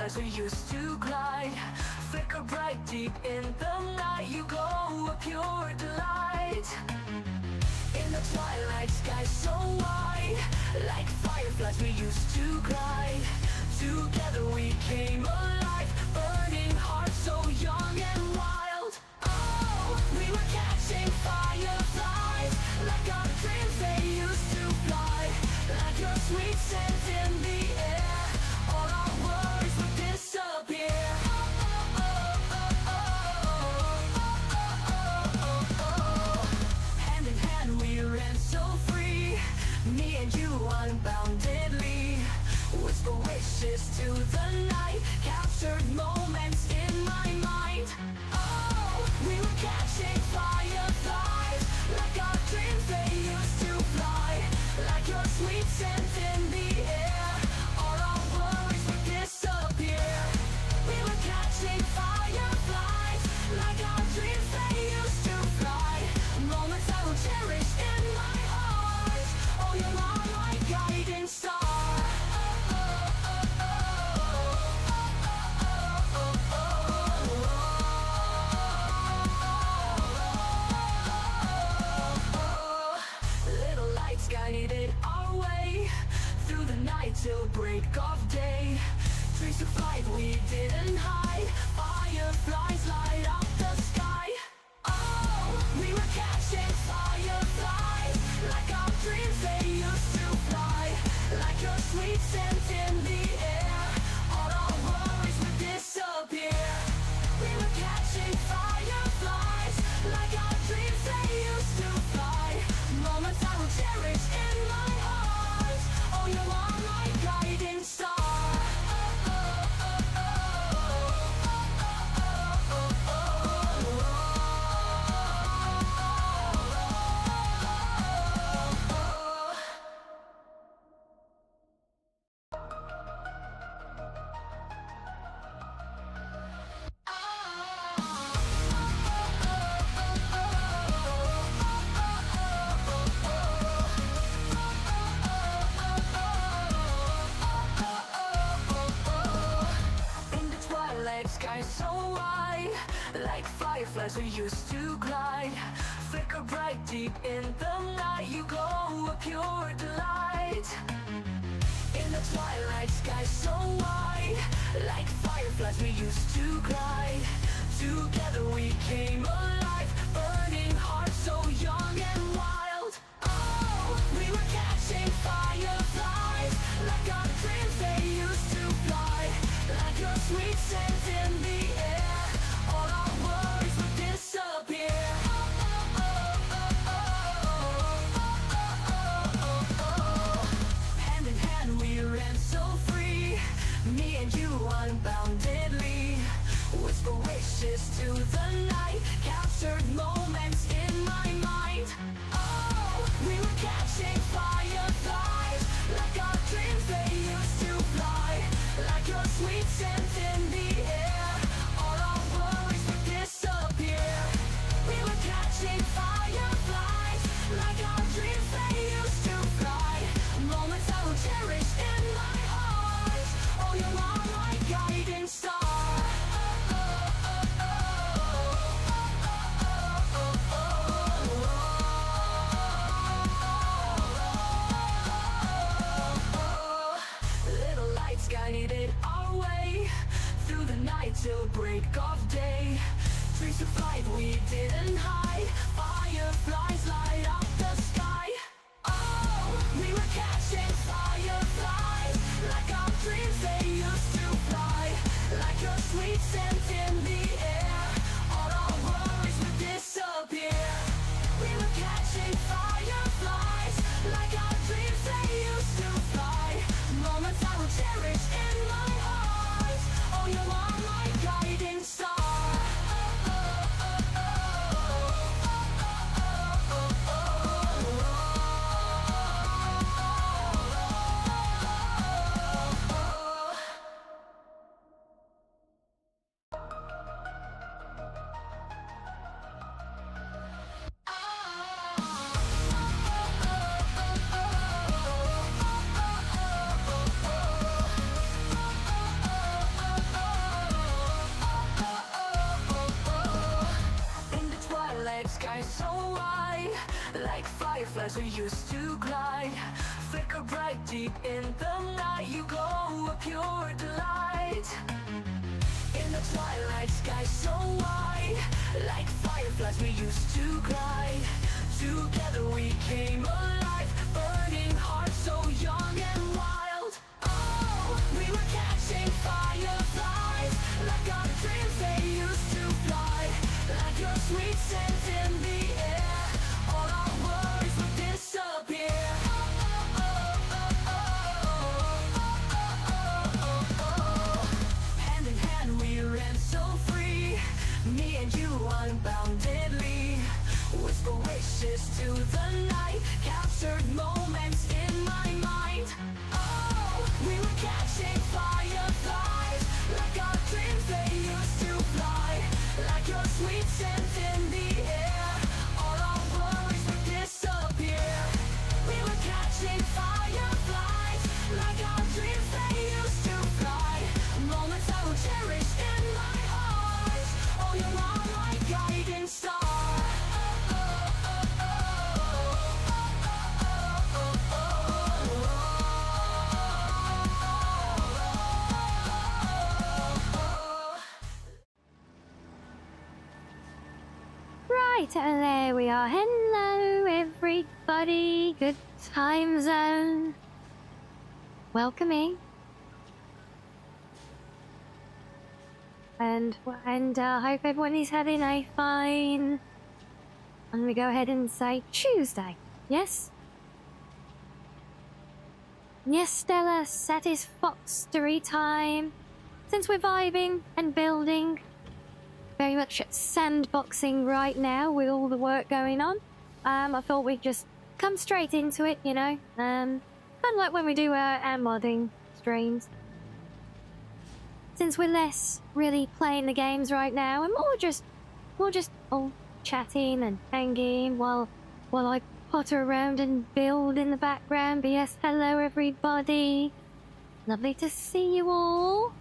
fireflies we used to glide, flicker bright deep in the night. You glow a pure delight. In the twilight sky so wide, like fireflies we used to glide. Together we came alive, burning hearts so young and wild. Oh, we were catching fireflies, like our dreams they used to fly. Like your sweet scent in the air, all our worries would disappear. Hand in hand we ran so free, me and you unboundedly. Whisper wishes to the night, captured moments in my mind. Oh, we were catching fireflies, like our dreams they used to fly. Like your sweet scent in the air, all our worries would disappear. We were catching fireflies, like our dreams they used to fly. Moments I will cherish in my heart. Oh, you're my guiding star. Guided our way through the night till break of day. Trees to fight we didn't hide, fireflies light up the sky. Oh, we were catching fireflies, like our dreams they used to fly. Like your sweet scent in the air, all our worries would disappear. We were catching fireflies, like our dreams they used to fly. Moments I will cherish in my heart. Oh, you are my guiding star. Sky so wide, like fireflies we used to glide, flicker bright deep in the night. You glow a pure delight. In the twilight sky so wide, like fireflies we used to glide. Together we came alive, burning hearts so young and wild. Oh, we were catching fireflies, like our dreams they used to fly. Like your sweet scent in the air, all our worries would disappear. Hand in hand we ran so free, me and you unboundedly. Whisper wishes to the night, captured moments in my mind. Oh, we were catching fireflies, like our dreams they used to fly. Like your sweet scent in the air, all our worries would disappear. We were catching fireflies, like our dreams they used to fly. Moments I will cherish in my heart. Oh, you are my guiding star. like fireflies we used to glide. Flicker bright deep in the night, you glow a pure delight. In the twilight sky so wide, like fireflies we used to glide. Together we came alive, burning hearts so young and wild. Oh, we were catching fireflies, like our dreams they used to fly. Like your sweet scent in the air, all our worries would disappear. Hand in hand we ran so free, me and you unboundedly. Whisper wishes to the night, captured moments in my mind. Oh, we were catching fireflies, like our dreams they used to fly. Like your sweet scent in the air, all our worries would disappear. We were catching fireflies, like our dreams they used to fly. Moments I will cherish in my heart. Oh, you're my guiding star. Right, and there we are. Hello, everybody. Good time zone. Welcoming. And hope everyone is having a fine. I'm gonna go ahead and say Tuesday. Yes? Yes, Stella, satisfactory time. Since we're vibing and building, very much sandboxing right now with all the work going on. I thought we'd just come straight into it, you know. Kind of like when we do our modding streams. Since we're less really playing the games right now, and more just all chatting and hanging while I potter around and build in the background. But yes, hello everybody. Lovely to see you all.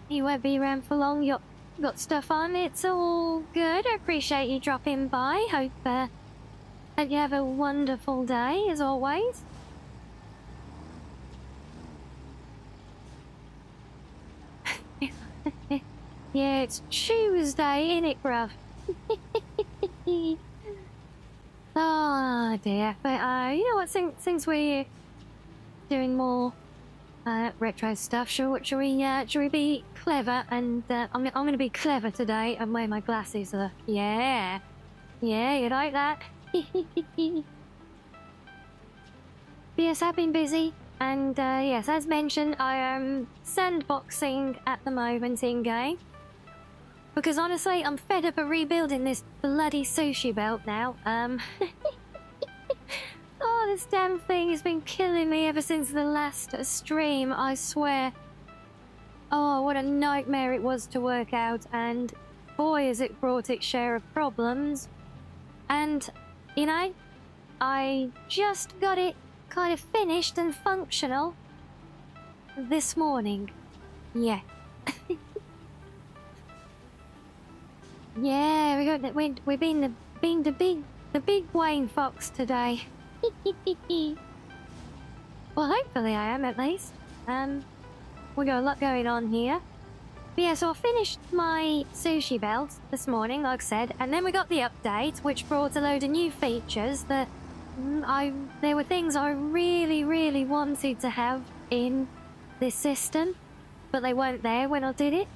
You won't be around for long. You got stuff on. It's all good. I appreciate you dropping by. Hope you have a wonderful day, as always. Yeah, it's Tuesday, innit, bruv? Oh dear. But you know what? Since we're doing more retro stuff, should we be clever? And I'm gonna be clever today and wear my glasses. Yeah, you like that? Yes, I've been busy, and yes, as mentioned, I am sandboxing at the moment in game. Because honestly, I'm fed up of rebuilding this bloody sushi belt now. Oh, this damn thing has been killing me ever since the last stream, I swear. Oh, what a nightmare it was to work out, and boy has it brought its share of problems. And, you know, I just got it kind of finished and functional this morning. Yeah. Yeah, we've been the big Wayne Fox today. Well, hopefully I am, at least. We got a lot going on here. But yeah, so I finished my sushi belt this morning, like I said, and then we got the update, which brought a load of new features that there were things I really wanted to have in this system, but they weren't there when I did it.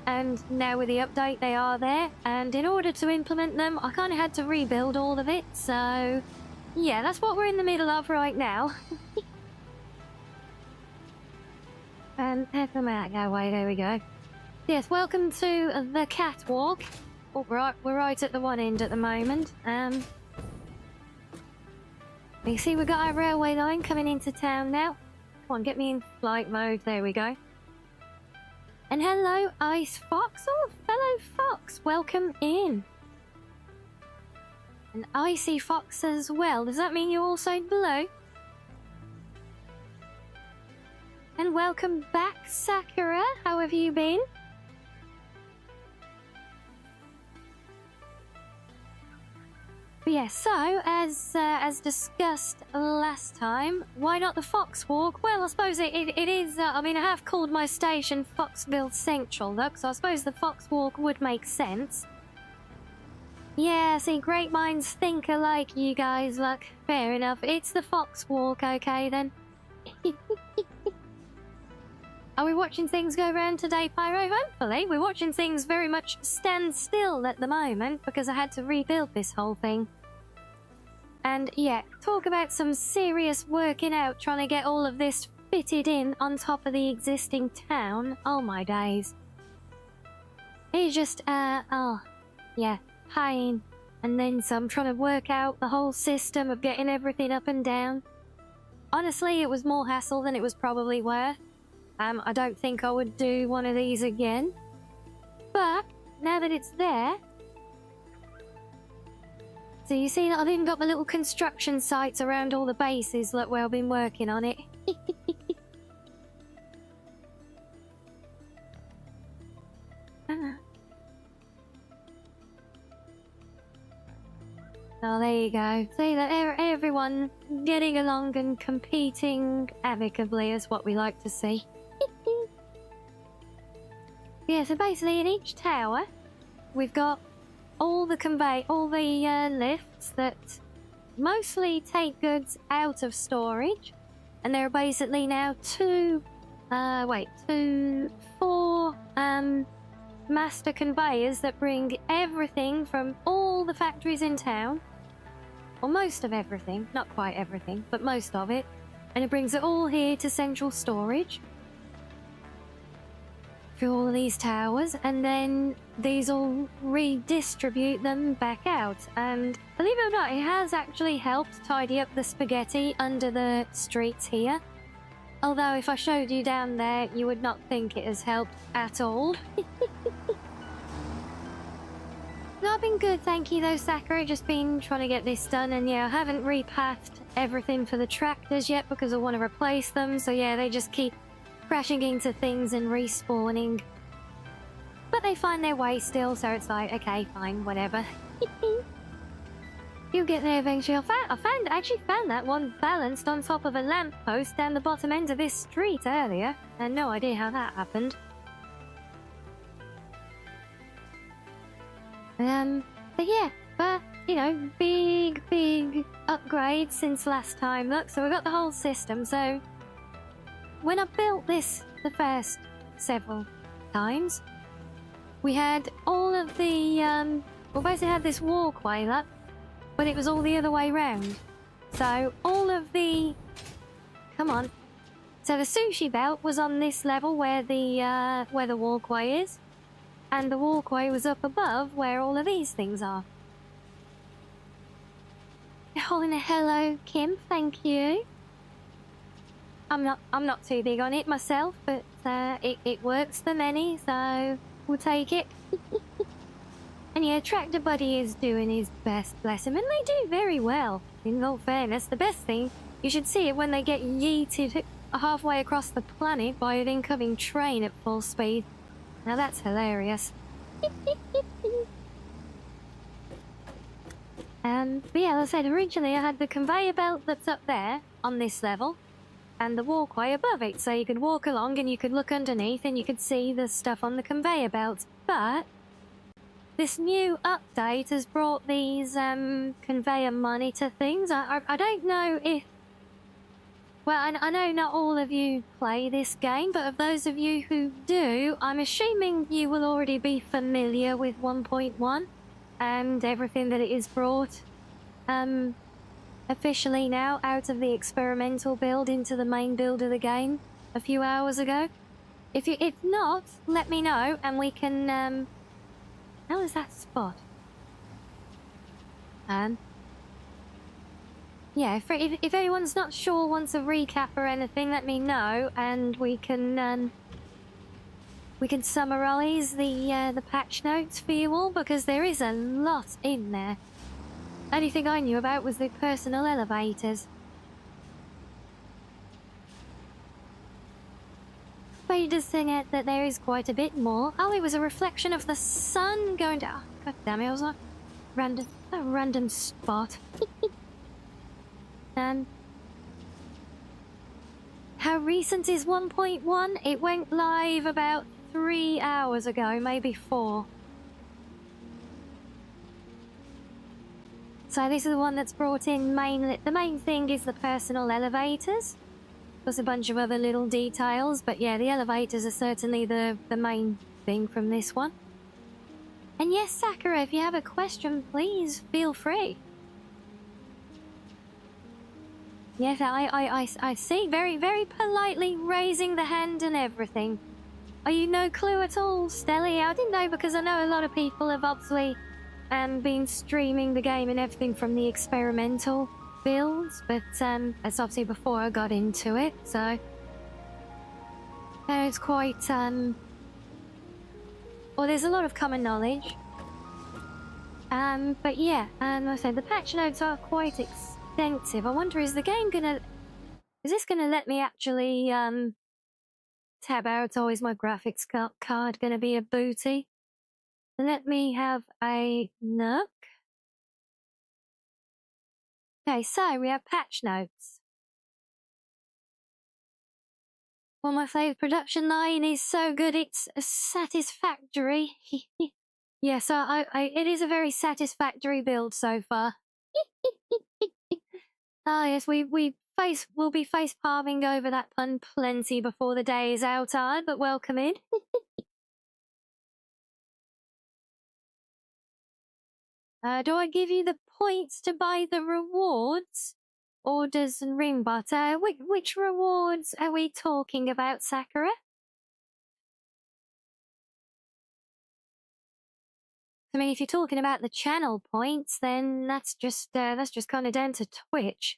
And now with the update, they are there, and in order to implement them, I kind of had to rebuild all of it, so yeah, that's what we're in the middle of right now. And let them out that way, there we go. Yes, welcome to the catwalk. Oh, we're right at the one end at the moment. You see, we've got our railway line coming into town now. Come on, get me in flight mode, there we go. And hello, Ice Fox. Oh, fellow Fox, welcome in. An Icy Fox as well. Does that mean you're also blue? And welcome back, Sakura. How have you been? But yeah, so as discussed last time, why not the Fox Walk? Well, I suppose it is. I mean, I have called my station Foxville Central, look, so I suppose the Fox Walk would make sense. Yeah, see, great minds think alike, you guys. Look, fair enough. It's the Fox Walk, okay then. Are we watching things go round today, Pyro? Hopefully. We're watching things very much stand still at the moment because I had to rebuild this whole thing. And yeah, talk about some serious working out trying to get all of this fitted in on top of the existing town. Oh my days. It's just, oh, yeah, pain. And then some, trying to work out the whole system of getting everything up and down. Honestly, it was more hassle than it was probably worth. I don't think I would do one of these again. But, now that it's there... So you see that I've even got my little construction sites around all the bases, look, where I've been working on it. Oh, there you go. See that everyone getting along and competing amicably is what we like to see. Yeah, so basically in each tower, we've got all the lifts that mostly take goods out of storage, and there are basically now four master conveyors that bring everything from all the factories in town, or most of everything, not quite everything, but most of it, and it brings it all here to central storage through all of these towers, and then these all redistribute them back out. And believe it or not, it has actually helped tidy up the spaghetti under the streets here. Although if I showed you down there, you would not think it has helped at all. No, I've been good, thank you though, Sakura. Just been trying to get this done, and yeah, I haven't repathed everything for the tractors yet because I want to replace them. So yeah, they just keep crashing into things and respawning. But they find their way still, so it's like, okay, fine, whatever. You'll get there eventually. I actually found that one balanced on top of a lamppost down the bottom end of this street earlier. I had no idea how that happened. But yeah, you know, big upgrades since last time. Look, so we got the whole system. So when I built this the first several times, we had all of the, we basically had this walkway, look, but it was all the other way round. So all of the, come on. So the sushi belt was on this level where the walkway is, and the walkway was up above where all of these things are. Oh, and a hello, Kim. Thank you. I'm not too big on it myself, but it works for many, so we'll take it. And yeah, Tractor Buddy is doing his best, bless him, and they do very well. In all fairness, the best thing, you should see it when they get yeeted halfway across the planet by an incoming train at full speed. Now that's hilarious. But yeah, as I said, originally I had the conveyor belt that's up there on this level, and the walkway above it, so you could walk along and you could look underneath and you could see the stuff on the conveyor belts. But this new update has brought these conveyor monitor things. I don't know if... Well, I know not all of you play this game, but of those of you who do, I'm assuming you will already be familiar with 1.1 and everything that it is brought officially now out of the experimental build into the main build of the game a few hours ago. If not, let me know and we can how is that spot? Yeah, if anyone's not sure, wants a recap or anything, let me know, and we can summarise the patch notes for you all, because there is a lot in there. Only thing I knew about was the personal elevators. But it does say that there is quite a bit more. Oh, it was a reflection of the sun going down. God damn it, I was like... random spot. How recent is 1.1? It went live about 3 hours ago, maybe 4. So this is the one that's brought in mainly. The main thing is the personal elevators. There's a bunch of other little details, but yeah, the elevators are certainly the main thing from this one. And yes, Sakura, if you have a question, please feel free. Yes, I see. Very, very politely raising the hand and everything. Are you no clue at all, Stelly? I didn't know, because I know a lot of people have obviously been streaming the game and everything from the experimental builds, but that's obviously before I got into it, so it's quite well, there's a lot of common knowledge. But yeah, I said the patch notes are quite extensive. I wonder, is this gonna let me actually tab out, or is my graphics card gonna be a booty? Let me have a look. Okay, so we have patch notes. Well, my favourite production line is so good it's satisfactory. Yeah, so it is a very satisfactory build so far. Ah, yes, we'll be face palming over that pun plenty before the day is out, but welcome in. Do I give you the points to buy the rewards? Or does Ringbot? Which rewards are we talking about, Sakura? I mean, if you're talking about the channel points, then that's just kind of down to Twitch.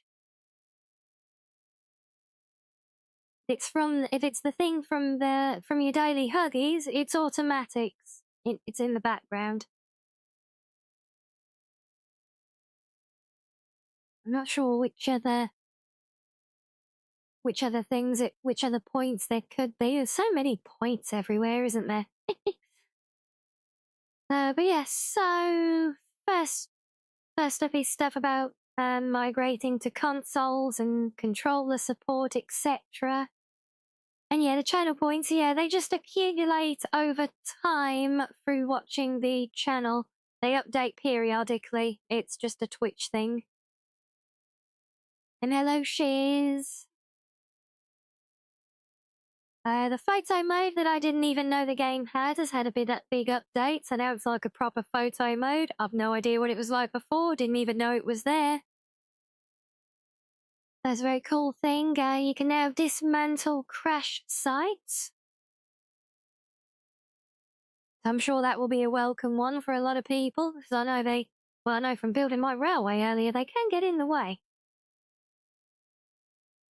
If it's the thing from your daily huggies, it's automatics. It's in the background. I'm not sure which other points there could be. There's so many points everywhere, isn't there? But yes, so first up is stuff about migrating to consoles and controller support, etc. And yeah, the channel points, yeah, they just accumulate over time through watching the channel. They update periodically. It's just a Twitch thing. And hello, Shiz. The photo mode that I didn't even know the game has had a big update, so now it's like a proper photo mode. I've no idea what it was like before, didn't even know it was there. That's a very cool thing. You can now dismantle crash sites. I'm sure that will be a welcome one for a lot of people, because I know from building my railway earlier, they can get in the way.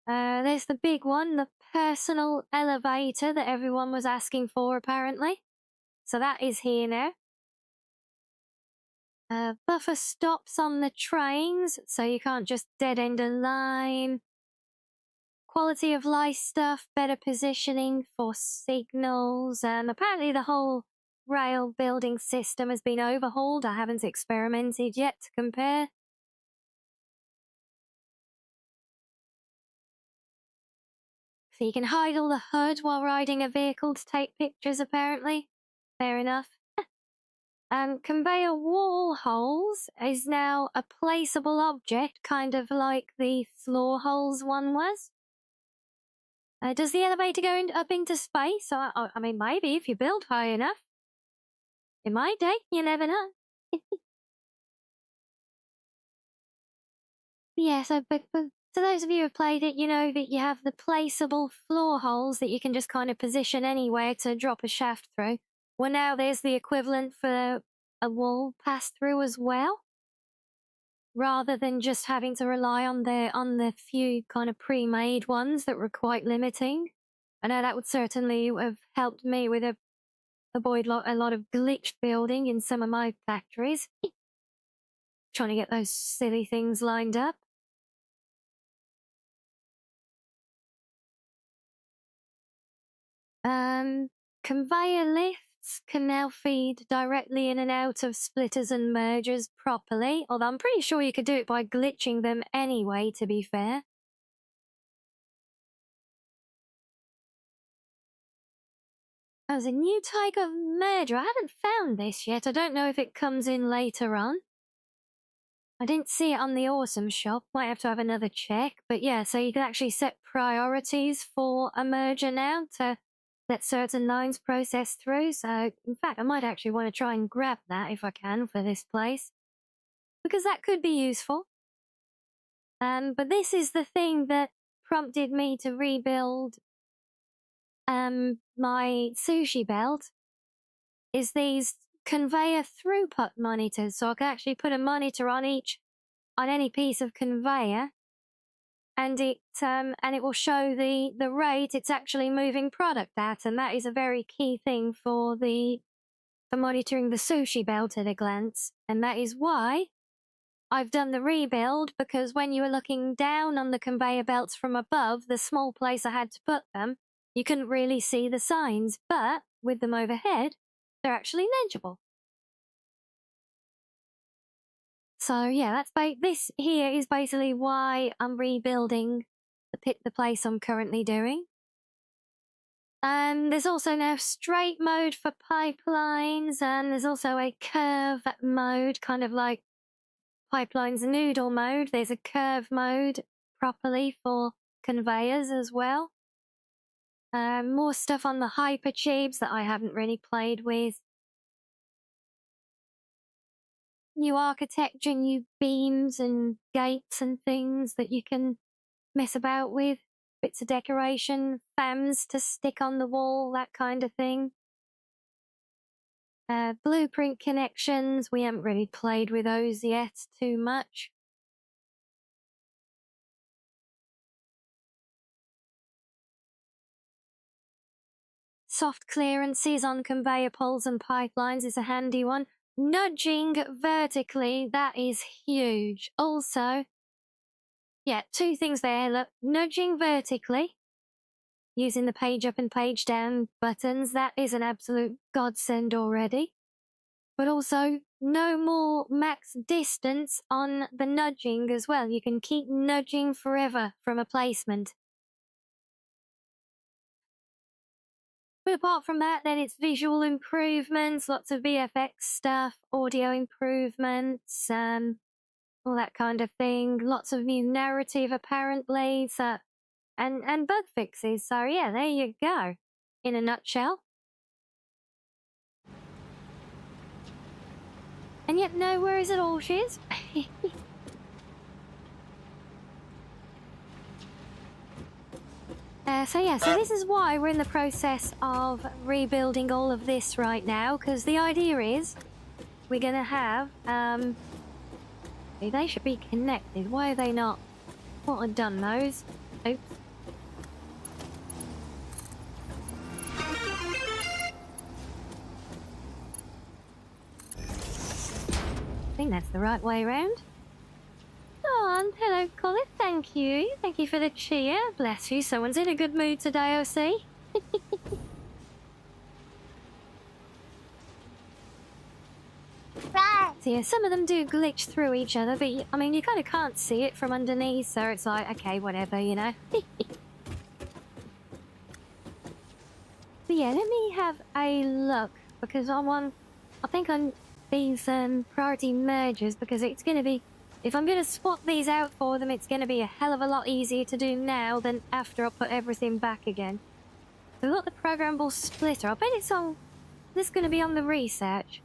There's the big one, the personal elevator that everyone was asking for, apparently. So that is here now. Buffer stops on the trains, so you can't just dead end a line. Quality of life stuff, better positioning for signals, and apparently the whole rail building system has been overhauled. I haven't experimented yet to compare. So you can idle the HUD while riding a vehicle to take pictures, apparently. Fair enough. Conveyor wall holes is now a placeable object, kind of like the floor holes one was. Does the elevator go up into space? I mean, maybe if you build high enough. In my day, you never know. Yeah, so but to those of you who have played it, you know that you have the placeable floor holes that you can just kind of position anywhere to drop a shaft through. Well, now there's the equivalent for a wall pass through as well, rather than just having to rely on the few kind of pre-made ones that were quite limiting. I know that would certainly have helped me with avoid a lot of glitch building in some of my factories. Trying to get those silly things lined up. Conveyor lift bits can now feed directly in and out of splitters and mergers properly, although I'm pretty sure you could do it by glitching them anyway, to be fair. There's a new type of merger. I haven't found this yet. I don't know if it comes in later on. I didn't see it on the Awesome Shop. Might have to have another check. But yeah, so you can actually set priorities for a merger now to let certain lines process through. So, in fact, I might actually want to try and grab that if I can for this place, because that could be useful. But this is the thing that prompted me to rebuild my sushi belt, is these conveyor throughput monitors. So I can actually put a monitor on any piece of conveyor, and it will show the rate it's actually moving product at, and that is a very key thing for monitoring the sushi belt at a glance. And that is why I've done the rebuild, because when you were looking down on the conveyor belts from above, the small place I had to put them, you couldn't really see the signs, but with them overhead, they're actually legible. So yeah, this here is basically why I'm rebuilding the place I'm currently doing. There's also now straight mode for pipelines, and there's also a curve mode, kind of like pipelines noodle mode. There's a curve mode properly for conveyors as well. More stuff on the hypertubes that I haven't really played with. New architecture, new beams and gates and things that you can mess about with. Bits of decoration, fans to stick on the wall, that kind of thing. Blueprint connections, we haven't really played with those yet too much. Soft clearances on conveyor poles and pipelines is a handy one. Nudging vertically, that is huge. Also, yeah, two things there. Look, nudging vertically, using the page up and page down buttons, that is an absolute godsend already. But also, no more max distance on the nudging as well. You can keep nudging forever from a placement. But apart from that, then it's visual improvements, lots of VFX stuff, audio improvements, all that kind of thing. Lots of new narrative, apparently, so, and bug fixes. So yeah, there you go, in a nutshell. And yet no worries at all, shiz. So this is why we're in the process of rebuilding all of this right now, because the idea is we're going to have, they should be connected. Why are they not? What have done those? Oops. I think that's the right way around. Oh, and hello, Colin. Thank you. Thank you for the cheer. Bless you. Someone's in a good mood today, I see. Right. So yeah, some of them do glitch through each other, but I mean, you kind of can't see it from underneath, so it's like, okay, whatever, you know. But yeah, let me have a look, because I think on these priority mergers, because it's going to be, if I'm going to swap these out for them, it's going to be a hell of a lot easier to do now than after I put everything back again. So we've got the programmable splitter. I bet it's on, this is going to be on the research.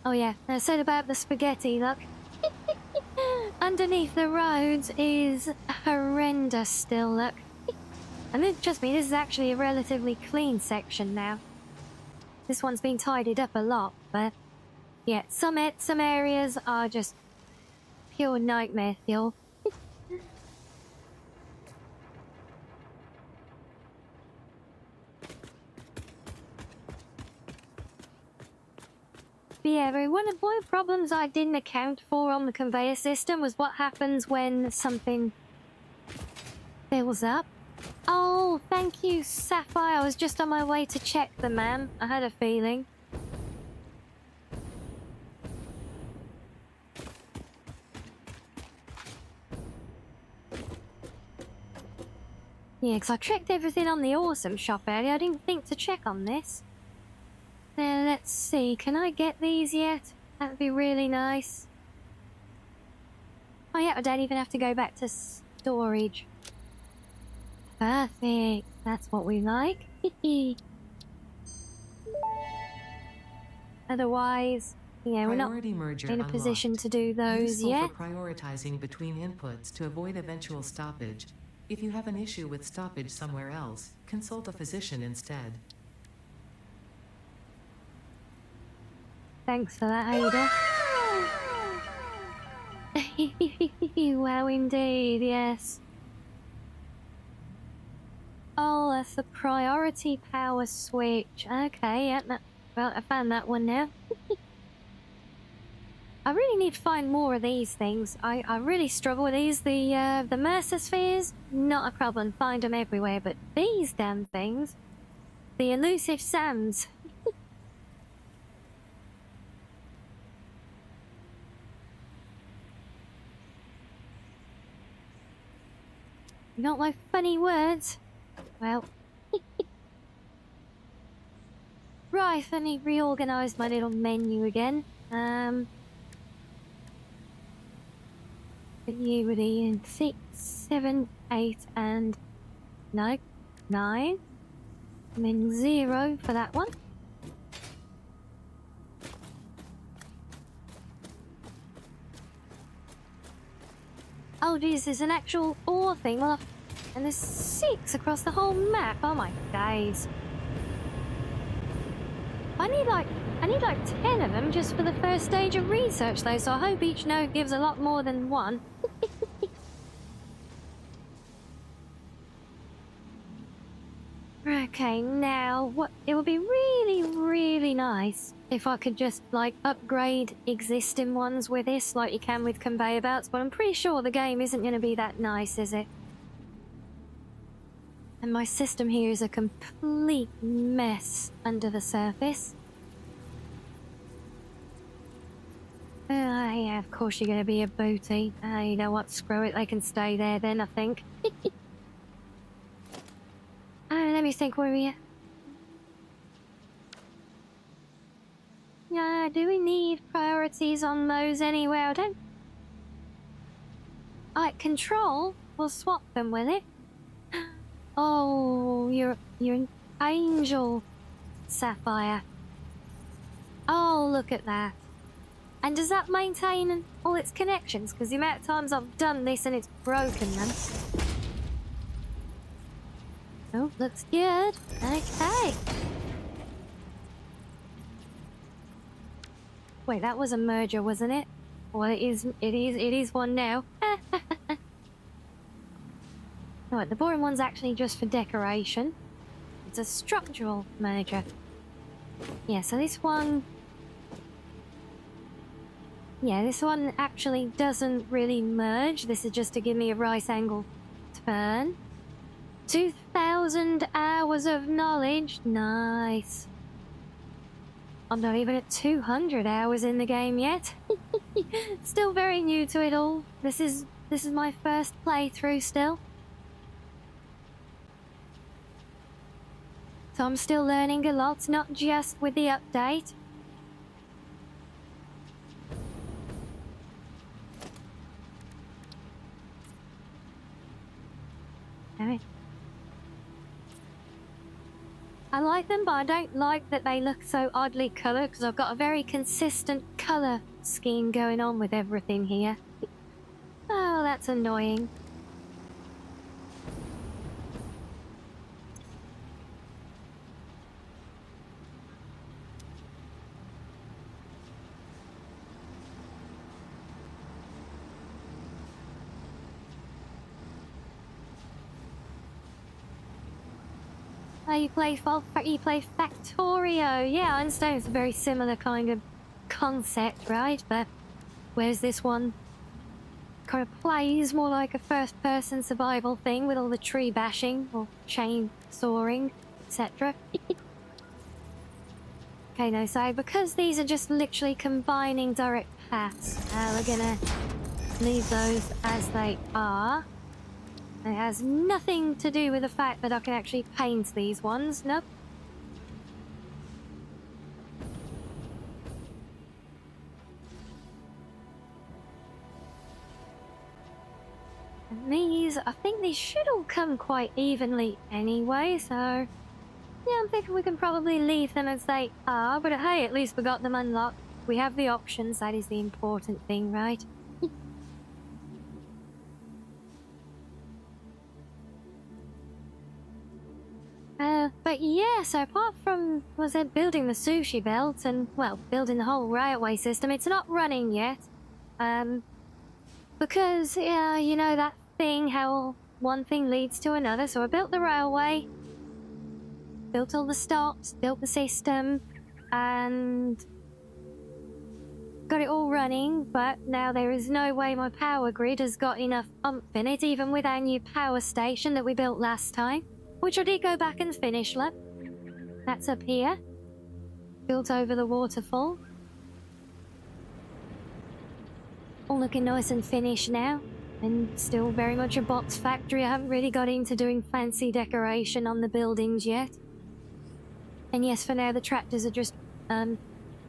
Oh yeah, I said about the spaghetti, look. Underneath the roads is horrendous still, look. And then, trust me, this is actually a relatively clean section now. This one's been tidied up a lot, but yeah, some areas are just pure nightmare fuel. But yeah, one of the problems I didn't account for on the conveyor system was what happens when something fills up. Oh, thank you, Sapphire. I was just on my way to check them, ma'am. I had a feeling. Yeah, because I checked everything on the awesome shop earlier. I didn't think to check on this. Now, let's see. Can I get these yet? That'd be really nice. Oh, yeah, I don't even have to go back to storage. Perfect. That's what we like. Otherwise, yeah, we're not Priority merger in a position unlocked. to do those Useful yet. for prioritizing between inputs to avoid eventual stoppage. If you have an issue with stoppage somewhere else, consult a physician instead. Thanks for that, Ada. Wow, indeed, yes. Oh, that's the priority power switch. Okay, yeah, well, I found that one now. I really need to find more of these things. I really struggle with these. The Mercer spheres, not a problem. Find them everywhere. But these damn things, the elusive sands. You don't like funny words? Well. Right, I need to reorganise my little menu again. You would in 6, 7, 8, and no, 9. And then 0 for that one. Oh geez, there's an actual ore thing. Well, and there's 6 across the whole map. Oh my days. I need like 10 of them just for the first stage of research though, so I hope each node gives a lot more than one. Okay, now what it would be really nice if I could just like upgrade existing ones with this like you can with conveyor belts, but I'm pretty sure the game isn't going to be that nice, is it? And my system here is a complete mess under the surface. Yeah, of course you're going to be a booty. You know what, screw it, they can stay there then, I think. Let me think, where are we? Yeah, do we need priorities on those anyway? I don't... Alright, control. We'll swap them with it. Oh, you're an angel, Sapphire. Oh, look at that. And does that maintain all its connections? Because the amount of times I've done this and it's broken them. Oh, looks good. Okay. Wait, that was a merger, wasn't it? Well, it is one now. Alright, the boring one's actually just for decoration. It's a structural merger. Yeah, so this one... Yeah, this one actually doesn't really merge. This is just to give me a right angle turn. 2,000 hours of knowledge. Nice. I'm not even at 200 hours in the game yet. Still very new to it all. This is my first playthrough still. So I'm still learning a lot, not just with the update. I like them, but I don't like that they look so oddly coloured because I've got a very consistent colour scheme going on with everything here. Oh, that's annoying. Oh, you play Factorio. Yeah, I understand it's a very similar kind of concept, right? But where's this one kind of plays more like a first-person survival thing with all the tree bashing or chain sawing, etc. Okay, no, so because these are just literally combining direct paths, we're gonna leave those as they are. It has nothing to do with the fact that I can actually paint these ones, nope. And these, I think these should all come quite evenly anyway, so yeah, I'm thinking we can probably leave them as they are, but hey, at least we got them unlocked. We have the options, that is the important thing, right? But yeah, so apart from, was it building the sushi belt and, well, building the whole railway system, it's not running yet. Because, yeah, you know that thing, how one thing leads to another. So I built the railway, built all the stops, built the system, and got it all running, but now there is no way my power grid has got enough oomph in it, even with our new power station that we built last time. Which I did go back and finish, look. That's up here. Built over the waterfall. All looking nice and finished now. And still very much a box factory. I haven't really got into doing fancy decoration on the buildings yet. And yes, for now the tractors are just,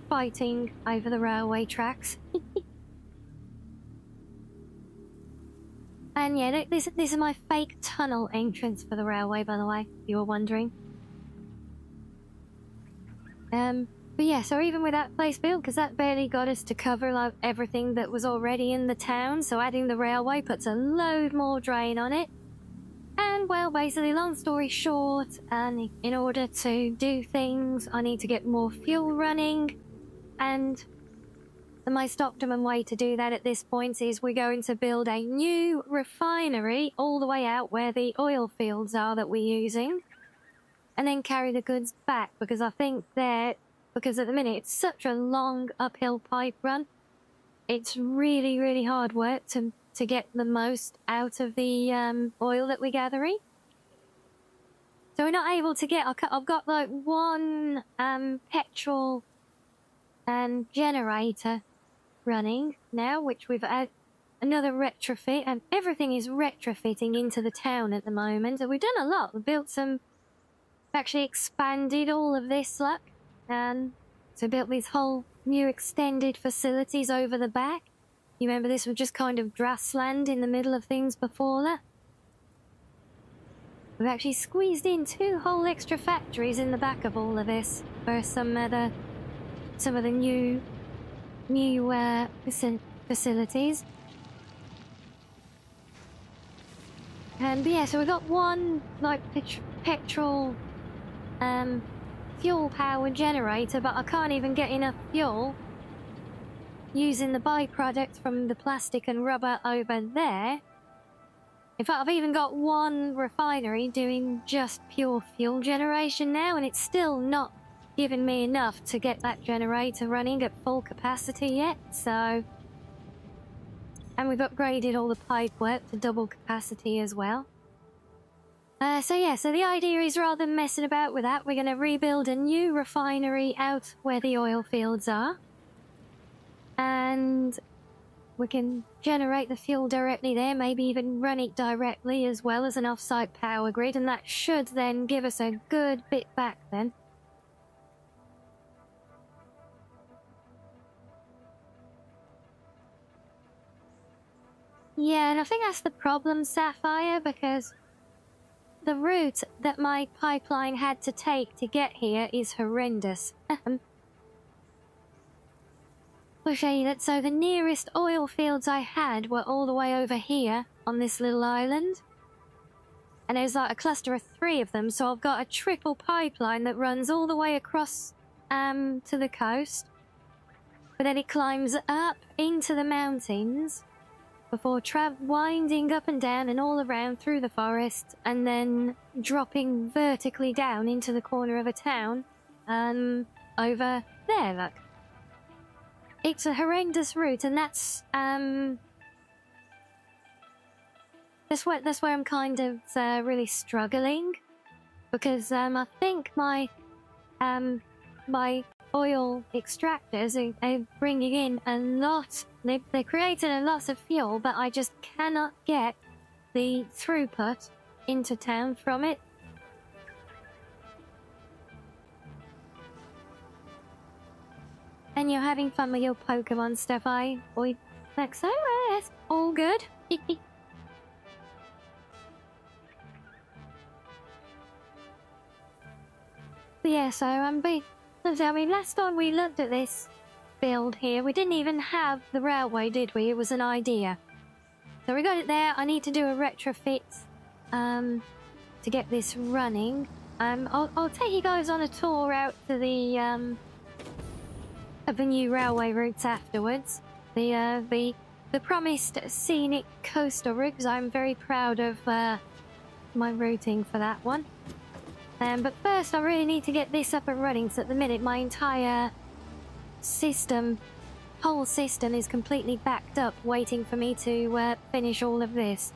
fighting over the railway tracks. And yeah, this is my fake tunnel entrance for the railway, by the way, if you were wondering. But yeah, so even with that place built, because that barely got us to cover like everything that was already in the town, so adding the railway puts a load more drain on it. And well, basically, long story short, and in order to do things, I need to get more fuel running, and the most optimum way to do that at this point is we're going to build a new refinery all the way out where the oil fields are that we're using, and then carry the goods back, because I think that, because at the minute it's such a long uphill pipe run, it's really, really hard work to get the most out of the oil that we're gathering. So we're not able to get, I've got like one petrol and generator running now, which we've had another retrofit, and everything is retrofitting into the town at the moment. And we've done a lot. We've built some, actually expanded all of this, look, and so built these whole new extended facilities over the back. You remember this was just kind of grassland in the middle of things before that? We've actually squeezed in 2 whole extra factories in the back of all of this for some of the new facilities. But yeah, so we got one like petrol fuel power generator, but I can't even get enough fuel using the byproduct from the plastic and rubber over there. In fact, I've even got one refinery doing just pure fuel generation now, and it's still not giving me enough to get that generator running at full capacity yet, so... And we've upgraded all the pipe work to double capacity as well. So yeah, so the idea is, rather than messing about with that, we're going to rebuild a new refinery out where the oil fields are. And we can generate the fuel directly there, maybe even run it directly as well as an off-site power grid, and that should then give us a good bit back then. Yeah, and I think that's the problem, Sapphire, because the route that my pipeline had to take to get here is horrendous. I'll show you that. So the nearest oil fields I had were all the way over here on this little island. And there's like a cluster of 3 of them, so I've got a triple pipeline that runs all the way across to the coast. But then it climbs up into the mountains before winding up and down and all around through the forest, and then dropping vertically down into the corner of a town over there, look. It's a horrendous route, and that's That's where I'm kind of really struggling, because I think my oil extractors are bringing in a lot. They're creating a lot of fuel, but I just cannot get the throughput into town from it. And you're having fun with your Pokemon stuff, Oi, like so? Yes, all good. Yeah, so I mean, last time we looked at this build here, we didn't even have the railway, did we? It was an idea. So we got it there. I need to do a retrofit to get this running. I'll take you guys on a tour out to the of the new railway routes afterwards. The promised Scenic coastal routes. I'm very proud of my routing for that one. But first I really need to get this up and running, so at the minute my entire whole system is completely backed up, waiting for me to finish all of this.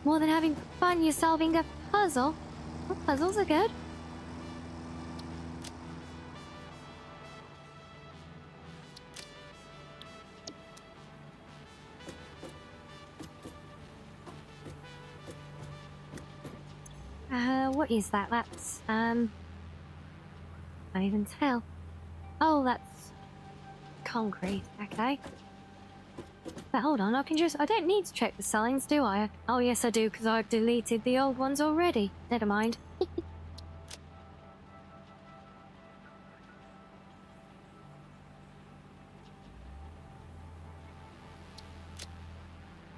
More than having fun, you're solving a puzzle. Well, puzzles are good. What is that? That's, can't even tell. Oh, that's concrete, okay. But hold on, I don't need to check the signs, do I? Oh yes I do, because I've deleted the old ones already. Never mind.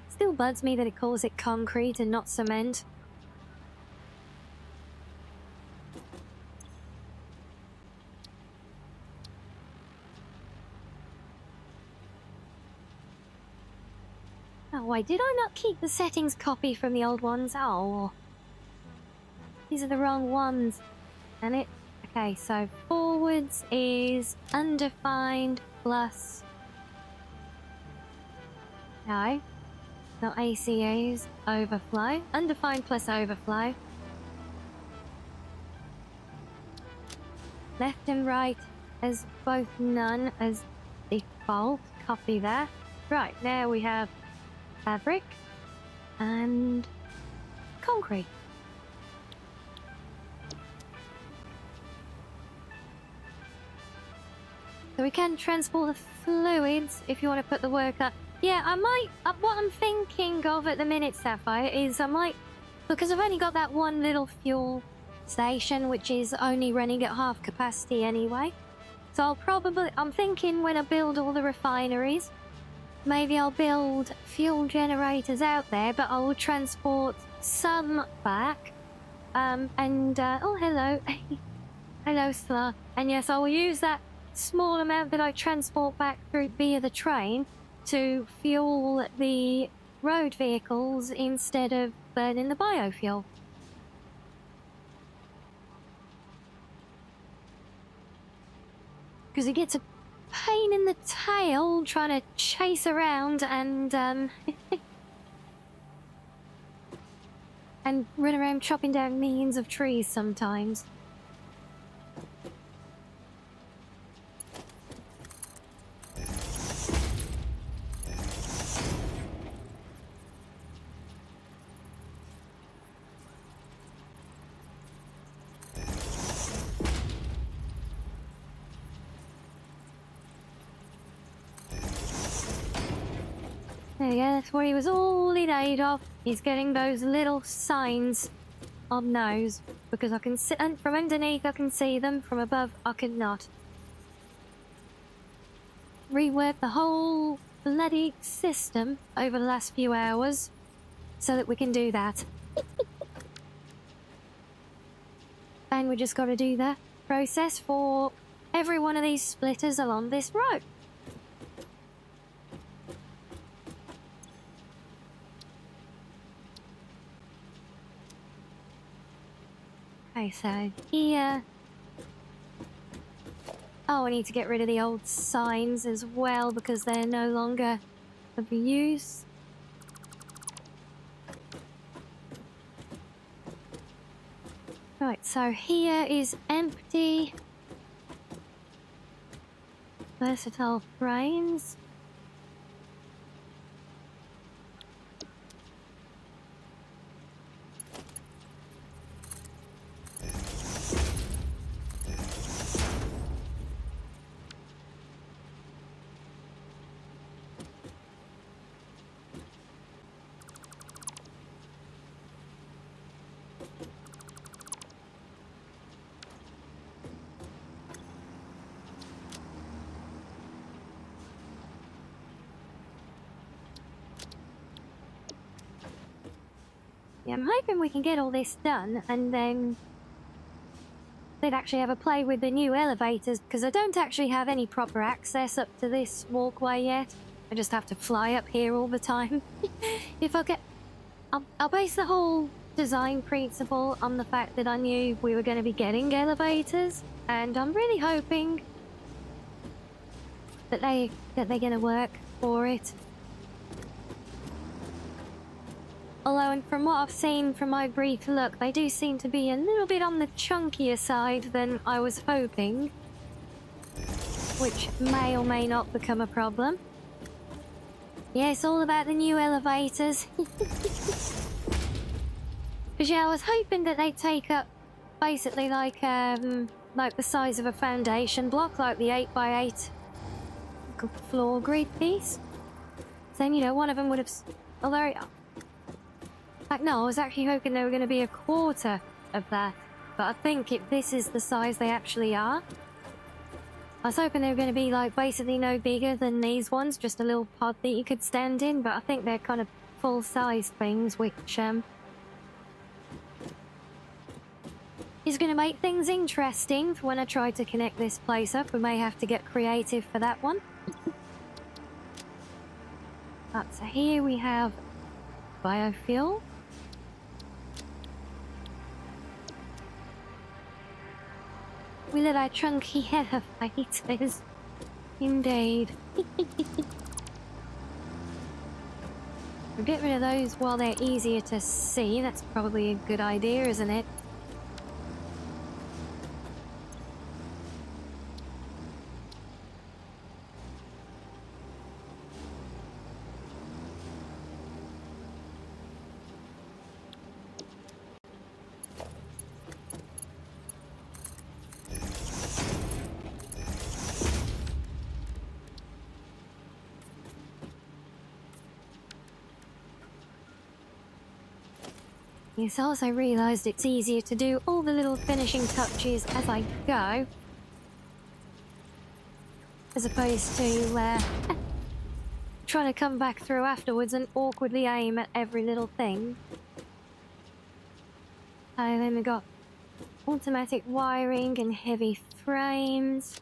Still bugs me that it calls it concrete and not cement. Oh, wait, did I not keep the settings copy from the old ones? Oh. These are the wrong ones. And it... Okay, so forwards is undefined plus... No. Not ACAs. Overflow. Undefined plus overflow. Left and right as both none as default. Copy that. Right, now we have fabric and concrete. So we can transport the fluids if you want to put the work up. Yeah, I might, what I'm thinking of at the minute, Sapphire, is I might, because I've only got that one little fuel station which is only running at half capacity anyway. So I'm thinking when I build all the refineries, maybe I'll build fuel generators out there, but I will transport some back. Oh, hello. Hello, Sla. And yes, I will use that small amount that I transport back through via the train to fuel the road vehicles instead of burning the biofuel. Because it gets a pain in the tail trying to chase around and and run around chopping down millions of trees sometimes. There you go, that's what he was all in aid of. He's getting those little signs on those. Because I can see, and from underneath I can see them, from above I could not. Rework the whole bloody system over the last few hours so that we can do that. And we just got to do the process for every one of these splitters along this road. Okay, so here... Oh, I need to get rid of the old signs as well because they're no longer of use. Right, so here is empty. Versatile frames. Yeah, I'm hoping we can get all this done and then they'd actually have a play with the new elevators, because I don't actually have any proper access up to this walkway yet. I just have to fly up here all the time. If I get... I'll base the whole design principle on the fact that I knew we were going to be getting elevators, and I'm really hoping that they're going to work for it. Although, and from what I've seen from my brief look, they do seem to be a little bit on the chunkier side than I was hoping, which may or may not become a problem. Yeah, it's all about the new elevators. Because yeah, I was hoping that they'd take up basically like the size of a foundation block, like the 8x8 floor grid piece. Then, you know, one of them would have... Although... Like, no, I was actually hoping they were going to be a quarter of that. But I think if this is the size they actually are, I was hoping they were going to be, like, basically no bigger than these ones, just a little pod that you could stand in, but I think they're kind of full-size things, which, is going to make things interesting for when I try to connect this place up. We may have to get creative for that one. But, so here we have biofuel. We let our chunky elevators. Indeed. We'll get rid of those while they're easier to see. That's probably a good idea, isn't it? Yes, I also realised it's easier to do all the little finishing touches as I go, as opposed to trying to come back through afterwards and awkwardly aim at every little thing. And then we got automatic wiring and heavy frames.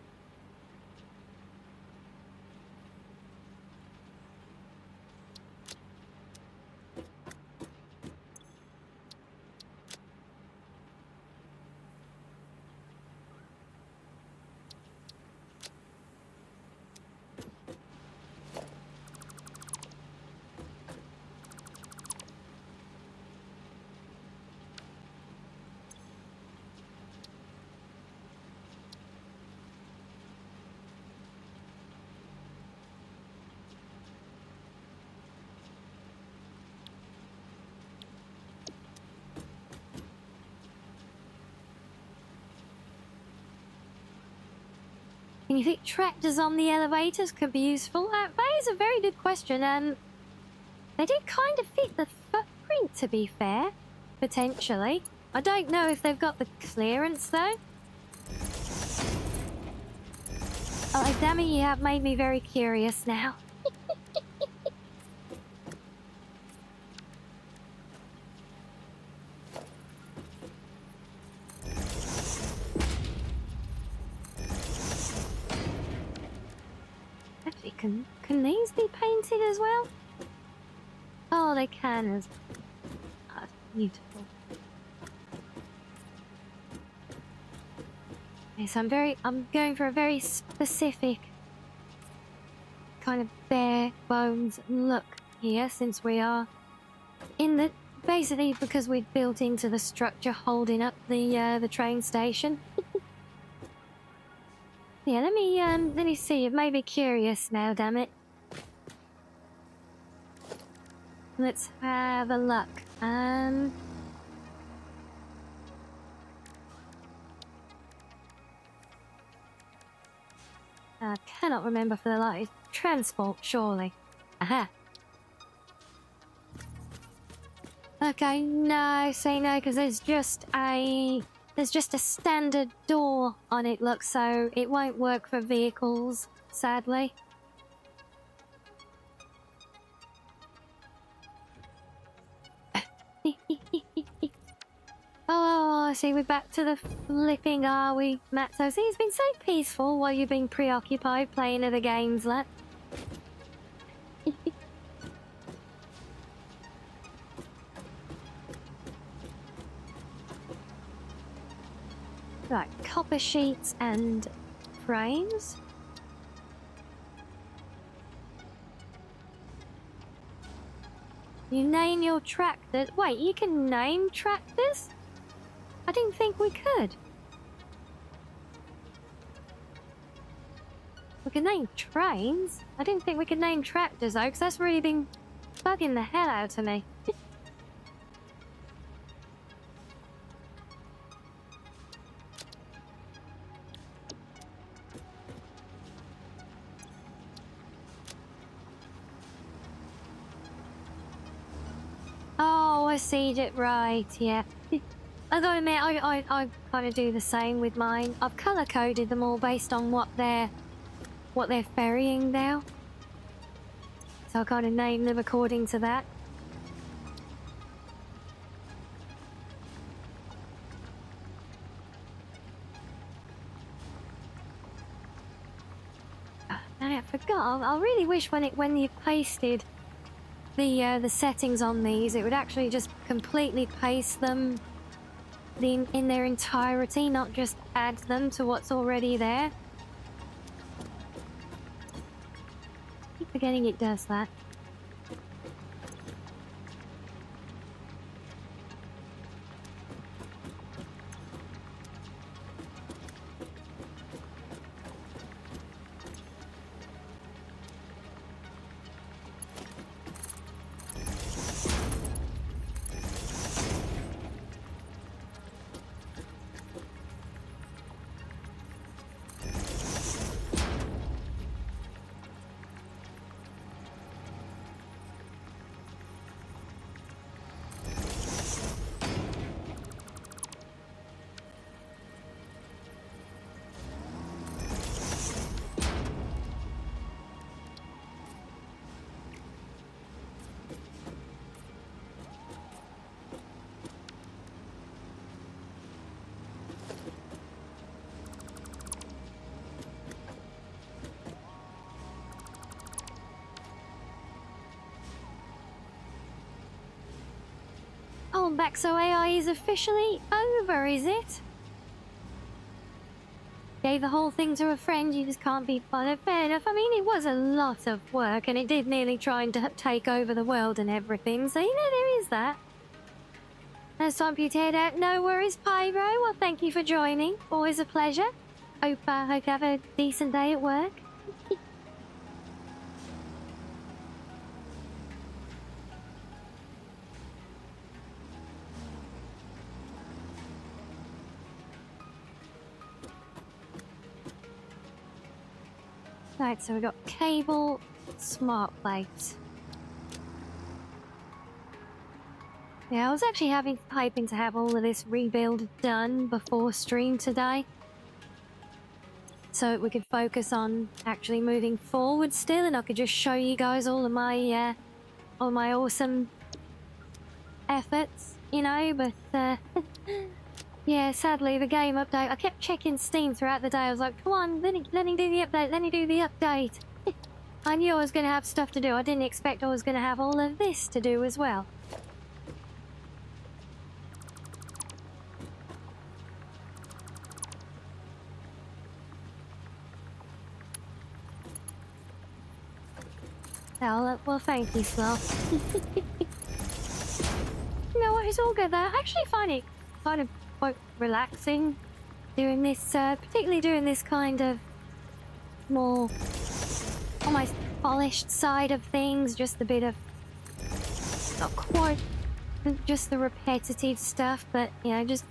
And you think tractors on the elevators could be useful? That is a very good question. They do kind of fit the footprint, to be fair. Potentially. I don't know if they've got the clearance, though. Oh, damn it, you have made me very curious now. Can these be painted as well? Oh, they can as... Oh, beautiful. Okay, so I'm going for a very specific kind of bare bones look here, since we are in the basically because we'd built into the structure holding up the train station. Yeah, let me see. It made me curious now, damn it. Let's have a look. I cannot remember for the life. Transport, surely. Aha. Okay, no, say no, because there's just a standard door on it, look, so it won't work for vehicles, sadly. Oh, see, we're back to the flipping, are we, Matzo? See, it's been so peaceful while you've been preoccupied playing other games, look. Right, copper sheets and frames. You name your tractors. Wait, you can name tractors? I didn't think we could. We can name trains? I didn't think we could name tractors though, because that's really been bugging the hell out of me. Oh, I see it right, yeah. I gotta admit, I kind of do the same with mine. I've color coded them all based on what they're ferrying now. So I kind of name them according to that. And I forgot. I really wish when you pasted the settings on these, it would actually just completely paste them in their entirety, not just add them to what's already there. I keep forgetting it does that. Oh, I'm back, so AI is officially over, is it? Gave the whole thing to a friend, you just can't be bothered. Fair enough. I mean, it was a lot of work, and it did nearly try and take over the world and everything, so, you know, there is that. That's time for you to head out. No worries, Pyro. Well, thank you for joining. Always a pleasure. Hope you have a decent day at work. Right, so we've got cable, smart plate. Yeah, I was actually hoping to have all of this rebuild done before stream today, so we could focus on actually moving forward still, and I could just show you guys all my awesome efforts, you know. But yeah, sadly, the game update. I kept checking Steam throughout the day. I was like, come on, let me do the update. Let me do the update. I knew I was going to have stuff to do. I didn't expect I was going to have all of this to do as well. Oh, well, thank you, Sloth. No it's all good though. I actually find it kind of quite relaxing doing this, particularly doing this kind of more almost polished side of things. Just a bit of, not quite just the repetitive stuff, but you know, just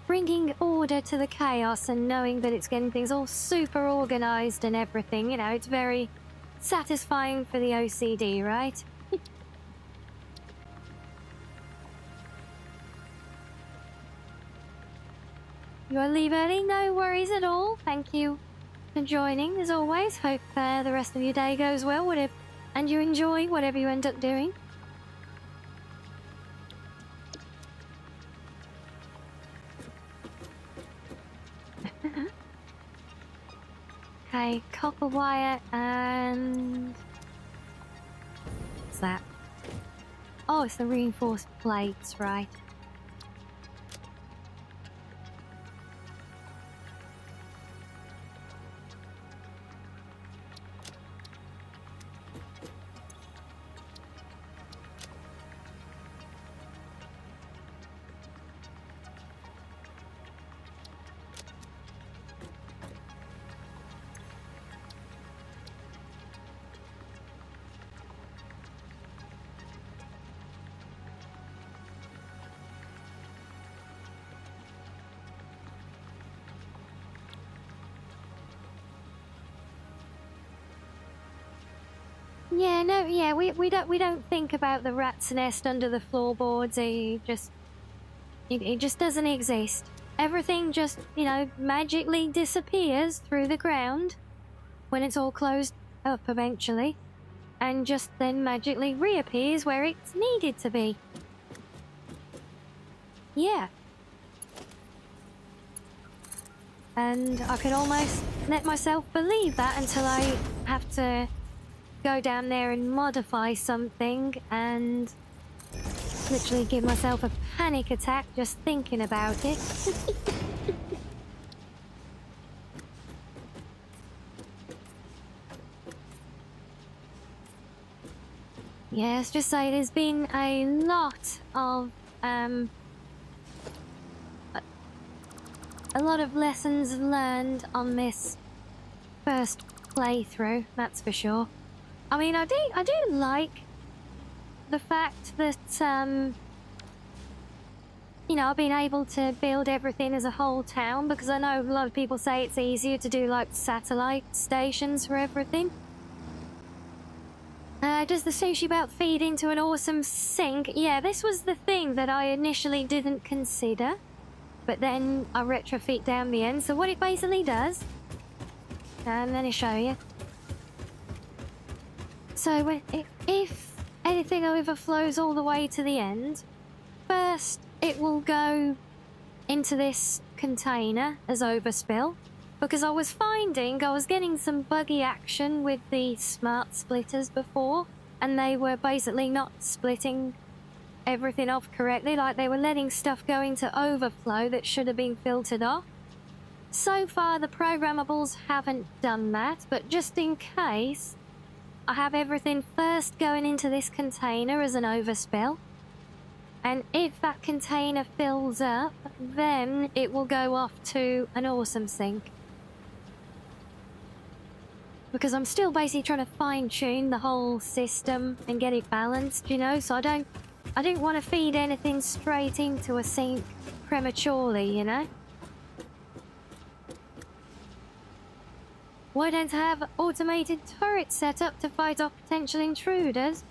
bringing order to the chaos and knowing that it's getting things all super organized and everything. You know, it's very satisfying for the OCD, right? You want to leave early? No worries at all. Thank you for joining, as always. Hope the rest of your day goes well, and you enjoy whatever you end up doing. Okay, copper wire and... what's that? Oh, it's the reinforced plates, right. Yeah, no, yeah, we don't think about the rat's nest under the floorboards. It just doesn't exist. Everything just, you know, magically disappears through the ground when it's all closed up eventually, and just then magically reappears where it's needed to be. Yeah. And I could almost let myself believe that until I have to go down there and modify something and literally give myself a panic attack just thinking about it. Yes, just say there's been a lot of lessons learned on this first playthrough, that's for sure. I mean, I do like the fact that, you know, I've been able to build everything as a whole town, because I know a lot of people say it's easier to do, like, satellite stations for everything. Does the sushi belt feed into an awesome sink? Yeah, this was the thing that I initially didn't consider, but then I retrofit down the end. So what it basically does, let me show you. So if anything overflows all the way to the end, first it will go into this container as overspill, because I was finding I was getting some buggy action with the smart splitters before, and they were basically not splitting everything off correctly, like they were letting stuff go into overflow that should have been filtered off. So far the programmables haven't done that, but just in case, I have everything first going into this container as an overspill, and if that container fills up, then it will go off to an awesome sink. Because I'm still basically trying to fine-tune the whole system and get it balanced, you know, so I don't want to feed anything straight into a sink prematurely, you know. Why don't I have automated turrets set up to fight off potential intruders?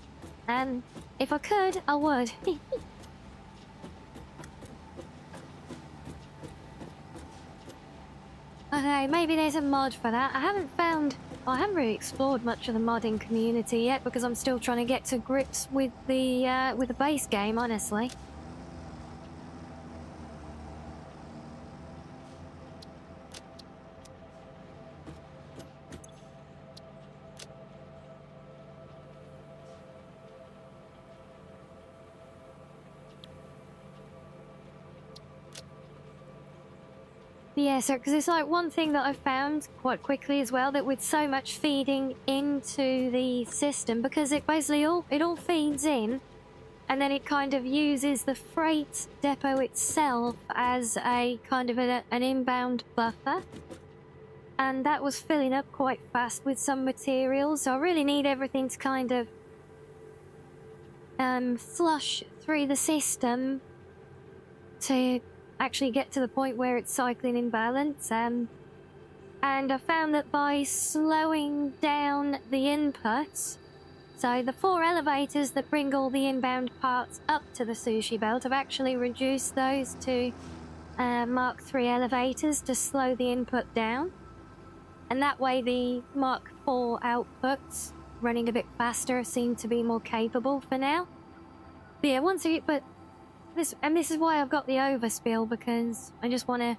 And if I could, I would. Okay, maybe there's a mod for that. I haven't really explored much of the modding community yet, because I'm still trying to get to grips with the base game, honestly. Yeah, so because it's like one thing that I found quite quickly as well, that with so much feeding into the system, because it basically all feeds in and then it kind of uses the freight depot itself as a kind of an inbound buffer. And that was filling up quite fast with some materials, so I really need everything to kind of flush through the system to actually get to the point where it's cycling in balance. And I found that by slowing down the inputs, so the 4 elevators that bring all the inbound parts up to the sushi belt, I've actually reduced those to Mark 3 elevators to slow the input down. And that way the Mark 4 outputs running a bit faster seem to be more capable for now. But yeah, this is why I've got the overspill, because I just want to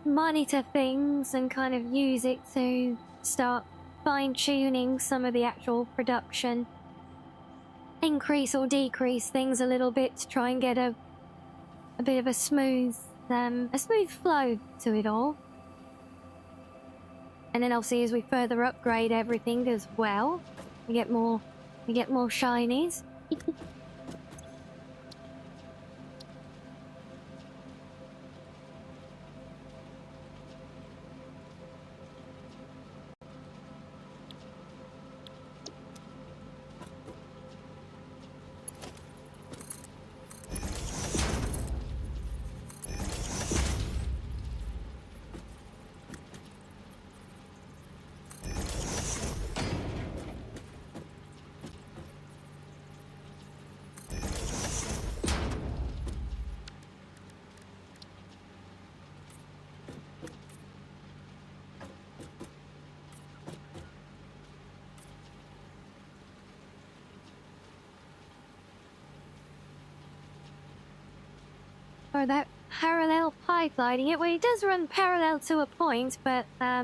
monitor things and kind of use it to start fine-tuning some of the actual production, increase or decrease things a little bit to try and get a bit of a smooth flow to it all. And then obviously as we further upgrade everything as well, we get more shinies. Or that parallel pipelining it, well, it does run parallel to a point, but I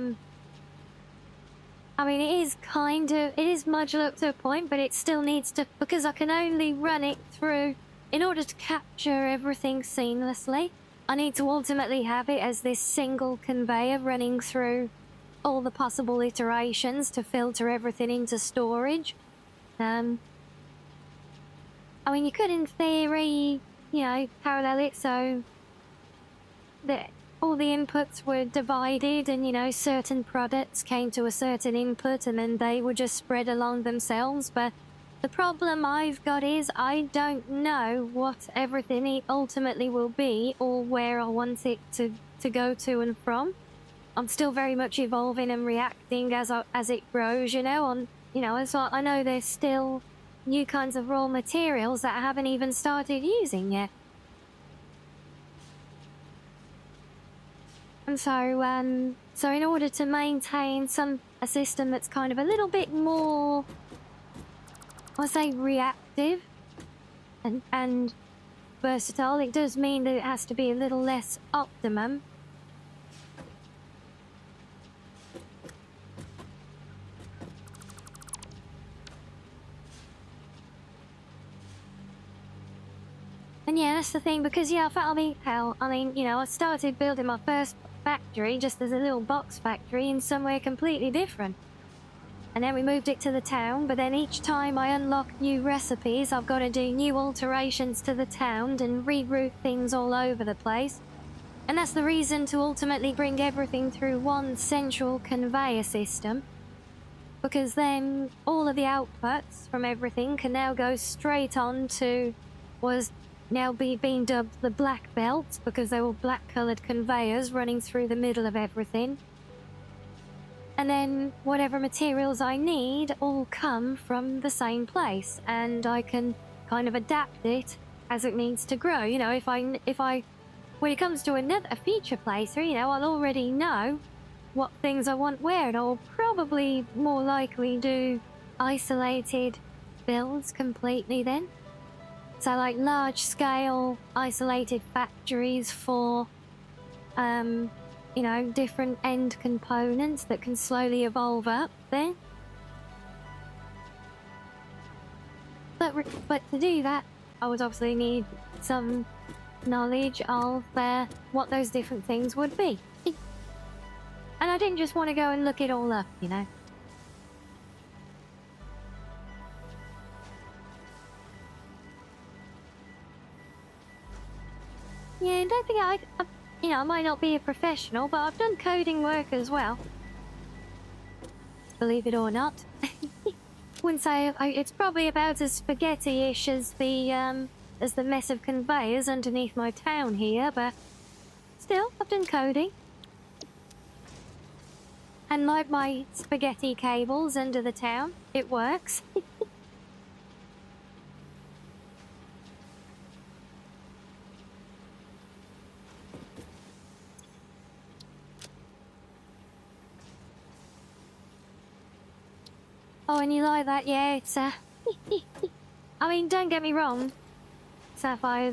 mean, it is modular up to a point, but it still needs to, because I can only run it through, in order to capture everything seamlessly, I need to ultimately have it as this single conveyor running through all the possible iterations to filter everything into storage. I mean, you could, in theory, you know, parallel it so that all the inputs were divided and, you know, certain products came to a certain input and then they were just spread along themselves. But the problem I've got is I don't know what everything ultimately will be or where I want it to go to and from. I'm still very much evolving and reacting as it grows, you know. So I know there's still new kinds of raw materials that I haven't even started using yet. And so in order to maintain a system that's kind of a little bit more, I'll say, reactive and versatile, it does mean that it has to be a little less optimum. And yeah, that's the thing, because yeah, you know, I started building my first factory just as a little box factory in somewhere completely different. And then we moved it to the town, but then each time I unlock new recipes, I've got to do new alterations to the town and reroute things all over the place. And that's the reason to ultimately bring everything through one central conveyor system, because then all of the outputs from everything can now go straight on to being dubbed the black belt, because they were black coloured conveyors running through the middle of everything. And then whatever materials I need all come from the same place, and I can kind of adapt it as it needs to grow. You know, if I when it comes to a future playthrough, you know, I'll already know what things I want where, and I'll probably more likely do isolated builds completely then. So like large scale isolated factories for, you know, different end components that can slowly evolve up there. But to do that, I would obviously need some knowledge of what those different things would be. And I didn't just want to go and look it all up, you know. Yeah, and don't think I might not be a professional, but I've done coding work as well. Believe it or not. Wouldn't say it's probably about as spaghetti-ish as the mess of conveyors underneath my town here, but still, I've done coding. And like my spaghetti cables under the town, it works. Oh, and you like that? Yeah, it's, I mean, don't get me wrong, Sapphire,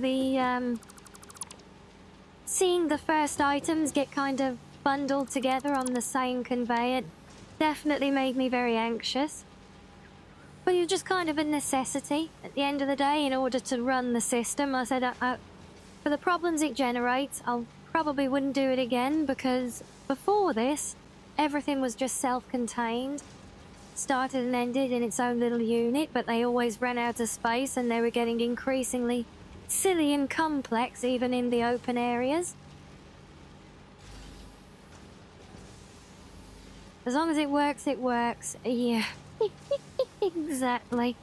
seeing the first items get kind of bundled together on the same conveyor definitely made me very anxious. But it was just kind of a necessity at the end of the day in order to run the system. I said, for the problems it generates, I'll probably wouldn't do it again, because before this, everything was just self-contained. Started and ended in its own little unit, but they always ran out of space and they were getting increasingly silly and complex even in the open areas. As long as it works, it works. Yeah. Exactly.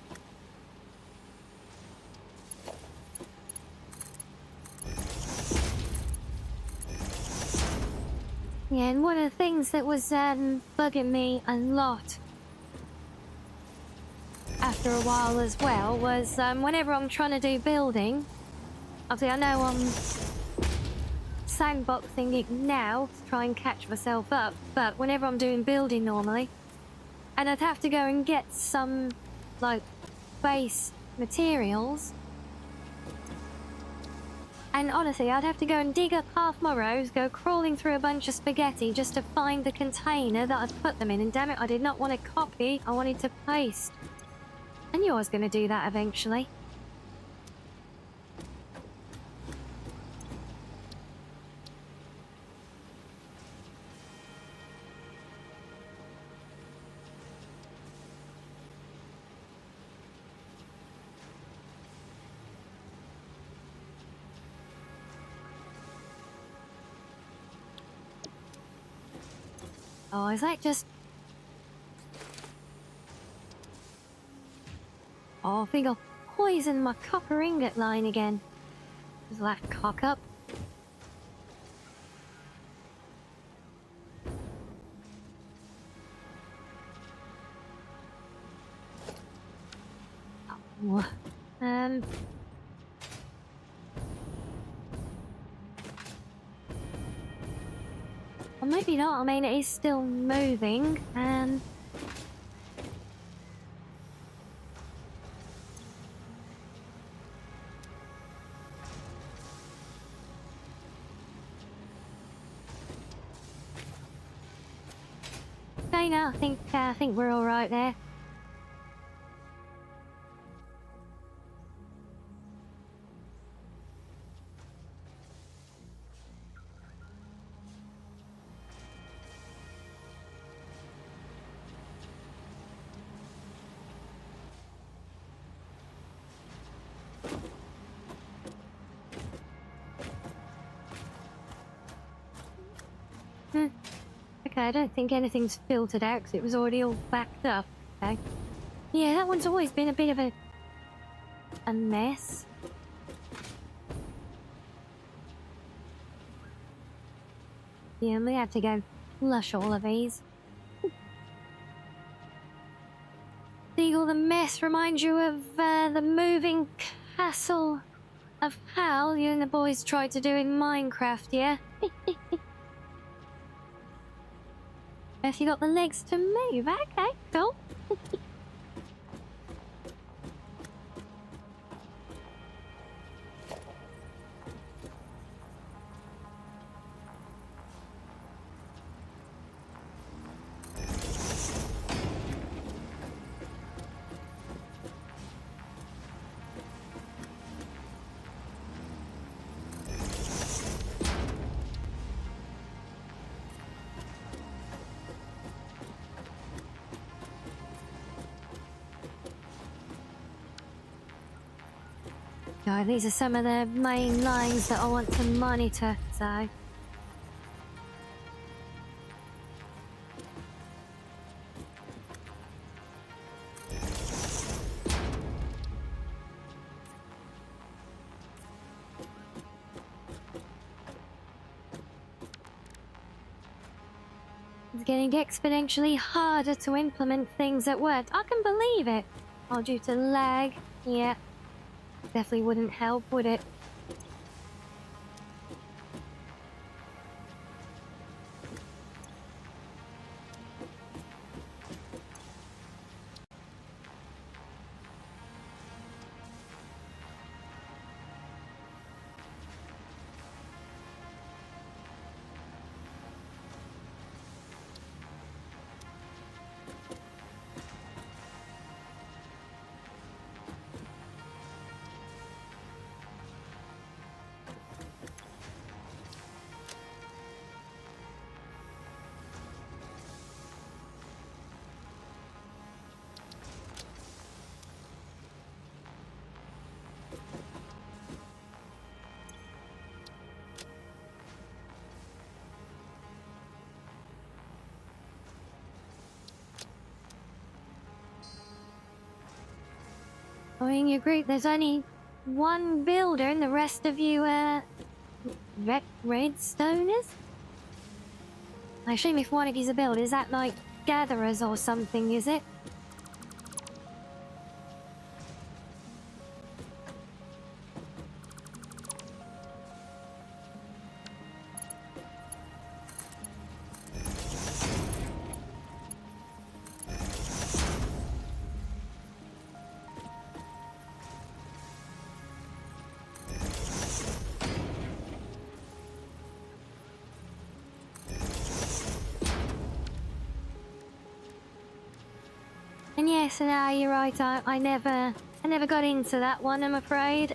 Yeah, and one of the things that was bugging me a lot after a while as well was whenever I'm trying to do building, obviously I know I'm sandboxing it now to try and catch myself up, but whenever I'm doing building normally, and I'd have to go and get some like base materials, and honestly I'd have to go and dig up half my rows, go crawling through a bunch of spaghetti just to find the container that I'd put them in, and damn it, I did not want to copy, I wanted to paste. I knew I was going to do that eventually. Oh, is that just... Oh, I think I'll poison my copper ingot line again. Is that cock up? Oh, or maybe not. I mean, it is still moving, okay, no, I think we're all right there. Okay, I don't think anything's filtered out because it was already all backed up. Okay. Yeah, that one's always been a bit of a mess. Yeah, we have to go flush all of these. Deagle, the mess reminds you of the moving castle of Hal you and the boys tried to do in Minecraft, yeah? If you got the legs to move, okay, cool. So these are some of the main lines that I want to monitor, so... It's getting exponentially harder to implement things at work. I can believe it. All due to lag. Yeah. Definitely wouldn't help, would it? Oh, in your group, there's only one builder and the rest of you, redstoners? I assume if one of you's a builder, is that like gatherers or something, is it? And yes, no, you're right. I never got into that one, I'm afraid.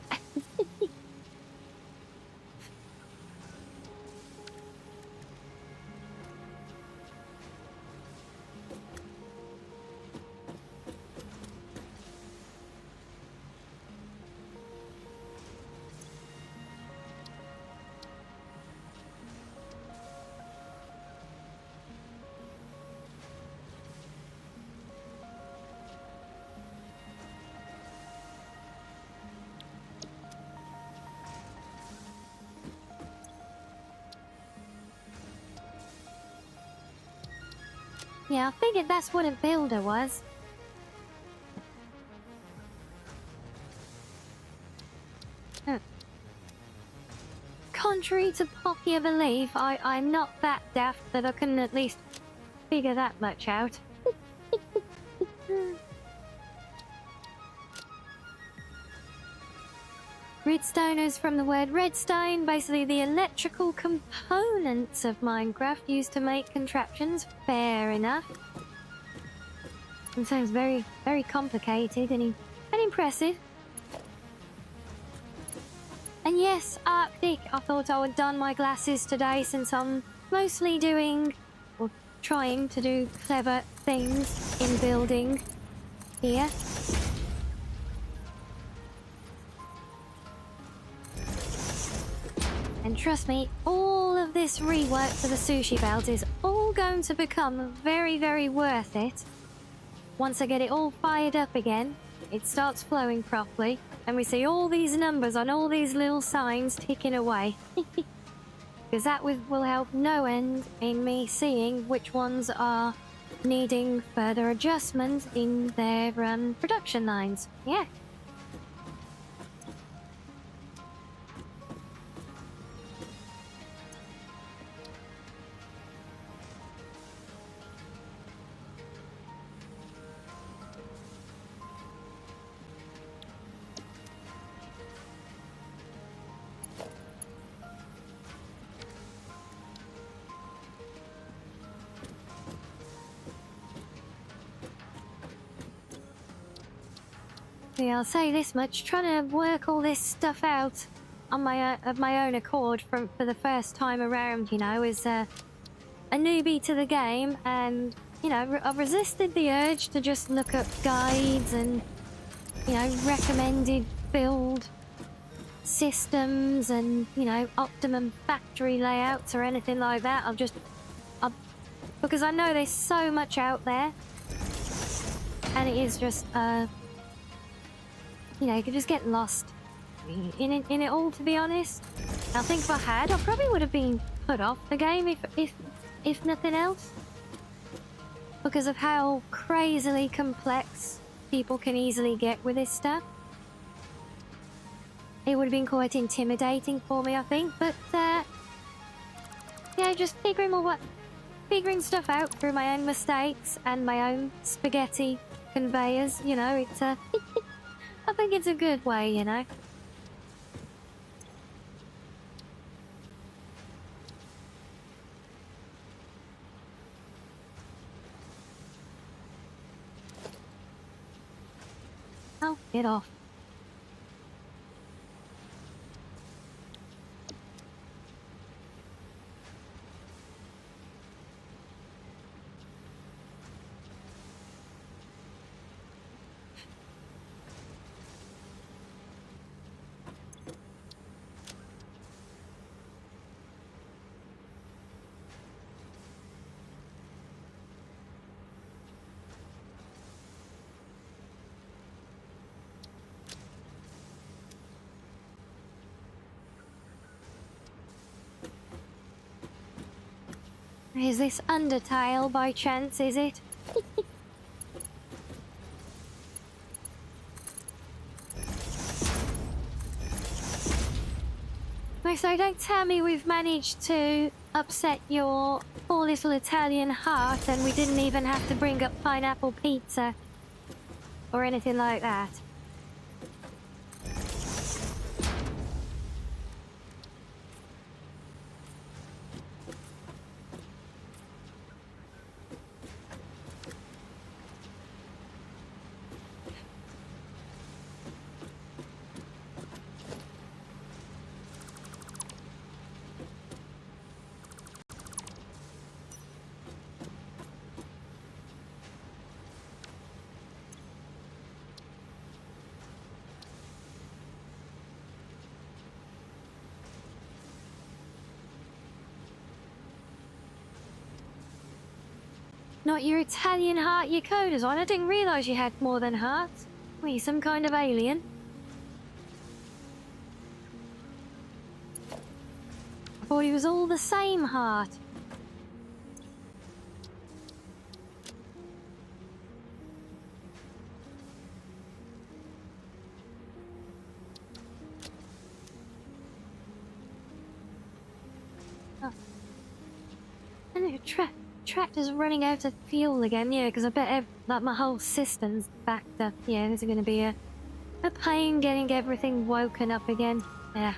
Yeah, I figured that's what a builder was. Contrary to popular belief, I'm not that daft that I can at least figure that much out. Redstoners from the word redstone, basically the electrical components of Minecraft used to make contraptions. Fair enough. It sounds very, very complicated and impressive. And yes, Arctic, I thought I would don my glasses today since I'm mostly doing, or trying to do clever things in building here. And trust me, all of this rework for the sushi belt is all going to become very, very worth it. Once I get it all fired up again, it starts flowing properly, and we see all these numbers on all these little signs ticking away. Because that will help no end in me seeing which ones are needing further adjustment in their production lines. Yeah. Yeah, I'll say this much, trying to work all this stuff out on of my own accord for the first time around, you know, is a newbie to the game, and, you know, I've resisted the urge to just look up guides and, you know, recommended build systems and, you know, optimum factory layouts or anything like that. Because I know there's so much out there. And it is just, you know, you could just get lost in it all, to be honest. I think if I had, I probably would have been put off the game if nothing else. Because of how crazily complex people can easily get with this stuff. It would have been quite intimidating for me, I think. But, yeah, just figuring stuff out through my own mistakes and my own spaghetti conveyors, you know, it's I think it's a good way, you know. Oh, get off. Is this Undertale by chance, is it? So don't tell me we've managed to upset your poor little Italian heart and we didn't even have to bring up pineapple pizza or anything like that. Not your Italian heart your code is on. I didn't realise you had more than hearts. Were you some kind of alien? I thought he was all the same heart. Oh. And it tractor's running out of fuel again, yeah, because I bet like my whole system's backed up. Yeah, there's going to be a pain getting everything woken up again. Yeah.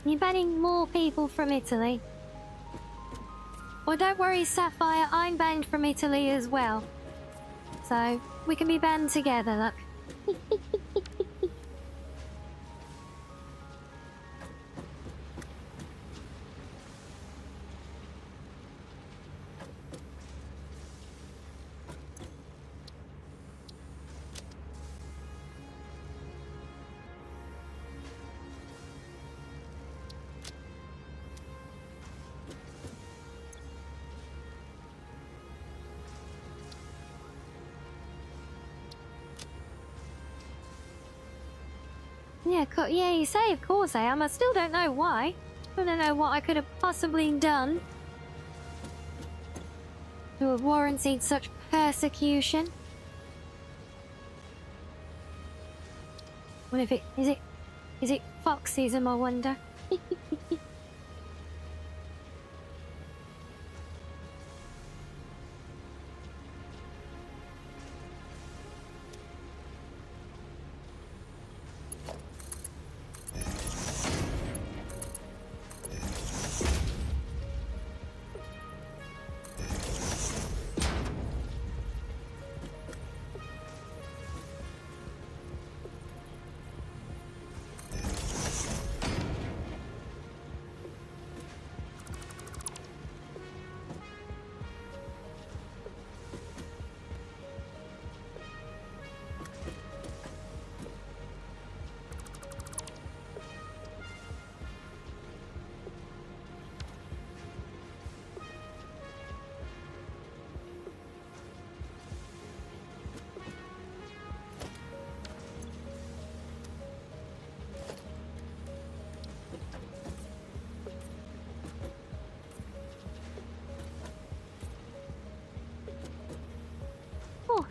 You're banning more people from Italy. Well, don't worry, Sapphire, I'm banned from Italy as well. So, we can be banned together, look. Yeah, you say, of course I am. I still don't know why. I don't know what I could have possibly done to have warranted such persecution. What if is it foxism, I wonder?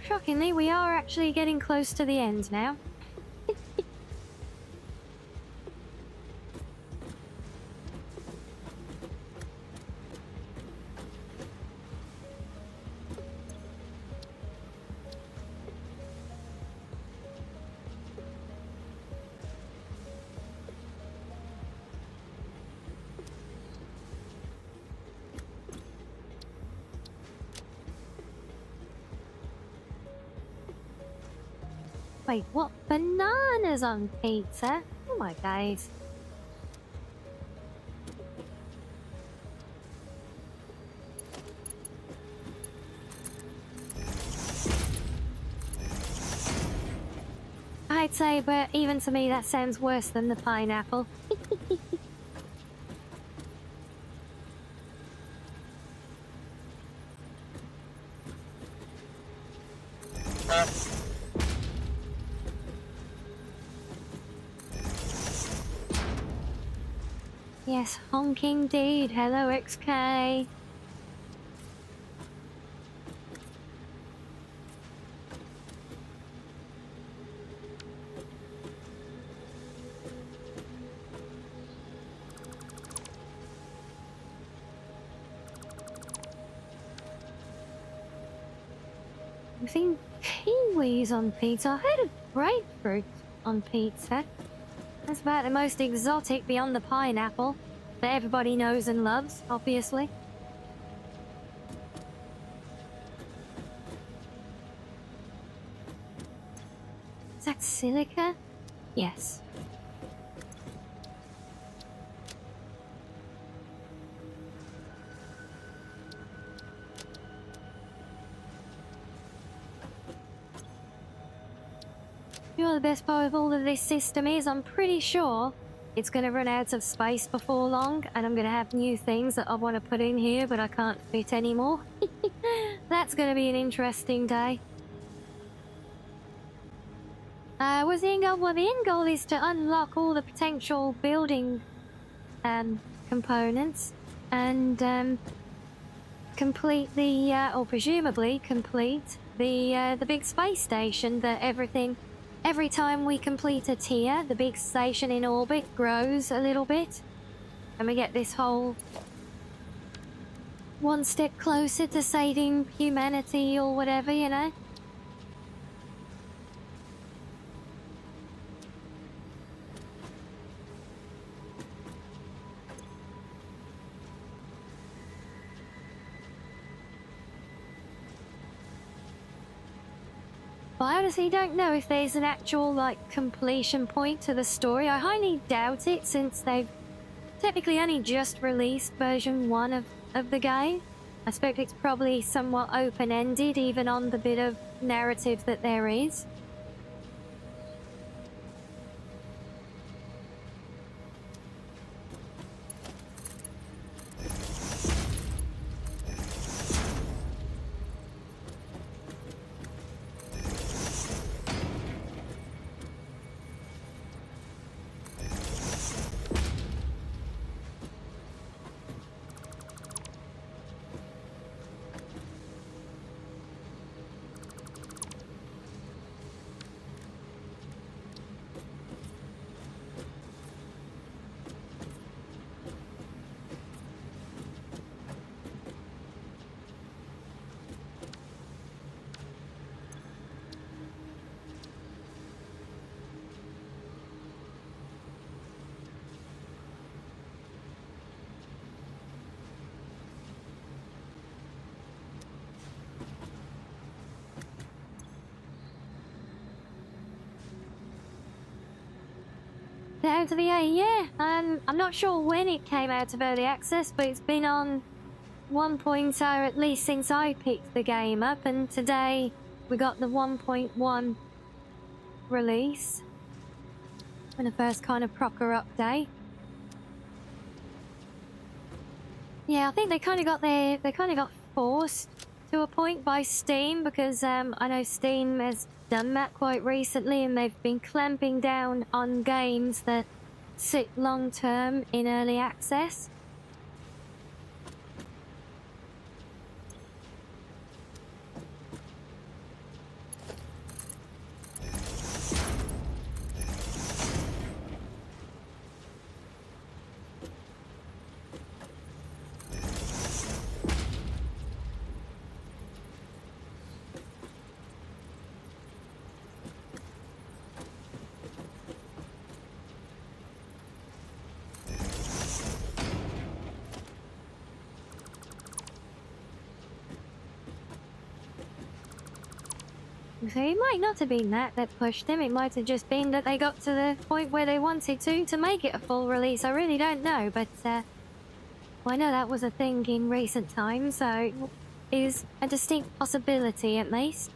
shockingly, we are actually getting close to the end now. Wait, what? Bananas on pizza? Oh my days. I'd say, but even to me that sounds worse than the pineapple. Yes, honking dude. Hello, XK. I've seen kiwis on pizza. I heard of grapefruit on pizza. That's about the most exotic beyond the pineapple that everybody knows and loves, obviously. Is that silica? Yes. You know, the best part of all of this system is I'm pretty sure it's going to run out of space before long, and I'm going to have new things that I want to put in here, but I can't fit anymore. That's going to be an interesting day. What's the end goal? Well, the end goal is to unlock all the potential building components and complete the, or presumably complete the big space station that every time we complete a tier, the big station in orbit grows a little bit. And we get this whole one step closer to saving humanity or whatever, you know? But I honestly don't know if there's an actual, like, completion point to the story. I highly doubt it, since they've technically only just released version 1 of the game. I suspect it's probably somewhat open-ended, even on the bit of narrative that there is. Down to the A, yeah. I'm not sure when it came out of early access, but it's been on 1.0 at least since I picked the game up, and today we got the 1.1 release and the first kind of proper update. Yeah, I think they kind of got forced to a point by Steam, because I know Steam has done that quite recently, and they've been clamping down on games that sit long term in early access. So it might not have been that pushed him. It might have just been that they got to the point where they wanted to make it a full release. I really don't know, but well, I know that was a thing in recent times, so it is a distinct possibility at least.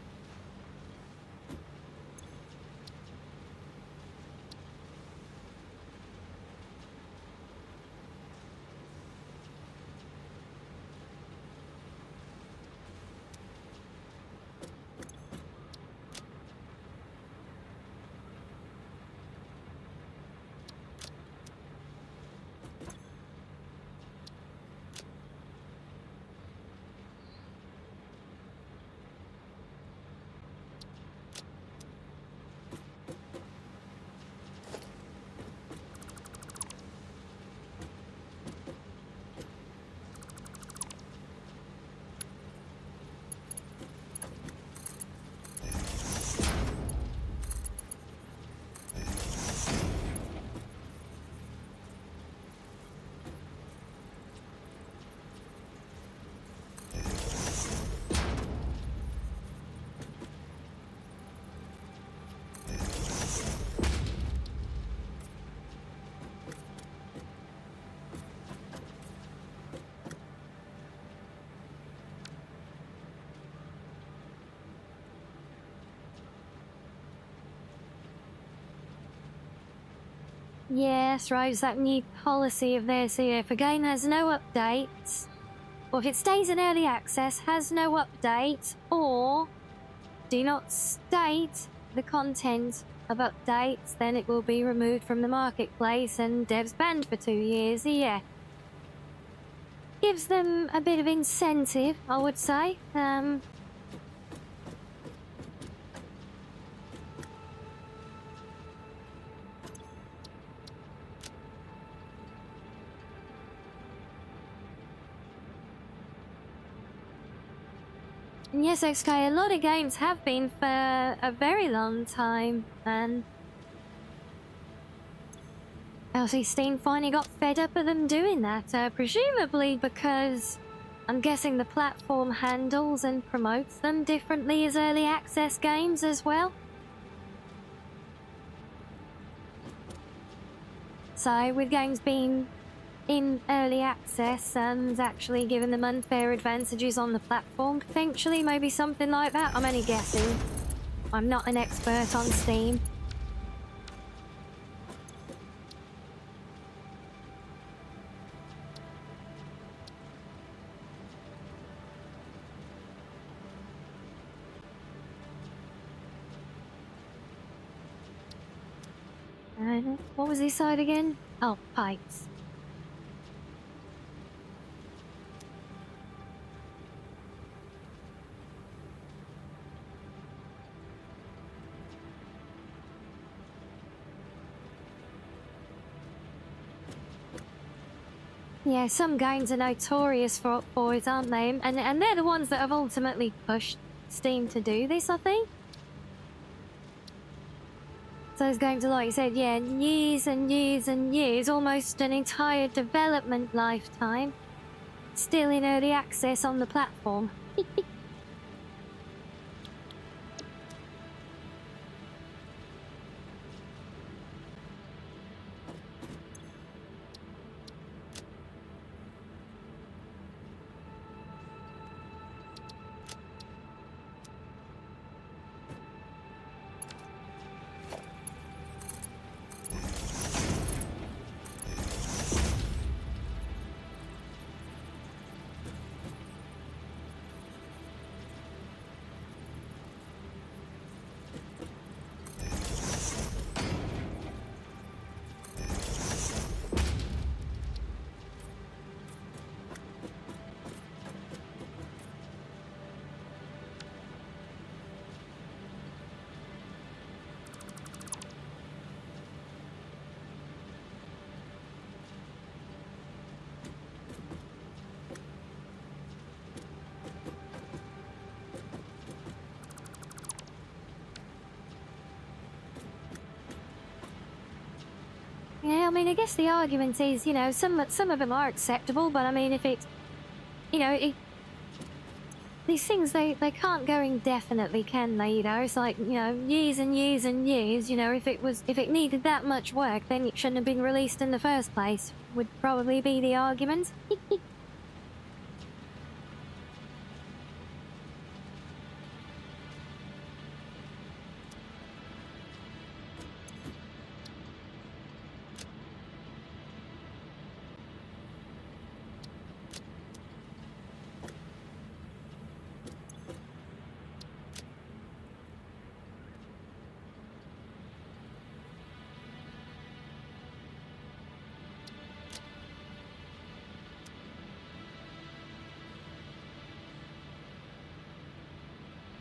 Yes, right, it's that new policy of theirs here. If a game has no updates, or if it stays in early access, has no update, or do not state the content of updates, then it will be removed from the marketplace and devs banned for 2 years. Yeah. Gives them a bit of incentive, I would say. And yes, XK, a lot of games have been for a very long time, and LC Steam finally got fed up of them doing that, presumably because I'm guessing the platform handles and promotes them differently as early access games as well. So, with games being in early access and actually giving them unfair advantages on the platform, potentially, maybe something like that. I'm only guessing. I'm not an expert on Steam. What was this side again? Oh, pipes. Yeah, some games are notorious for it, aren't they? And they're the ones that have ultimately pushed Steam to do this, I think. So those games are, like you said, yeah, years and years and years, almost an entire development lifetime, still in early access on the platform. Yeah, I mean, I guess the argument is, you know, some of them are acceptable, but I mean, if it, you know, these things, they can't go indefinitely, can they? You know, it's like, you know, years and years and years. You know, if it needed that much work, then it shouldn't have been released in the first place, would probably be the argument.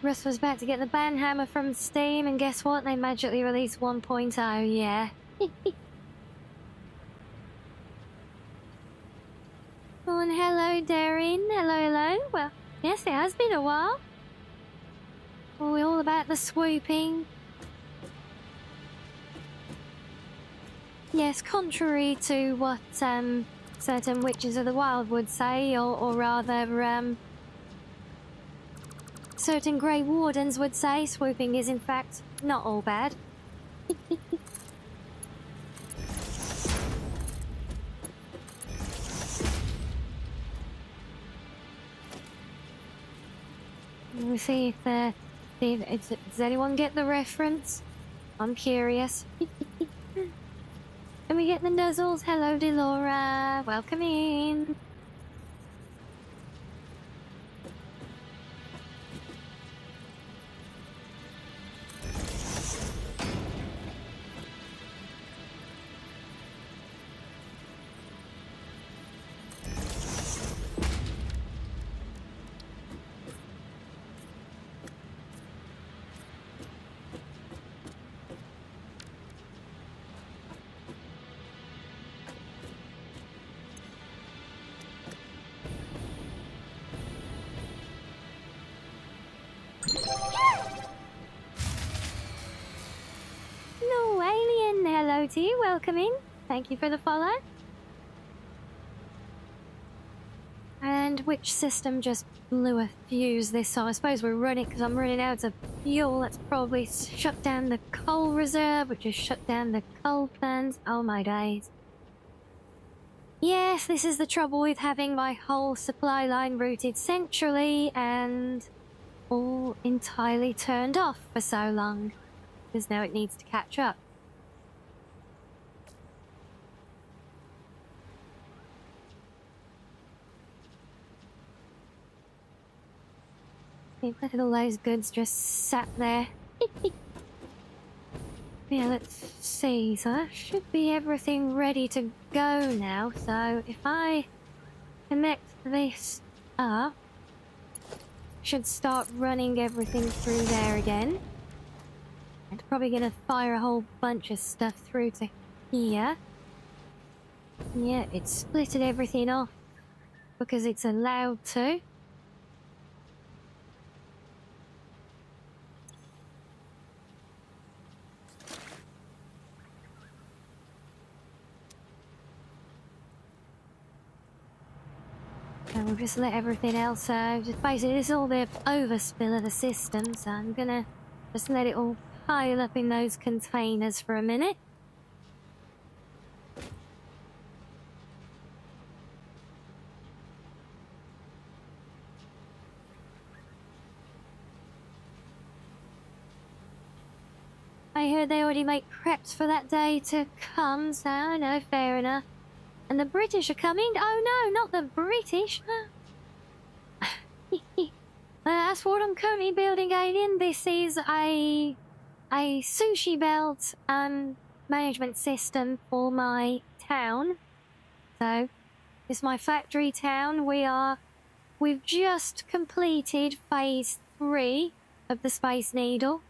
Russ was about to get the banhammer from Steam, and guess what? They magically released 1.0, yeah. Oh, and hello, Darren. Hello. Well, yes, it has been a while. Oh, we're all about the swooping. Yes, contrary to what certain witches of the wild would say, or rather, certain Grey Wardens would say, swooping is in fact not all bad. We'll see if does anyone get the reference? I'm curious. And we get the nuzzles. Hello, Delora. Welcome in. No, Alien. Hello to you. Welcome in. Thank you for the follow. And which system just blew a fuse this time? I suppose we're running because I'm running out of fuel. That's probably shut down the coal reserve, which has shut down the coal plants. Oh my days. Yes, this is the trouble with having my whole supply line routed centrally and all entirely turned off for so long. Because now it needs to catch up. Look at all those goods just sat there. Yeah, let's see. So that should be everything ready to go now. So if I connect this up, should start running everything through there again. And probably gonna fire a whole bunch of stuff through to here. Yeah, it splitted everything off because it's allowed to. And we'll just let everything else just basically this is all the overspill of the system, so I'm gonna just let it all pile up in those containers for a minute. I heard they already make preps for that day to come, so no, fair enough. And the British are coming? Oh no, not the British. That's what I'm currently building, Alien. This is a sushi belt management system for my town. So, this is my factory town. We've just completed phase 3 of the Space Needle.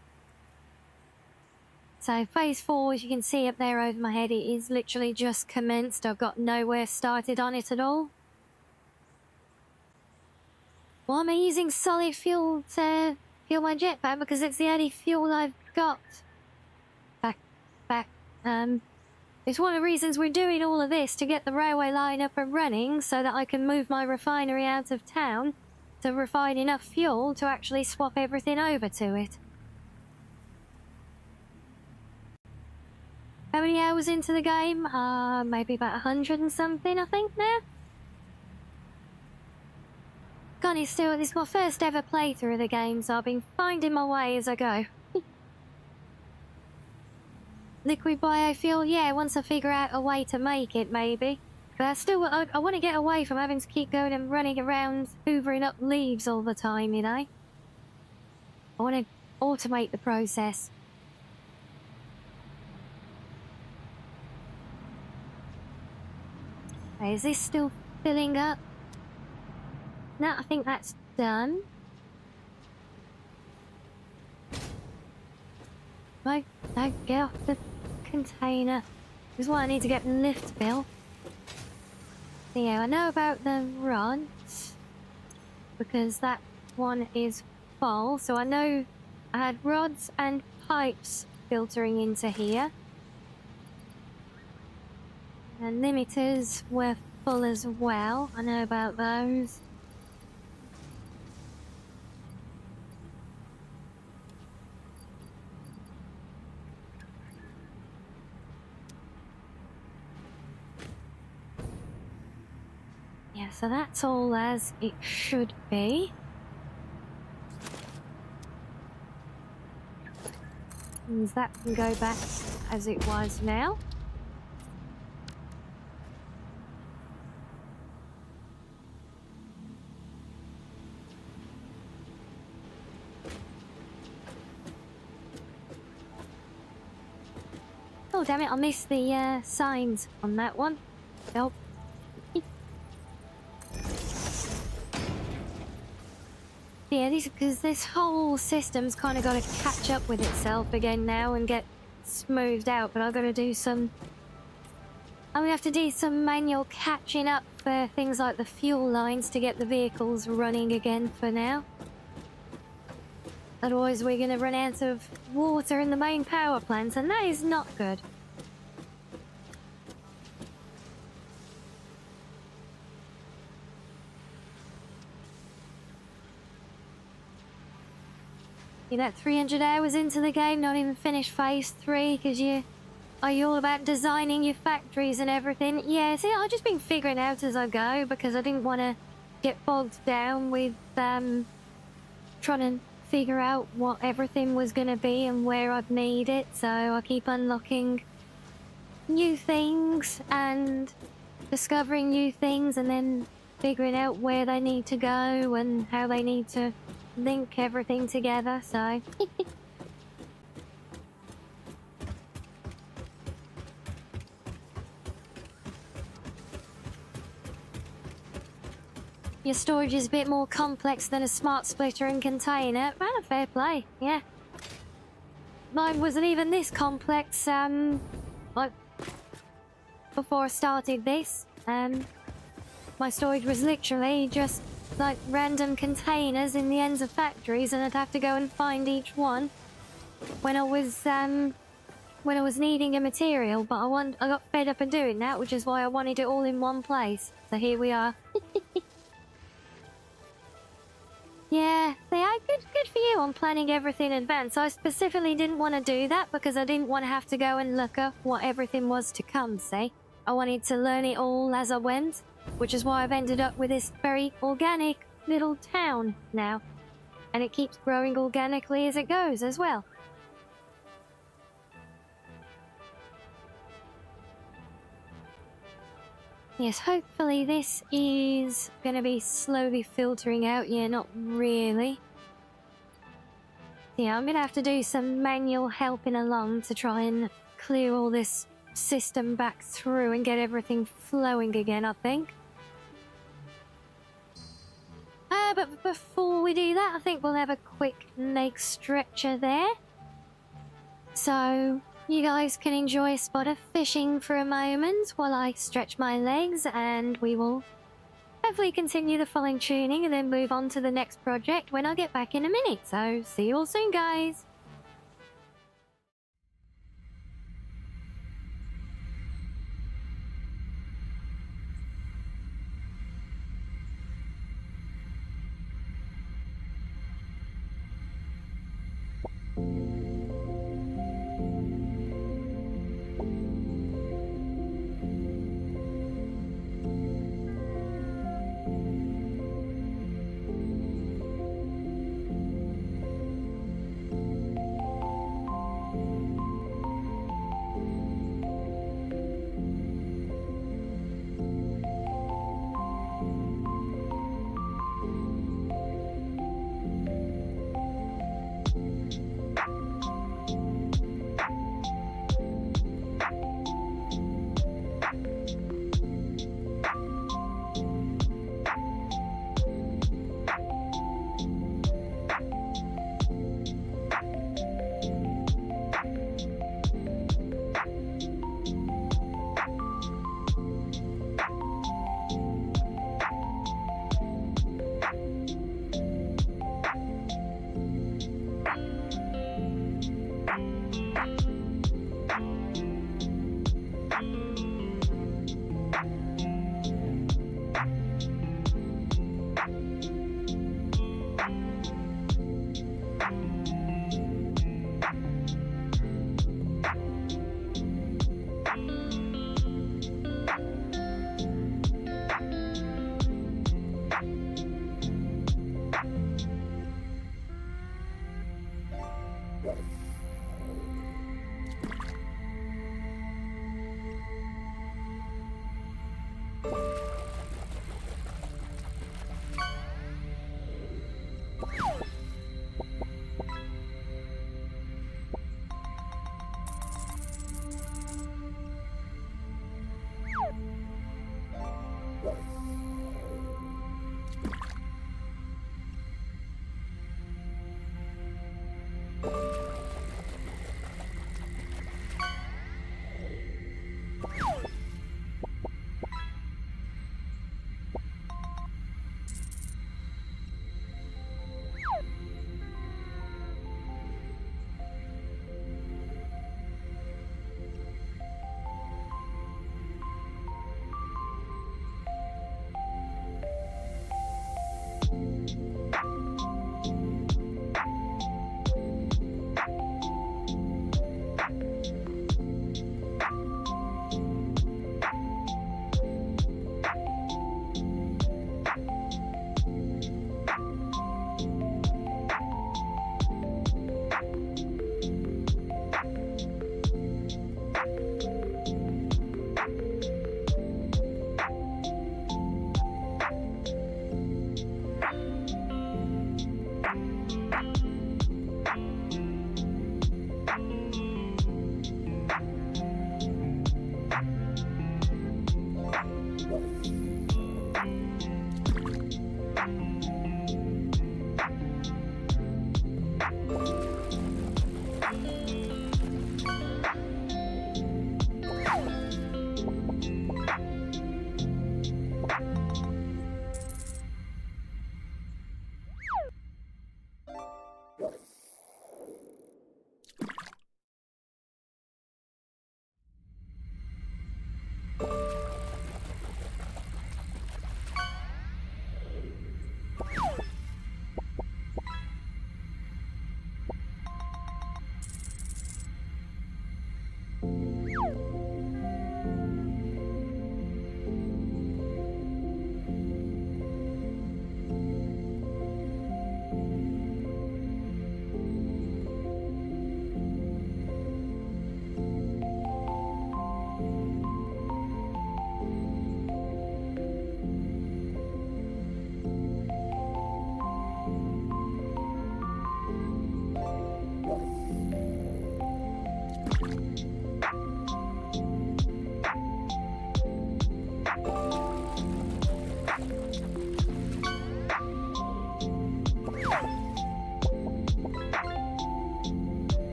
So phase 4, as you can see up there over my head, it is literally just commenced. I've got nowhere started on it at all. Why am I using solid fuel to fuel my jetpack? Because it's the only fuel I've got. It's one of the reasons we're doing all of this, to get the railway line up and running so that I can move my refinery out of town to refine enough fuel to actually swap everything over to it. How many hours into the game? Maybe about 100 and something, I think, now. God, this is my first ever playthrough of the game, so I've been finding my way as I go. Liquid biofuel, yeah, once I figure out a way to make it, maybe. But I want to get away from having to keep going and running around hoovering up leaves all the time, you know? I want to automate the process. Okay, is this still filling up? No, I think that's done. Right, no, get off the container. This is why I need to get the lift bill. So yeah, I know about the rod because that one is full. So I know I had rods and pipes filtering into here. And limiters were full as well. I know about those. Yeah, so that's all as it should be. Means that can go back as it was now. Oh damn it, I missed the signs on that one. Nope. Yeah, because this whole system's kind of got to catch up with itself again now and get smoothed out, but I've got to do some... I'm going to have to do some manual catching up for things like the fuel lines to get the vehicles running again for now. Otherwise we're going to run out of water in the main power plants, and that is not good. You got 300 hours into the game, not even finished phase 3, because are you all about designing your factories and everything? Yeah, see, I've just been figuring out as I go, because I didn't want to get bogged down with trying to figure out what everything was going to be and where I'd need it, so I keep unlocking new things and discovering new things and then figuring out where they need to go and how they need to link everything together, so... Your storage is a bit more complex than a smart splitter and container. Well, fair play, yeah. Mine wasn't even this complex, like, before I started this. My storage was literally just like random containers in the ends of factories, and I'd have to go and find each one when I was needing a material. But I got fed up of doing that, which is why I wanted it all in one place. So here we are. Yeah, good for you on planning everything in advance. I specifically didn't want to do that because I didn't want to have to go and look up what everything was to come, see? I wanted to learn it all as I went, which is why I've ended up with this very organic little town now. And it keeps growing organically as it goes as well. Yes, hopefully this is going to be slowly filtering out. Yeah, not really. Yeah, I'm going to have to do some manual helping along to try and clear all this system back through and get everything flowing again, I think. But before we do that, I think we'll have a quick leg stretcher there. So you guys can enjoy a spot of fishing for a moment while I stretch my legs, and we will hopefully continue the following tuning and then move on to the next project when I get back in a minute. So see you all soon, guys.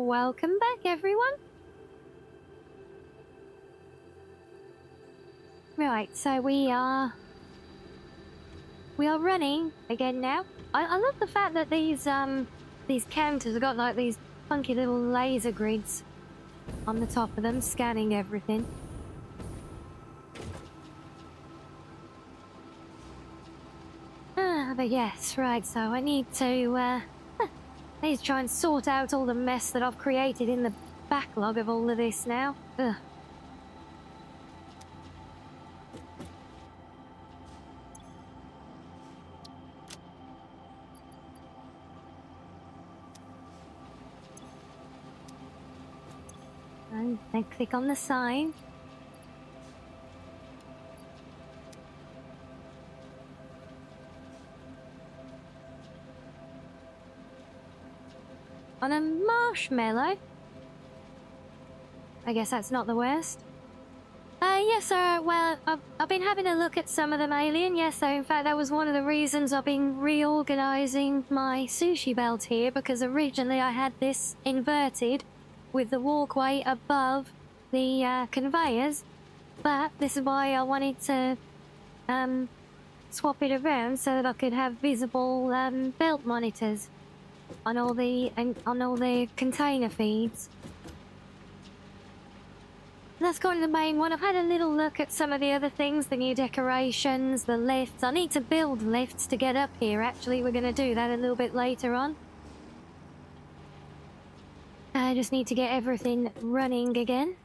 Welcome back, everyone. Right, so we are running again now. I love the fact that these counters have got like these funky little laser grids on the top of them, scanning everything. But yes, right, so I need to try and sort out all the mess that I've created in the backlog of all of this now. Ugh. And then click on the sign. On a marshmallow? I guess that's not the worst. Yes, sir. Well, I've been having a look at some of them, Alien. Yes, so in fact, that was one of the reasons I've been reorganizing my sushi belt here, because originally I had this inverted with the walkway above the conveyors, but this is why I wanted to swap it around so that I could have visible belt monitors on all the container feeds. That's kind of the main one. I've had a little look at some of the other things, the new decorations, the lifts. I need to build lifts to get up here, actually. We're going to do that a little bit later on. I just need to get everything running again.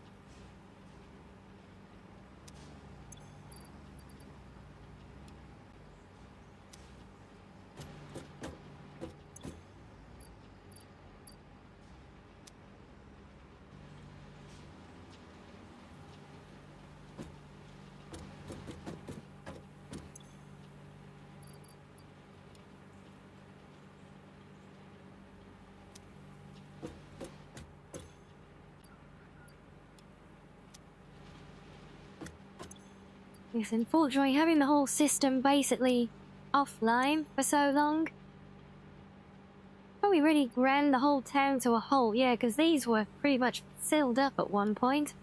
Yes, unfortunately, having the whole system basically offline for so long probably really ground the whole town to a halt. Yeah, because these were pretty much sealed up at one point.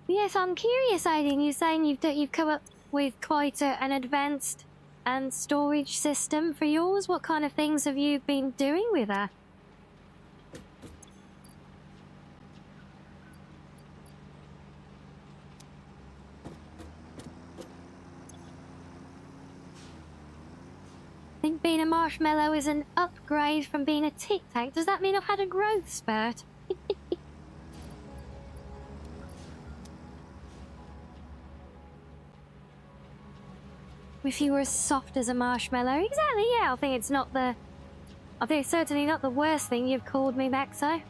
Yes, I'm curious, Aidan. You're saying you've come up with quite an advanced and storage system for yours. What kind of things have you been doing with that? I think being a marshmallow is an upgrade from being a Tic Tac. Does that mean I've had a growth spurt? If you were as soft as a marshmallow. Exactly, yeah. I think it's certainly not the worst thing you've called me, Maxo.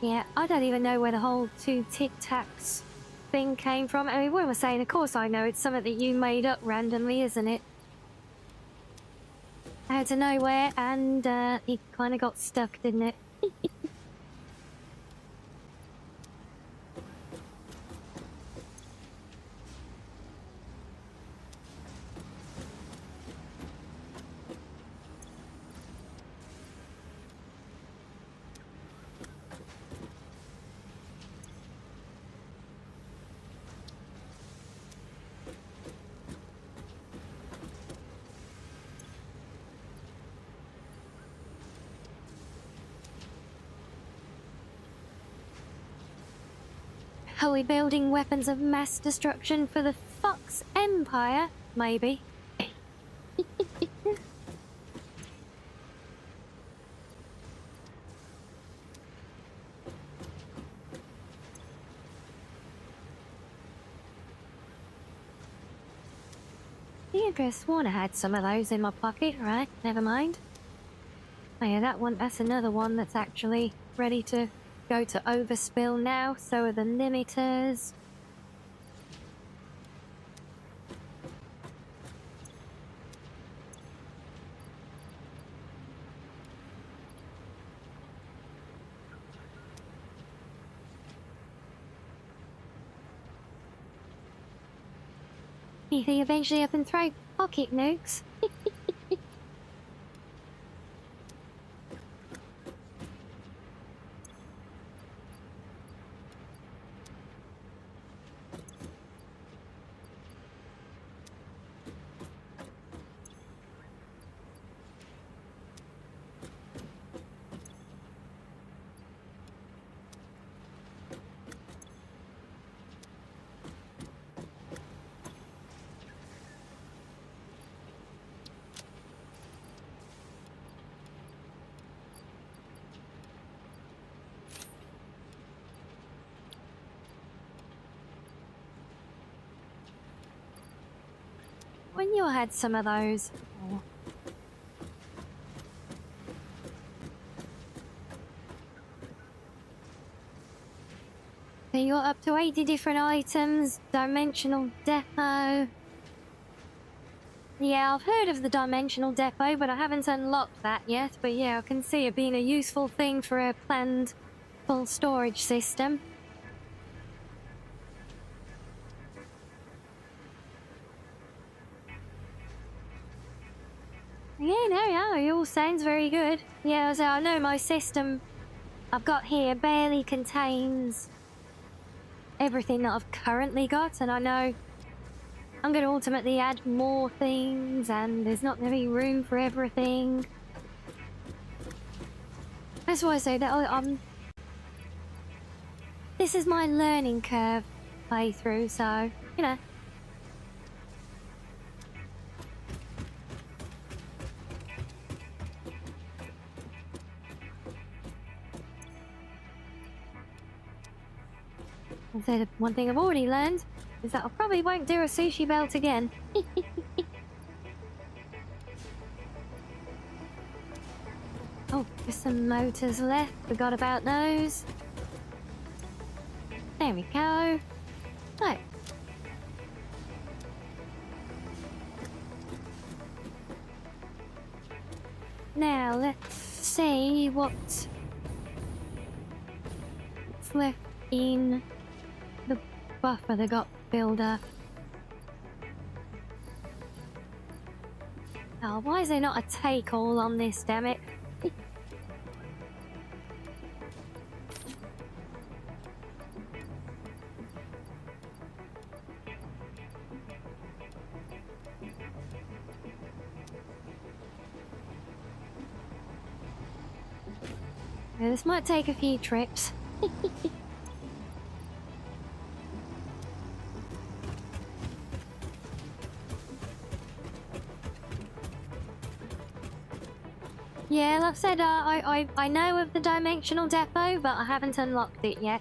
Yeah, I don't even know where the whole two Tic Tacs thing came from. I mean, what am I saying? Of course I know. It's something that you made up randomly, isn't it? out of nowhere, and it kind of got stuck, didn't it? Are we building weapons of mass destruction for the Fox Empire? Maybe. I could have sworn I had some of those in my pocket. Right, never mind. Oh yeah, that one, that's another one that's actually ready to go to overspill now. So are the limiters. You think eventually I can throw pocket nukes? When you had some of those. Oh. So you're up to 80 different items, dimensional depot. Yeah, I've heard of the dimensional depot, but I haven't unlocked that yet. But yeah, I can see it being a useful thing for a planned full storage system. Yeah, no, it all sounds very good. Yeah, so I know my system I've got here barely contains everything that I've currently got, and I know I'm going to ultimately add more things, and there's not going to be room for everything. That's why I say that this is my learning curve playthrough, so, you know. And so the one thing I've already learned is that I probably won't do a sushi belt again. Oh, there's some motors left. Forgot about those. There we go. Right. Now, let's see what's left in the buffer that got filled up. Oh, why is there not a take all on this, damn it? Yeah, this might take a few trips. Yeah, like I said, I know of the dimensional depot, but I haven't unlocked it yet.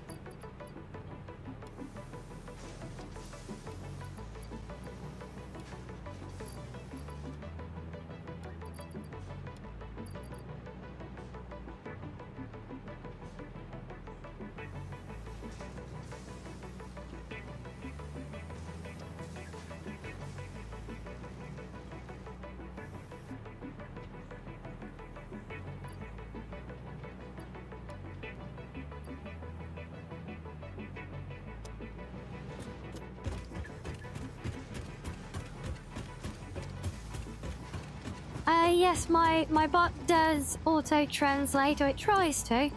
Yes, my bot does auto-translate, or it tries to.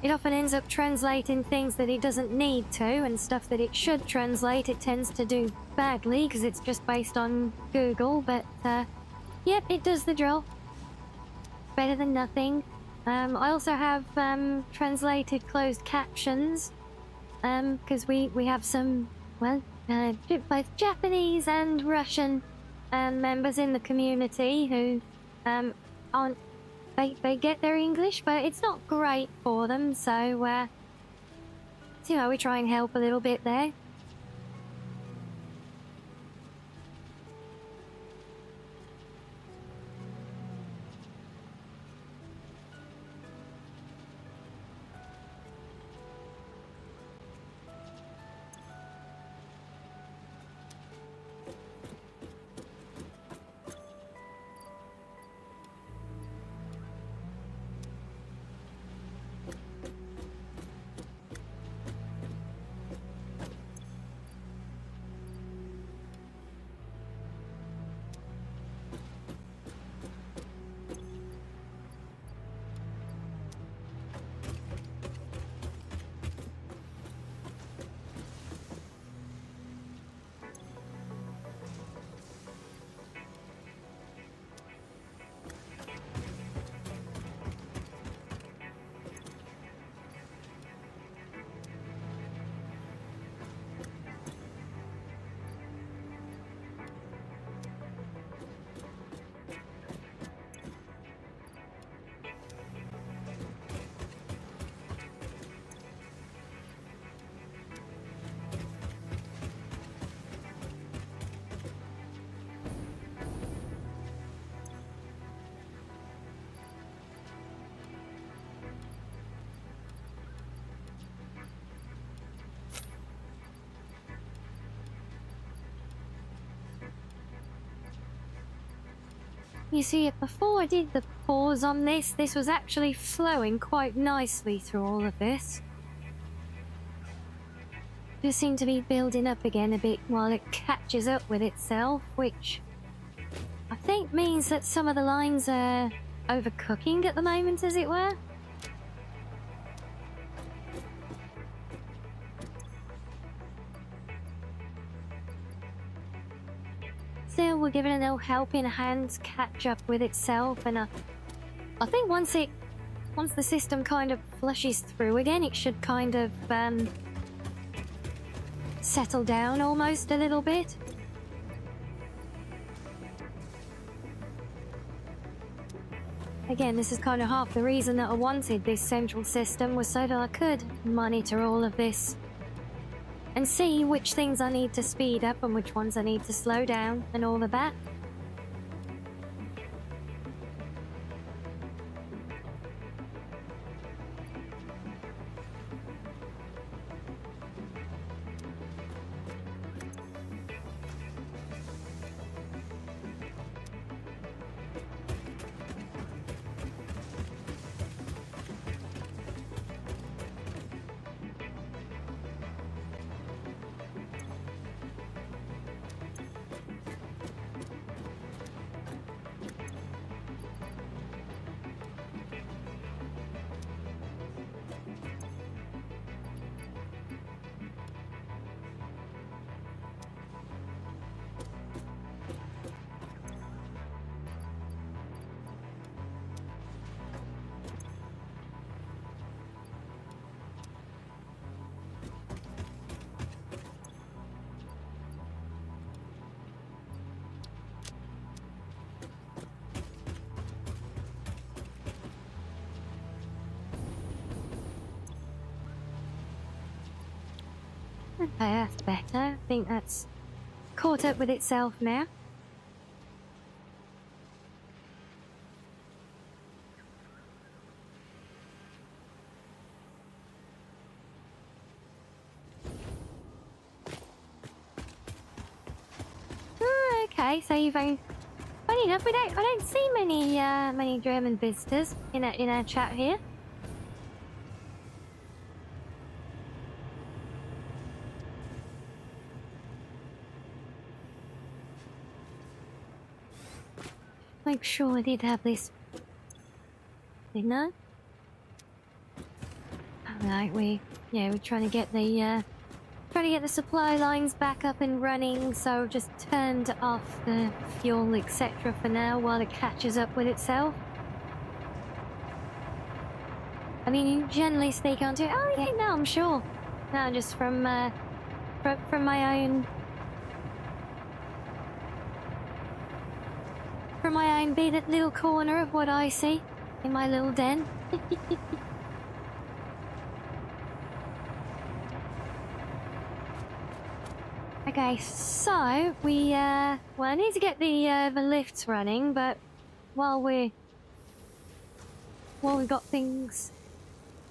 It often ends up translating things that it doesn't need to, and stuff that it should translate it tends to do badly, because it's just based on Google, but, yep, it does the drill. Better than nothing. I also have, translated closed captions, because we have some, well, both Japanese and Russian members in the community who aren't they get their English, but it's not great for them, so you know, we try and help a little bit there. You see, before I did the pause on this was actually flowing quite nicely through all of this. Just seemed to be building up again a bit while it catches up with itself, which I think means that some of the lines are overcooking at the moment, as it were. Still, we're giving it a little helping hand catch up with itself, and I think once the system kind of flushes through again, it should kind of settle down almost a little bit. Again, this is kind of half the reason that I wanted this central system, was so that I could monitor all of this and see which things I need to speed up and which ones I need to slow down and all of that. Okay, that's better. I think that's caught up with itself now. Okay, so you've only... Funny enough, I don't see many German visitors in our chat here. make sure I did have this. Didn't I? Alright, we're trying to get the supply lines back up and running, so just turned off the fuel, etc. for now while it catches up with itself. I mean, you generally sneak onto it. Oh yeah, no, I'm sure. No, just from my own little corner of what I see in my little den. Okay, so well, I need to get the lifts running, but while we got things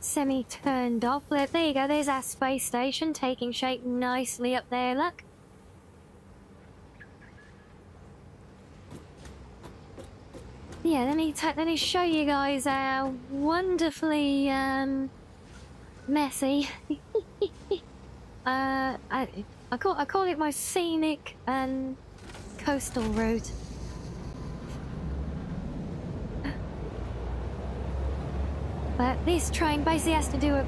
semi-turned off, there you go. There's our space station taking shape nicely up there. Look. Yeah, let me show you guys our wonderfully messy. I call it my scenic and coastal route. But this train basically has to do a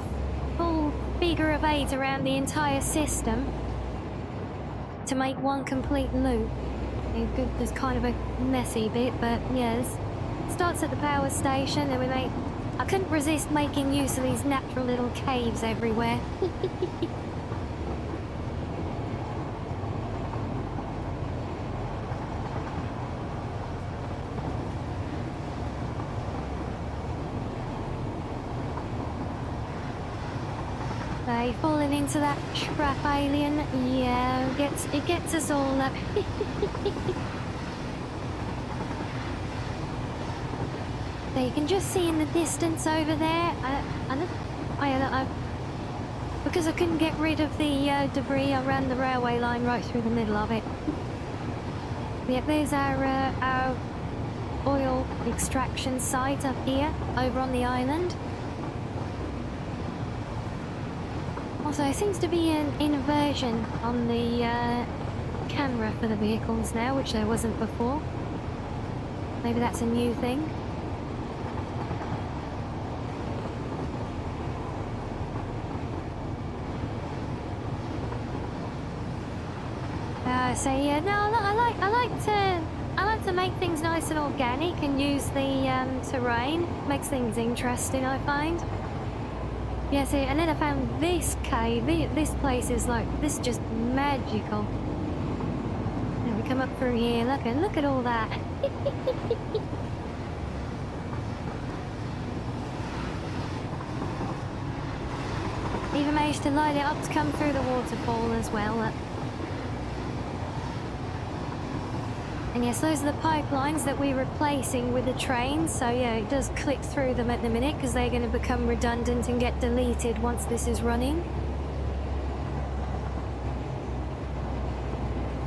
full figure of 8 around the entire system to make one complete loop. There's kind of a messy bit, but yes. Starts at the power station, and I couldn't resist making use of these natural little caves everywhere. Falling into that trap, alien. Yeah, it gets us all up. So you can just see in the distance over there. Because I couldn't get rid of the debris, I ran the railway line right through the middle of it. Yep, there's our oil extraction site up here, over on the island. Also, there seems to be an inversion on the camera for the vehicles now, which there wasn't before. Maybe that's a new thing. So yeah, no, I like to make things nice and organic and use the terrain. Makes things interesting, I find. Yeah, see, and then I found this cave. This place is like, this is just magical. And we come up through here, look at all that. Even managed to light it up to come through the waterfall as well. And yes, those are the pipelines that we're replacing with the trains. So yeah, it does click through them at the minute because they're going to become redundant and get deleted once this is running.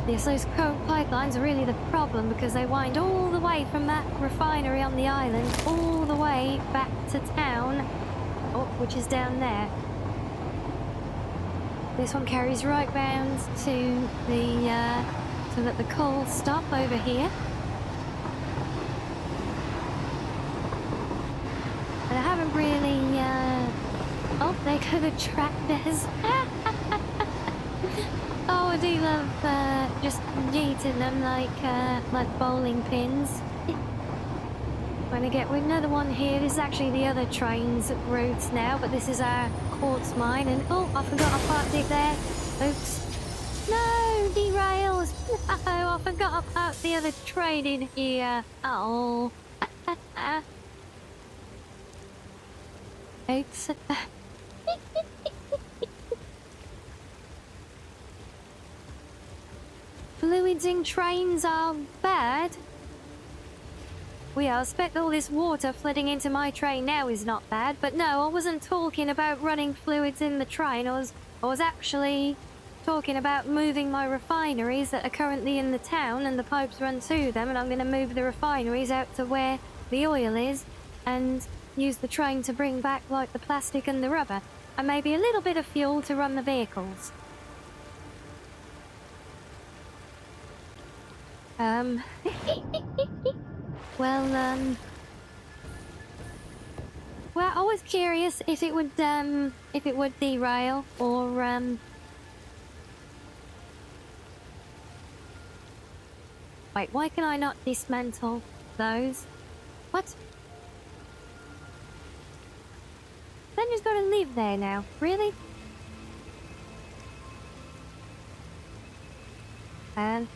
Yes, those current pipelines are really the problem because they wind all the way from that refinery on the island all the way back to town, which is down there. This one carries right round to the so that the coal stop over here. But I haven't really, oh, there go the tractors. Oh, I do love, just yeeting them like bowling pins. When I get with another one here, this is actually the other train's routes now, but this is our quartz mine, and oh, I forgot I parked it there. Oops. No, derails! No, I forgot I parked the other train in here. Oh. Oops. Fluids in trains are bad. I expect all this water flooding into my train now is not bad, but no, I wasn't talking about running fluids in the train. I was actually talking about moving my refineries that are currently in the town, and the pipes run to them, and I'm going to move the refineries out to where the oil is and use the train to bring back like the plastic and the rubber, and maybe a little bit of fuel to run the vehicles. Well, well, I was curious if it would derail or, Wait, why can I not dismantle those? What? Then just gotta live there now. Really? And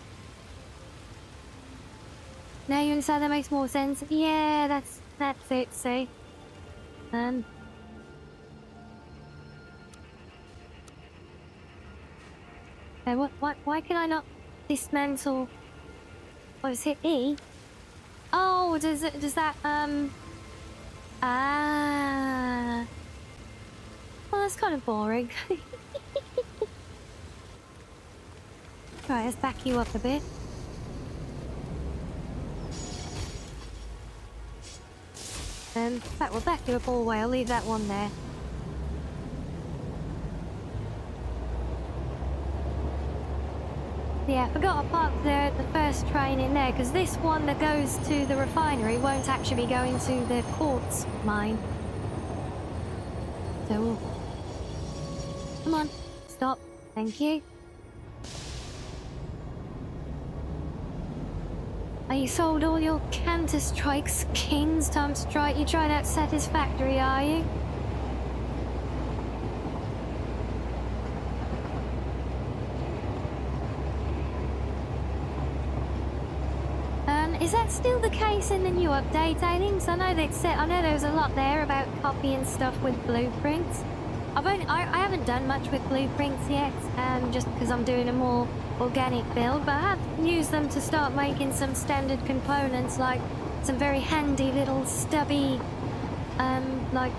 now you understand that makes more sense. Yeah, that's it, see? Why can I not dismantle? What is it? E? Oh, does that, ah. Well, that's kind of boring. Right, let's back you up a bit. In fact, we'll back you up all the way. I'll leave that one there. Yeah, I forgot to park the first train in there, because this one that goes to the refinery won't actually be going to the quartz mine. So we'll... Come on, stop. Thank you. Are you sold all your Counter-Strike skins? Time to try it. You're trying out Satisfactory, are you? Is that still the case in the new update, Aliens? I know there was a lot there about copying stuff with blueprints. I haven't done much with blueprints yet, just because I'm doing a more organic build, but I have used them to start making some standard components, like some very handy little stubby, like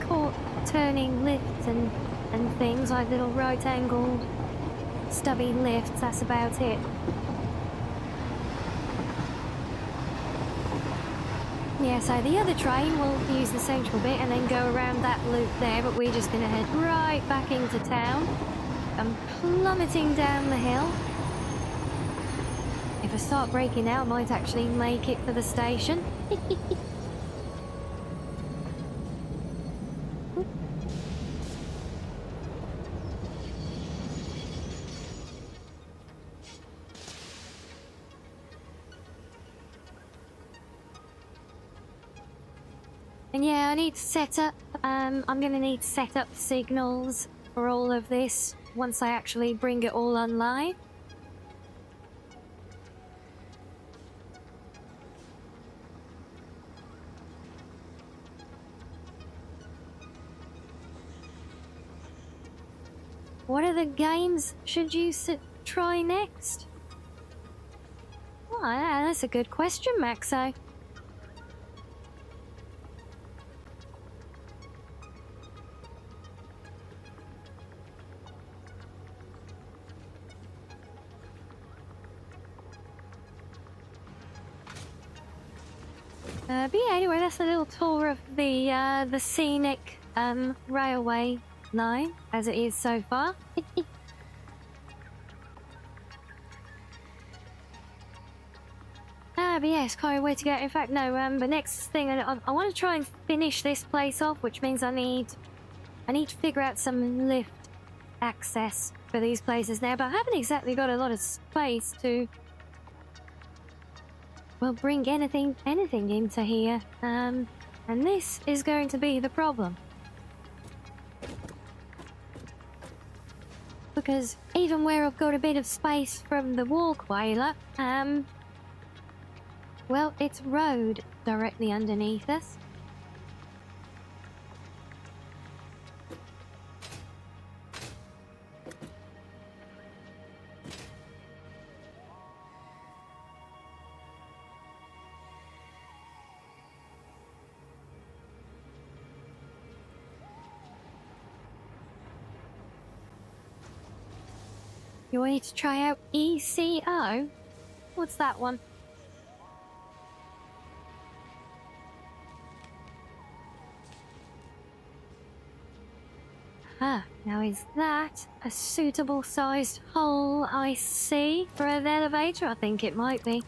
turning lifts and things, like little right-angled stubby lifts. That's about it. Yeah, so the other train will use the central bit and then go around that loop there, but we're just going to head right back into town. I'm plummeting down the hill. If I start braking out, I might actually make it for the station. And yeah, I need to set up, I'm going to need to set up signals for all of this once I actually bring it all online. What other games should you try next? Oh, that's a good question, Maxo. But yeah, anyway, that's a little tour of the Scenic railway line as it is so far. But yeah, it's quite a way to go. In fact, no, the next thing, I want to try and finish this place off, which means I need to figure out some lift access for these places now, but I haven't exactly got a lot of space to, well, bring anything into here. And this is going to be the problem. Because even where I've got a bit of space from the walkway, well, it's road directly underneath us. You want me to try out ECO? What's that one? Ah, now is that a suitable sized hole I see for an elevator? I think it might be.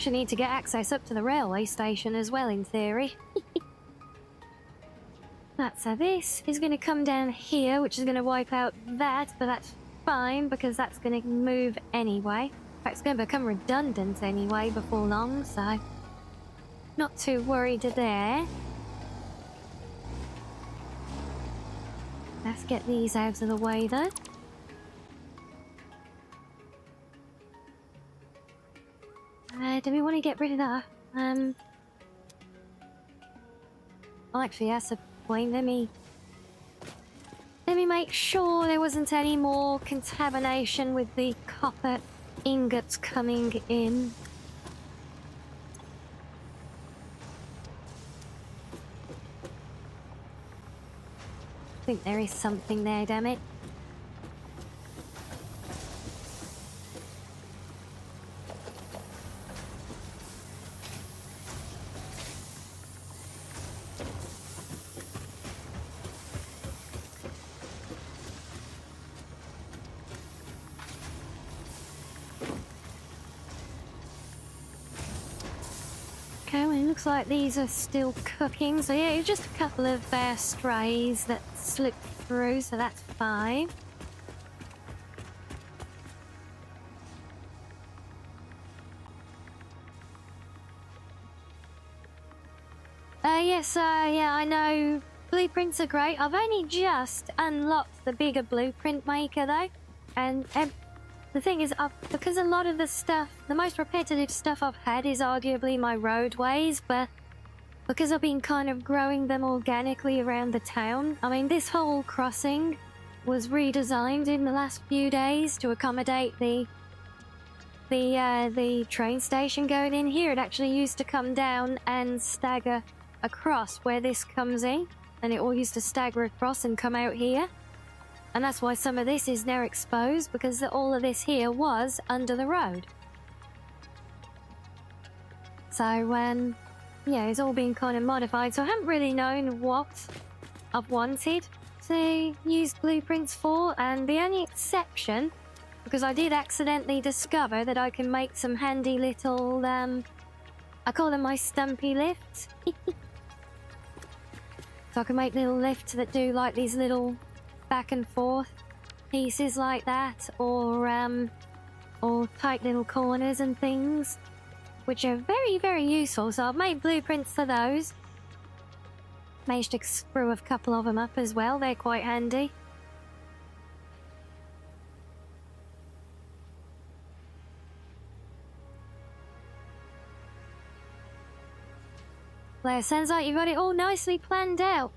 actually need to get access up to the railway station as well, in theory. Right, so this is going to come down here, which is going to wipe out that, but that's fine because that's going to move anyway. In fact, it's going to become redundant anyway before long, so not too worried there. Let's get these out of the way though. Do we want to get rid of that? Oh, actually, that's a point. Let me make sure there wasn't any more contamination with the copper ingots coming in. I think there is something there, damn it. Okay, well, it looks like these are still cooking. So yeah, just a couple of strays that slipped through, so that's fine. Yes, yeah, I know. Blueprints are great. I've only just unlocked the bigger blueprint maker though. And the thing is, because a lot of the stuff, the most repetitive stuff I've had is arguably my roadways, but because I've been kind of growing them organically around the town, I mean, this whole crossing was redesigned in the last few days to accommodate the train station going in here. It actually used to come down and stagger across where this comes in, and it all used to stagger across and come out here. And that's why some of this is now exposed, because all of this here was under the road. So, yeah, it's all been kind of modified. So I haven't really known what I've wanted to use blueprints for. And the only exception, because I did accidentally discover that I can make some handy little, I call them my stumpy lifts. So I can make little lifts that do like these little back and forth pieces like that, or tight little corners and things, which are very, very useful. So I've made blueprints for those. Managed to screw a couple of them up as well. They're quite handy. Well, it sounds like you've got it all nicely planned out.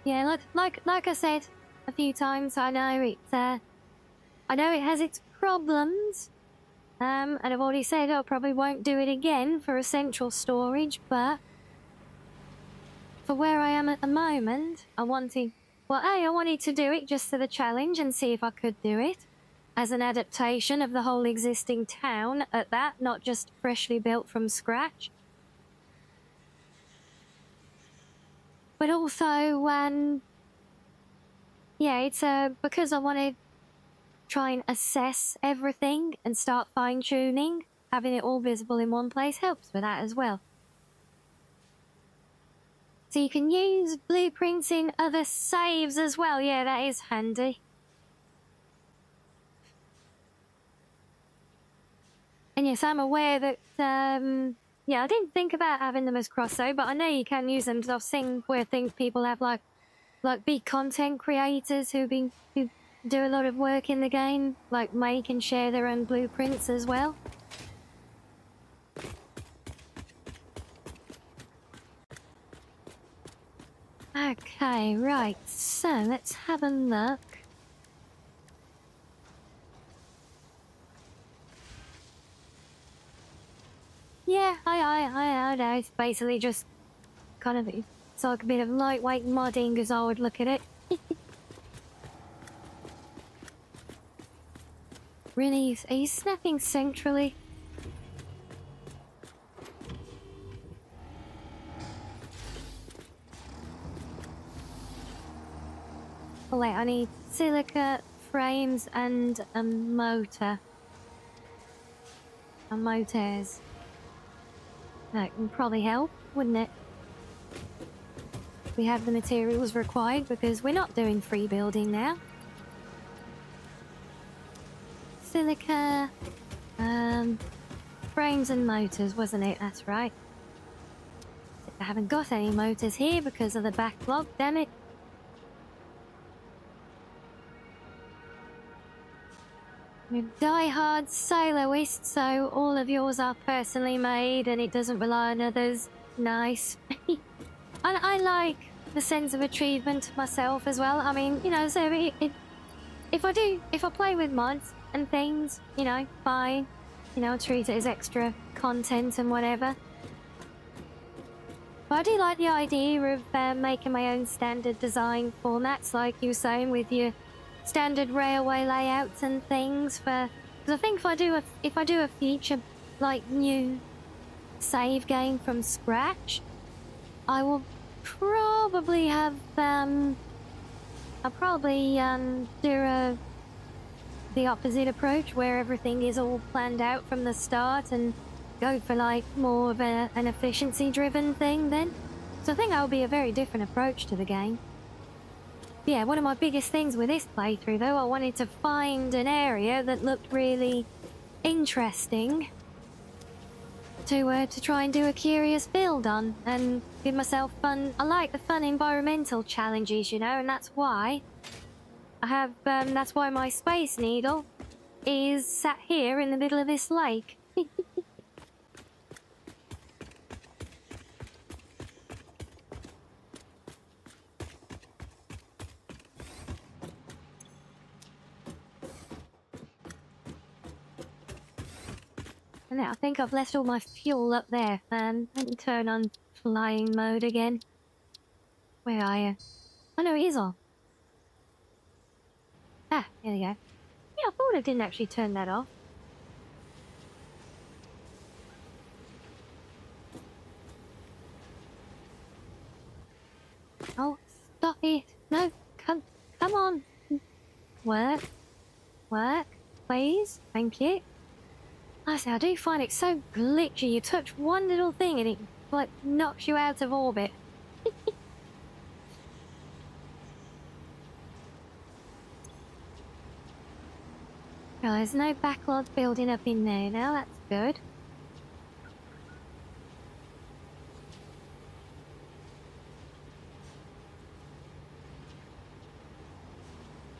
Yeah, like I said a few times, I know it has its problems. And I've already said I probably won't do it again for essential storage, but for where I am at the moment, I wanted to do it just for the challenge and see if I could do it as an adaptation of the whole existing town at that, not just freshly built from scratch. But also, yeah, it's because I want to try and assess everything and start fine-tuning. Having it all visible in one place helps with that as well. So you can use blueprints in other saves as well. Yeah, that is handy. And yes, I'm aware that, yeah, I didn't think about having them as cross-save, but I know you can use them because I've seen where people have like big content creators who do a lot of work in the game, like make and share their own blueprints as well. Okay, right, so let's have a look. Yeah, I know. It's basically just kind of, it's like a bit of lightweight modding as I would look at it. Really, are you snapping centrally? Oh wait, I need silica frames and a motor. and motors. That can probably help, wouldn't it? We have the materials required because we're not doing free building now. Silica, frames and motors, wasn't it? That's right. I haven't got any motors here because of the backlog, damn it. You're a die-hard soloist, so all of yours are personally made and it doesn't rely on others. Nice. I like the sense of achievement myself as well. I mean, you know, so if I play with mods and things, you know, fine. You know, treat it as extra content and whatever. But I do like the idea of making my own standard design formats, like you were saying, with your standard railway layouts and things. Because I think if I do a future like new save game from scratch, I will probably have I'll probably do the opposite approach, where everything is all planned out from the start and go for like more of an efficiency driven thing then. So I think that will be a very different approach to the game. Yeah, one of my biggest things with this playthrough though, I wanted to find an area that looked really interesting to try and do a curious build on and give myself fun. I like the fun environmental challenges, you know, and that's why I have that's why my Space Needle is sat here in the middle of this lake. And I think I've left all my fuel up there. Let me turn on flying mode again. Where are you? Oh no, it is on. Ah, here we go. Yeah, I thought I didn't actually turn that off. Oh, stop it. No, come on. Work, please. Thank you. Honestly, I do find it so glitchy. You touch one little thing and it, like, knocks you out of orbit. Well, there's no backlog building up in there now. That's good.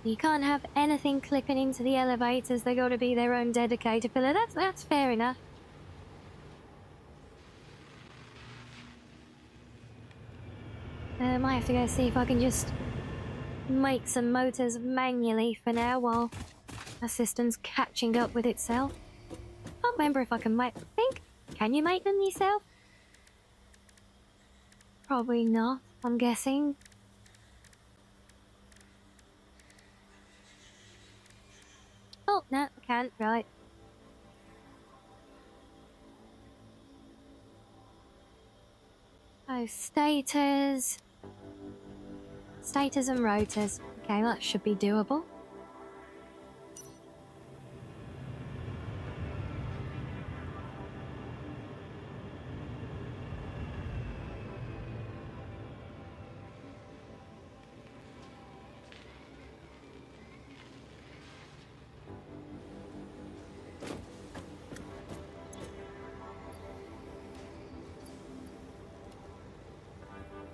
You can't have anything clipping into the elevators. They got to be their own dedicated pillar. That's fair enough. I might have to go see if I can just make some motors manually for now while the system's catching up with itself. I can't remember if I can make... Can you make them yourself? Probably not, I'm guessing. Oh, no, I can't. Right. Oh, stators. Stators and rotors. Okay, that should be doable.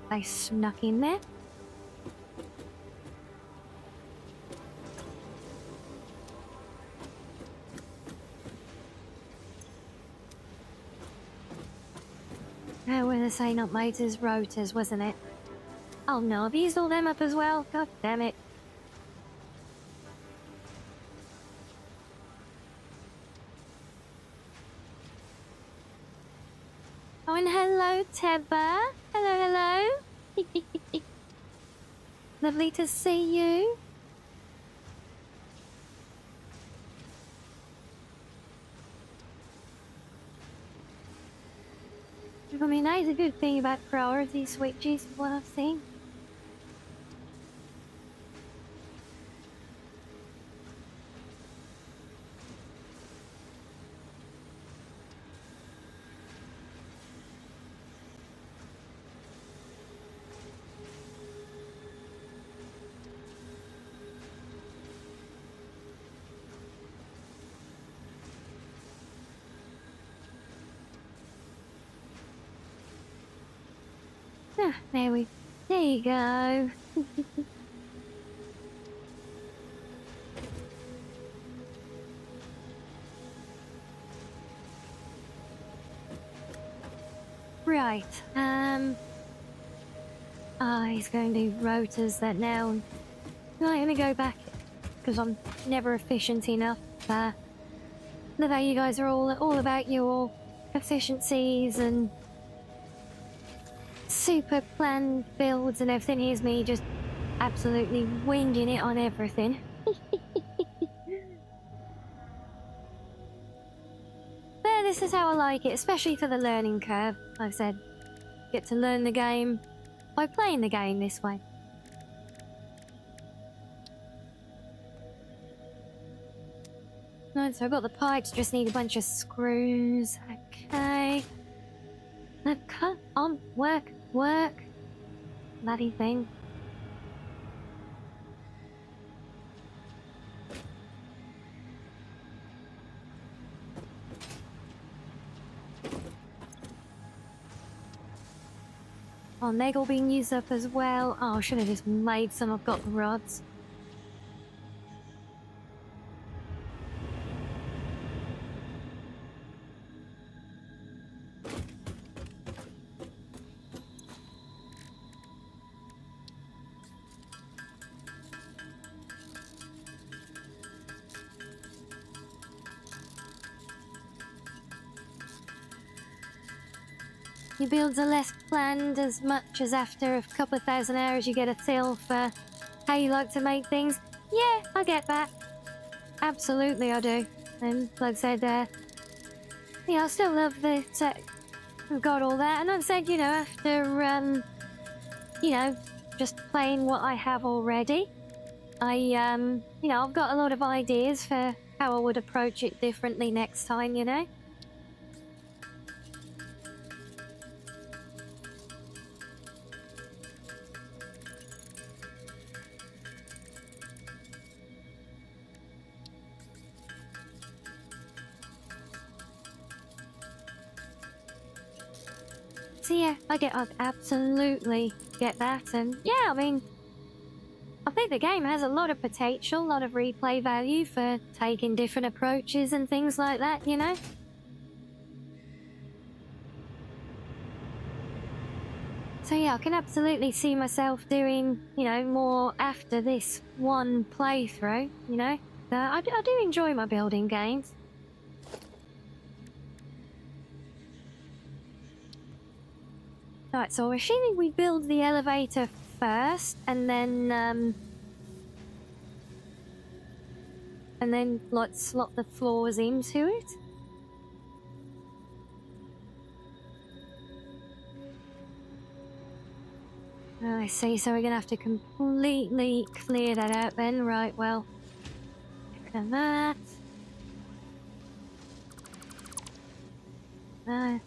They snuck in there. Oh, we're the same, not motors, rotors, wasn't it? Oh no, I've used all them up as well. God damn it. Oh, and hello, Tebba. Hello. Lovely to see you. I mean, that is a good thing about priority switches, what I've seen. Ah, there you go. Right, he's going to do rotors that now. I'm not gonna go back because I'm never efficient enough. The way you guys are all about your efficiencies and super planned builds and everything. Here's me just absolutely winging it on everything. But this is how I like it, especially for the learning curve. Like I said, get to learn the game by playing the game this way. Right, so I've got the pipes, just need a bunch of screws. Okay. Come on, work. Bloody thing. Oh, they're all being used up as well. Oh, I should have just made some. I've got the rods. Your builds are less planned as much as after a couple of thousand hours you get a feel for how you like to make things. Yeah, I get that. Absolutely, I do. And like I said, yeah, I still love that I've got all that. And like I said, you know, after, you know, just playing what I have already, you know, I've got a lot of ideas for how I would approach it differently next time, you know? So yeah, I absolutely get that, and yeah, I mean, I think the game has a lot of potential, a lot of replay value for taking different approaches and things like that, you know? So yeah, I can absolutely see myself doing, you know, more after this one playthrough, you know? I do enjoy my building games. Alright, so I'm assuming we build the elevator first, and then like slot the floors into it. Oh, I see, so we're gonna have to completely clear that out then. Right, well, get rid of that. That.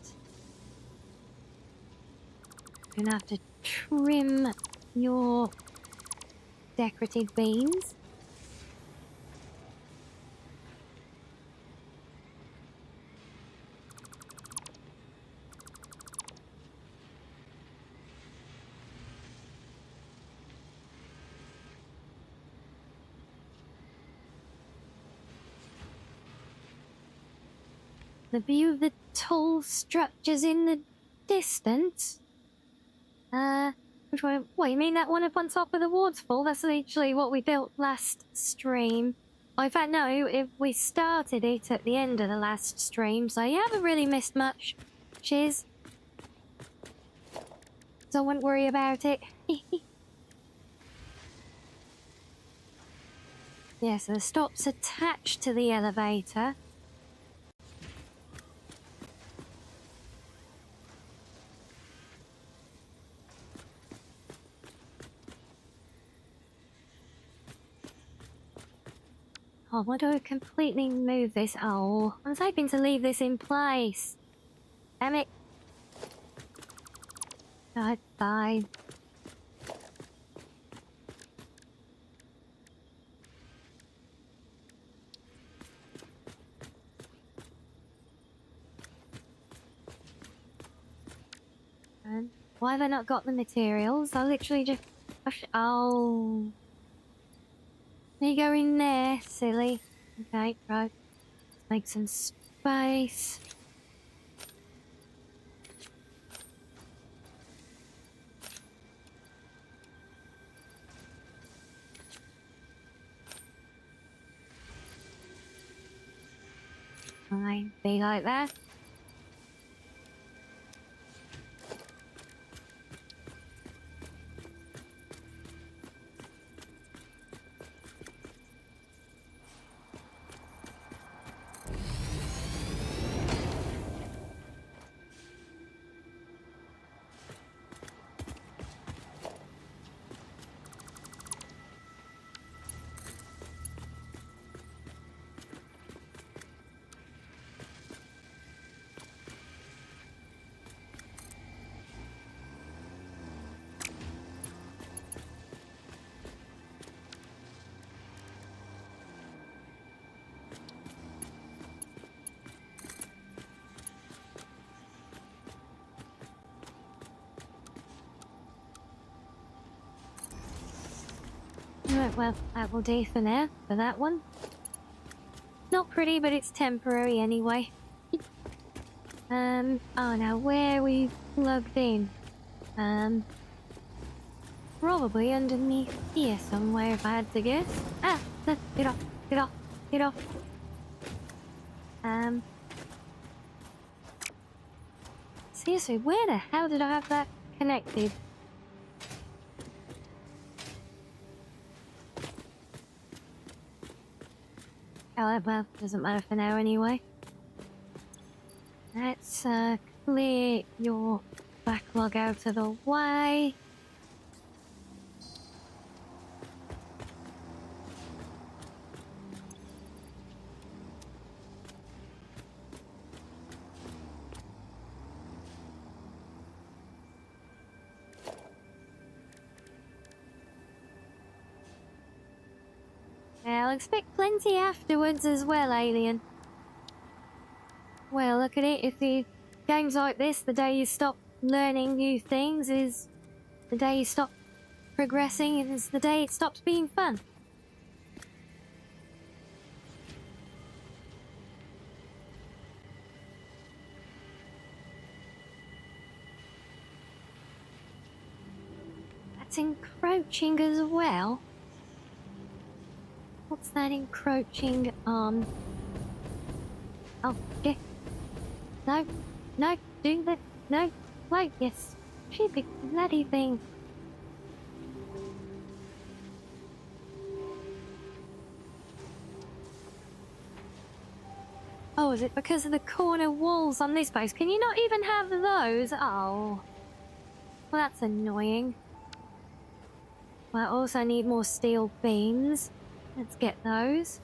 Gonna have to trim your decorative beams. The view of the tall structures in the distance. Which one? What, you mean that one up on top of the waterfall? That's literally what we built last stream. In fact, no, we started it at the end of the last stream, so you haven't really missed much. Cheers. So I wouldn't worry about it. Yeah, so the stop's attached to the elevator. Oh, why do I completely move this? Oh, I was hoping to leave this in place. Damn it. Alright, fine. And Why have I not got the materials? I literally just... Oh. You go in there, silly. Okay, right. Let's make some space. Fine, be like that. Right, well, that will do for now, for that one. Not pretty, but it's temporary anyway. Oh, now where we plugged in? Probably underneath here somewhere if I had to guess. Ah, no, get off, get off, get off. Seriously, where the hell did I have that connected? Oh, well, doesn't matter for now anyway. Let's clear your backlog out of the way. I'll expect plenty afterwards as well, alien. Well, look at it. If the games like this, the day you stop learning new things is the day you stop progressing, and it's the day it stops being fun. That's encroaching as well. What's that encroaching on? Oh, yeah. No, no, do that. No, wait, yes. Stupid bloody thing. Oh, is it because of the corner walls on this place? Can you not even have those? Oh. Well, that's annoying. Well, I also need more steel beams. Let's get those.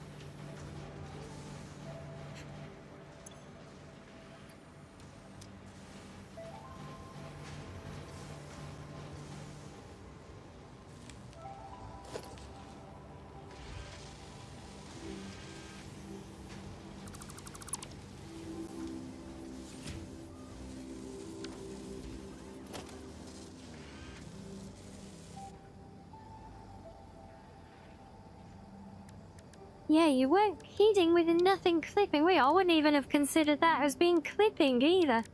Yeah, you weren't kidding with nothing clipping. I wouldn't even have considered that as being clipping either.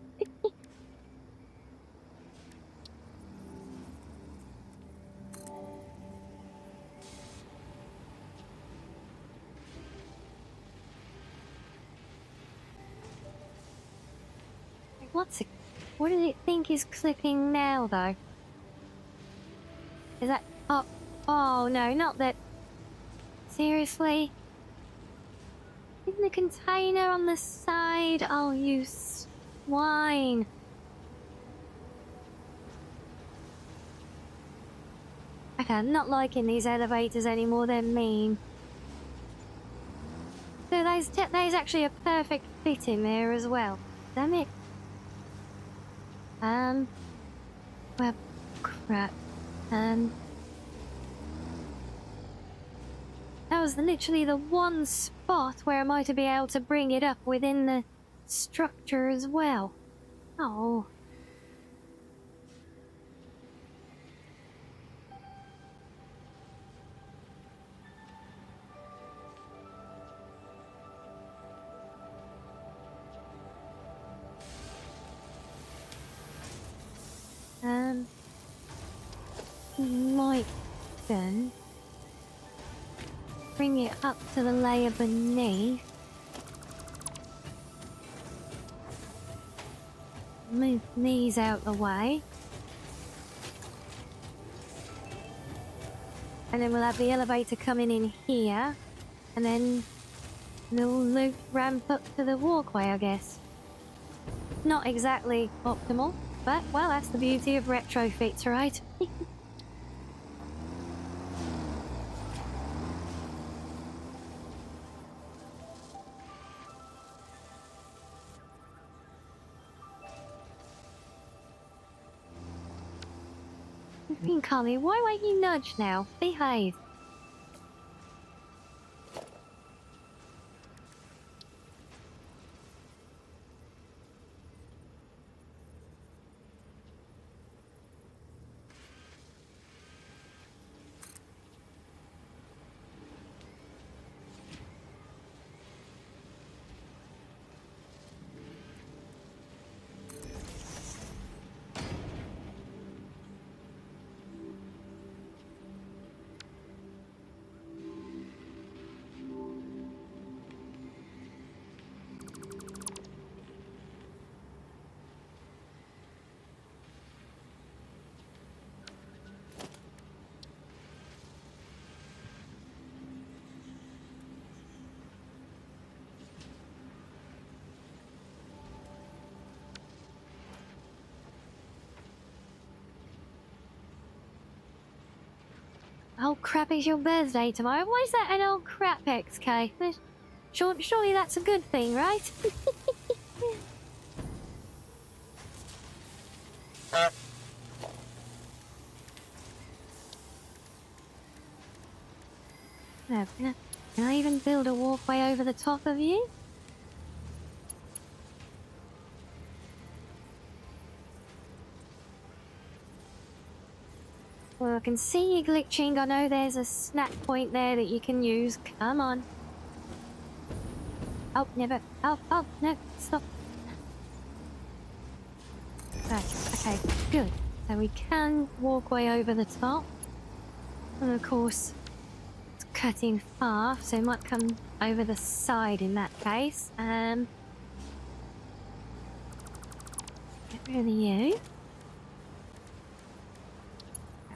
What's it? What does it think is clipping now, though? Is that... Oh, oh no, not that... Seriously? Isn't the container on the side? Oh, you swine. Okay, I'm not liking these elevators anymore, they're mean. So there's actually a perfect fit in there as well. Damn it. Well, crap. That was literally the one spot where I might have been able to bring it up within the structure as well. Oh. might then bring it up to the layer beneath. Move these out the way. And then we'll have the elevator coming in here. And then a little loop ramp up to the walkway, I guess. Not exactly optimal, but, well, that's the beauty of retrofits, right? Carly, why won't you nudge now? Behave. Oh crap, it's your birthday tomorrow. Why is that an old crap, XK? Surely that's a good thing, right? No, can I even build a walkway over the top of you? Well, I can see you glitching. I know there's a snap point there that you can use. Come on. Oh, never. Oh, no. Stop. Right, okay, good. So we can walk way over the top. And of course, it's cutting far, so it might come over the side in that case. Get rid of you.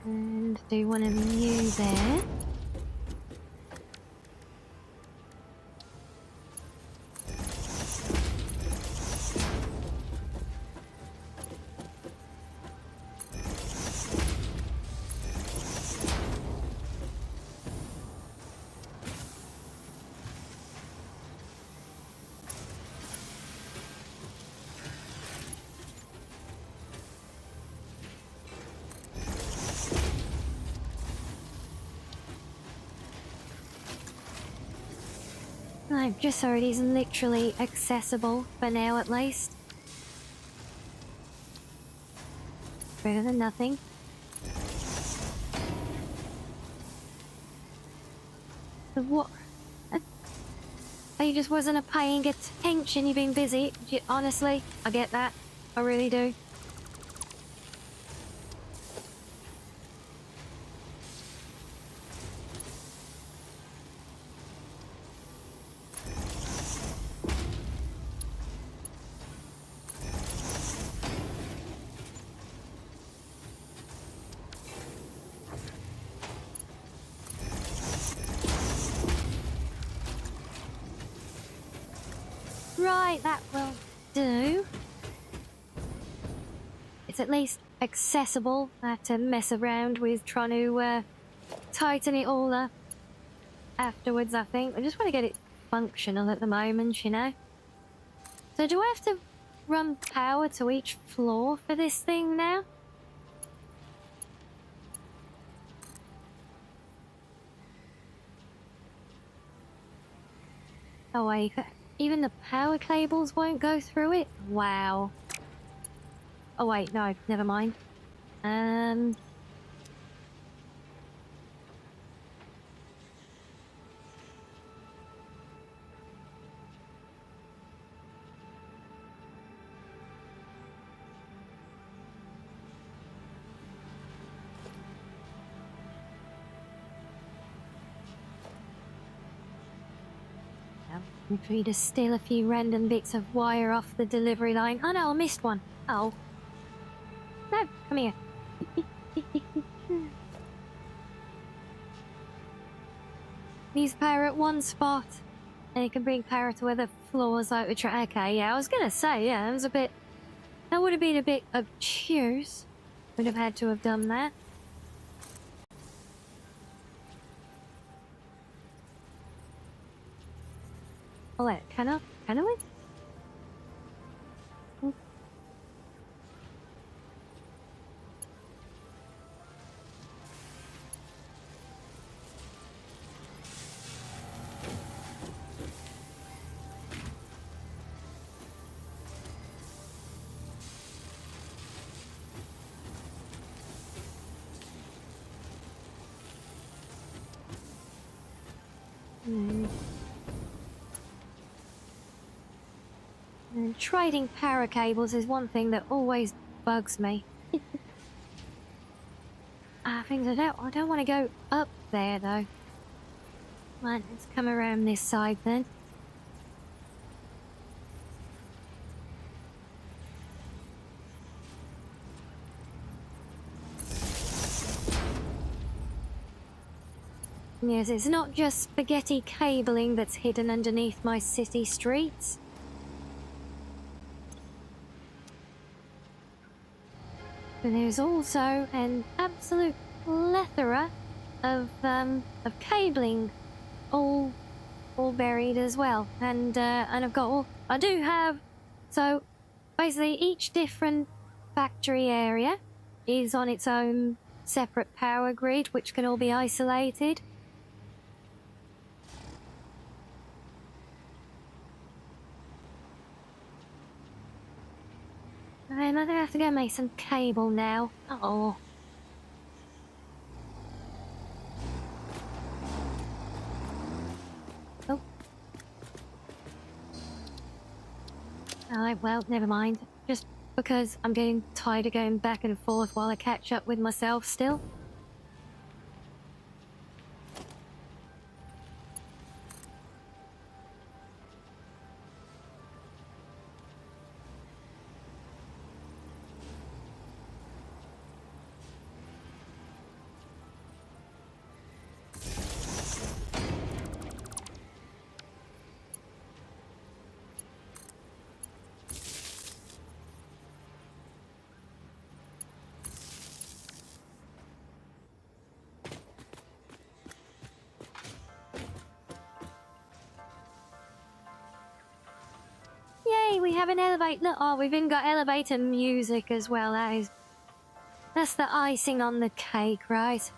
And do one of you there. No, just so it is literally accessible for now at least. Better than nothing. But what? You just wasn't paying attention, you've been busy. Honestly, I get that. I really do. Right, that will do. It's at least accessible. I had to mess around with trying to tighten it all up afterwards, I think. I just want to get it functional at the moment, you know. So do I have to run power to each floor for this thing now? Oh wait, even the power cables won't go through it? Wow. Oh wait, no, never mind. I'm free to steal a few random bits of wire off the delivery line. Oh no, I missed one. Oh. No, come here. Needs power at one spot. And it can bring power to other floors like the track. Okay, yeah, I was gonna say, yeah, it was a bit... That would have been a bit obtuse. Would have had to have done that. Oh wait, can I win? And trading power cables is one thing that always bugs me. Things I don't want to go up there though. Right, let's come around this side then. Yes, it's not just spaghetti cabling that's hidden underneath my city streets. But there's also an absolute plethora of cabling, all buried as well. And I've got all... I do have... So, basically each different factory area is on its own separate power grid, which can all be isolated. I'm gonna have to go make some cable now. Oh. Oh. Alright, well, never mind. Just because I'm getting tired of going back and forth while I catch up with myself still. We have an elevator. Look, oh, we've even got elevator music as well. That's the icing on the cake, right?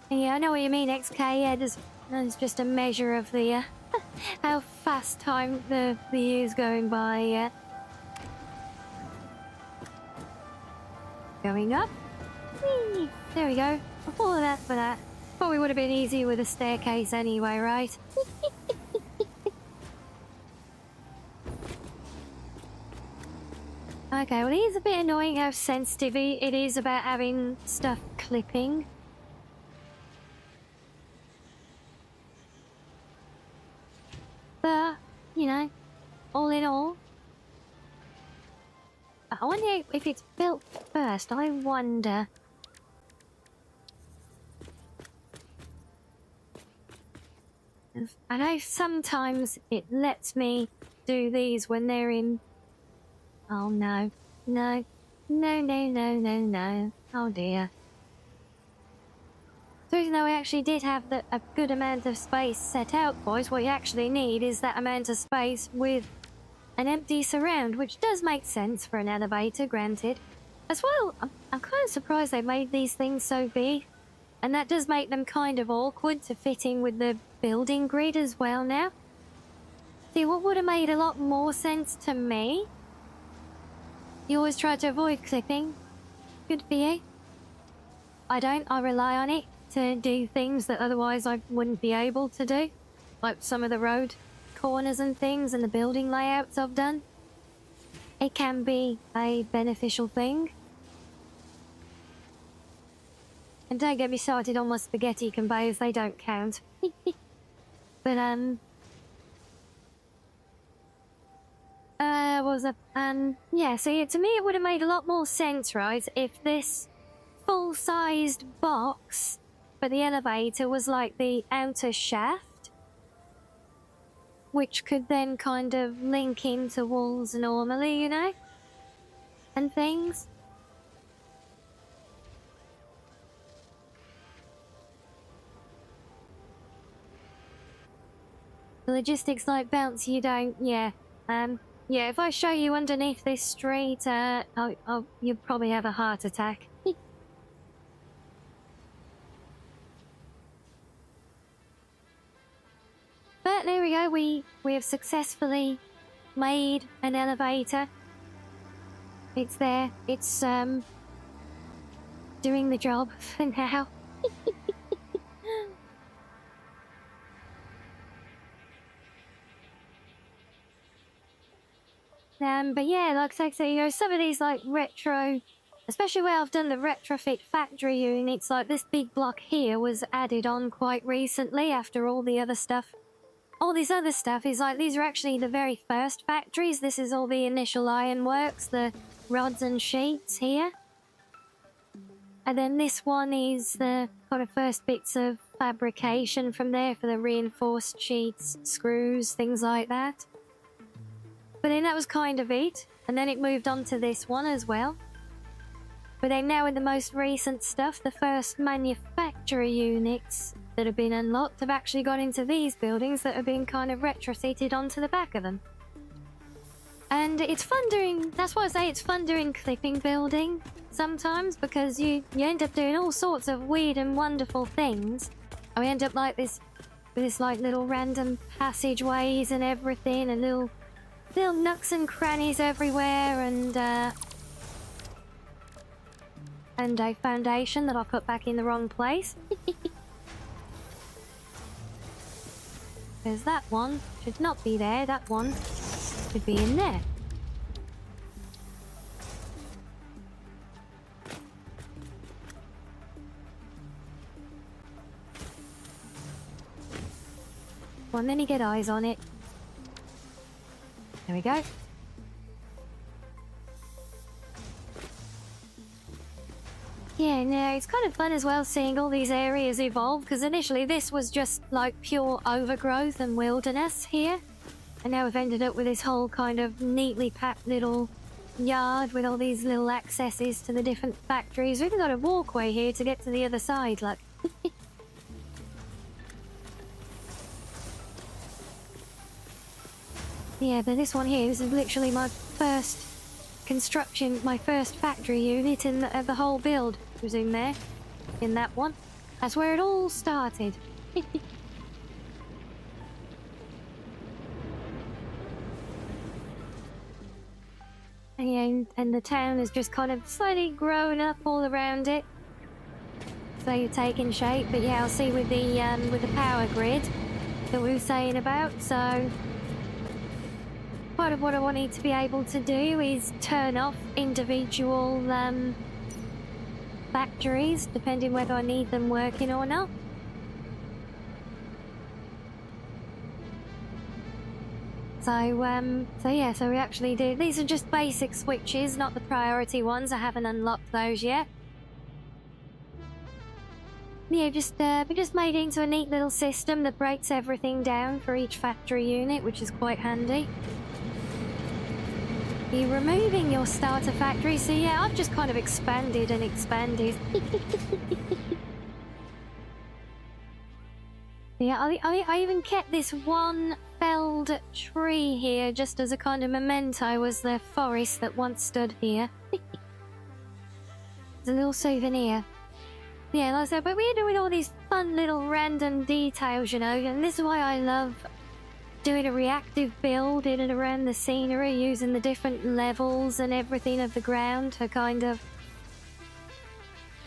Yeah, I know what you mean, XK. Yeah, there's just a measure of the how fast time the year's going by. Yeah. Going up. Whee! There we go. All of that for that. Probably would have been easier with a staircase anyway, right? Okay, well, it is a bit annoying how sensitive it is about having stuff clipping. But, you know, all in all... I wonder if it's built first. I wonder... I know sometimes it lets me do these when they're in... Oh no. No. No, no, no, no, no. Oh dear. So even though we actually did have a good amount of space set out, boys, what you actually need is that amount of space with an empty surround, which does make sense for an elevator, granted. As well, I'm kind of surprised they made these things so big. And that does make them kind of awkward to fit in with the building grid as well now. See, what would have made a lot more sense to me? You always try to avoid clipping. Good for you. I don't. I rely on it to do things that otherwise I wouldn't be able to do. Like some of the road corners and things and the building layouts I've done. It can be a beneficial thing. And don't get me started on my spaghetti conveyors, they don't count. But, yeah, so yeah, to me it would have made a lot more sense, right, if this full-sized box for the elevator was like the outer shaft, which could then kind of link into walls normally, you know, and things. The logistics like bounce you don't, yeah. Yeah, if I show you underneath this street, you'd probably have a heart attack. But there we go, we have successfully made an elevator. It's there, it's, doing the job for now. But yeah, like I say, you know, some of these like retro, especially where I've done the retrofit factory units, like this big block here was added on quite recently after all the other stuff. All this other stuff is like, these are actually the very first factories. This is all the initial ironworks, the rods and sheets here. And then this one is the kind of first bits of fabrication from there for the reinforced sheets, screws, things like that. But then that was kind of it, and then it moved on to this one as well. But then now in the most recent stuff, the first manufacturer units that have been unlocked have actually gone into these buildings that have been kind of retrofitted onto the back of them. And it's fun doing, that's why I say it's fun doing clipping building sometimes, because you end up doing all sorts of weird and wonderful things. And we end up like this, with this like little random passageways and everything, and little nooks and crannies everywhere, and a foundation that I put back in the wrong place. Because that one should not be there, that one should be in there. Well, and then you get eyes on it. There we go. Yeah, no, it's kind of fun as well seeing all these areas evolve, because initially this was just like pure overgrowth and wilderness here. And now we've ended up with this whole kind of neatly packed little yard with all these little accesses to the different factories. We've even got a walkway here to get to the other side, look. Yeah, but this one here, this is literally my first construction, my first factory unit in the whole build was in there, in that one. That's where it all started. And the town has just kind of slightly grown up all around it. So you're taking shape, but yeah, I'll see with the power grid that we were saying about, so part of what I wanted to be able to do is turn off individual factories, depending whether I need them working or not. So yeah, so we actually do. These are just basic switches, not the priority ones. I haven't unlocked those yet. Yeah, we just made it into a neat little system that breaks everything down for each factory unit, which is quite handy. You're removing your starter factory, so yeah, I've just kind of expanded and expanded. Yeah, I even kept this one felled tree here just as a kind of memento, was the forest that once stood here. It's a little souvenir. Yeah, like I said, but we're doing all these fun little random details, you know, and this is why I love doing a reactive build in and around the scenery, using the different levels and everything of the ground to kind of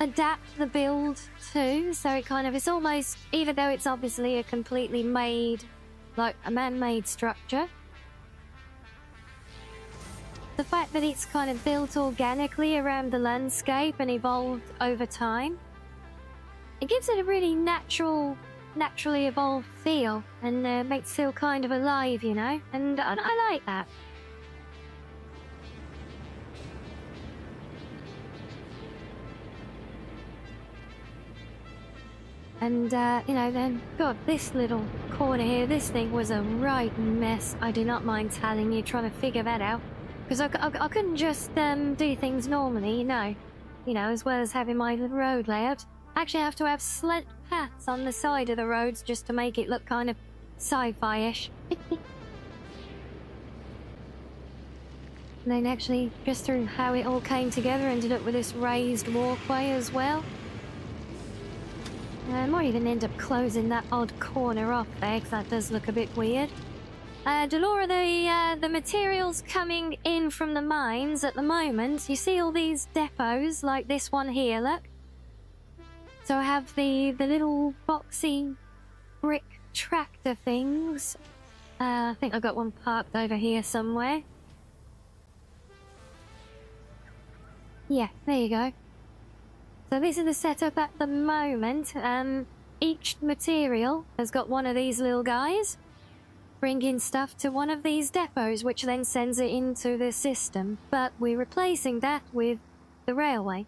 adapt the build to, so it kind of, it's almost, even though it's obviously a completely made, like a man-made structure, the fact that it's kind of built organically around the landscape and evolved over time it gives it a really naturally evolved feel, and makes it feel kind of alive, you know? And I like that. And, you know, then, God, this little corner here, this thing was a right mess. I do not mind telling you, trying to figure that out. Because I couldn't just do things normally, you know, as well as having my road layout. I actually have to have slant paths on the side of the roads just to make it look kind of sci-fi-ish. And then actually, just through how it all came together, ended up with this raised walkway as well. I might even end up closing that odd corner off there, because that does look a bit weird. Delora, the materials coming in from the mines at the moment, you see all these depots, like this one here, look? So I have the little boxy brick tractor things. I think I've got one parked over here somewhere. Yeah, there you go. So this is the setup at the moment. Each material has got one of these little guys bringing stuff to one of these depots, which then sends it into the system. But we're replacing that with the railway.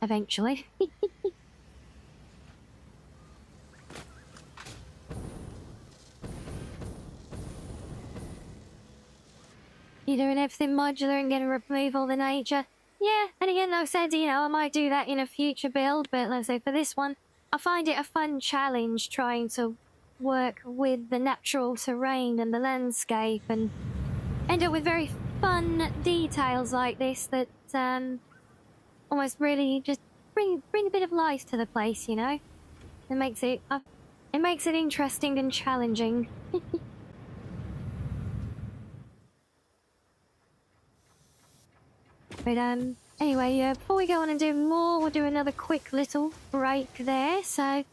Eventually. You're doing everything modular and gonna remove all the nature? Yeah, and again, like I said, I might do that in a future build, but like I say, for this one, I find it a fun challenge trying to work with the natural terrain and the landscape and end up with very fun details like this that almost really just bring a bit of life to the place, you know? It makes it interesting and challenging. But anyway, before we go on and do more, we'll do another quick little break there. So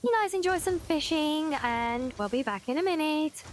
you guys enjoy some fishing, and we'll be back in a minute.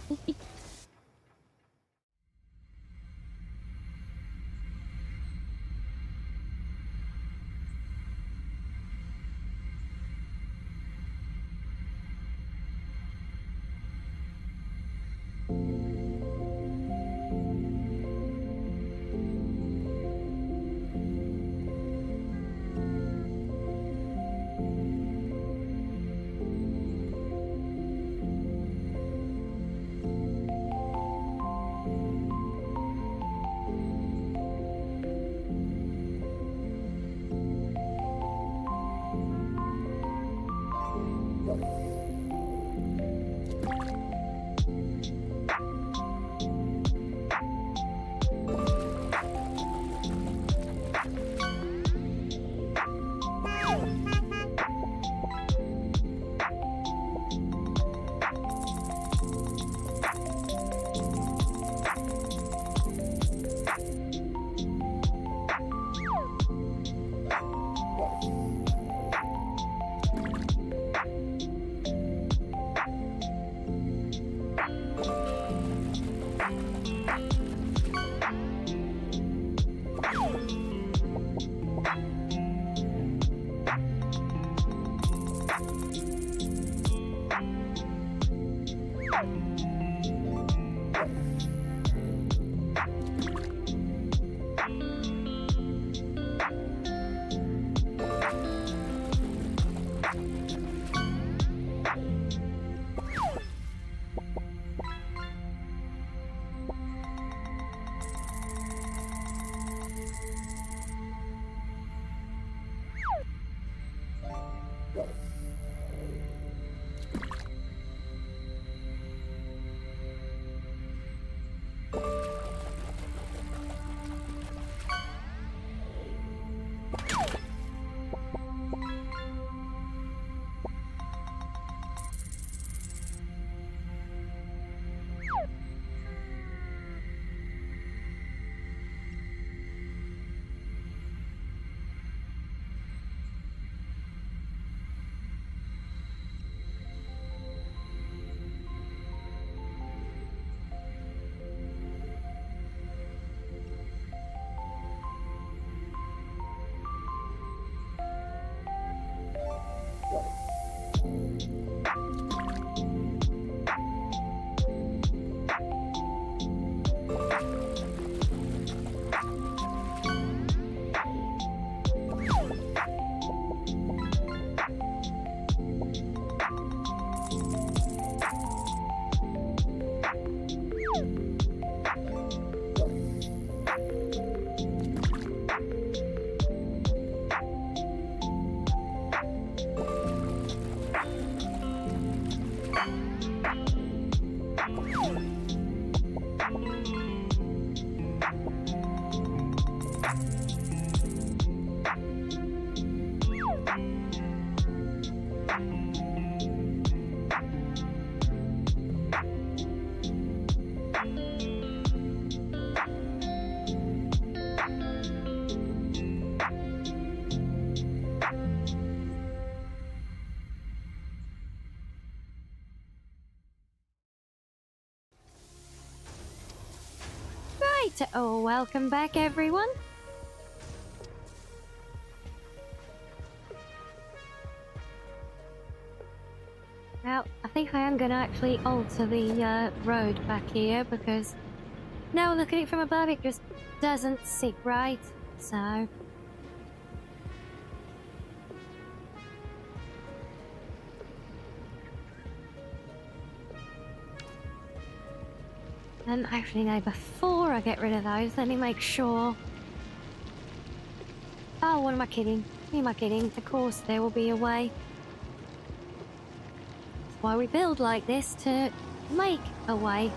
Right, oh, welcome back everyone. Now, I think I am going to actually alter the road back here because now look at it from above, it just doesn't sit right, so... And actually, no, before I get rid of those, let me make sure... Oh, what am I kidding? Who am I kidding? Of course there will be a way. That's why we build like this, to make a way.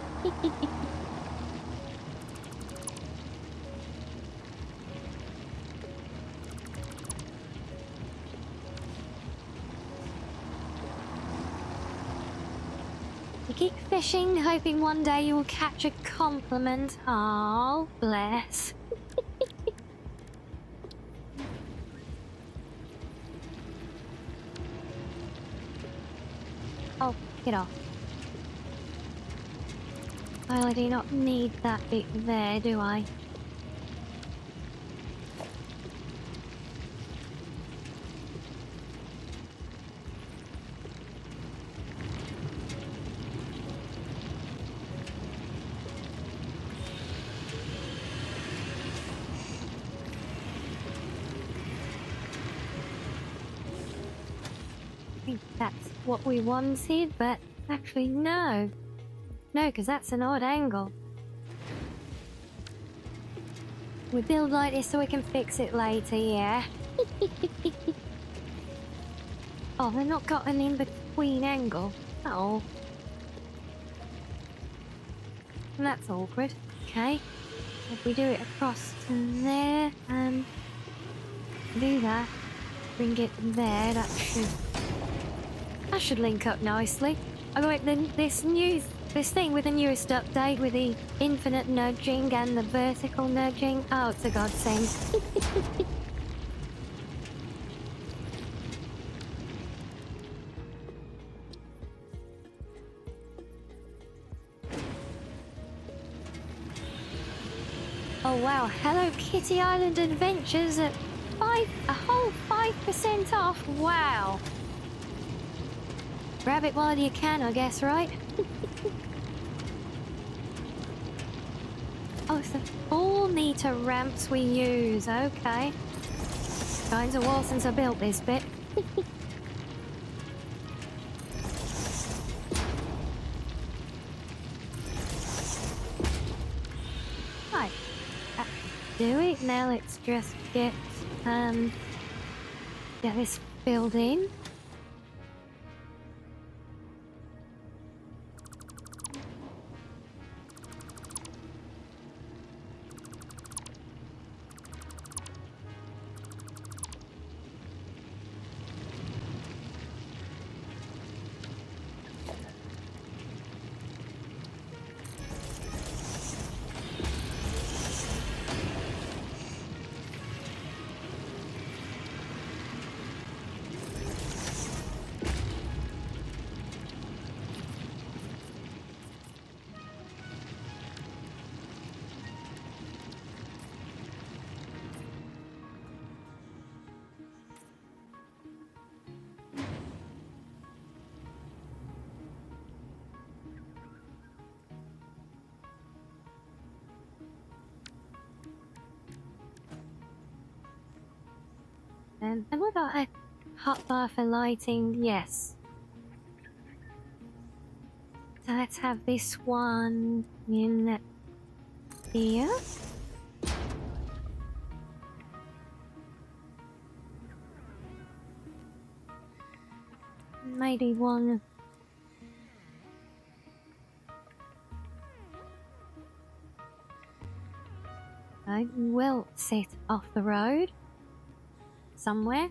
You keep fishing, hoping one day you will catch a compliment. Oh, bless. Oh, get off. Well, I do not need that bit there, do I? I think that's what we wanted, but actually no. No, because that's an odd angle. We build like this so we can fix it later, yeah? Oh, they've not got an in-between angle. Oh. That's awkward. Okay. If we do it across to there, and do that, bring it there, that should link up nicely. I got this thing with the newest update with the infinite nudging and the vertical nudging. Oh, it's a godsend. Oh wow, Hello Kitty Island Adventures at a whole 5% off. Wow. Grab it while you can, I guess, right? Oh, it's the 4-meter ramps we use. Okay. Time's a while since I built this bit. Right. Do it. Now let's just get this filled in. And we got a hot bar for lighting, yes. So let's have this one in here. Maybe one. I will sit off the road somewhere.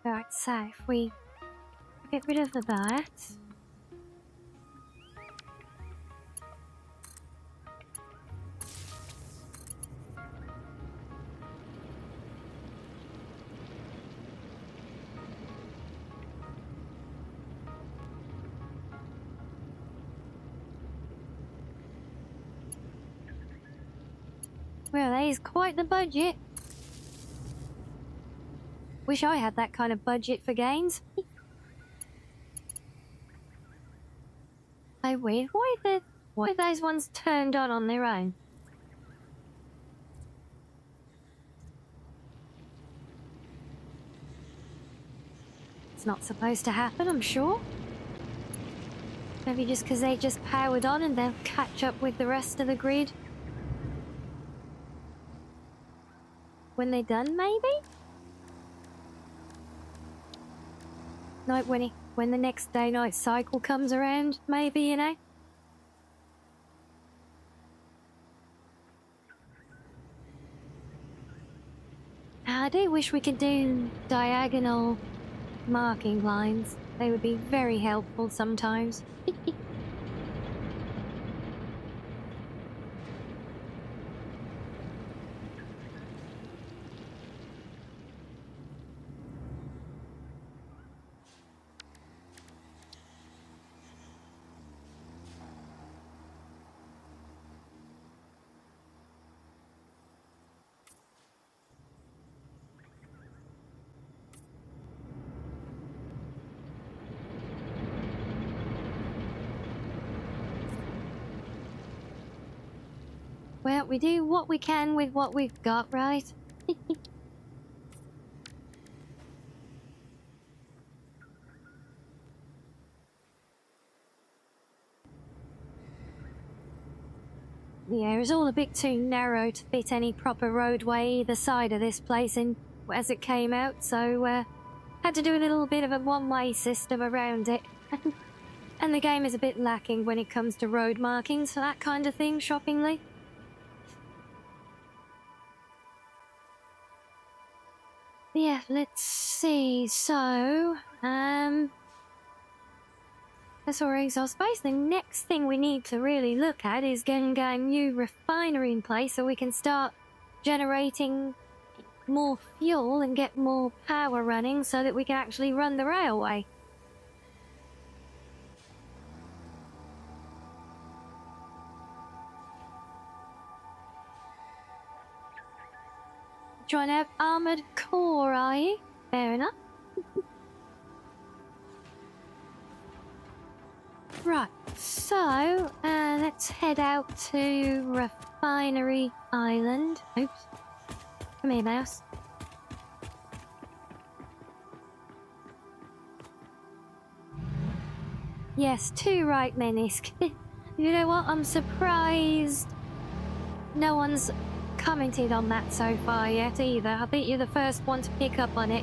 Right, so if we get rid of the bat. Well, that is quite the budget. Wish I had that kind of budget for games. Oh, weird. Why are those ones turned on their own? It's not supposed to happen, I'm sure. Maybe just because they just powered on and they'll catch up with the rest of the grid. When they're done, maybe? Like when the next day-night cycle comes around, maybe, you know? I do wish we could do diagonal marking lines. They would be very helpful sometimes. Well, we do what we can with what we've got, right? The area is all a bit too narrow to fit any proper roadway either side of this place in as it came out, so had to do a little bit of a one-way system around it. And the game is a bit lacking when it comes to road markings for that kind of thing, shockingly. Yeah, let's see. So, that's all right. So I suppose the next thing we need to really look at is getting a new refinery in place so we can start generating more fuel and get more power running so that we can actually run the railway. Trying to have armoured core, are you? Fair enough. Right, so let's head out to Refinery Island. Oops. Come here, mouse. Yes, too right, Menisk. You know what? I'm surprised no one's commented on that so far yet either. I think you're the first one to pick up on it.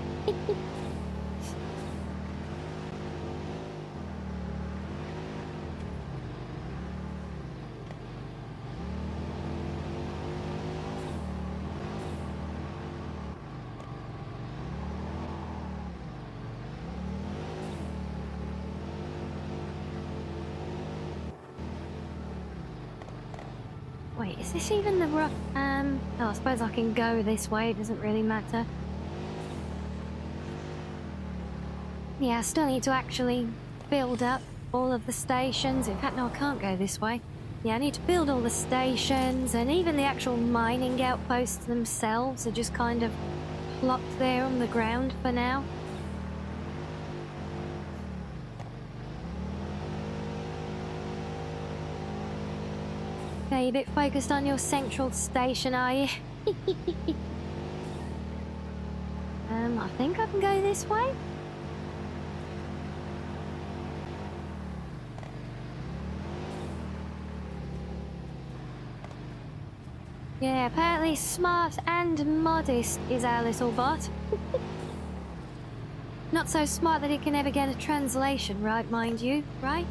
Wait, is this even the rough? Oh, I suppose I can go this way. It doesn't really matter. Yeah, I still need to actually build up all of the stations. In fact, no, I can't go this way. Yeah, I need to build all the stations, and even the actual mining outposts themselves are just kind of plopped there on the ground for now. Are you a bit focused on your central station, are you? I think I can go this way. Yeah, apparently smart and modest is our little bot. Not so smart that it can ever get a translation right, mind you, right?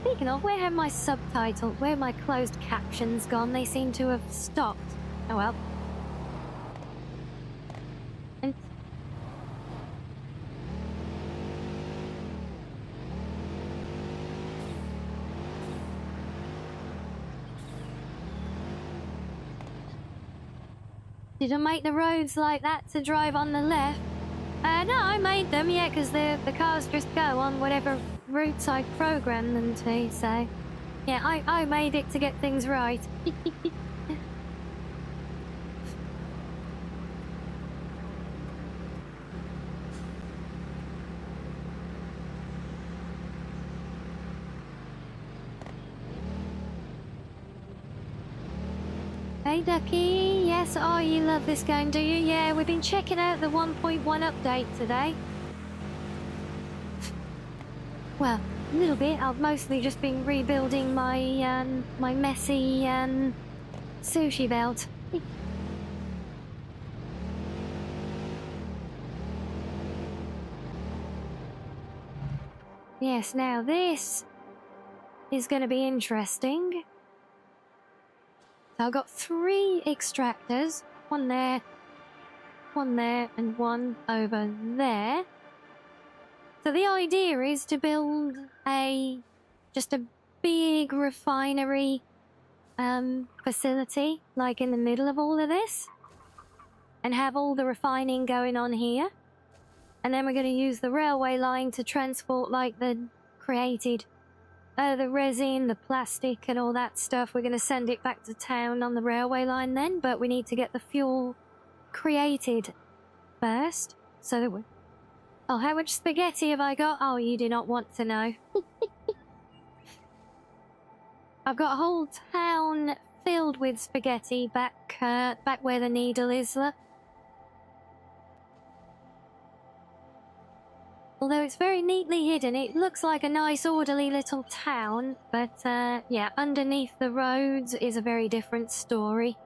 Speaking of, where have my subtitles, where have my closed captions gone? They seem to have stopped. Oh well. And did I make the roads like that to drive on the left? No, I made them, yeah, because the cars just go on whatever routes I programmed them to, so... Yeah, I made it to get things right. Hey Ducky, yes, oh you love this game, do you? Yeah, we've been checking out the 1.1 update today. Well, a little bit. I've mostly just been rebuilding my my messy sushi belt. Yes, now this is going to be interesting. So I've got 3 extractors, one there, and one over there. So the idea is to build just a big refinery facility, like in the middle of all of this, and have all the refining going on here. And then we're going to use the railway line to transport like the created the resin, the plastic and all that stuff. We're going to send it back to town on the railway line then, but we need to get the fuel created first so that we... Oh, how much spaghetti have I got? Oh, you do not want to know. I've got a whole town filled with spaghetti back where the needle is. Although it's very neatly hidden, it looks like a nice orderly little town, but yeah, underneath the roads is a very different story.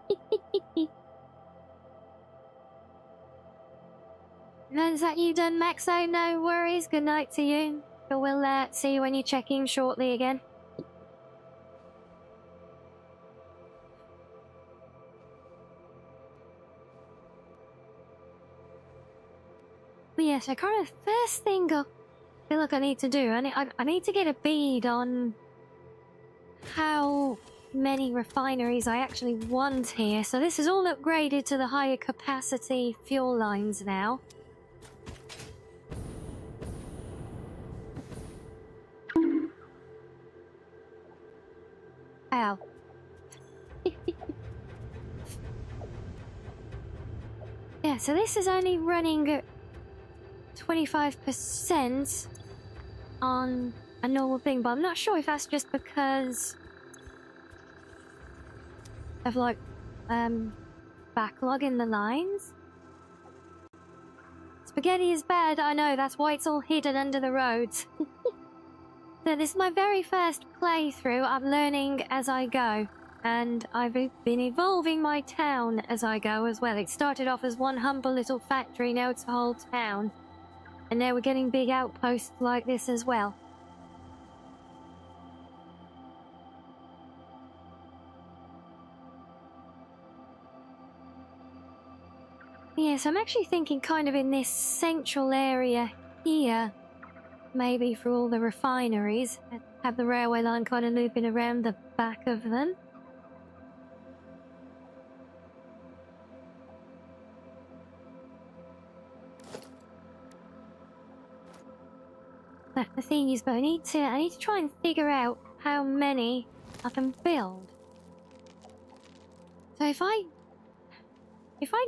And is that you done, Maxo? No worries, good night to you. But we'll see you when you check in shortly again. But yes, I kind of first thing I feel like I need to do, I need to get a bead on how many refineries I actually want here. So this is all upgraded to the higher capacity fuel lines now. Ow. Yeah, so this is only running at 25% on a normal thing, but I'm not sure if that's just because of like backlog in the lines. Spaghetti is bad, I know, that's why it's all hidden under the roads. So this is my very first playthrough. I'm learning as I go, and I've been evolving my town as I go as well. It started off as one humble little factory, now it's a whole town. And now we're getting big outposts like this as well. Yes, I'm actually thinking kind of in this central area here, maybe for all the refineries, have the railway line kind of looping around the back of them. But the thing is, but I need to try and figure out how many I can build. So if I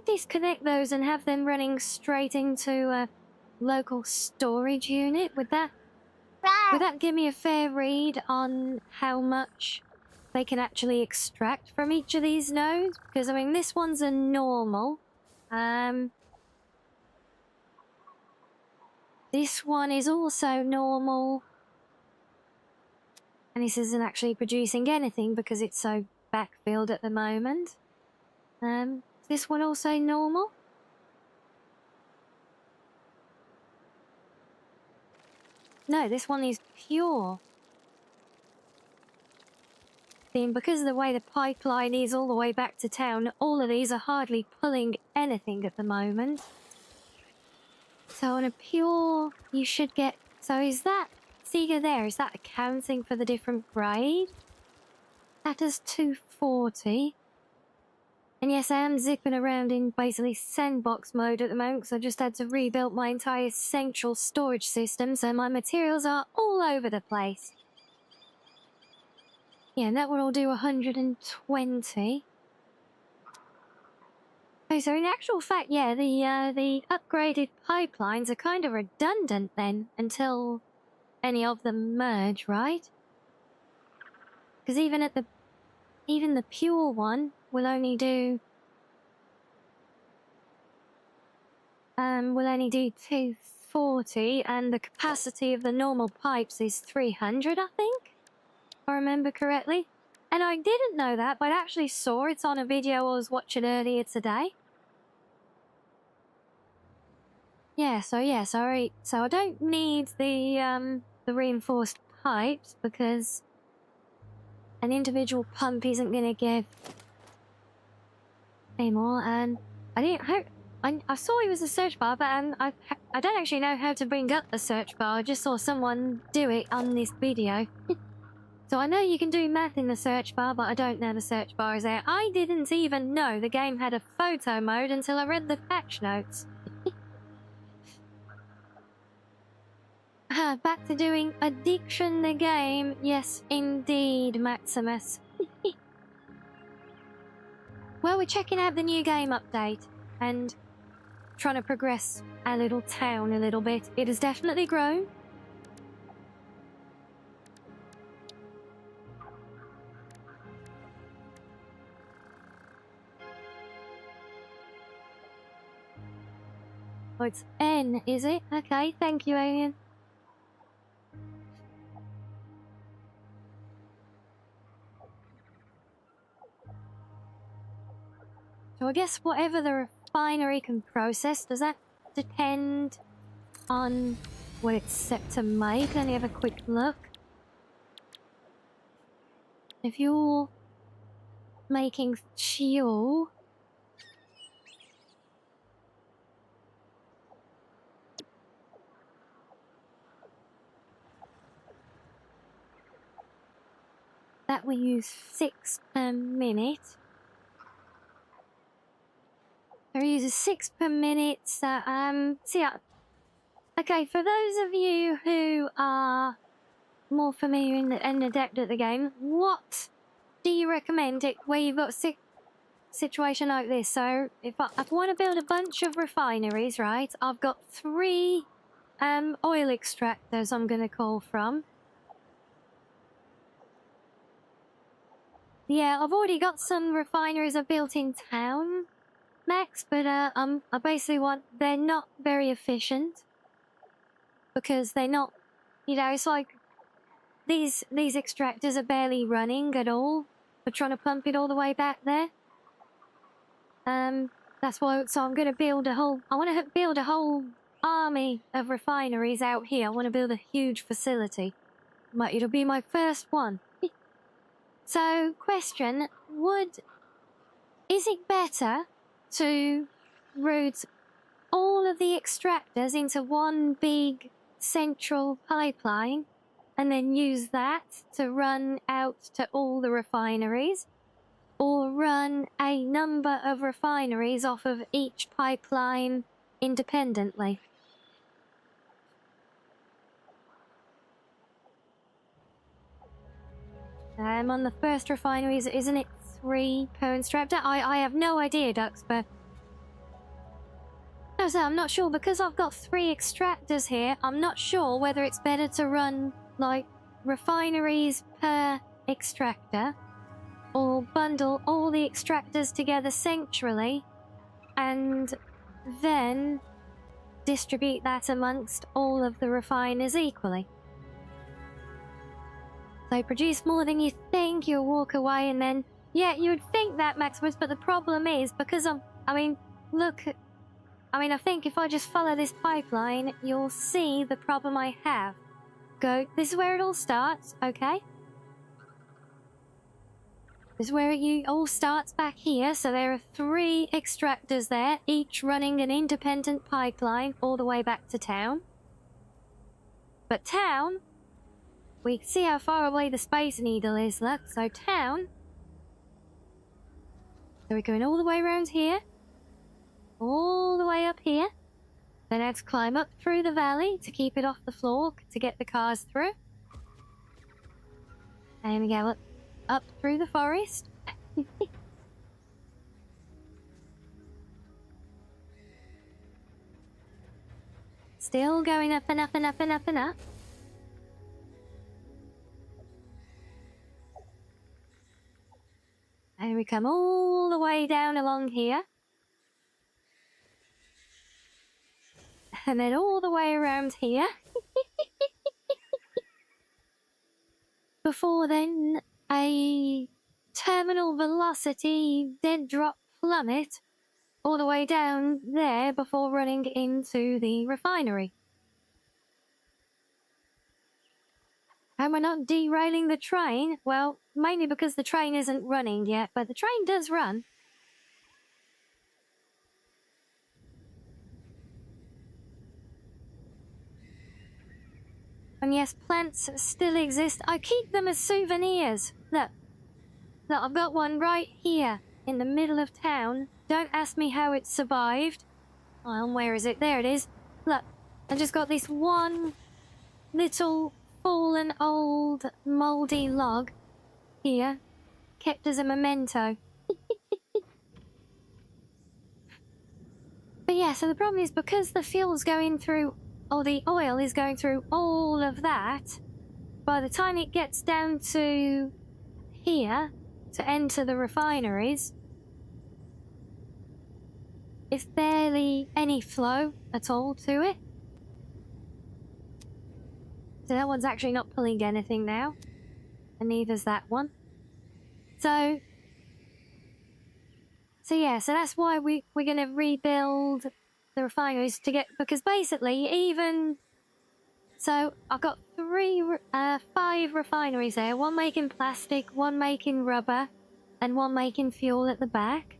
disconnect those and have them running straight into a local storage unit, would that Would that give me a fair read on how much they can actually extract from each of these nodes? Because, I mean, this one's a normal. This one is also normal. And this isn't actually producing anything because it's so backfilled at the moment. Is this one also normal? No, this one is pure. Then, because of the way the pipeline is all the way back to town, all of these are hardly pulling anything at the moment. So on a pure, you should get... So is that... Sega there, is that accounting for the different grade? That does 240. And yes, I am zipping around in basically sandbox mode at the moment because I just had to rebuild my entire central storage system, so my materials are all over the place. Yeah, and that one will do 120. Oh, so in actual fact, yeah, the upgraded pipelines are kind of redundant then until any of them merge, right? Because even the pure one will only do 240, and the capacity of the normal pipes is 300, I think, if I remember correctly. And I didn't know that, but I actually saw it on a video I was watching earlier today. Yeah, so I don't need the reinforced pipes because an individual pump isn't gonna give any more. And I saw it was a search bar, but I don't actually know how to bring up the search bar. I just saw someone do it on this video. So I know you can do math in the search bar, but I don't know the search bar is there. I didn't even know the game had a photo mode until I read the patch notes. Back to doing Addiction the game. Yes, indeed, Maximus. Well, we're checking out the new game update and trying to progress our little town a little bit. It has definitely grown. Oh, it's N, is it? Okay, thank you, Alien. So I guess whatever the refinery can process, does that depend on what it's set to make? Let me have a quick look. If you're making fuel... that we use 6 per minute. So we use 6 per minute, so, okay, for those of you who are more familiar and adept at the game, what do you recommend where you've got a situation like this? So, if I want to build a bunch of refineries, right, I've got 3 oil extractors I'm going to call from. Yeah, I've already got some refineries I've built in town, Max, but I basically they're not very efficient because they're not, you know, it's like these extractors are barely running at all. We're trying to pump it all the way back there. That's why, so I'm going to build I want to build a whole army of refineries out here. I want to build a huge facility. It'll be my first one. So, question, is it better to route all of the extractors into one big central pipeline and then use that to run out to all the refineries, or run a number of refineries off of each pipeline independently? On the first refineries, isn't it 3 per extractor? I have no idea, Duxper. No, So I'm not sure, because I've got 3 extractors here, I'm not sure whether it's better to run, like, refineries per extractor, or bundle all the extractors together centrally, and then distribute that amongst all of the refiners equally. So produce more than you think, you'll walk away, and then, yeah, you would think that, Maximus, but the problem is, because I think if I just follow this pipeline, you'll see the problem I have. This is where it all starts, okay? This is where it all starts back here, so there are 3 extractors there, each running an independent pipeline all the way back to town. But town, we can see how far away the Space Needle is, look, so town. So we're going all the way around here, all the way up here. Then I had to climb up through the valley to keep it off the floor to get the cars through. And we go up through the forest. Still going up and up and up and up and up. And we come all the way down along here. And then all the way around here. Before then, a terminal velocity dead drop plummet all the way down there before running into the refinery. Am I not derailing the train? Well, mainly because the train isn't running yet, but the train does run. And yes, plants still exist. I keep them as souvenirs. Look, I've got one right here in the middle of town. Don't ask me how it survived. Oh, where is it? There it is. Look, I just got this one little fallen old mouldy log here, kept as a memento. But yeah, so the problem is, because the fuel's going through, or the oil is going through all of that, by the time it gets down to here to enter the refineries, it's barely any flow at all to it. So that one's actually not pulling anything now, and neither's that one. So yeah, so that's why we're going to rebuild the refineries to get, because basically so I've got 5 refineries there, one making plastic, one making rubber, and one making fuel at the back.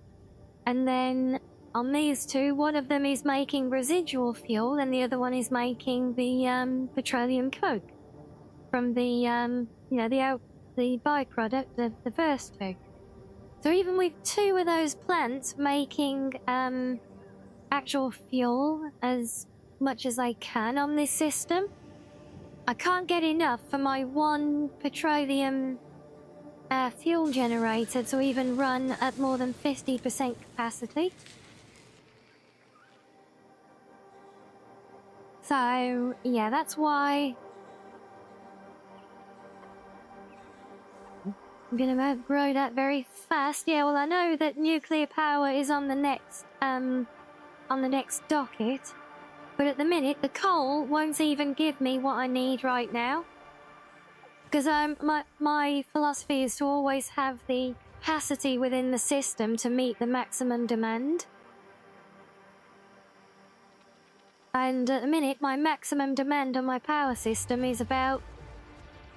And then on these 2, one of them is making residual fuel, and the other one is making the petroleum coke from the byproduct of the first 2. So even with 2 of those plants making actual fuel as much as I can on this system, I can't get enough for my 1 petroleum fuel generator to even run at more than 50% capacity. So yeah, that's why I'm gonna grow that very fast. Yeah, well, I know that nuclear power is on the next docket, but at the minute the coal won't even give me what I need right now, because my philosophy is to always have the capacity within the system to meet the maximum demand. And at the minute, my maximum demand on my power system is about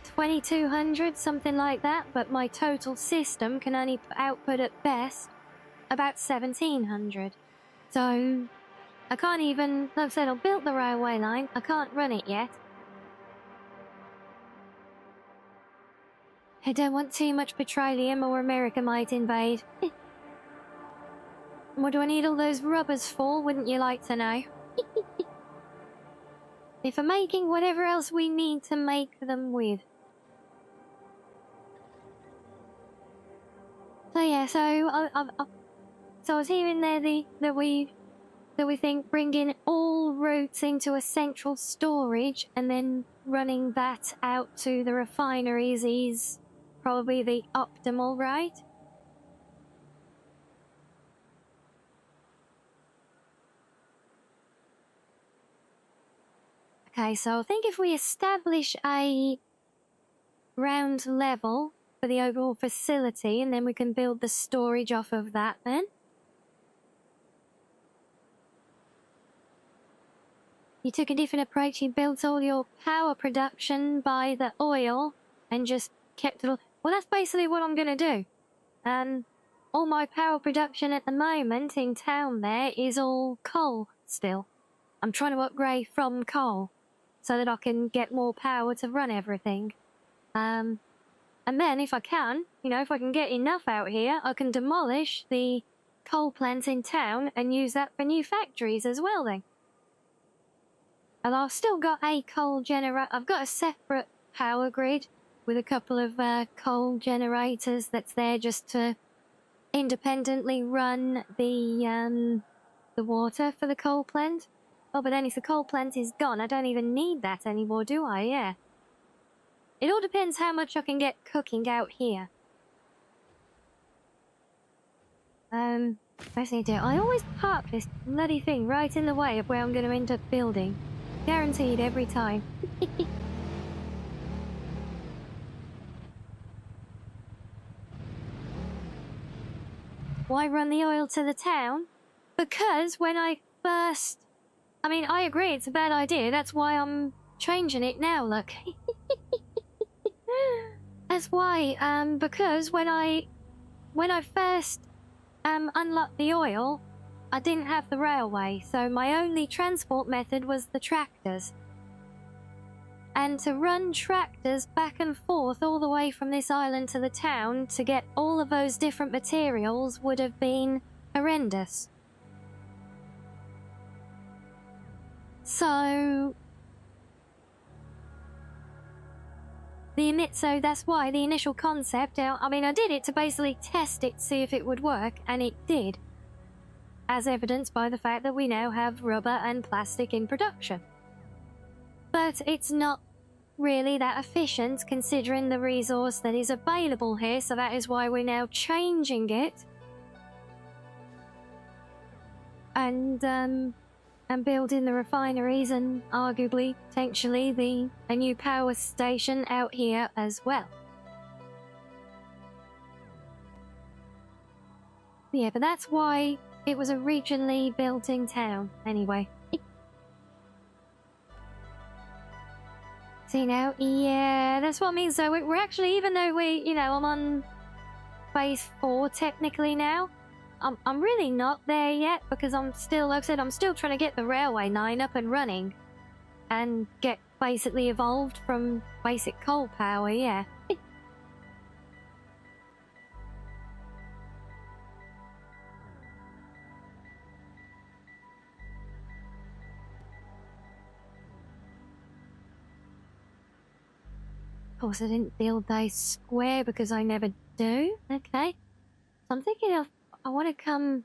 2200, something like that, but my total system can only output at best about 1700. So I can't even, like I said, I built the railway line, I can't run it yet. I don't want too much petroleum or America might invade. What do I need all those rubbers for, wouldn't you like to know? If I'm making whatever else we need to make them with. So yeah, so I was hearing there that we So we think bringing all routes into a central storage and then running that out to the refineries is probably the optimal, right? Okay, so I think if we establish a ground level for the overall facility and then we can build the storage off of that then. You took a different approach. You built all your power production by the oil and just kept it all. Well, that's basically what I'm going to do. All my power production at the moment in town there is all coal still. I'm trying to upgrade from coal so that I can get more power to run everything. And then if I can, if I can get enough out here, I can demolish the coal plants in town and use that for new factories as well then. And I've still got a coal generator. I've got a separate power grid with a couple of coal generators that's there just to independently run the water for the coal plant. Oh, but then if the coal plant is gone, I don't even need that anymore, do I? Yeah. It all depends how much I can get cooking out here. Basically, I always park this bloody thing right in the way of where I'm going to end up building. Guaranteed every time. Why run the oil to the town? Because when I first... I mean, I agree, it's a bad idea. That's why I'm changing it now, look. That's why, because when I first unlocked the oil, I didn't have the railway, so my only transport method was the tractors. And to run tractors back and forth all the way from this island to the town to get all of those different materials would have been horrendous. So that's why the initial concept, I mean, I did it to basically test it, see if it would work, and it did. As evidenced by the fact that we now have rubber and plastic in production. But it's not really that efficient considering the resource that is available here, so that is why we're now changing it. And building the refineries and arguably, potentially, a new power station out here as well. Yeah, but that's why it was originally built in town, anyway. See now? Yeah, that's what I mean. So we're actually, even though I'm on phase 4 technically now, I'm really not there yet because I'm still, like I said, I'm still trying to get the railway line up and running and get basically evolved from basic coal power, yeah. Of course, I didn't build those square because I never do. Okay. So I'm thinking I want to come...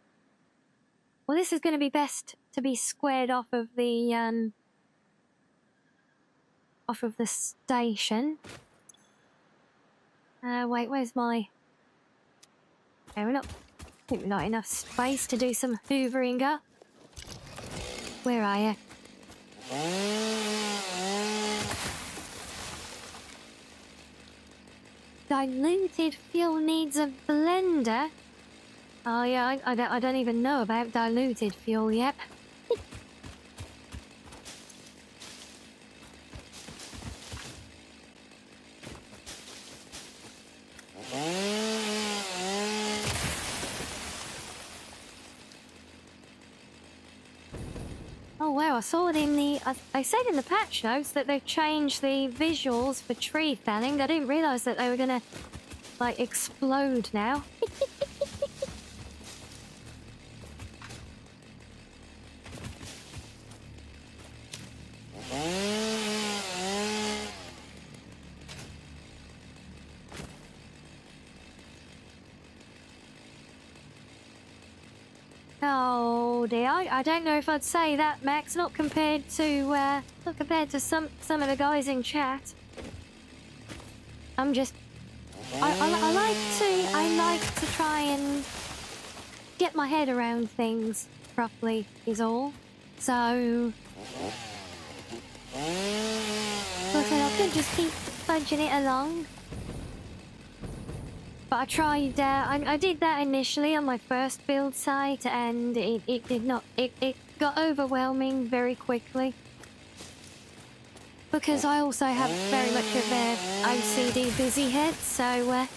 Well, this is going to be best to be squared off of the station. Wait, where's my... Okay, we're not enough space to do some hoovering up. Where are you? Diluted fuel needs a blender. Oh yeah, I don't even know about diluted fuel yet. Oh wow, I saw it in the... I said in the patch notes that they've changed the visuals for tree felling. I didn't realise that they were gonna, like, explode now. Oh dear, I don't know if I'd say that, Max. Not compared to some of the guys in chat. I'm just, I like to try and get my head around things properly. Is all. So, like I said, I could just keep fudging it along. But I tried, I did that initially on my first build site, and it did not, it got overwhelming very quickly. Because I also have very much of a OCD busy head, so I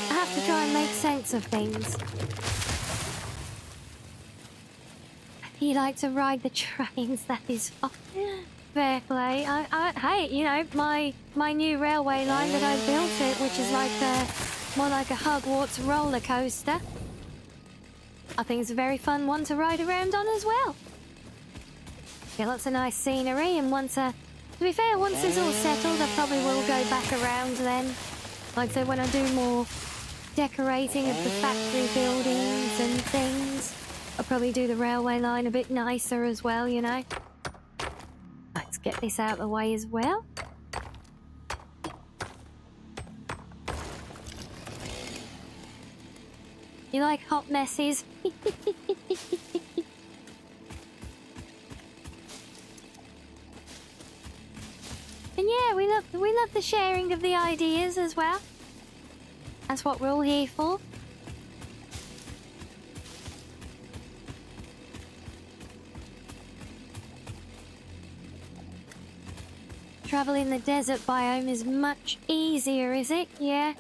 have to try and make sense of things. You like to ride the trains, that is fun. Fair play. Hey, you know, my new railway line that I built it, which is like more like a Hogwarts roller coaster. I think it's a very fun one to ride around on as well. Get lots of nice scenery, and to be fair, once it's all settled, I probably will go back around then. Like I said, when I do more decorating of the factory buildings and things, I'll probably do the railway line a bit nicer as well, you know. Let's get this out of the way as well. You like hot messes? And yeah, we love the sharing of the ideas as well. That's what we're all here for. Traveling the desert biome is much easier, is it? Yeah.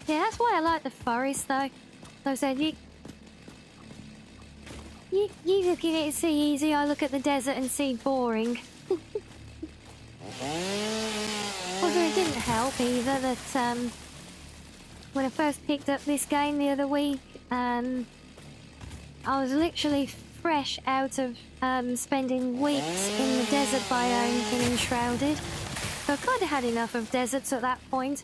Yeah, that's why I like the forest, though. Like I said, you look at it and see easy, I look at the desert and see boring. Also, it didn't help either that, when I first picked up this game the other week, I was literally fresh out of spending weeks in the desert biome in Enshrouded. So I kind of had enough of deserts at that point.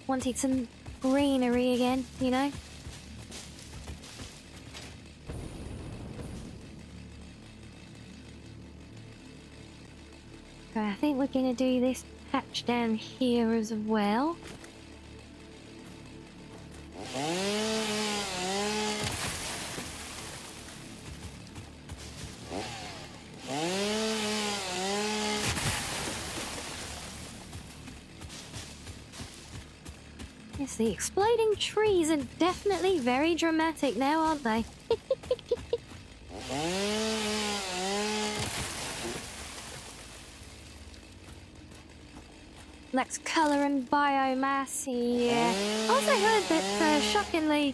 Wanted some greenery again, you know? So I think we're going to do this patch down here as well. Yes, the exploding trees are definitely very dramatic now, aren't they? Lacks colour and biomass, yeah. I also heard that, shockingly,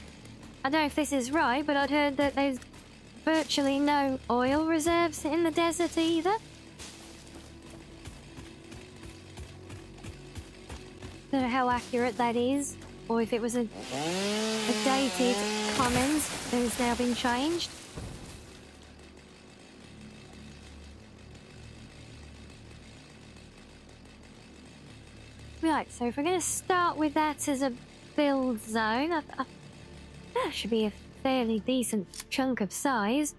I don't know if this is right, but I'd heard that there's virtually no oil reserves in the desert either. Don't know how accurate that is, or if it was a dated comment that has now been changed. Right, so if we're going to start with that as a build zone, that should be a fairly decent chunk of size.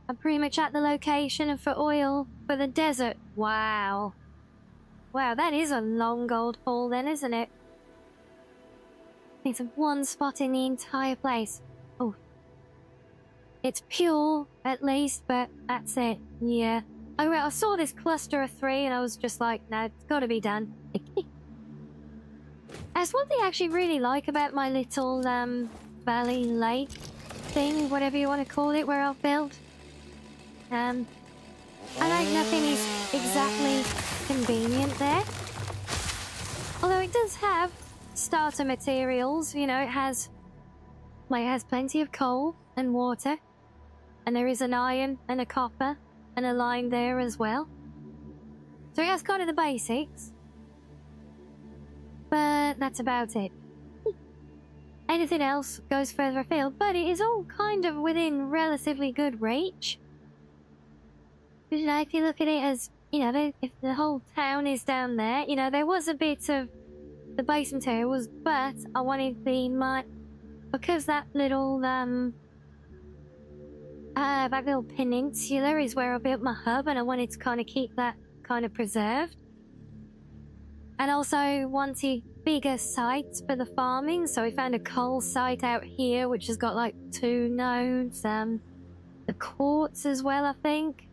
I'm pretty much at the location for oil for the desert. Wow. Wow, that is a long gold haul then, isn't it? It's one spot in the entire place. Oh. It's pure, at least, but that's it. Yeah. Oh, well, I saw this cluster of 3 and I was just like, no, it's gotta be done. That's one thing I actually really like about my little, valley lake thing, whatever you want to call it, where I've built. I know nothing is exactly convenient there. Although it does have starter materials, you know, it has plenty of coal and water. And there is an iron and a copper and a lime there as well. So it has kind of the basics. But that's about it. anything else goes further afield, but it is all kind of within relatively good reach. You know, if you look at it as, you know, if the whole town is down there, you know, there was a bit of the base materials, but I wanted because that little peninsula is where I built my hub, and I wanted to kind of keep that kind of preserved. And also wanted bigger sites for the farming, so we found a coal site out here, which has got like 2 nodes, the quartz as well, I think.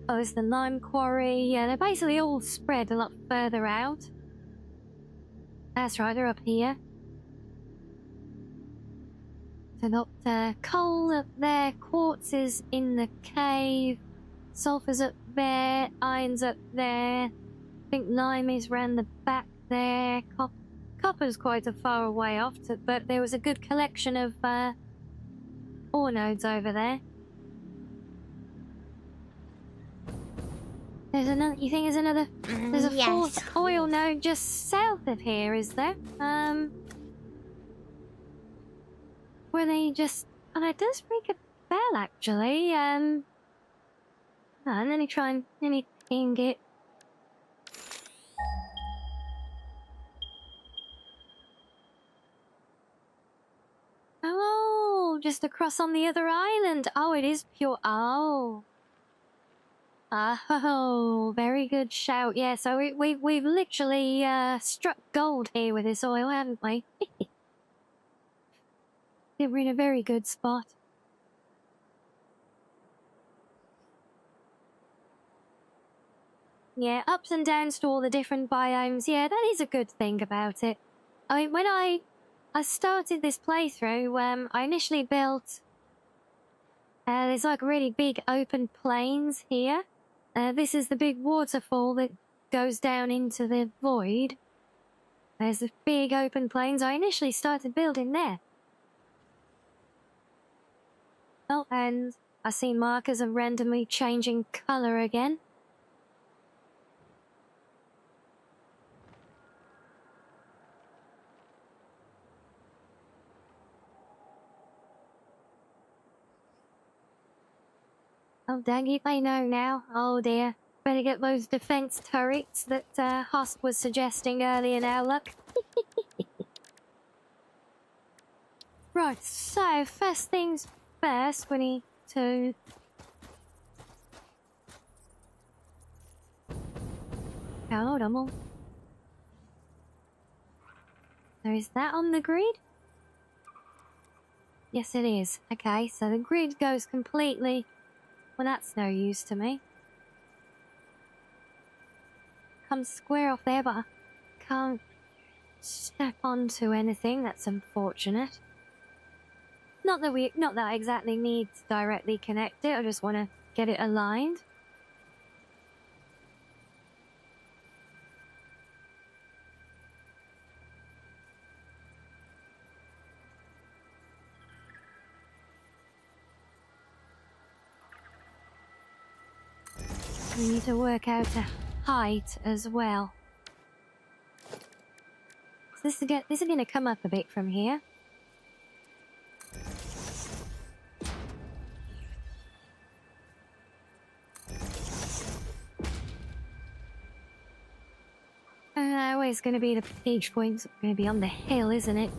Oh, there's the lime quarry. Yeah, they're basically all spread a lot further out. That's right, they're up here. So got coal up there, quartz is in the cave, sulfur's up there, iron's up there. I think lime is round the back there. Copper's quite a far away off, but there was a good collection of ore nodes over there. There's another. You think there's another? There's a Yes. 4th oil node just south of here, is there? Where they just. Oh, that does ring a bell, actually. And let me try and ping it. Oh, just across on the other island. Oh, it is pure. Oh. Oh, very good shout. Yeah, so we've literally struck gold here with this oil, haven't we? We're in a very good spot. Yeah, ups and downs to all the different biomes. Yeah, that is a good thing about it. I mean, when I started this playthrough, I initially built... there's like really big open plains here. This is the big waterfall that goes down into the void. There's the big open plains. I initially started building there. Oh, and I see markers are randomly changing colour again. Oh, dang it, they know now. Oh dear. Better get those defense turrets that Host was suggesting earlier now, look. Right, so first things first, we need to... Hold on. So is that on the grid? Yes, it is. Okay, so the grid goes completely... Well, that's no use to me. Comes square off there, but I can't step onto anything. That's unfortunate. Not that I exactly need to directly connect it. I just want to get it aligned. We need to work out a height as well. So this is going to come up a bit from here. Always going to be the page points. Going to be on the hill, isn't it?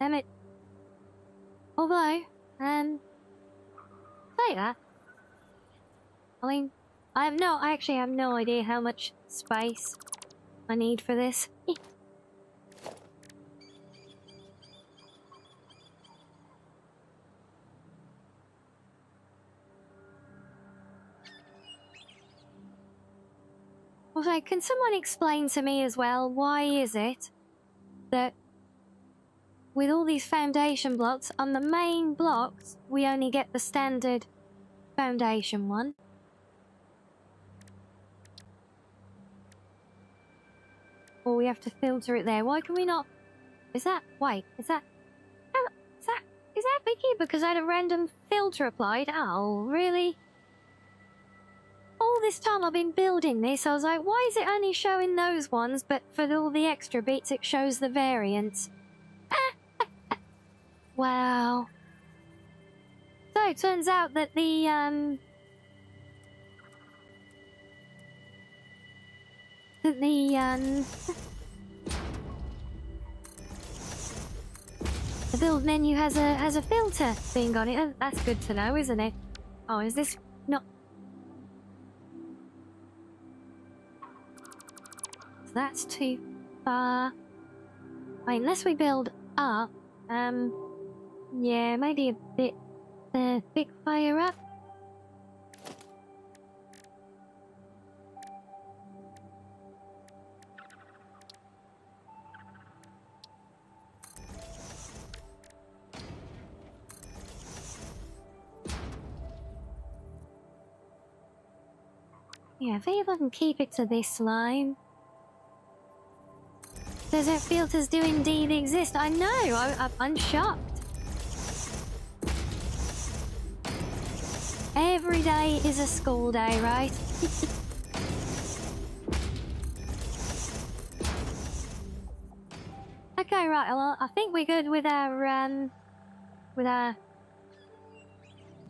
Damn it. Although, say that. I mean, I actually have no idea how much space I need for this. Also, can someone explain to me as well, why is it that with all these foundation blocks, on the main blocks, we only get the standard foundation one. Or we have to filter it there. Why can we not? Is that? Wait, is that? Oh, is that Vicky? Because I had a random filter applied. Oh, really? All this time I've been building this, I was like, why is it only showing those ones, but for all the extra bits it shows the variants? Wow. So it turns out that the the build menu has a filter thing on it. That's good to know, isn't it? Oh, is this not? So that's too far. Wait, unless we build up, yeah, maybe a bit higher up. Yeah, I think if I can keep it to this line. Desert filters do indeed exist. I know, I'm shocked. Every day is a school day, right? Okay, right, well, I think we're good with our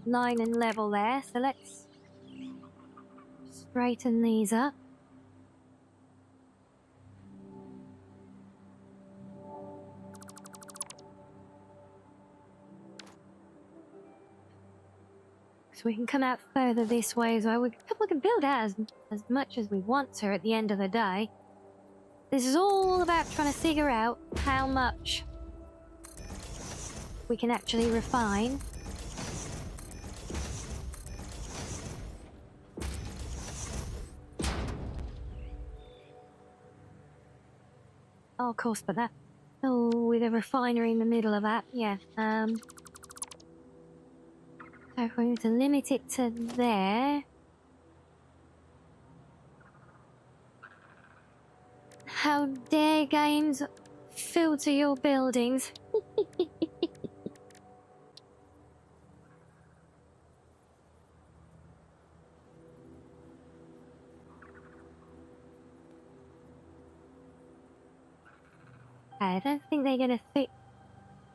line and level there, so let's straighten these up. So we can come out further this way as well. We can build out as much as we want to at the end of the day. This is all about trying to figure out how much we can actually refine. Oh, of course, but that... Oh, with a refinery in the middle of that, yeah. So if we need to limit it to there... How dare games filter your buildings? I don't think they're gonna fit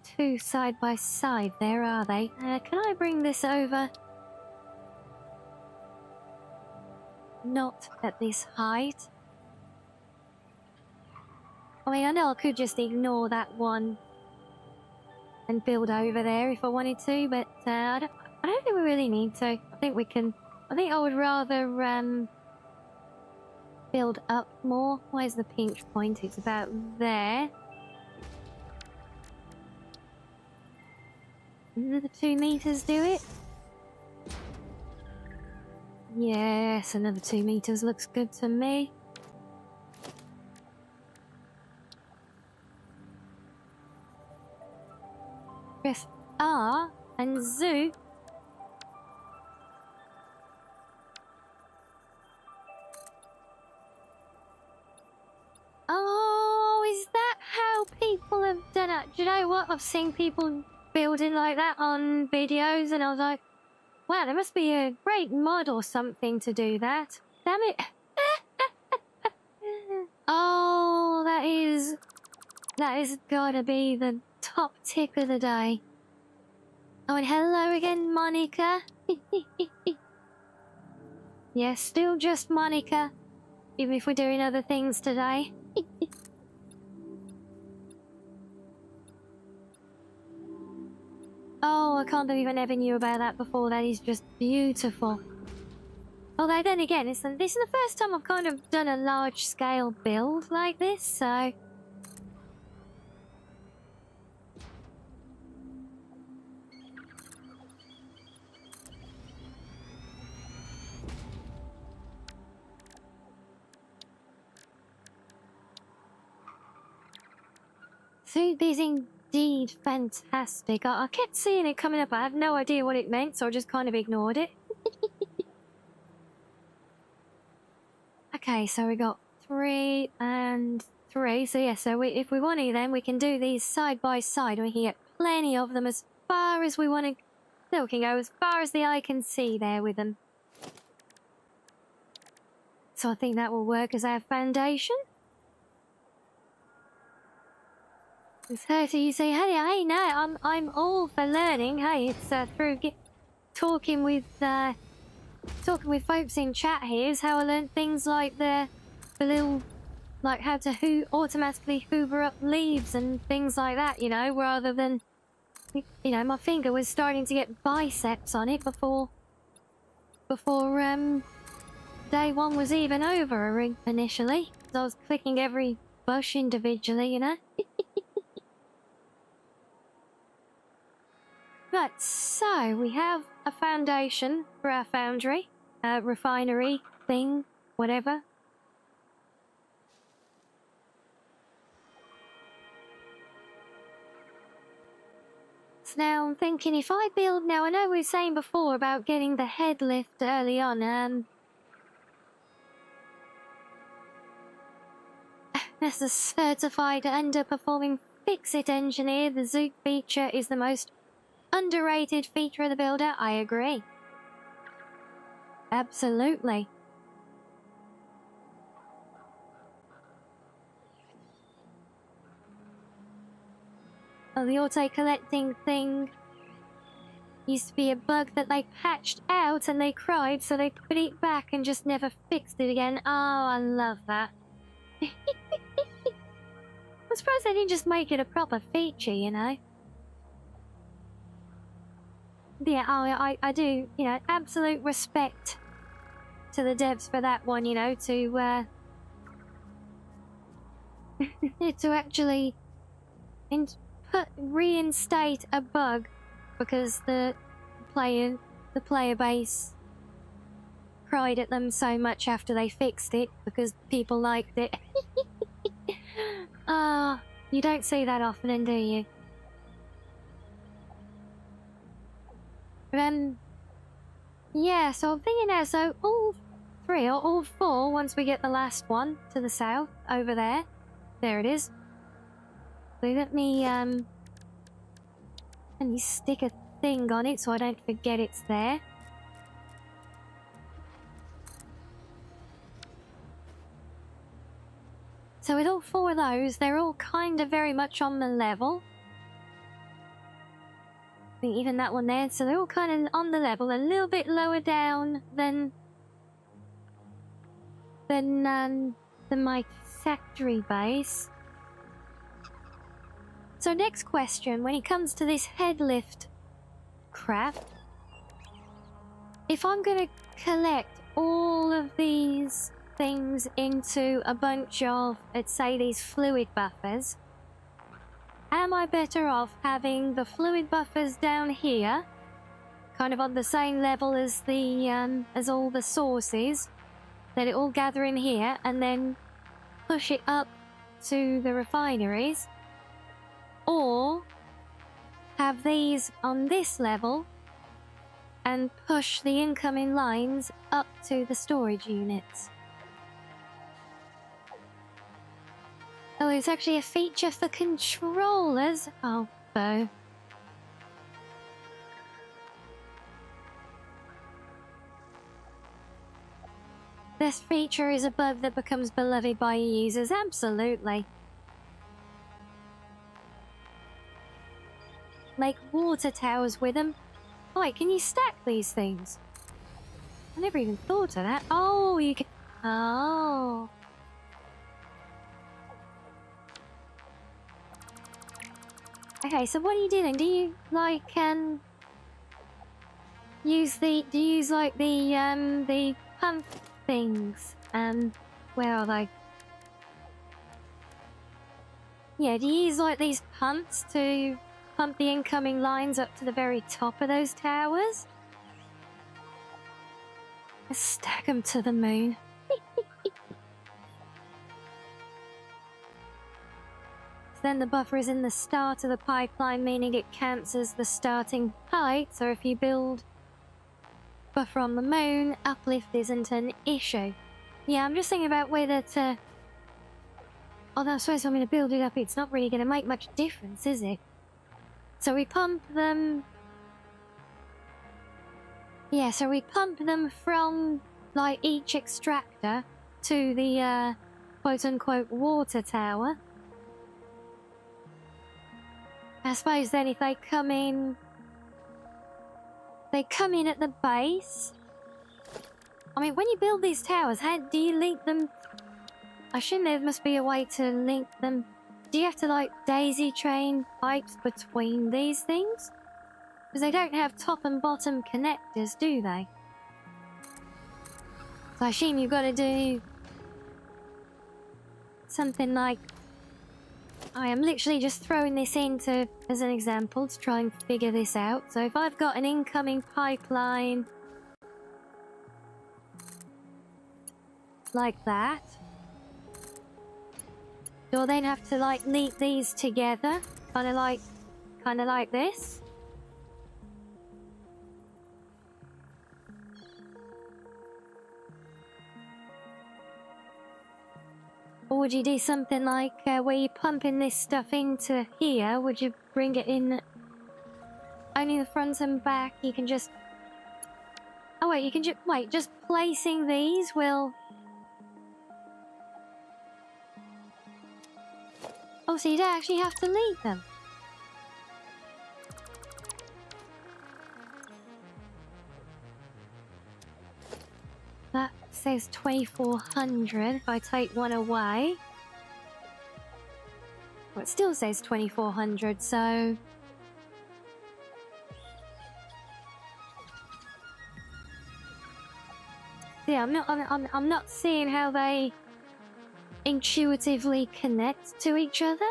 two side by side there, are they? Can I bring this over? Not at this height. I mean, I know I could just ignore that one and build over there if I wanted to, but I don't think we really need to. I think we can... I think I would rather build up more. Where's the pinch point? It's about there. Another 2 meters do it? Yes, another 2 meters looks good to me. Press R and zoo. Oh, is that how people have done it? Do you know what? I've seen people building like that on videos and I was like, wow, there must be a great mod or something to do that. Damn it. Oh, that is gotta be the top tip of the day. Oh, and hello again, Monica. Yeah, still just Monica, even if we're doing other things today. Oh, I can't believe I never knew about that before. That is just beautiful. Although then again, this is the first time I've kind of done a large-scale build like this, so... Food is indeed fantastic. I kept seeing it coming up. I have no idea what it meant, so I just kind of ignored it. Okay, so we got 3 and 3. So yeah, so if we want to, then we can do these side by side. We can get plenty of them as far as we want to. So we can go as far as the eye can see there with them. So I think that will work as our foundation. So you say, hey, no, I'm all for learning. Hey, it's through talking with folks in chat here is how I learned things like the little, like how to automatically hoover up leaves and things like that, you know, rather than, you know, my finger was starting to get biceps on it before day 1 was even over initially. So I was clicking every bush individually, you know. Right, so we have a foundation for our foundry, refinery thing, whatever. So now I'm thinking if I build now, I know we were saying before about getting the head lift early on. As a certified underperforming fix-it engineer, the Zoot feature is the most underrated feature of the builder. I agree. Absolutely. Oh, the auto-collecting thing used to be a bug that they patched out and they cried, so they put it back and just never fixed it again. Oh, I love that. I'm surprised they didn't just make it a proper feature, you know? Yeah, I do, you know, absolute respect to the devs for that one, you know, to to actually reinstate a bug because the player base cried at them so much after they fixed it because people liked it. Ah, you don't see that often, do you? Yeah, so I'm thinking now, so all 3 or all 4, once we get the last one to the south, over there. There it is. So let me stick a thing on it so I don't forget it's there. So with all 4 of those, they're all kind of very much on the level. I think even that one there, so they're all kind of on the level, a little bit lower down than my factory base. So next question, when it comes to this head lift crap, if I'm gonna collect all of these things into a bunch of, let's say, these fluid buffers, am I better off having the fluid buffers down here, kind of on the same level as the as all the sources, let it all gather in here, and then push it up to the refineries, or have these on this level and push the incoming lines up to the storage units? Oh, it's actually a feature for controllers. Oh, boo. This feature is a bug that becomes beloved by users, absolutely. Make water towers with them. Oh, wait, can you stack these things? I never even thought of that. Oh, you can... Oh. Okay, so what are you doing? Do you, like, use the pump things? Where are they? Yeah, do you use, like, these pumps to pump the incoming lines up to the very top of those towers? Let's stack them to the moon. Then the buffer is in the start of the pipeline, meaning it counts as the starting height. So if you build buffer on the moon, uplift isn't an issue. Yeah, I'm just thinking about whether to... Although I suppose I'm going to build it up, it's not really going to make much difference, is it? So we pump them... Yeah, so we pump them from, like, each extractor to the, quote-unquote water tower. I suppose then if they come in... They come in at the base. I mean, when you build these towers, how do you link them? I assume there must be a way to link them. Do you have to, like, daisy train pipes between these things? Because they don't have top and bottom connectors, do they? So I assume you've got to do something like... I am literally just throwing this into as an example to try and figure this out. So if I've got an incoming pipeline like that, do I then have to like link these together, kind of like this? Or would you do something like where you're pumping this stuff into here? Would you bring it in only the front and back? You can just... Oh wait, you can just... Wait, just placing these will... Oh, so you don't actually have to lead them. That says 2400 if I take one away. Well, it still says 2400, so... Yeah, I'm not seeing how they intuitively connect to each other.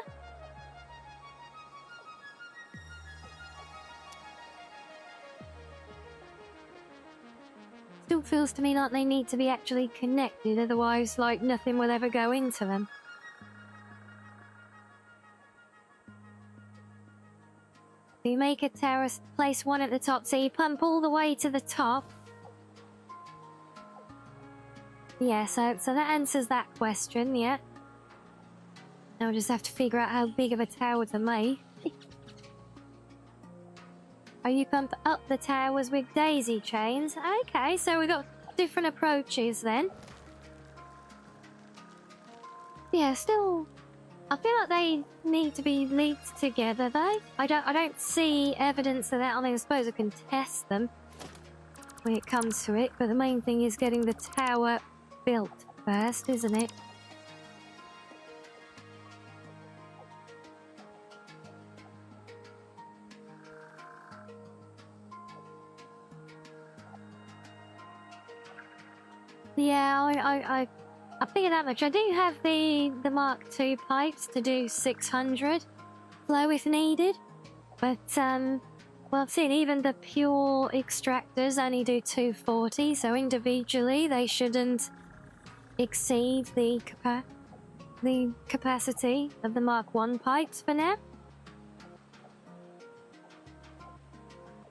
Still feels to me like they need to be actually connected, otherwise, like, nothing will ever go into them. So you make a tower, place one at the top, so you pump all the way to the top. Yeah, so that answers that question, yeah. Now we'll just have to figure out how big of a tower to make. Oh, you pump up the towers with daisy chains. Okay, so we've got different approaches then. Yeah, still... I feel like they need to be linked together though. I don't see evidence of that. I mean, I suppose I can test them when it comes to it, but the main thing is getting the tower built first, isn't it? Yeah, I figured that much. I do have the Mark II pipes to do 600 flow if needed, but well, I've seen even the pure extractors only do 240, so individually they shouldn't exceed the capacity of the Mark I pipes for now.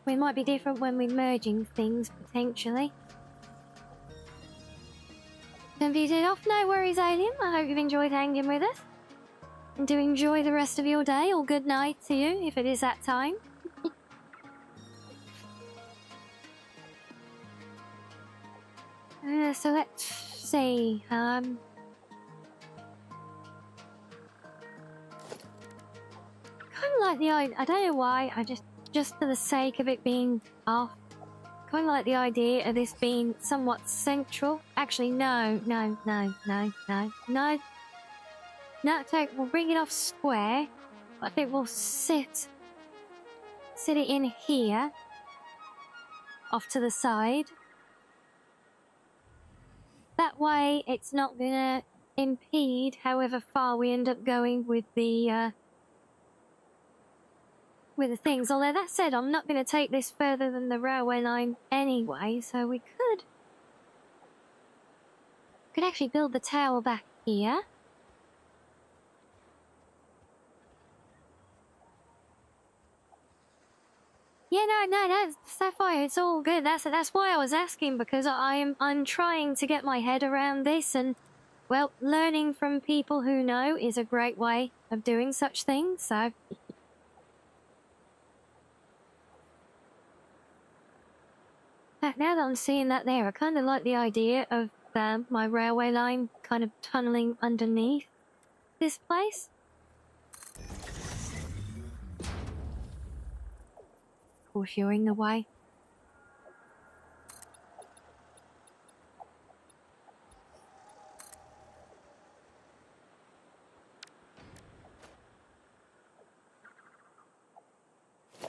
It might be different when we're merging things potentially. Computed off, no worries, Alien. I hope you've enjoyed hanging with us. And do enjoy the rest of your day, or good night to you, if it is that time. So let's see, kind of like the idea, I don't know why, just for the sake of it being off, kind of like the idea of this being somewhat central. Actually, no. We'll bring it off square. I think we'll sit it in here, off to the side. That way, it's not gonna impede however far we end up going with the things. Although that said, I'm not going to take this further than the railway line anyway, so we could actually build the tower back here. Yeah, no, Sapphire, it's all good. That's why I was asking, because I'm trying to get my head around this, and well, learning from people who know is a great way of doing such things. So, now that I'm seeing that there, I kind of like the idea of my railway line kind of tunneling underneath this place. Of course, you're in the way.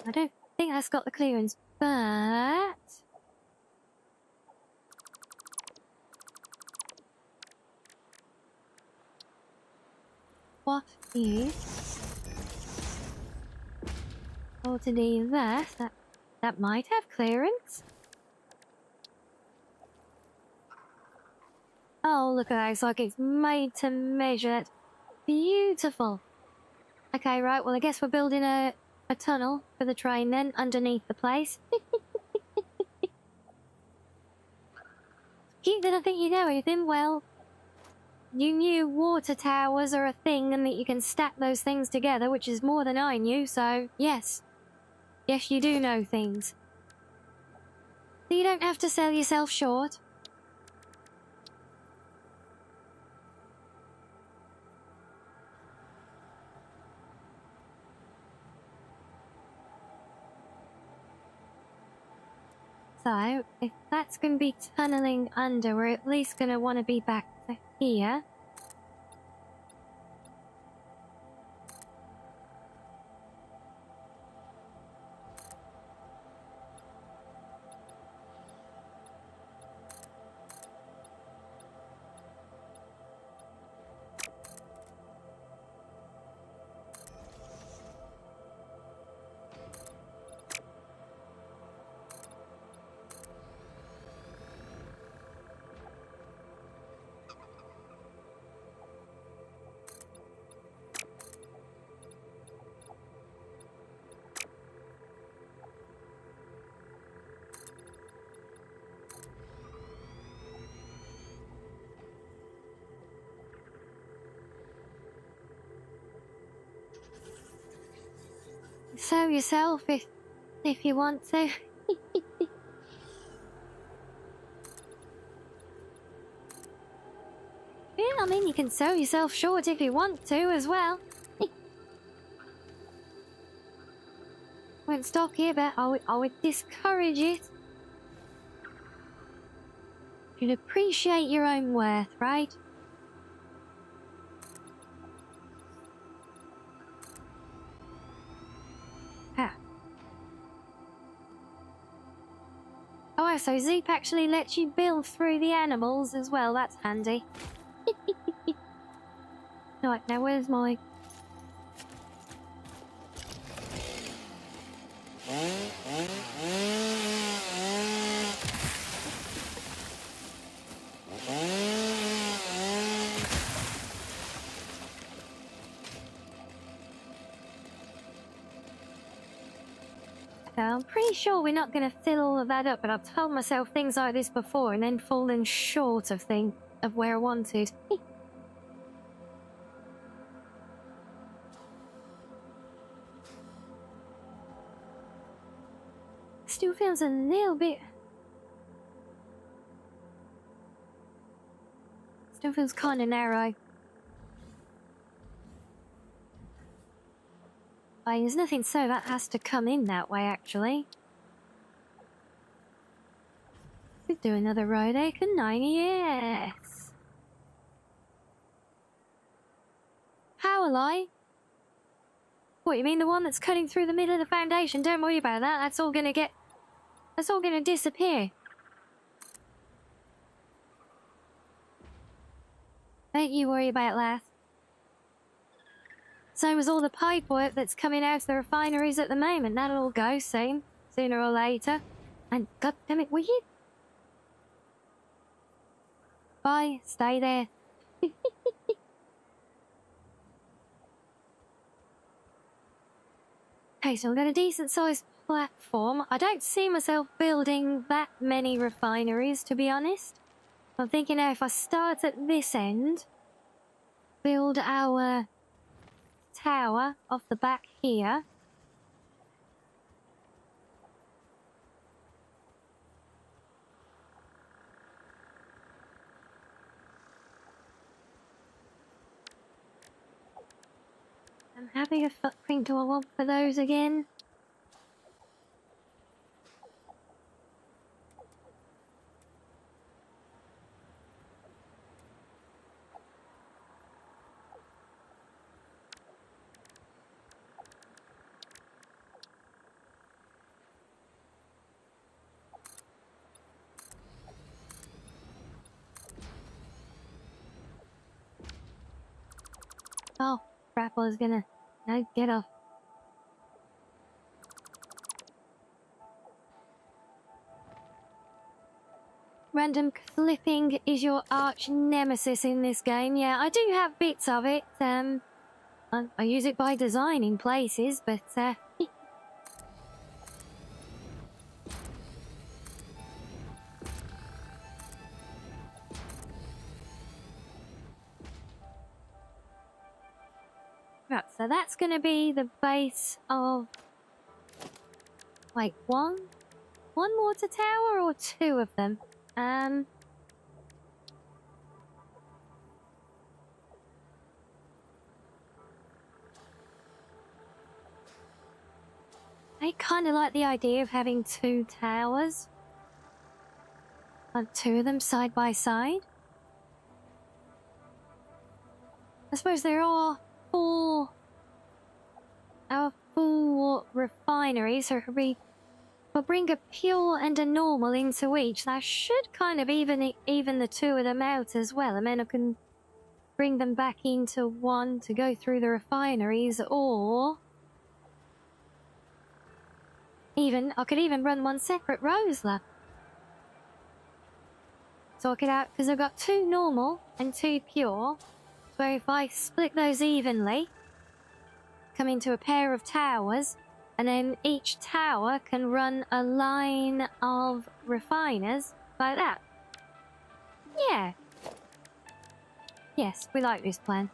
I don't think that's got the clearance, but what if or to do that might have clearance? Oh, look at that, it's like it's made to measure. That's beautiful. Okay, right, well I guess we're building a tunnel for the train then underneath the place. You didn't think you know anything? Well, you knew water towers are a thing and that you can stack those things together, which is more than I knew, so yes. Yes, you do know things. So you don't have to sell yourself short. So, if that's going to be tunneling under, we're at least going to want to be back to here. Sew yourself if you want to. Yeah, I mean, you can sew yourself short if you want to as well. Won't stop you, but I would discourage it. You'd appreciate your own worth, right? Ah. Oh, so Zoop actually lets you build through the animals as well. That's handy. Right, now where's my... I'm pretty sure we're not going to fill all of that up, but I've told myself things like this before and then fallen short of where I wanted. Still feels a little bit... Still feels kind of narrow. There's nothing so that has to come in that way, actually. Could do another road, couldn't I? Yes. Power line? What, you mean the one that's cutting through the middle of the foundation? Don't worry about that. That's all gonna disappear. Don't you worry about that. Same as all the pipework that's coming out of the refineries at the moment. That'll all go soon. Sooner or later. And goddammit, will you? Bye. Stay there. Okay, so we've got a decent sized platform. I don't see myself building that many refineries, to be honest. I'm thinking now if I start at this end, build our tower off the back here. I'm having a footprint. Do I want for those again? Oh, crap, I was gonna... No, get off. Random clipping is your arch nemesis in this game. Yeah, I do have bits of it. I use it by design in places, but right, so that's gonna be the base of... Wait, one water tower or two of them? I kind of like the idea of having two towers. Two of them side by side. I suppose there are four... Our four refineries, so we'll bring a pure and a normal into each. That should kind of even the two of them out as well. And then I can bring them back into one to go through the refineries, or... I could even run one separate Rosler. So I could have, because I've got two normal and two pure. So if I split those evenly, come into a pair of towers, and then each tower can run a line of refiners like that. Yeah. Yes, we like this plan.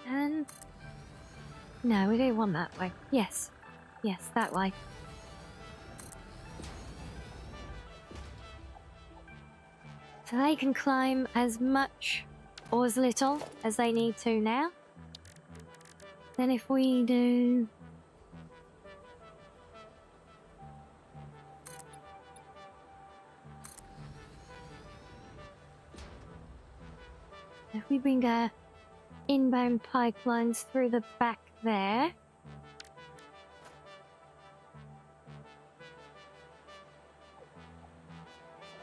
And... No, we don't want that way. Yes. Yes, that way. So they can climb as much or as little as they need to now. Then if we do... If we bring our inbound pipelines through the back there...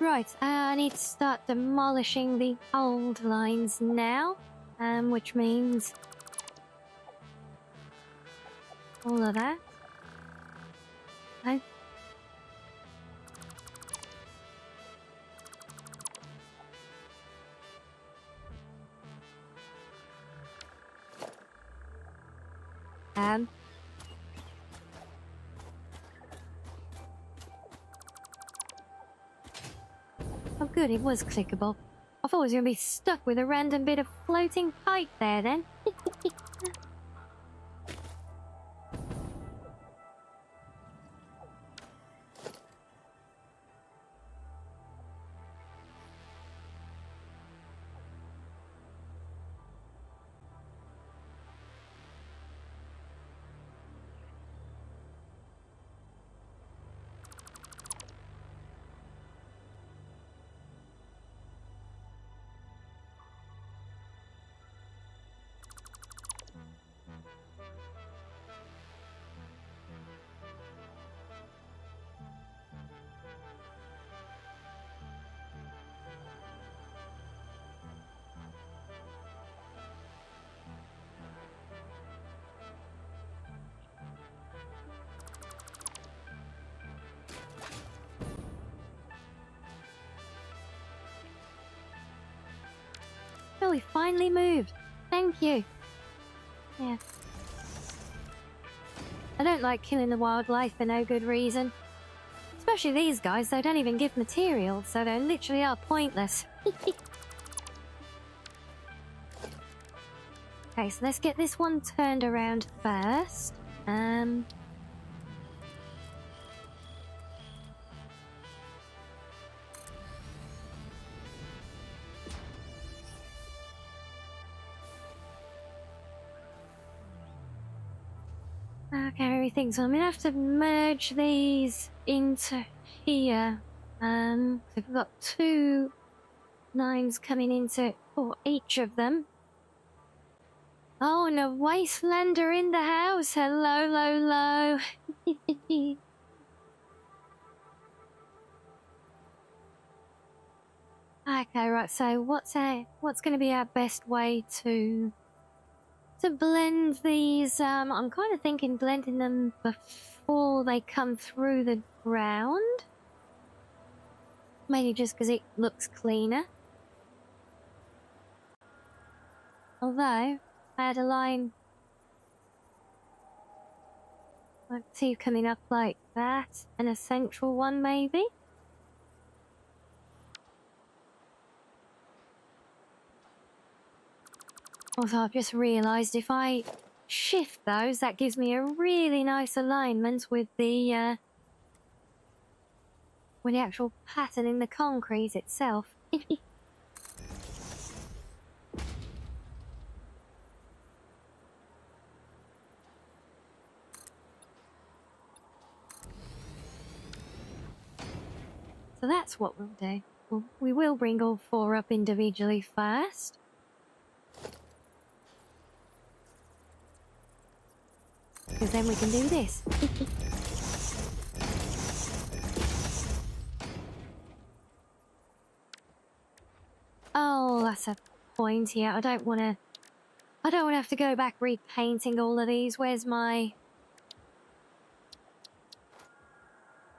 Right, I need to start demolishing the old lines now, which means all of that. Oh good, it was clickable. I thought I was going to be stuck with a random bit of floating pipe there then. we finally moved. Thank you. Yeah. I don't like killing the wildlife for no good reason. Especially these guys, they don't even give materials, so they literally are pointless. Okay, so let's get this one turned around first. Okay, everything. So I'm gonna have to merge these into here. So we've got 2 lines coming into for each of them. Oh, and a wastelander in the house. Hello, low, low. Okay, right. So what's going to be our best way to blend these? I'm kind of thinking blending them before they come through the ground. Maybe just because it looks cleaner. Although I had a line like 2 coming up like that, and a central one maybe. Also, I've just realised if I shift those, that gives me a really nice alignment with the actual pattern in the concrete itself. So that's what we'll do. We will bring all 4 up individually first. Because then we can do this. Oh, that's a point here. I don't want to have to go back repainting all of these. Where's my...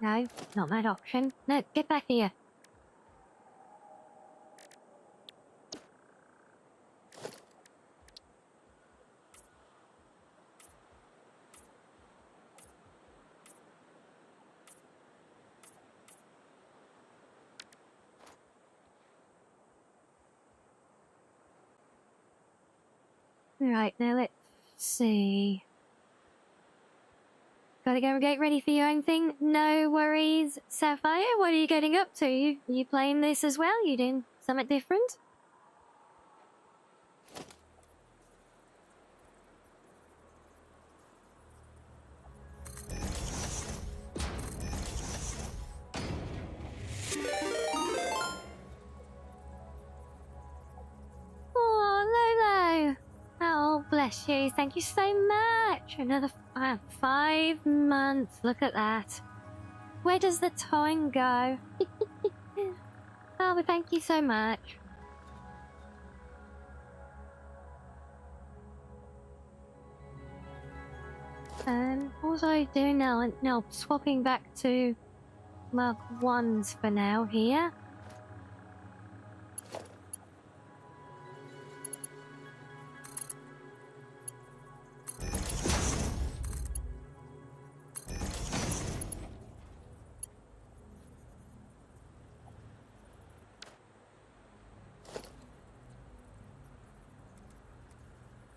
No, not that option. No, get back here. Right, now let's see. Gotta go and get ready for your own thing. No worries. Sapphire, what are you getting up to? You playing this as well? You doing something different? Oh, Lolo. Oh, bless you. Thank you so much. Another 5 months. Look at that. Where does the time go? Oh, but thank you so much. What was I doing now? Now, swapping back to Mark 1s for now here.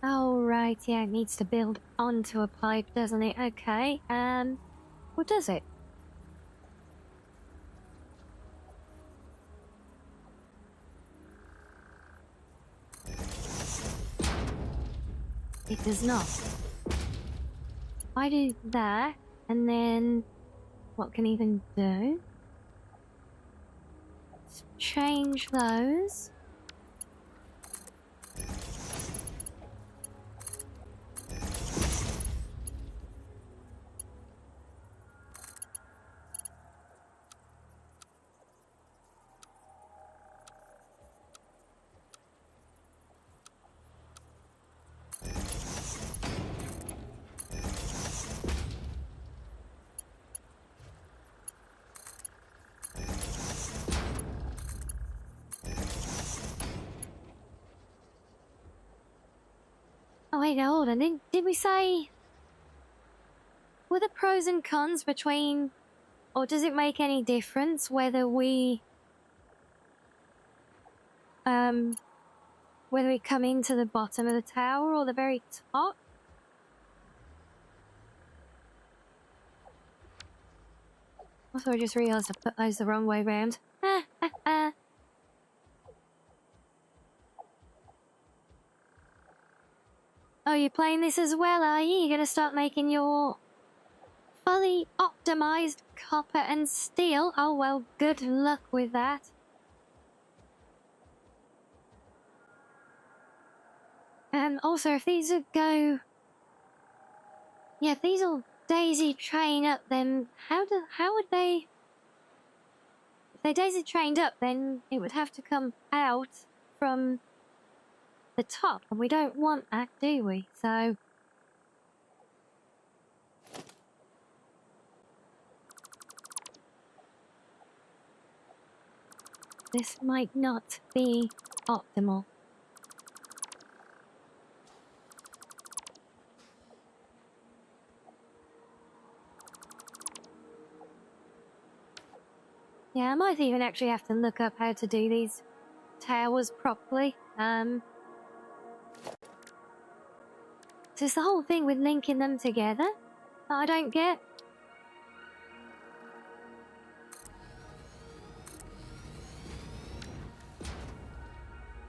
Oh, right, yeah, it needs to build onto a pipe, doesn't it? Okay, what does it? It does not. I do that, and then what can even do? Let's change those. Oh wait, now hold on. Did we say... Were the pros and cons between... Or does it make any difference whether we... Whether we come into the bottom of the tower or the very top? Also, I just realised I put those the wrong way round. Oh, you're playing this as well, are you? You're gonna start making your fully optimised copper and steel? Oh, well, good luck with that. Also, if these would go... Yeah, if these all daisy train up, then how would they... If they daisy trained up, then it would have to come out from the top, and we don't want that, do we? So... This might not be optimal. Yeah, I might even actually have to look up how to do these towers properly. So it's the whole thing with linking them together that I don't get.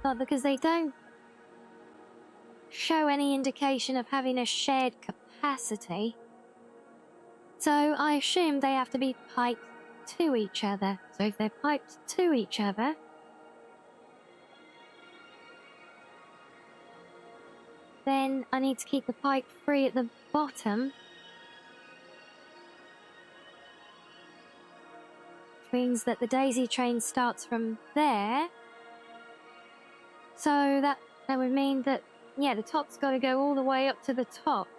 Not because they don't show any indication of having a shared capacity. So I assume they have to be piped to each other. So if they're piped to each other, then I need to keep the pipe free at the bottom. Which means that the daisy train starts from there. So that would mean that, yeah, the top's got to go all the way up to the top.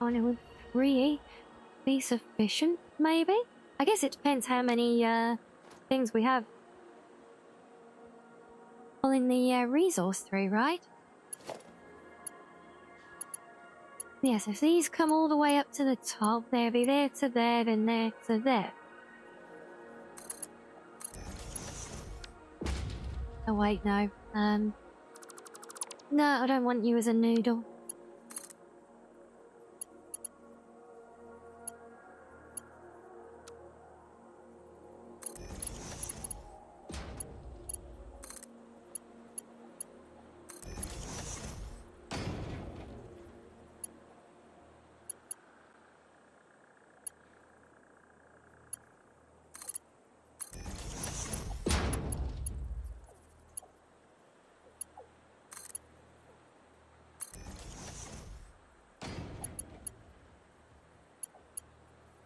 Oh, no, would 3 be sufficient, maybe? I guess it depends how many things we have pulling the resource through, right? Yes, if these come all the way up to the top, they'll be there to there, then there to there. Oh wait, no. No, I don't want you as a noodle.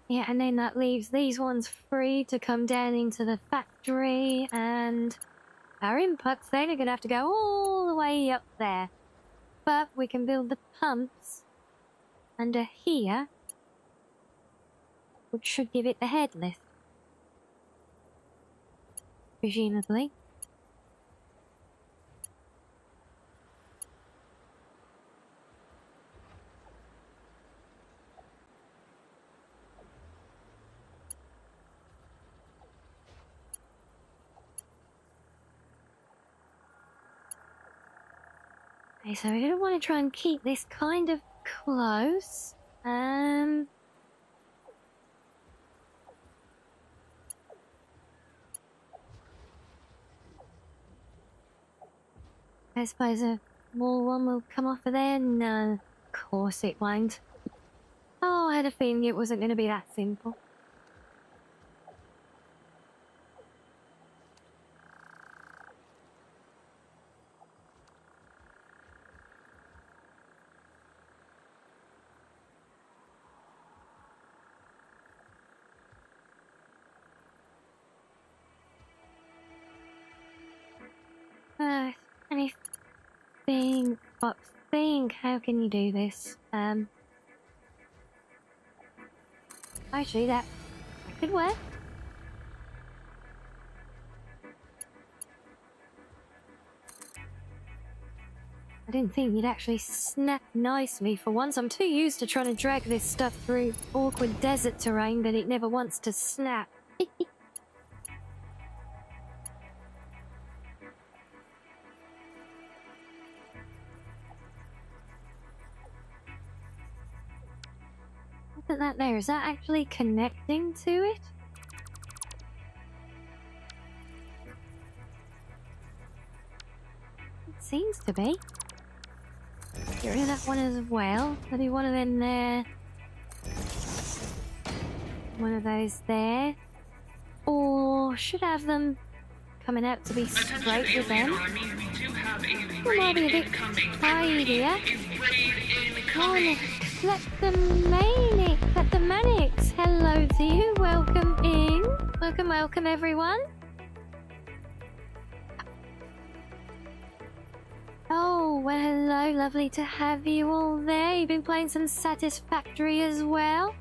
Yeah, and then that leaves these ones free to come down into the factory, and our inputs then are going to have to go all the way up there. But we can build the pumps under here, which should give it the head lift. Presumably. Okay, so we're going to want to try and keep this kind of close. I suppose a more one will come off of there. No, of course it won't. Oh, I had a feeling it wasn't going to be that simple. Anything, but think, how can you do this? Actually, that could work. I didn't think you'd actually snap nicely for once. I'm too used to trying to drag this stuff through awkward desert terrain, but it never wants to snap. Look at that there. Is that actually connecting to it? It seems to be. Get rid of that one as well. There'll be one of them there. One of those there. Or should have them coming out to be straight with them. It might be a bit tidier. Oh, Kleptomanics. Hello to you. Welcome in. Welcome everyone. Oh, well, hello. Lovely to have you all there. You've been playing some Satisfactory as well.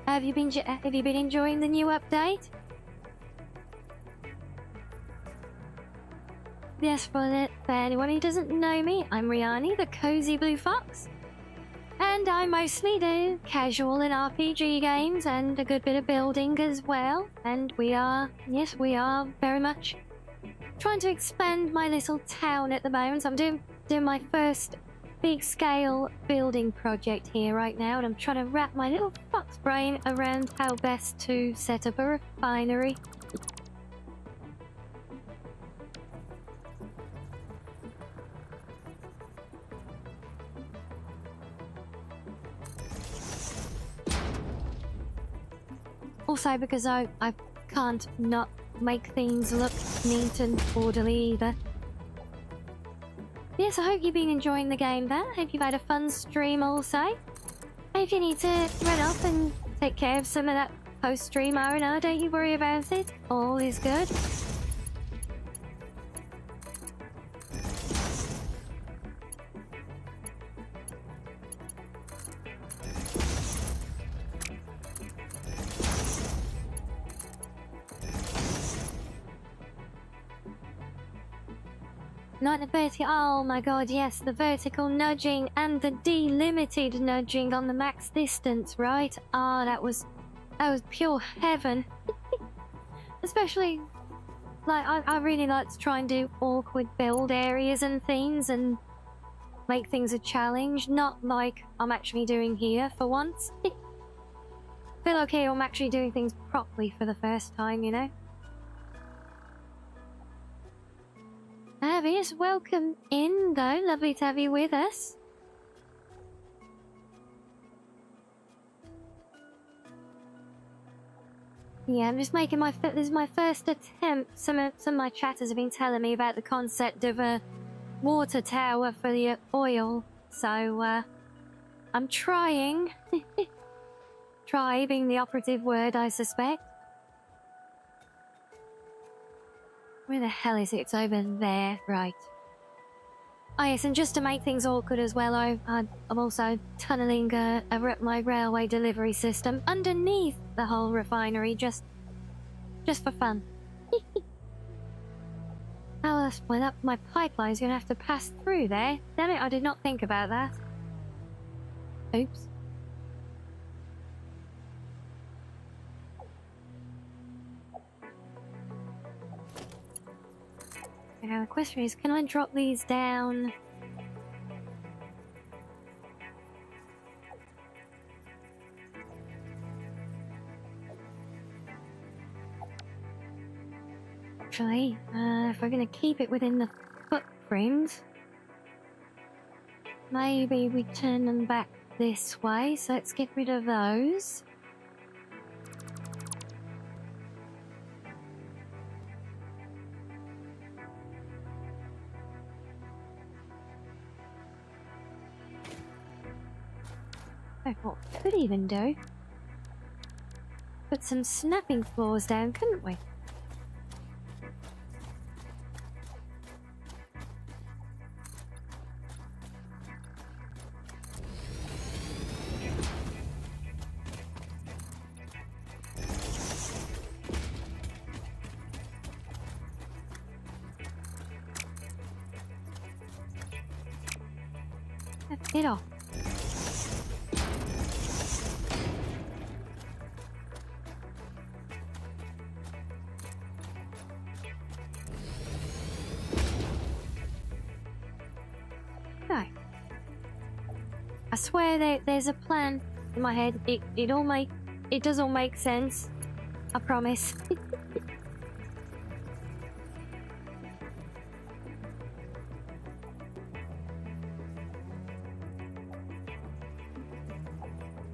Have you been enjoying the new update? Yes, for anyone who doesn't know me, I'm Rianni, the Cozy Blue Fox. And I mostly do casual and RPG games and a good bit of building as well. And we are very much trying to expand my little town at the moment. So I'm doing my first big scale building project here right now, and I'm trying to wrap my little fox brain around how best to set up a refinery. Also because I can't not make things look neat and orderly either. Yes, I hope you've been enjoying the game there. Hope you've had a fun stream also. If you need to run off and take care of some of that post-stream R&R, don't you worry about it. All is good. Not the vertical. Oh my god, yes, the vertical nudging and the delimited nudging on the max distance, right? Ah, that was pure heaven. Especially, like, I really like to try and do awkward build areas and things and make things a challenge, not like I'm actually doing here for once. I feel like here I'm actually doing things properly for the first time, you know? Yes, welcome in though. Lovely to have you with us. Yeah, I'm just making this is my first attempt. Some of my chatters have been telling me about the concept of a water tower for the oil, so I'm trying. Try being the operative word, I suspect. Where the hell is it? It's over there. Right. Oh yes, and just to make things awkward as well, I'm also tunnelling my railway delivery system underneath the whole refinery, just for fun. Oh, my pipeline's gonna have to pass through there. Damn it, I did not think about that. Oops. Now the question is, can I drop these down? Actually, if we're going to keep it within the footprint, maybe we turn them back this way. So let's get rid of those. What we could even do, put some snapping floors down, couldn't we? Get off. No. I swear there's a plan in my head. It does all make sense. I promise.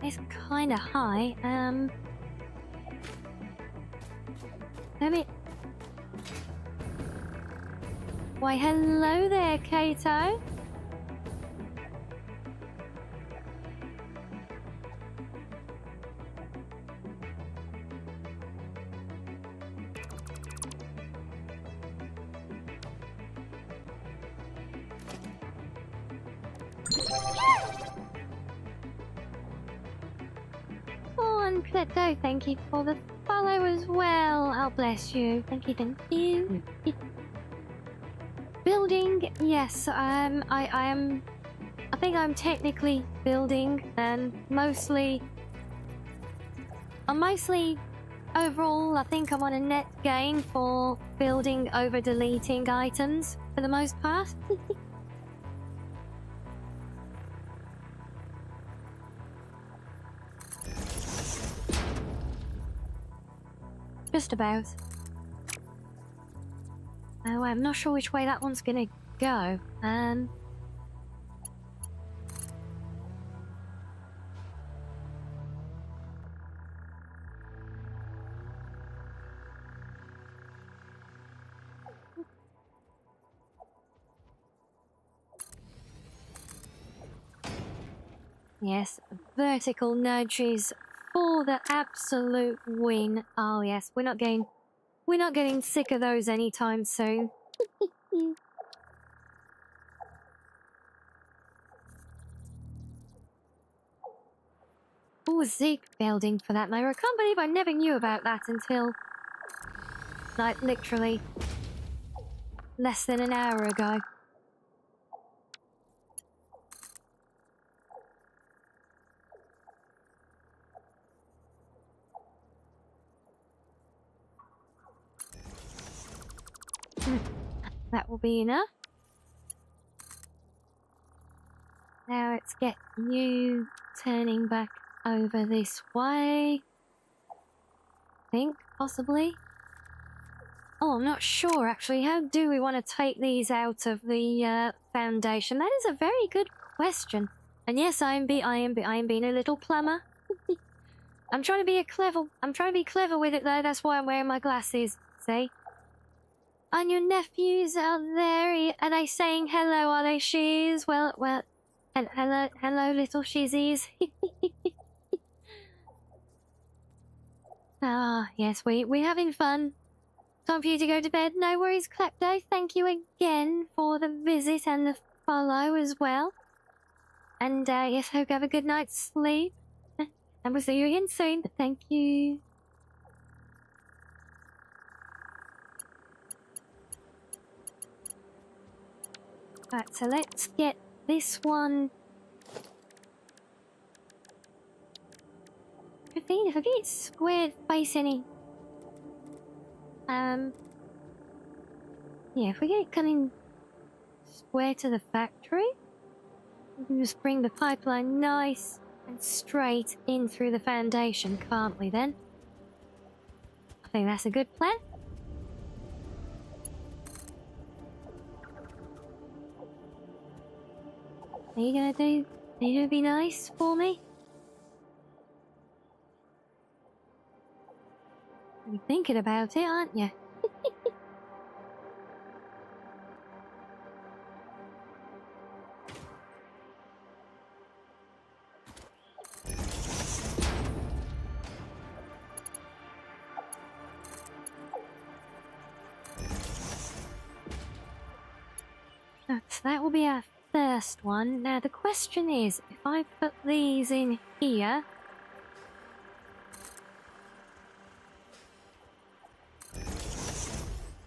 It's kind of high. Let me. Why, hello there, Kato. Pleto, thank you for the follow as well. Oh, bless you. Thank you, thank you. Building, yes. I think I'm technically building, and mostly overall. I think I'm on a net gain for building over deleting items for the most part. Just about. Oh, I'm not sure which way that one's gonna go. Yes, vertical nudges for the absolute win. Oh yes, we're not getting sick of those anytime soon. Oh, Zeke building for that matter. I can't believe I never knew about that until, like, literally less than an hour ago. That will be enough. Now let's get you turning back over this way. I think, possibly. Oh, I'm not sure actually. How do we want to take these out of the foundation? That is a very good question. And yes, I am being a little plumber. I'm trying to be clever with it though. That's why I'm wearing my glasses. See? And your nephews out there, are they saying hello? Are they shiz? Well, hello, little shizzies. Ah, yes, we're having fun. Time for you to go to bed. No worries, Klepto. Thank you again for the visit and the follow as well. And yes, hope you have a good night's sleep. And we'll see you again soon. Thank you. Right, so let's get this one. If I get it squared face any. Yeah, if we get it coming square to the factory, we can just bring the pipeline nice and straight in through the foundation, can't we then? I think that's a good plan. Are you gonna be nice for me? You're thinking about it, aren't you? So that will be our first one. Now the question is, if I put these in here,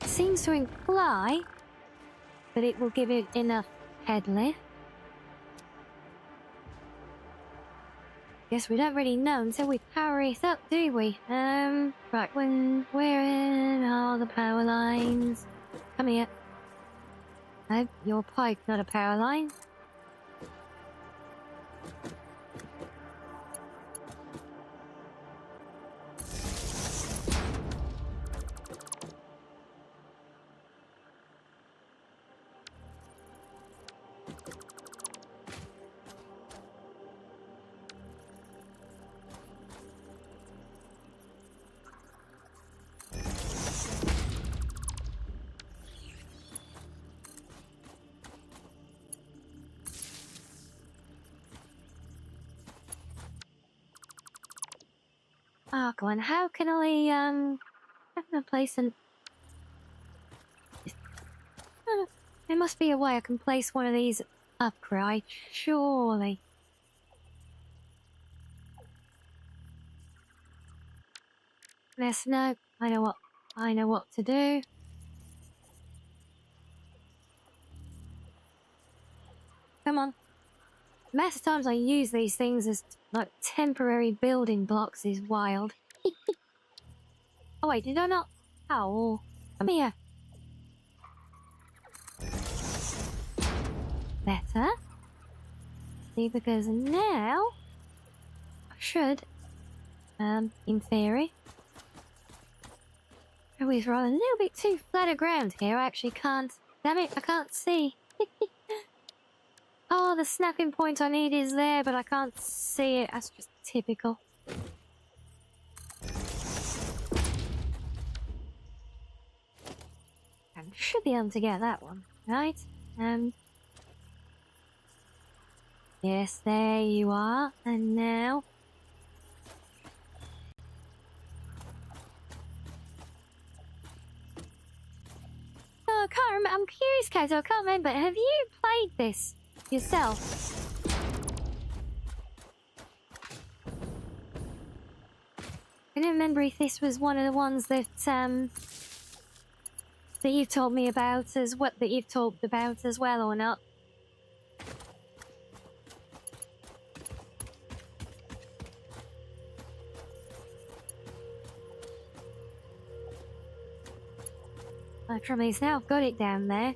it seems to imply that it will give it enough head lift. guess we don't really know until we power it up, do we? Right, where are the power lines? Come here. No, your pipe, not a power line. Oh, come on, how can I place an... There must be a way I can place one of these upright, surely. Yes, no, I know what to do. Come on. The amount of times I use these things as, like, temporary building blocks is wild. Oh wait, did I not? Oh, come here. Better. See, because now I should, in theory. Oh, we've run a little bit too flat ground here. I actually can't. Damn it, I can't see. Oh, the snapping point I need is there, but I can't see it. That's just typical. I should be able to get that one, right? Yes, there you are. And now... Oh, I can't remember. I'm curious, Kato. I can't remember. Have you played this yourself? I don't remember if this was one of the ones that that you've told me about that you've talked about as well or not. The trouble is now I've got it down there.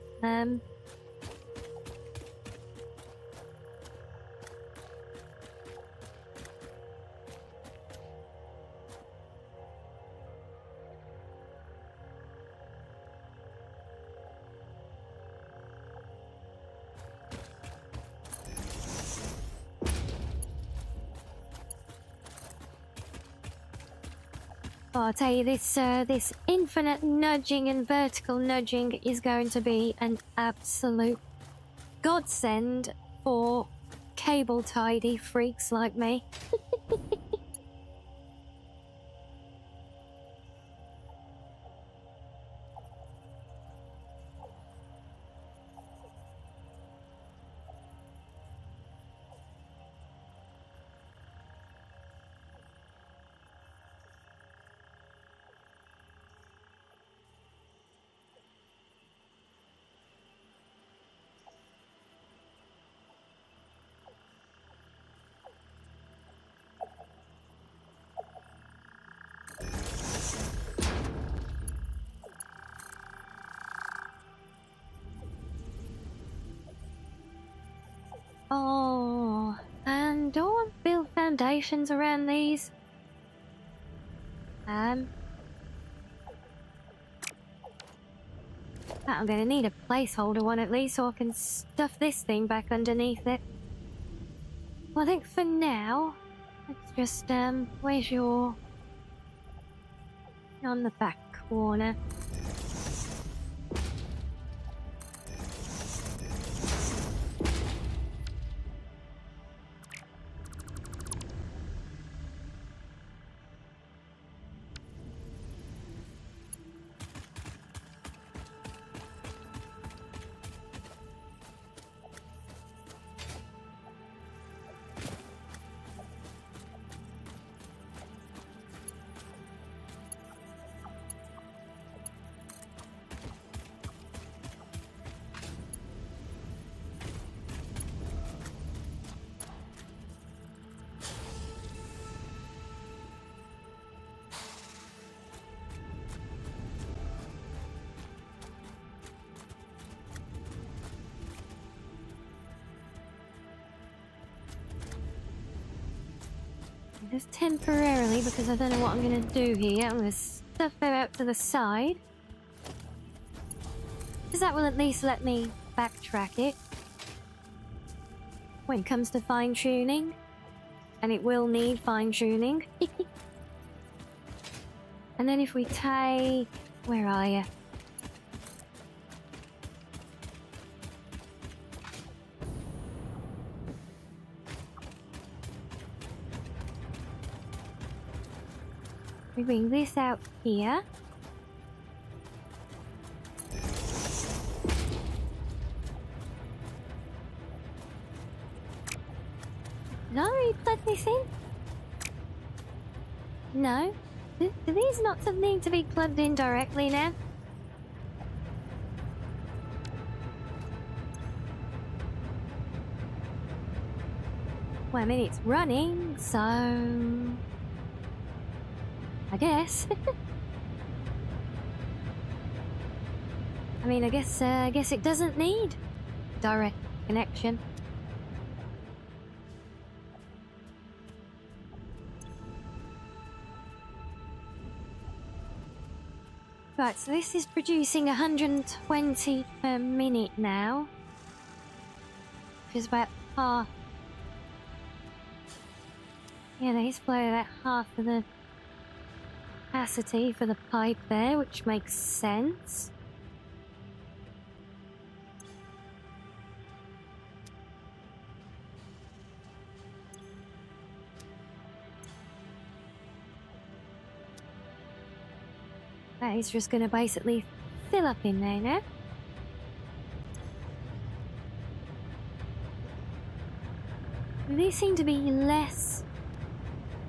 Oh, I'll tell you, this infinite nudging and vertical nudging is going to be an absolute godsend for cable tidy freaks like me. Oh, and don't want to build foundations around these. I'm gonna need a placeholder one at least so I can stuff this thing back underneath it. Well, I think for now, let's just, where's your... on the back corner. Just temporarily, because I don't know what I'm going to do here. I'm going to stuff them out to the side. Because that will at least let me backtrack it when it comes to fine-tuning. And it will need fine-tuning. And then if we take... Where are you? We bring this out here. Did I already plug this in? No. Do these not need to be plugged in directly now? Well, I mean, it's running, so... I guess. I mean, I guess it doesn't need direct connection. Right, so this is producing 120 per minute now, which is about half. Yeah, they supply about half of the capacity for the pipe there, which makes sense. That is just going to basically fill up in there now. These seem to be less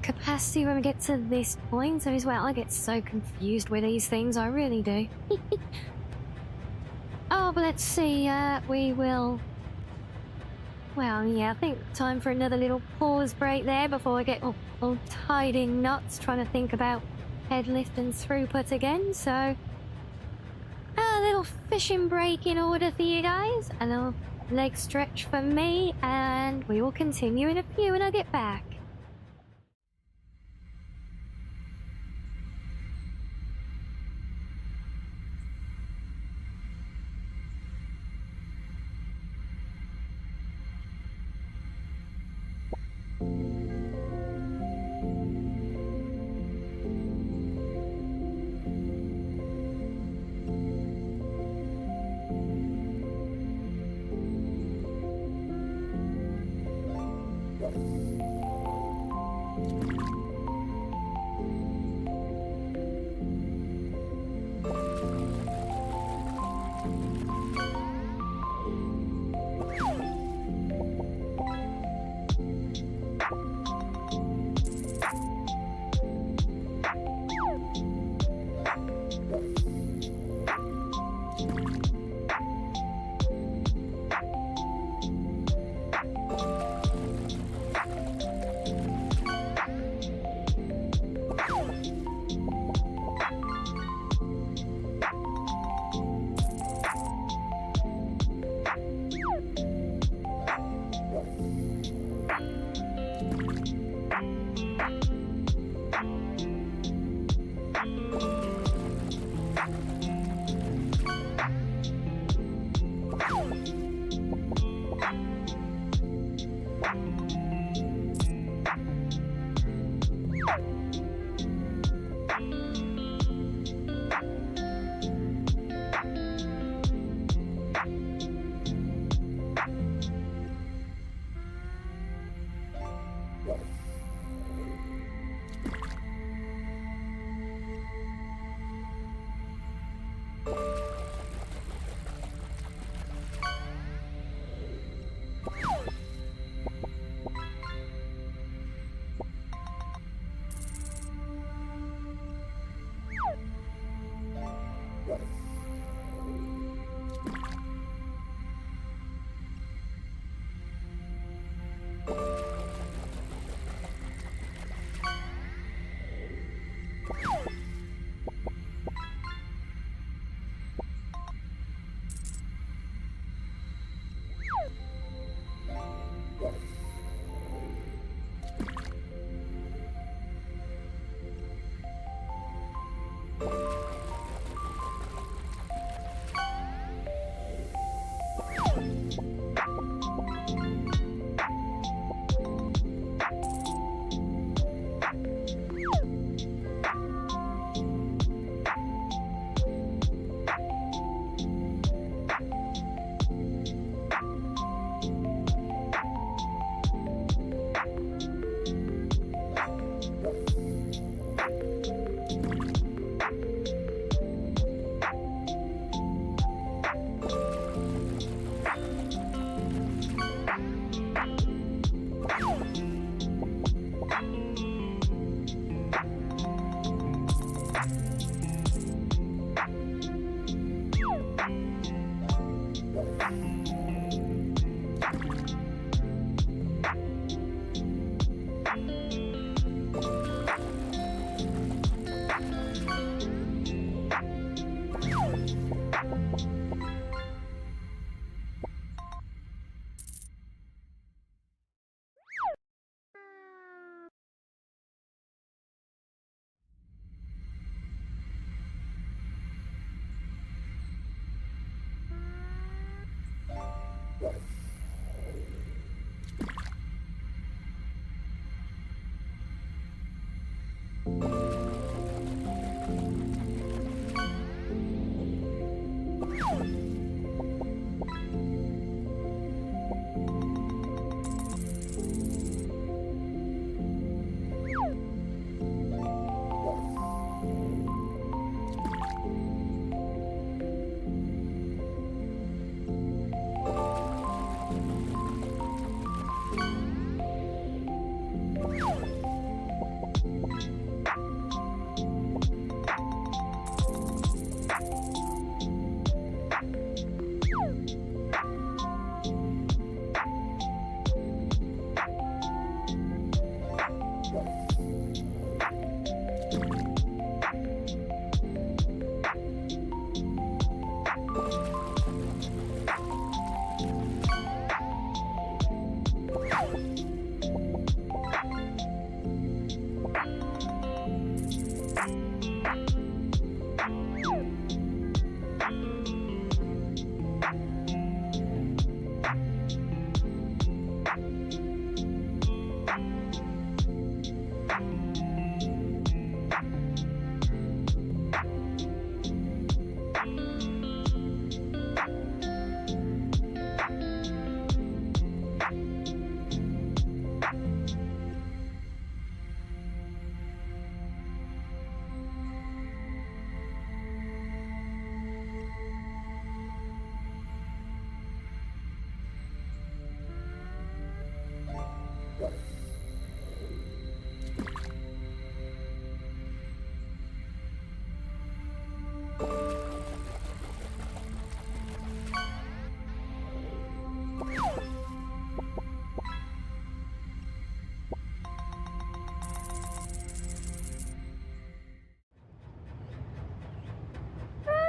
capacity when we get to this point as well. I get so confused with these things, I really do. Oh, but let's see, we will... Well, yeah, I think time for another little pause break there before I get all tied in knots trying to think about head lift and throughput again, so a little fishing break in order for you guys, a little leg stretch for me, and we will continue in a few when I get back.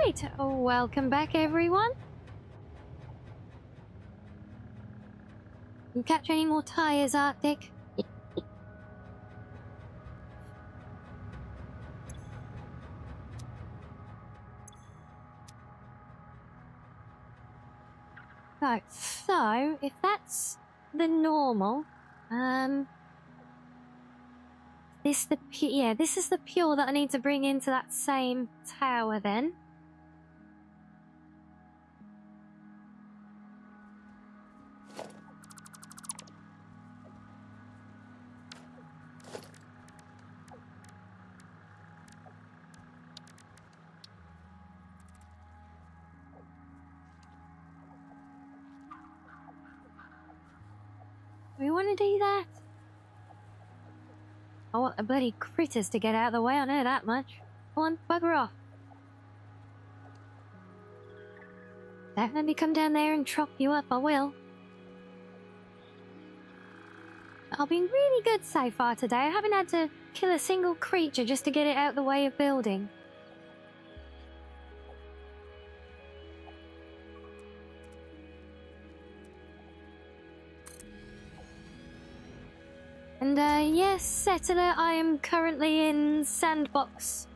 Right, welcome back everyone. You catch any more tires, Arctic? Right, so if that's the normal, this is the pure that I need to bring into that same tower then. We want to do that. I want the bloody critters to get out of the way, I know that much. Come on, bugger off. Definitely come down there and chop you up, I will. I've been really good so far today. I haven't had to kill a single creature just to get it out of the way of building. And yes, Settler, I am currently in sandbox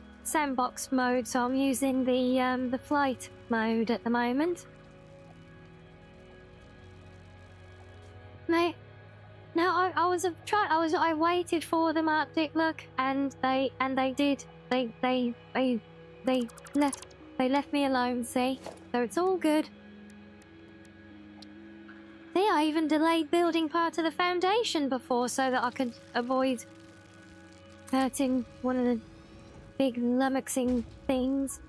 mode, so I'm using the flight mode at the moment. I waited for them, Arctic, look, and they left me alone, see? So it's all good. See, I even delayed building part of the foundation before so that I could avoid hurting one of the big lummoxing things.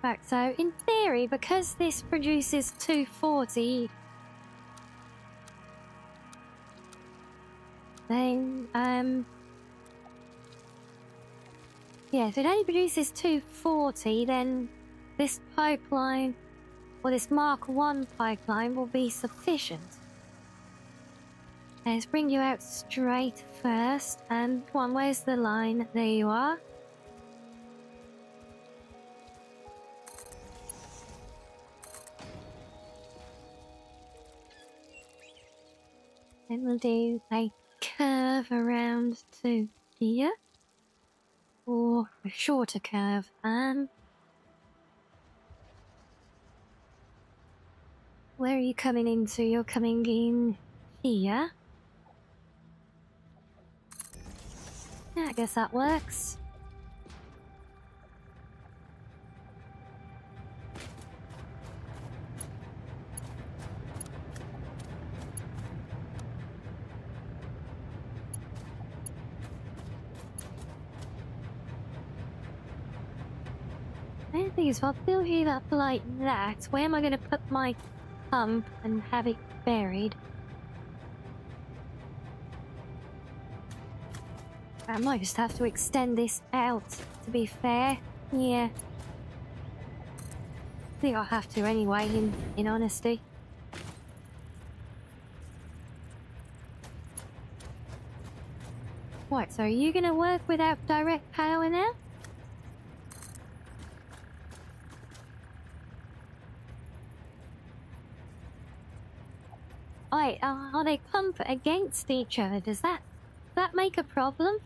Right, so in theory, because this produces 240, then, yeah, if it only produces 240, then this pipeline, or this Mark 1 pipeline, will be sufficient. Let's bring you out straight first, and come on, where's the line? There you are. Then we'll do a curve around to here. Or a shorter curve. Where are you coming into? You're coming in here. Yeah, I guess that works. The thing is, if I build it up like that, where am I going to put my pump and have it buried? I might just have to extend this out, to be fair. Yeah. I think I'll have to anyway, in honesty. Right, so are you going to work without direct power now? I wait, are they pump against each other? Does that make a problem?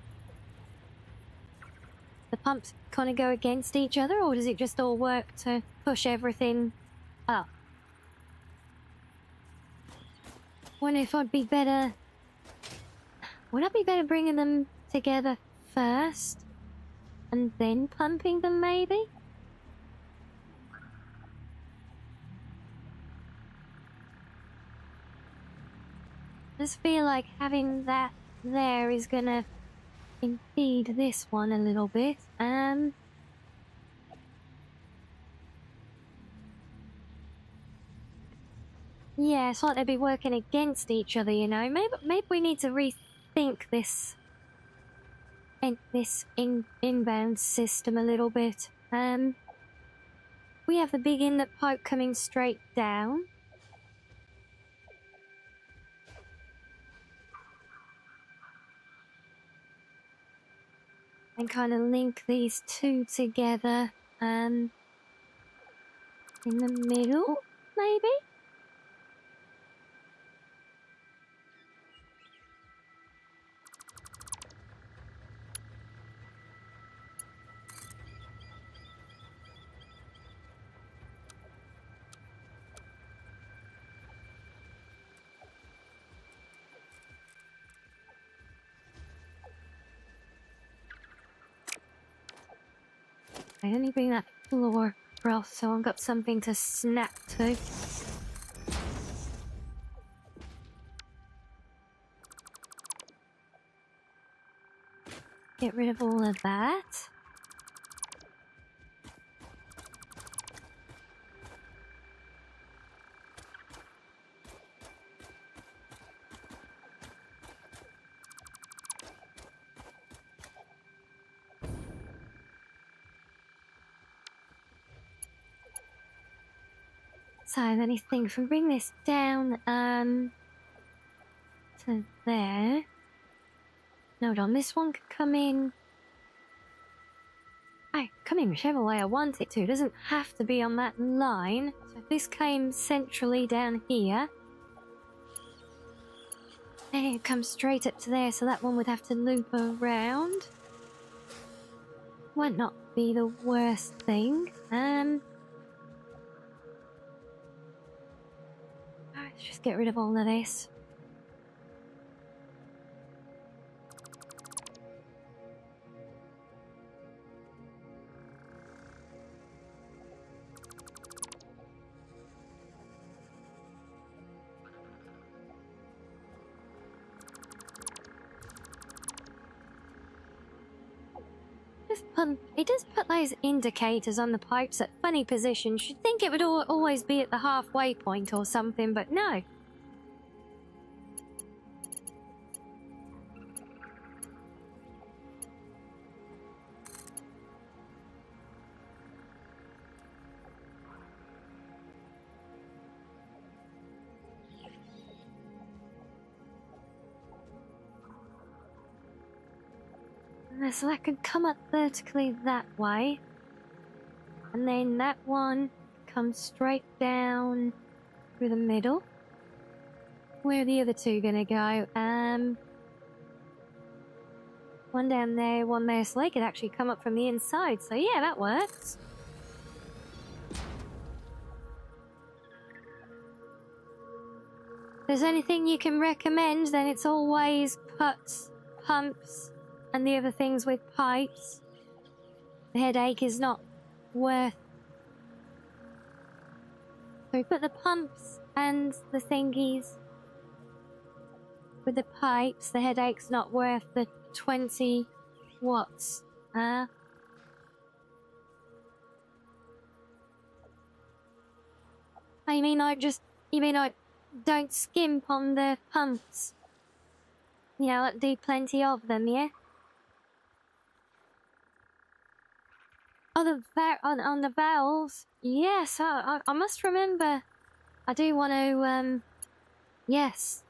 The pumps kind of go against each other, or does it just all work to push everything up? Wonder if I'd be better... Would I be better bringing them together first? And then pumping them, maybe? I just feel like having that there is gonna impede this one a little bit. Yeah, it's like they'd be working against each other, you know. Maybe we need to rethink this inbound system a little bit. We have the big inlet pipe coming straight down. And kind of link these two together, in the middle, maybe? I only bring that floor broth, so I've got something to snap to. Get rid of all of that. So then you think if we bring this down to there. No, hold on, this one could come in. I come in whichever way I want it to. It doesn't have to be on that line. So if this came centrally down here, then it comes straight up to there, so that one would have to loop around. Might not be the worst thing. Let's just get rid of all of this. It does put those indicators on the pipes at funny positions. You'd think it would always be at the halfway point or something, but no. So that could come up vertically that way. And then that one comes straight down through the middle. Where are the other two gonna go? One down there, one there. So they could actually come up from the inside. So yeah, that works. If there's anything you can recommend, then it's always puts, pumps, and the other things with pipes. The headache is not worth... So we put the pumps and the thingies with the pipes. The headache's not worth the 20 watts. You mean I don't skimp on the pumps? You know, like do plenty of them, yeah? Oh, on the valves? Yes, I must remember. I do want to, yes.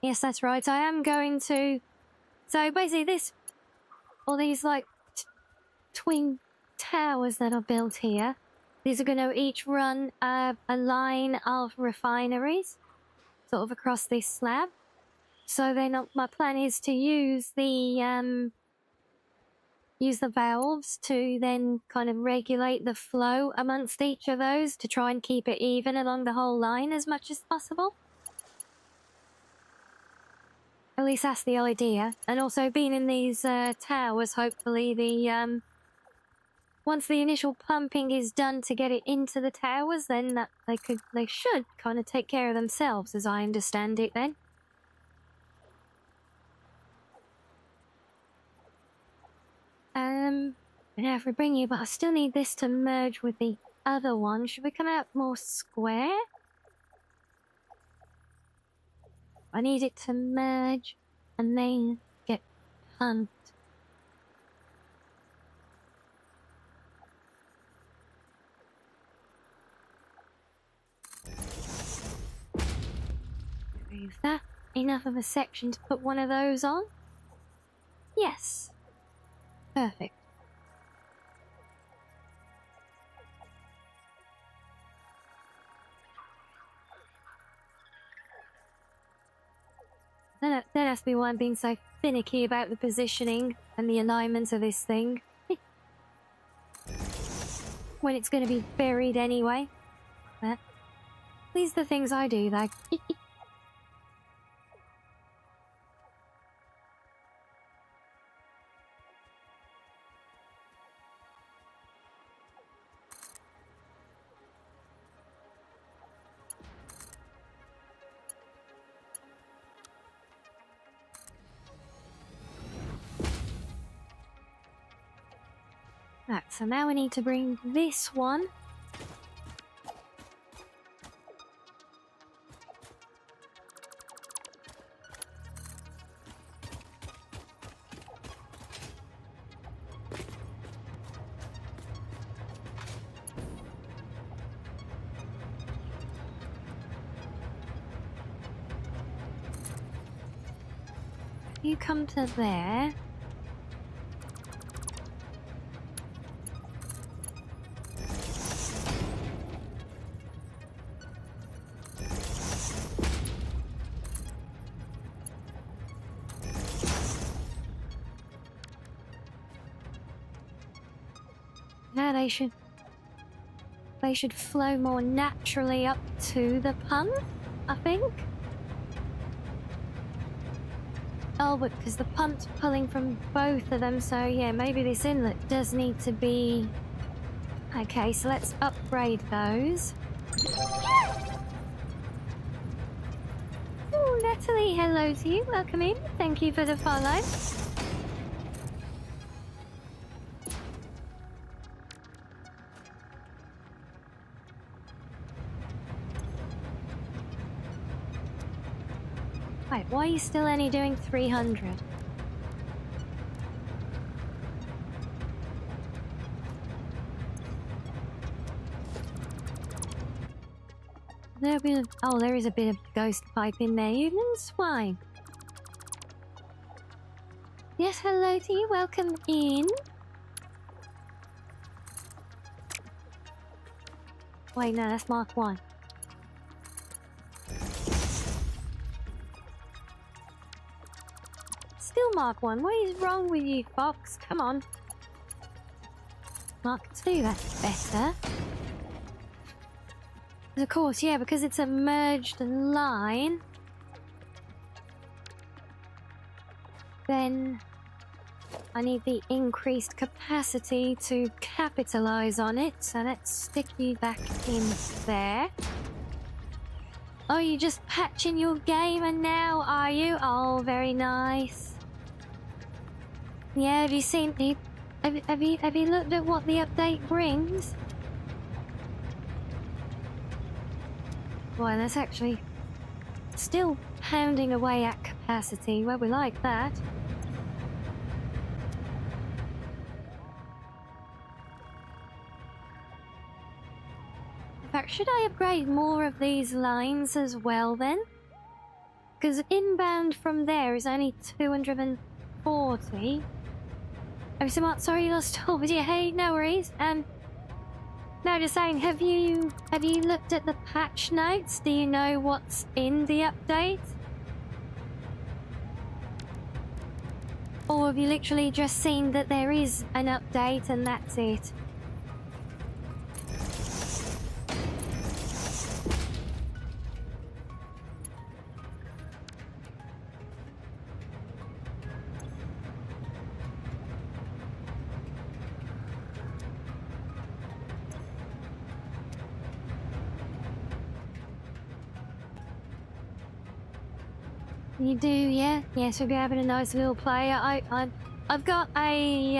Yes, that's right. I am going to... So basically all these like twin towers that are built here, these are going to each run a line of refineries. sort of across this slab. So then my plan is to use the valves to then kind of regulate the flow amongst each of those to try and keep it even along the whole line as much as possible. At least that's the idea. And also being in these towers, hopefully the once the initial pumping is done to get it into the towers, then that they should kind of take care of themselves, as I understand it then. Yeah, if we bring you, but I still need this to merge with the other one. Should we come out more square? I need it to merge and then get pumped. Is that enough of a section to put one of those on? Yes. Perfect. That has to be why I'm being so finicky about the positioning and the alignment of this thing. When it's going to be buried anyway. But these are the things I do, though. Right, so now we need to bring this one. You come to there. Now they should flow more naturally up to the pump, I think. Oh, but because the pump's pulling from both of them, so yeah, maybe this inlet does need to be... Okay, so let's upgrade those. Oh, Natalie, hello to you. Welcome in. Thank you for the follow. Wait, why are you still only doing 300? There is a bit of ghost pipe in there. That's fine. Yes, hello to you. Welcome in. Wait, no, that's Mark 1. Still Mark 1. What is wrong with you, Fox? Come on. Mark 2, that's better. Of course, yeah, because it's a merged line. Then I need the increased capacity to capitalize on it. So let's stick you back in there. Oh, you're just patching your gamer now, are you? Oh, very nice. Yeah, have you seen the... Have you looked at what the update brings? Well, that's actually still pounding away at capacity. Well, we like that. In fact, should I upgrade more of these lines as well then? Because inbound from there is only 240. Oh, so Mark, sorry you lost all, but yeah, hey, no worries. No, just saying, have you looked at the patch notes? Do you know what's in the update? Or have you literally just seen that there is an update and that's it? You do, yeah? Yes, we'll be having a nice little play. I've got a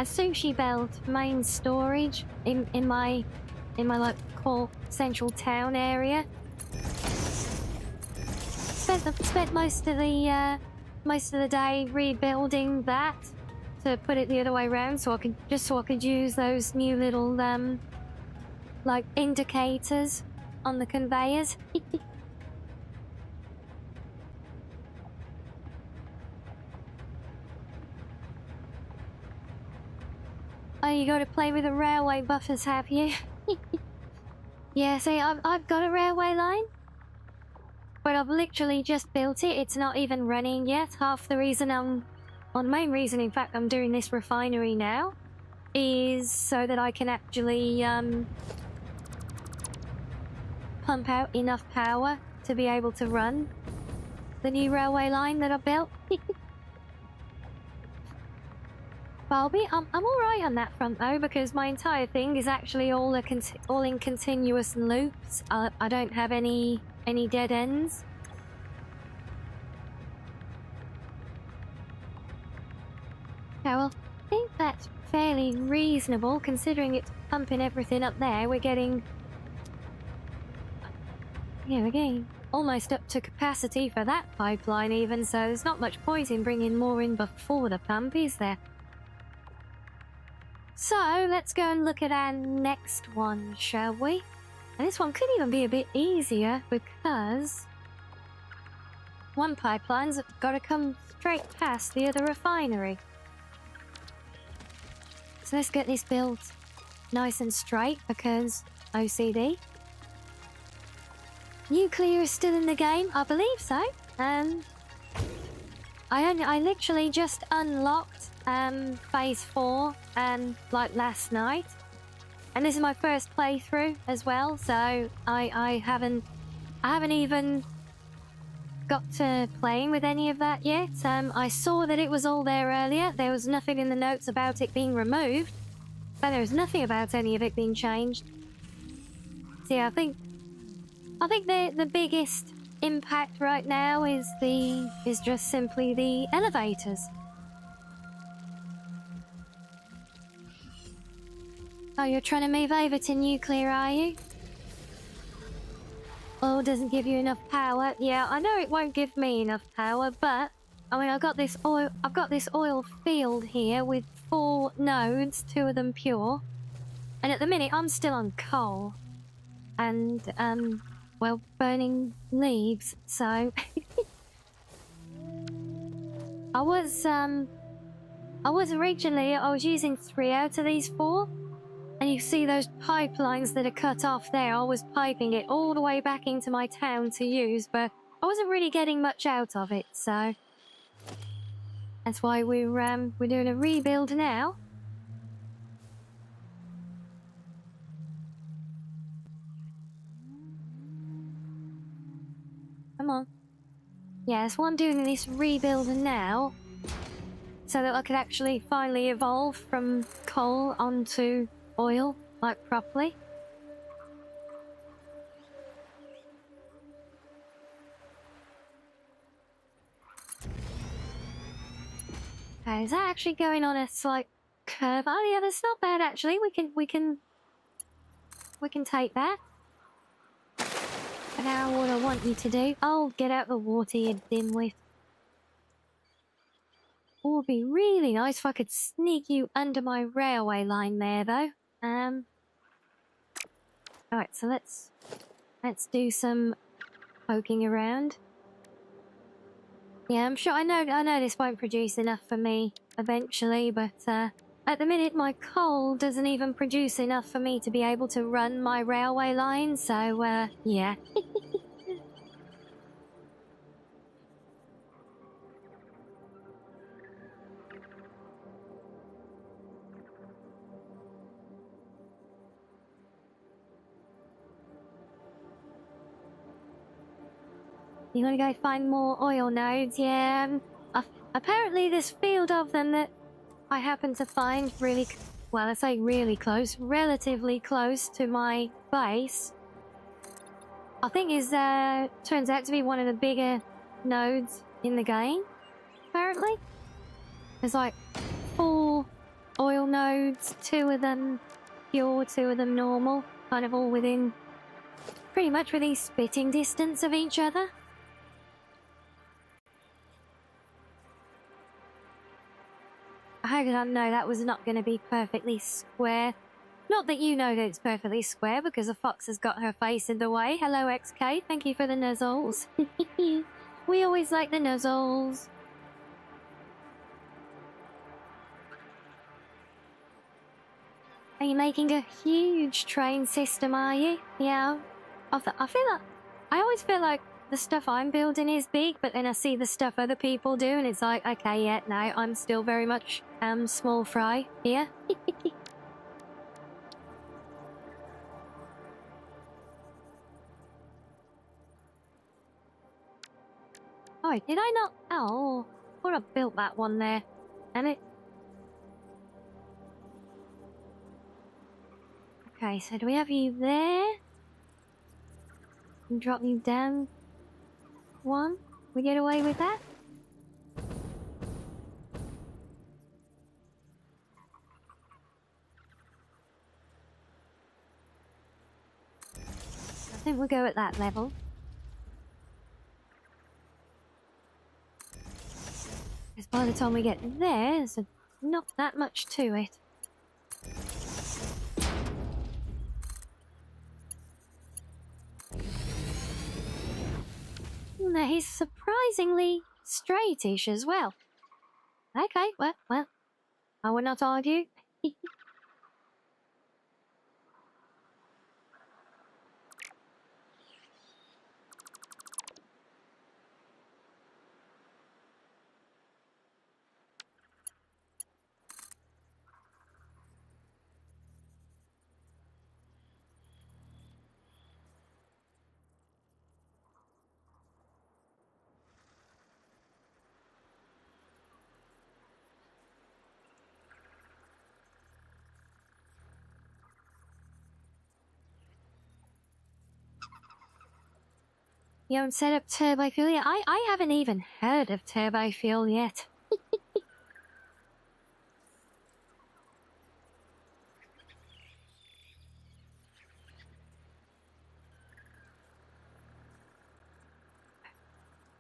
sushi belt main storage in my like core central town area. Spent most of the day rebuilding that to put it the other way around, so I could use those new little like indicators on the conveyors. Oh, you got to play with the railway buffers, have you? Yeah, see, I've got a railway line, but I've literally just built it. It's not even running yet. Half the reason the main reason, in fact, I'm doing this refinery now is so that I can actually pump out enough power to be able to run the new railway line that I built. Balby, I'm all right on that front though, because my entire thing is actually all in continuous loops. I don't have any dead ends. Yeah, well, I think that's fairly reasonable considering it's pumping everything up there. We're getting almost up to capacity for that pipeline even, so there's not much point in bringing more in before the pump, is there? So, let's go and look at our next one, shall we? And this one could even be a bit easier because one pipeline's got to come straight past the other refinery. So let's get this built nice and straight because OCD. Nuclear is still in the game, I believe so. I literally just unlocked phase 4 like last night, and this is my first playthrough as well, so I haven't even got to playing with any of that yet. I saw that it was all there earlier. There was nothing in the notes about it being removed, but there was nothing about any of it being changed. So yeah, I think the biggest impact right now is just simply the elevators. Oh, you're trying to move over to nuclear, are you? Oh, doesn't give you enough power. Yeah, I know it won't give me enough power, but I mean, I've got this oil field here with 4 nodes, 2 of them pure. And at the minute I'm still on coal and well, burning leaves, so I was originally using 3 out of these 4. And you see those pipelines that are cut off there. I was piping it all the way back into my town to use, but I wasn't really getting much out of it, so that's why we're doing a rebuild now. Come on. Yeah, that's why I'm doing this rebuild now, so that I could actually finally evolve from coal onto oil, like properly. Okay, is that actually going on a slight curve? Oh yeah, that's not bad actually. We can take that. But now what I want you to do, get out the water, you dimwit. It would be really nice if I could sneak you under my railway line there though. Alright, so let's do some poking around. Yeah, I'm sure I know this won't produce enough for me eventually, but At the minute, my coal doesn't even produce enough for me to be able to run my railway line, so, yeah. You gotta go find more oil nodes, yeah. Apparently this field of them that I happen to find really, well, I say really close, relatively close to my base, I think is, turns out to be one of the bigger nodes in the game, apparently. There's like 4 oil nodes, 2 of them pure, 2 of them normal, kind of all within, pretty much within spitting distance of each other. How did I know that was not going to be perfectly square? Not that you know that it's perfectly square, because a fox has got her face in the way. Hello, XK. Thank you for the nuzzles. We always like the nuzzles. Are you making a huge train system, are you? Yeah. I feel like... I always feel like the stuff I'm building is big, but then I see the stuff other people do, and it's like, okay, yeah, no, I'm still very much, small fry here. Oh, did I not? Oh, I thought I built that one there. Damn it. Okay, so do we have you there? And drop you down one? We get away with that? I think we'll go at that level. Because by the time we get there, there's not that much to it. And he's surprisingly straightish as well. Okay, well, I will not argue. You haven't set up turbo fuel yet? I haven't even heard of turbo fuel yet.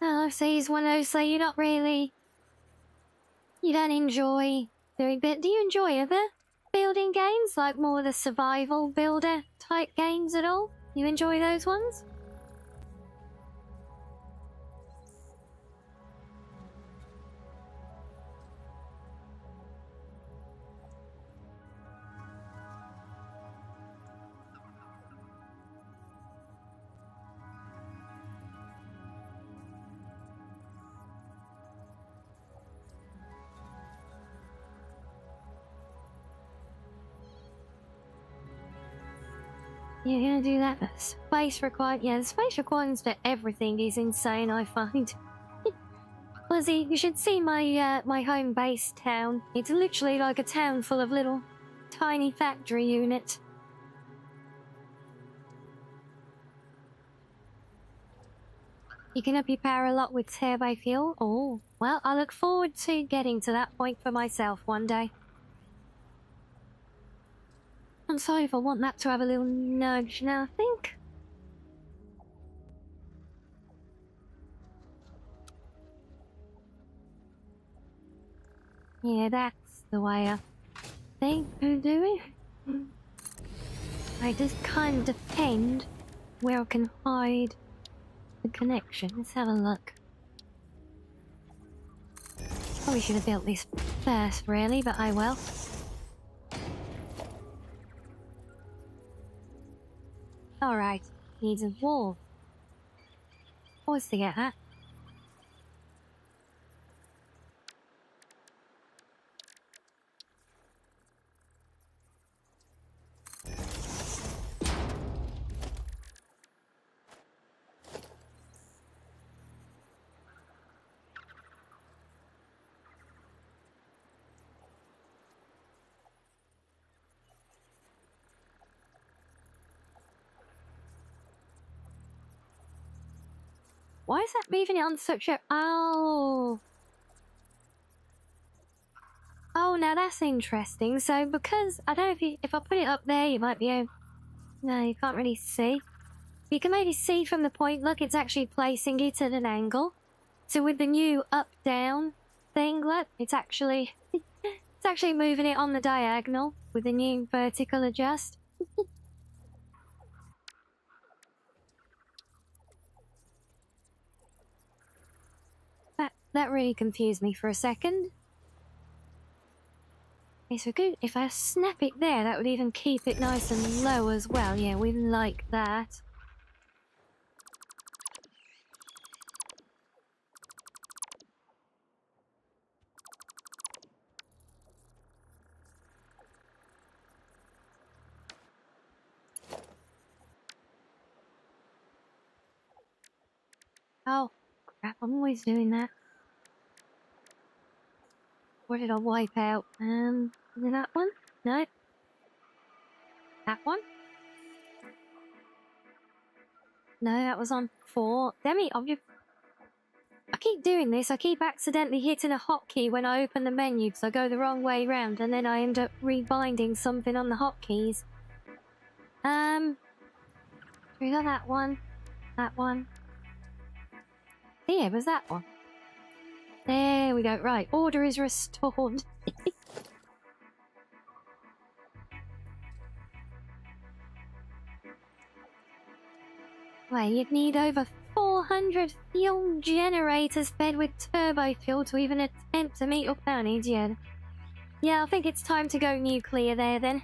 Oh, so he's one of those, so you're not really... You don't enjoy doing bit. Do you enjoy other building games? Like more of the survival builder type games at all? You enjoy those ones? You're gonna do that? Space required. Yeah, the space requirements for everything is insane, I find. Lizzie, you should see my my home base town. It's literally like a town full of little tiny factory units. You can up your power a lot with turbo fuel. Oh, well, I look forward to getting to that point for myself one day. I'm sorry if I want that to have a little nudge now, I think. Yeah, that's the way I think I'll do it. It does kind of depend where I can hide the connection. Let's have a look. Probably should have built this first, really, but oh well. Alright, needs a wall. What's to get that? Why is that moving it on such a... Oh. Oh, now that's interesting. So because, I don't know if I put it up there, you might be able... No, you can't really see. You can maybe see from the point, look, it's actually placing it at an angle. So with the new up-down thing, look, it's actually... it's actually moving it on the diagonal with the new vertical adjust. That really confused me for a second. Okay, so good. If I snap it there, that would even keep it nice and low as well. Yeah, we like that. Oh, crap, I'm always doing that. What did I wipe out? Is it that one? No. That one? No, that was on 4. Damn it, I keep doing this. I keep accidentally hitting a hotkey when I open the menu because I go the wrong way round and then I end up rebinding something on the hotkeys. We got that one. That one. Yeah, it was that one. There we go. Right, order is restored. Well, you'd need over 400 fuel generators fed with turbo fuel to even attempt to meet your power needs yet. Yeah, I think it's time to go nuclear there then.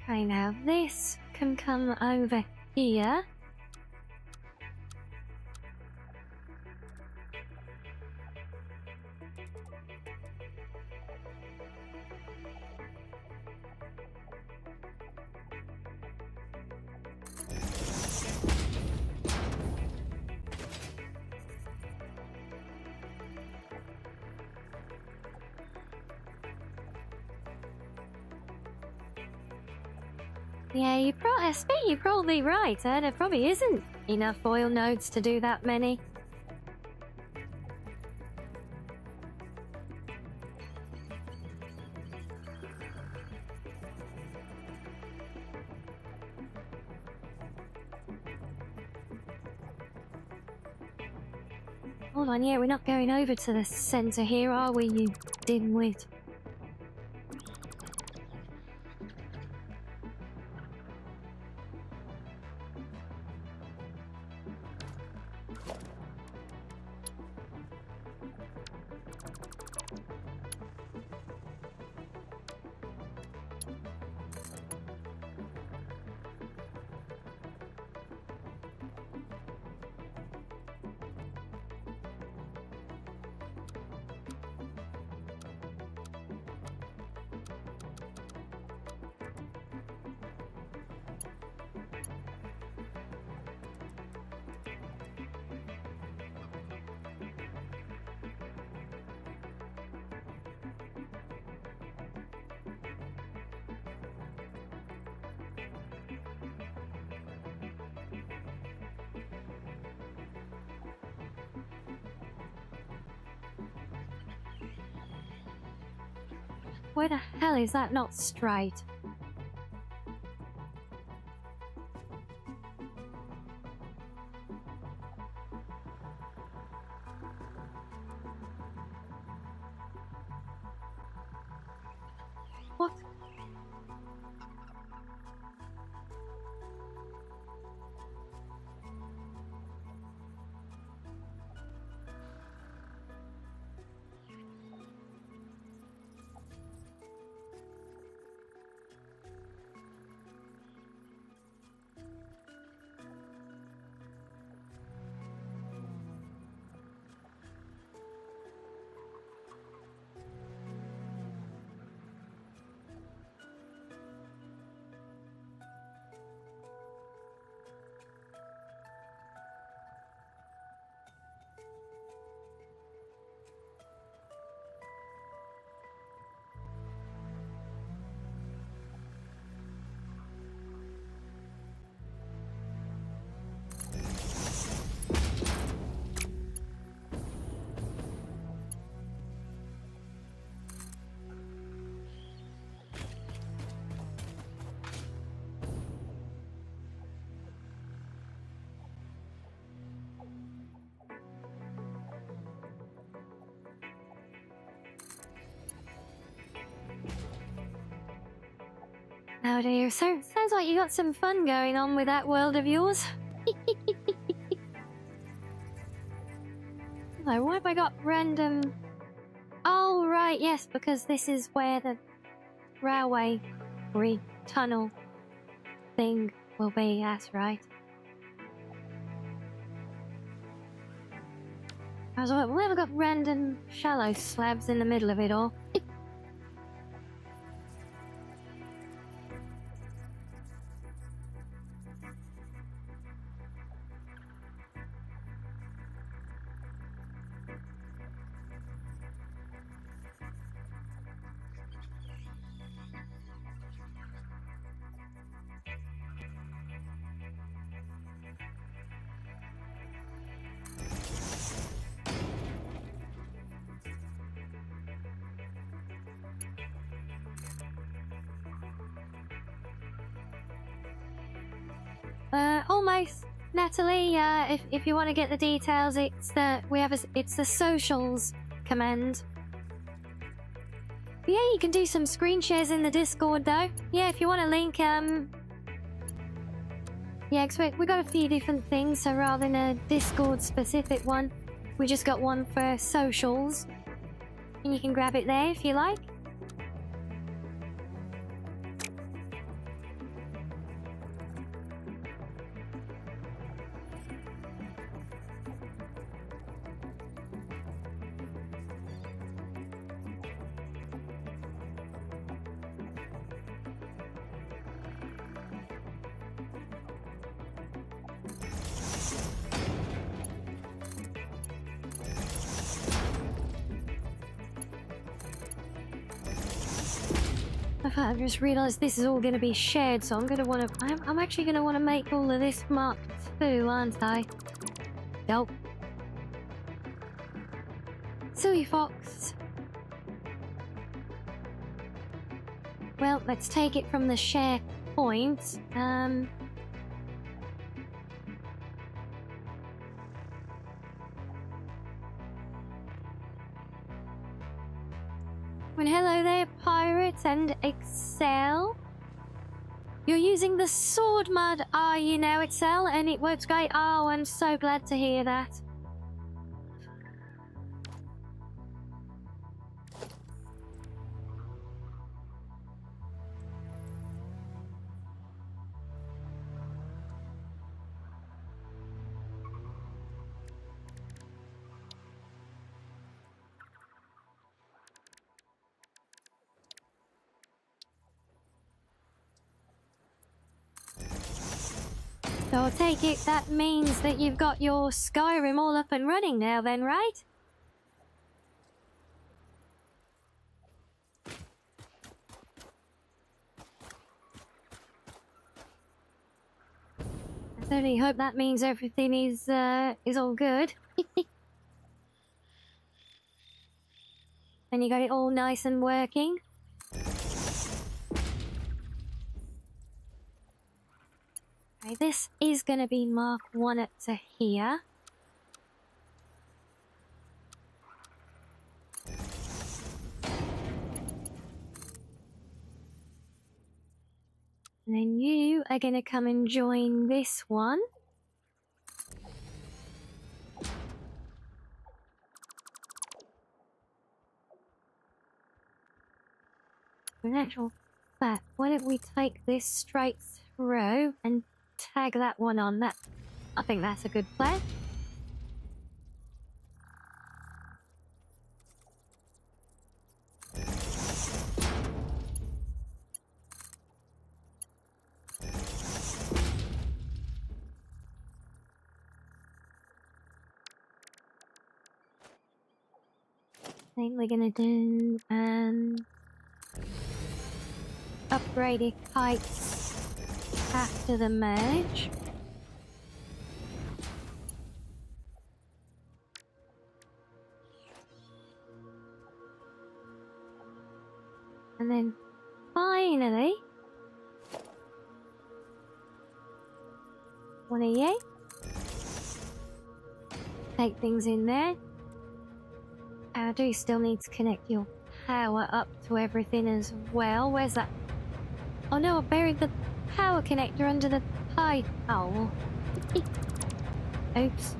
Okay, now this can come over here. Yeah, I expect you're probably right. There probably isn't enough oil nodes to do that many. Hold on, yeah, we're not going over to the centre here, are we, you dimwit? Why the hell is that not straight? What? Oh dear, so sounds like you got some fun going on with that world of yours. Oh, why have I got random... Oh, right, yes, because this is where the railway tunnel thing will be, that's right. I was like, why have I got random shallow slabs in the middle of it all? Almost, Natalie. If you want to get the details, it's the socials command. Yeah, you can do some screen shares in the Discord though. Yeah, if you want a link, yeah, cause we got a few different things, so rather than a Discord specific one, we just got one for socials, and you can grab it there if you like. I just realised this is all going to be shared, so I'm actually going to want to make all of this Mark II, aren't I? Nope. Silly fox. Well, let's take it from the share point. And hello there, Pirates and Excel. You're using the sword mud, are you now, Excel? And it works great. Oh, I'm so glad to hear that. So I'll take it that means that you've got your Skyrim all up and running now then, right? I certainly hope that means everything is all good. And you got it all nice and working. Okay, this is going to be Mark 1 up to here. And then you are going to come and join this one. In actual fact, why don't we take this straight through and tag that one on? That, I think that's a good plan. I think we're gonna do upgraded kites after the merge. And then finally, one of you take things in there. I do still need to connect your power up to everything as well. Where's that? Oh no, I buried the power connector under the pipe. Oh. Oops.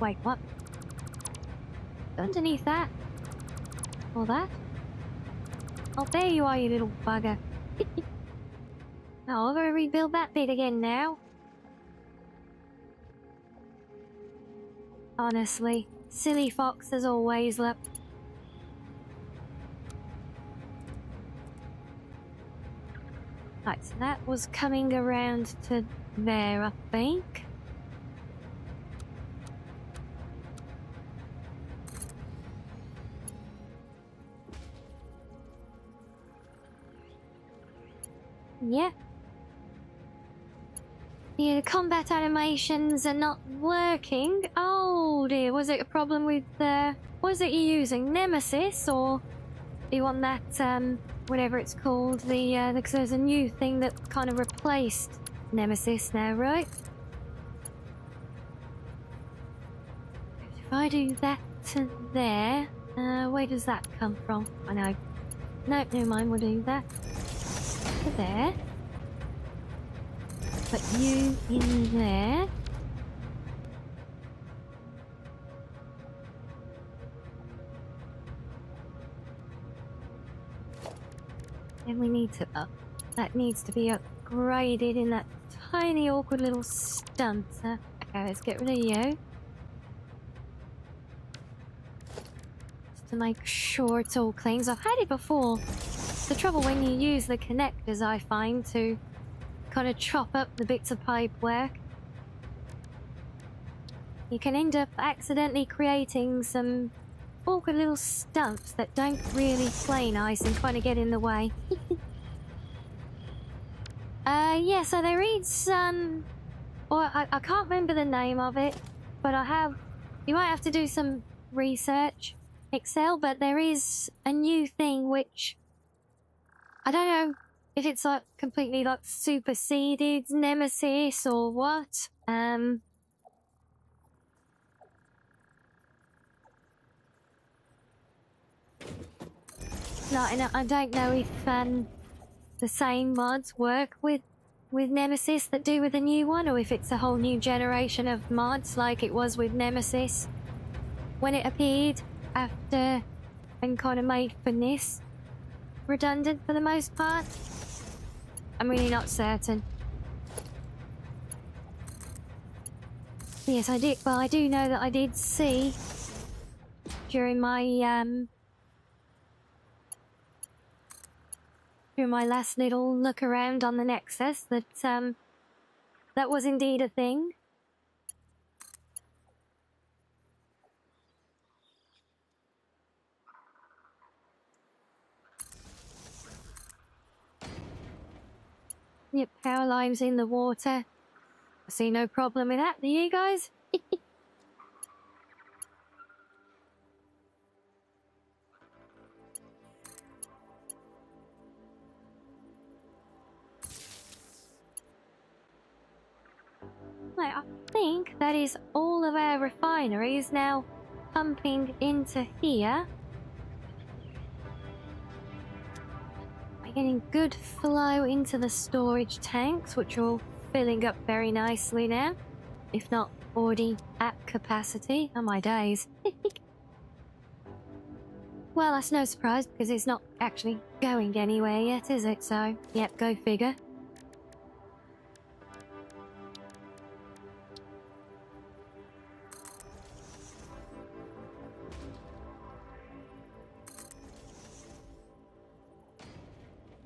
Wait, what? Underneath that? Or that? Oh, there you are, you little bugger. Oh, I've got to rebuild that bit again now. Honestly, silly fox as always, look. Right, so that was coming around to there, I think. Yeah. Yeah, the combat animations are not working. Oh dear, was it a problem with was it you using Nemesis, or do you want that whatever it's called, because there's a new thing that kind of replaced Nemesis now, right? If I do that to there, where does that come from? I know. Nope, never mind, we'll do that to there. Put you in there. And we need to that needs to be upgraded in that tiny awkward little stunter. Okay, let's get rid of you. Just to make sure it's all clean. So I've had it before. The trouble when you use the connectors, I find, to kind of chop up the bits of pipe work, you can end up accidentally creating some awkward little stumps that don't really play nice and kind of get in the way. Yeah, so there is well, I can't remember the name of it, but you might have to do some research, Excel, but there is a new thing which, I don't know if it's like completely like superseded Nemesis or what. No, I don't know if the same mods work with Nemesis that do with the new one, or if it's a whole new generation of mods like it was with Nemesis when it appeared after and kind of made Finis redundant for the most part. I'm really not certain. Yes, I did. Well, I do know that I did see during my last little look around on the Nexus that that was indeed a thing. Yep, power lines in the water. I see no problem with that, do you guys? Right, I think that is all of our refineries now pumping into here. We're getting good flow into the storage tanks, which are all filling up very nicely now, if not already at capacity. Oh my days. Well, that's no surprise because it's not actually going anywhere yet, is it? So, yep, go figure.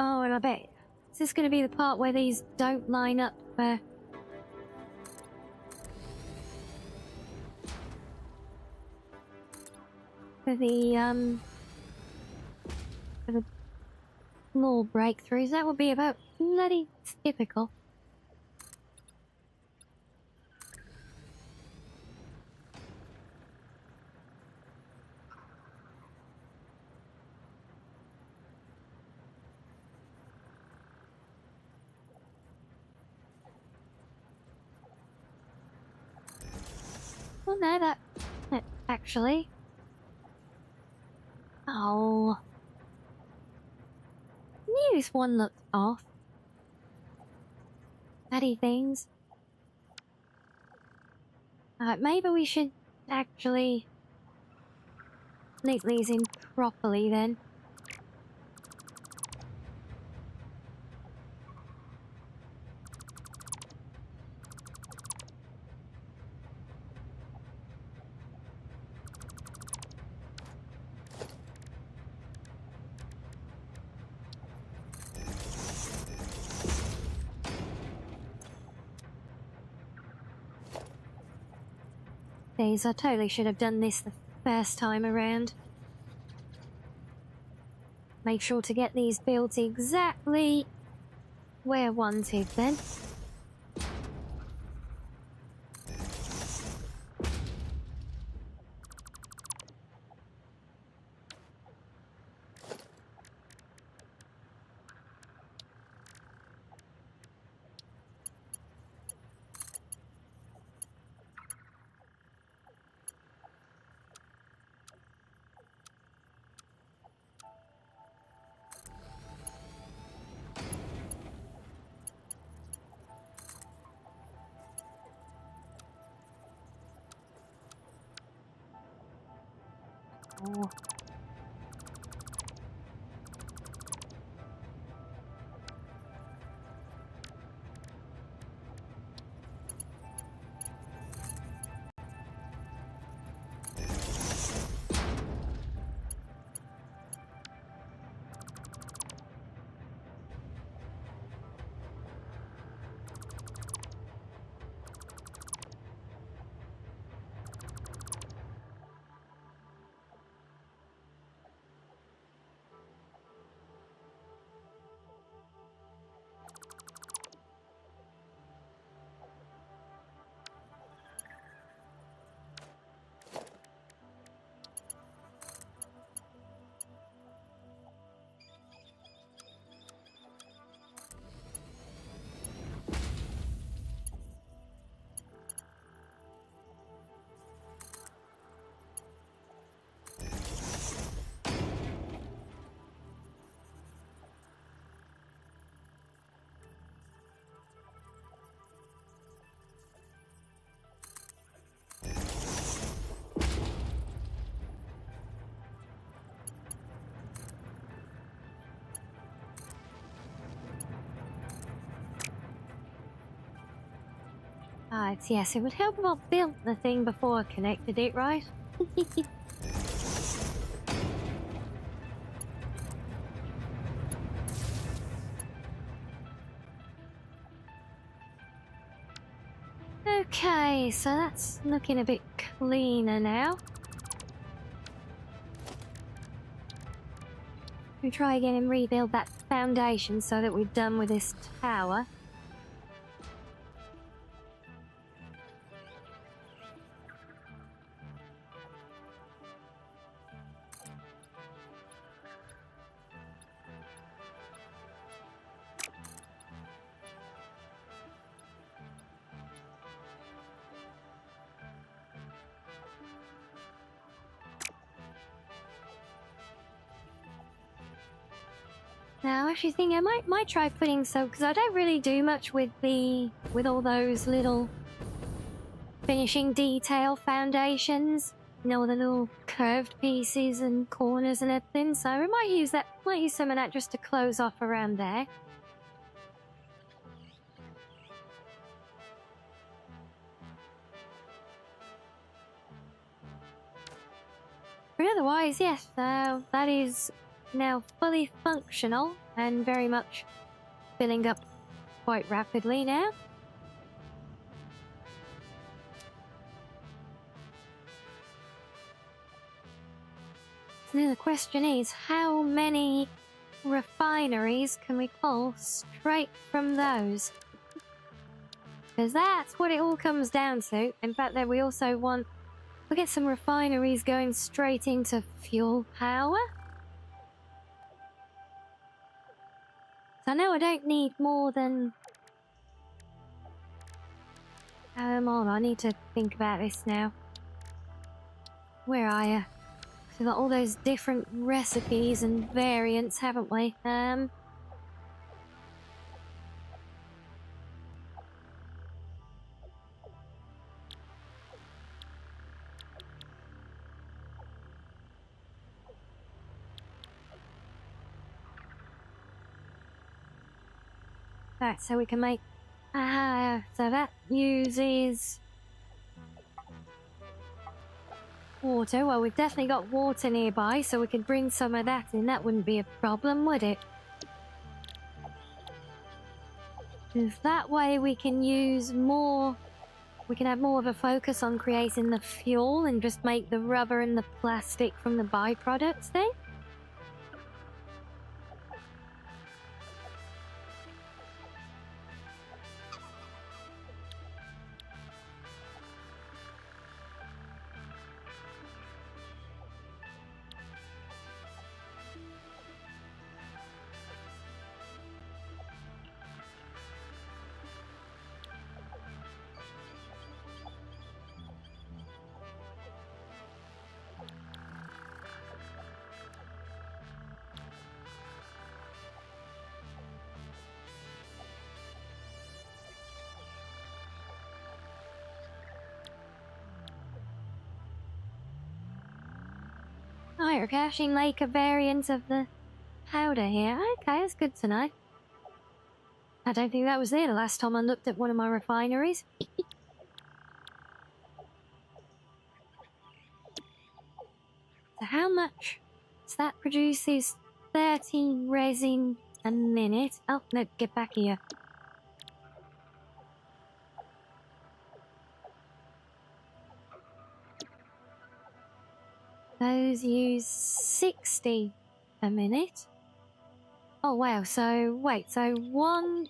Oh, and I bet, is this going to be the part where these don't line up for the small breakthroughs? That would be about bloody typical. Well, no, that actually. Oh. Knew this one looked off. Fatty things. Maybe we should actually sneak these in properly then. These, I totally should have done this the first time around. Make sure to get these built exactly where wanted then. Oh. Yes, it would help if I built the thing before I connected it, right? Okay, so that's looking a bit cleaner now. We'll try again and rebuild that foundation so that we're done with this tower. Now, I actually think I might try putting some, because I don't really do much with all those little finishing detail foundations. You know, the little curved pieces and corners and everything. So we might use some of that just to close off around there. But otherwise, yes, that is now fully functional and very much filling up quite rapidly now. So now the question is, how many refineries can we pull straight from those? Because that's what it all comes down to. In fact, then we'll get some refineries going straight into fuel power. So I know I don't need more than... hold on, I need to think about this now. Where are you? we've got all those different recipes and variants, haven't we? Right, so we can make... so that uses... water. Well, we've definitely got water nearby, so we could bring some of that in. That wouldn't be a problem, would it? If that way we can use more... we can have more of a focus on creating the fuel and just make the rubber and the plastic from the byproducts then. Oh, you're caching like a variant of the powder here. Okay, that's good to know. I don't think that was there the last time I looked at one of my refineries. So how much? So that produces 30 resin a minute. Oh, no, get back here. Those use 60 a minute. Oh, wow. So, wait. So, one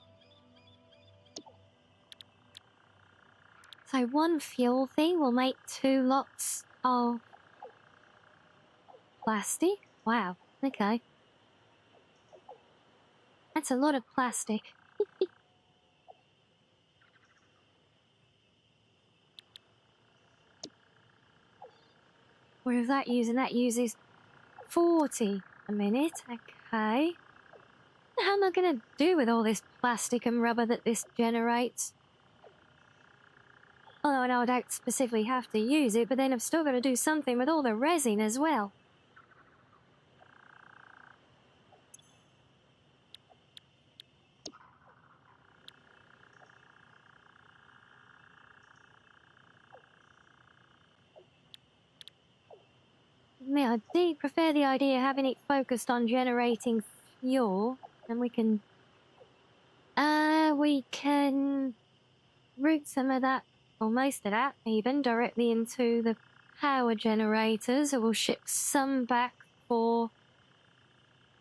fuel thing will make 2 lots of plastic? Wow. Okay. That's a lot of plastic. What is that using? That uses 40 a minute. Okay. What am I going to do with all this plastic and rubber that this generates? Although I know I don't specifically have to use it, but then I've still got to do something with all the resin as well. I do prefer the idea of having it focused on generating fuel, and we can route some of that, or most of that even, directly into the power generators, or we'll ship some back for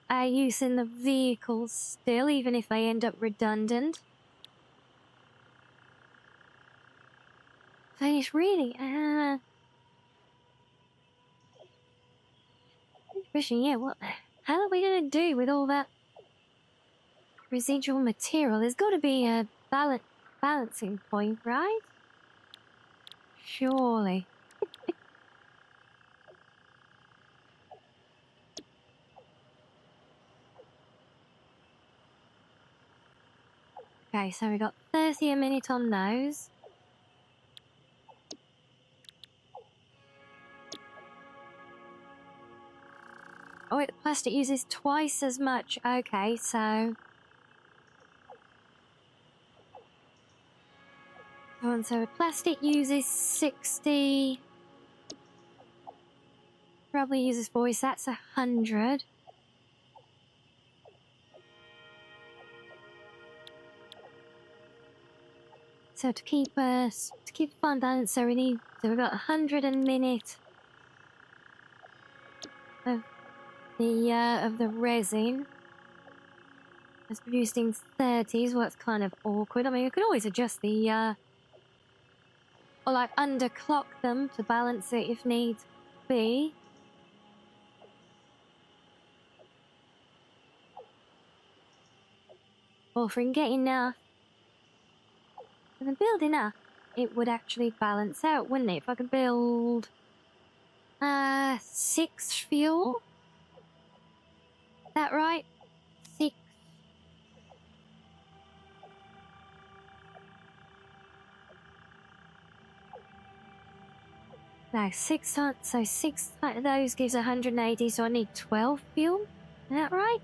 our use in the vehicles still, even if they end up redundant. So it's really, interesting, yeah, what the hell are we going to do with all that residual material? There's got to be a balancing point, right? Surely. Okay, so we got 30 a minute on those. Oh wait, the plastic uses twice as much. Okay, so... so the plastic uses 60... probably uses 40, so that's 100. So to keep fun balance, so we've got 100 a minute of the resin. It's producing 30s. Well, that's kind of awkward. I mean, we could always adjust the or like underclock them to balance it if need be. Or if we can get enough, if I can build enough, it would actually balance out, wouldn't it? If I could build 6 fuel. Is that right? 6. No, 6 times, so 6 of those gives 180, so I need 12 fuel. Is that right?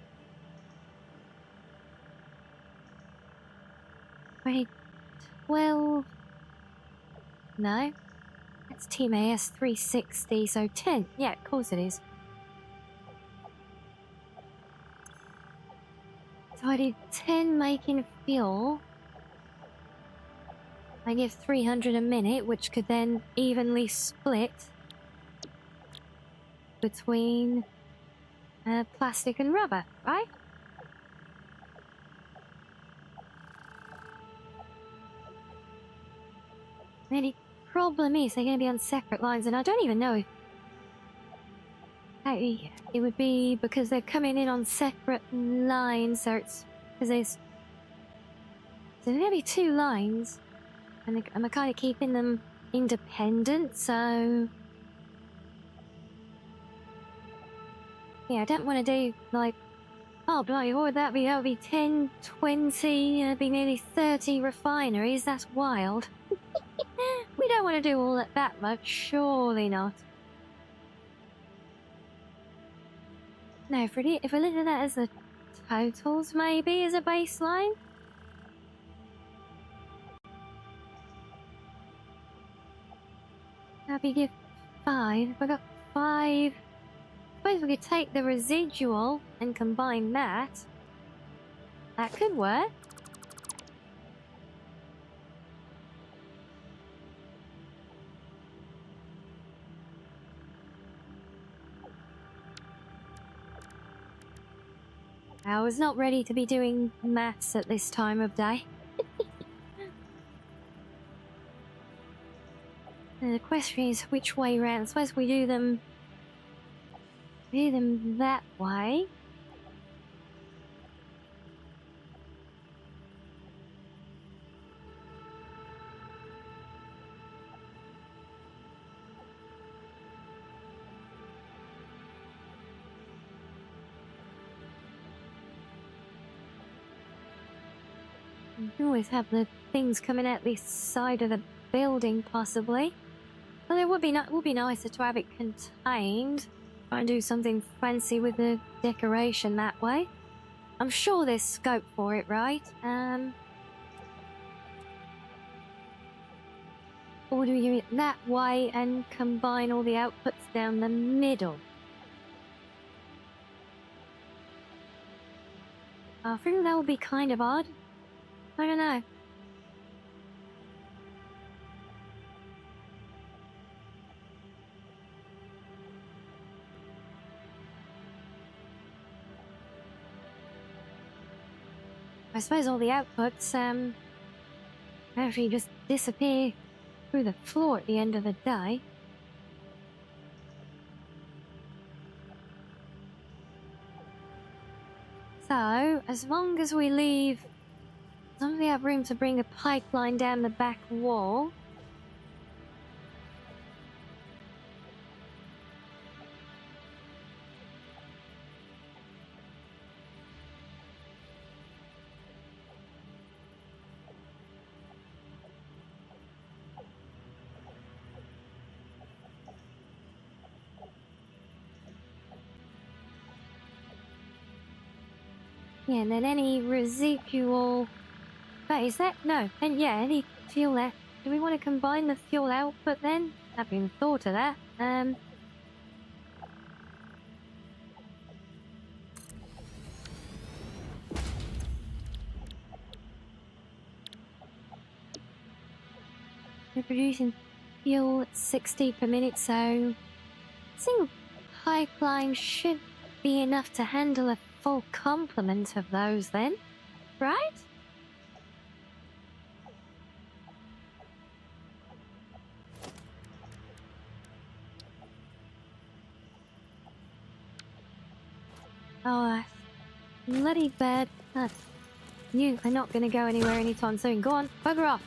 I need 12. No. That's Team AS 360, so 10. Yeah, of course it is. So I did 10 making fuel. I give 300 a minute, which could then evenly split between plastic and rubber, right? The only problem is they're going to be on separate lines, and I don't even know if it would be because they're coming in on separate lines, so it's because there's going to be 2 lines, and I'm kind of keeping them independent, so yeah, I don't want to do like, oh bloody, what would that be? That would be 10, 20, it'd be nearly 30 refineries. That's wild. We don't want to do all that much, surely not. No, if we look at that as the totals, maybe, as a baseline. That'd be give 5. If I got 5... I suppose we could take the residual and combine that. That could work. I was not ready to be doing maths at this time of day. And the question is which way round. I suppose we do them that way. You can always have the things coming out this side of the building, possibly. Well, it would be nicer to have it contained. Try and do something fancy with the decoration that way. I'm sure there's scope for it, right? Or do we do it that way and combine all the outputs down the middle? I think that would be kind of odd. I don't know. I suppose all the outputs, actually just disappear through the floor at the end of the day. So, as long as we have room to bring a pipeline down the back wall. Yeah, and then any residual... But is that... No, and yeah, any fuel there. Do we want to combine the fuel output then? I haven't even thought of that. We're producing fuel at 60 per minute, so... single pipeline should be enough to handle a full complement of those then, right? Oh, bloody bad. You are not going to go anywhere anytime soon. Go on, bugger off.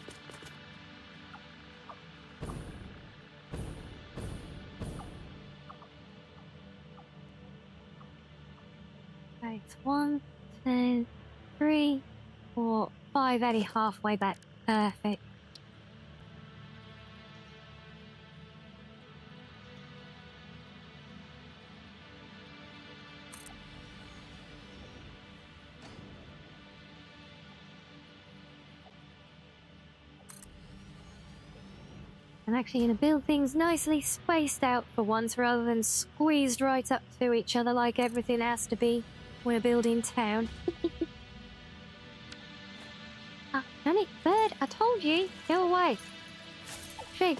Okay, it's 1, 2, 3, 4, 5, Eddie, halfway back. Perfect. I'm actually going to build things nicely spaced out for once rather than squeezed right up to each other like everything has to be when we're building town. Ah, Johnny, bird, I told you, go away. Shake.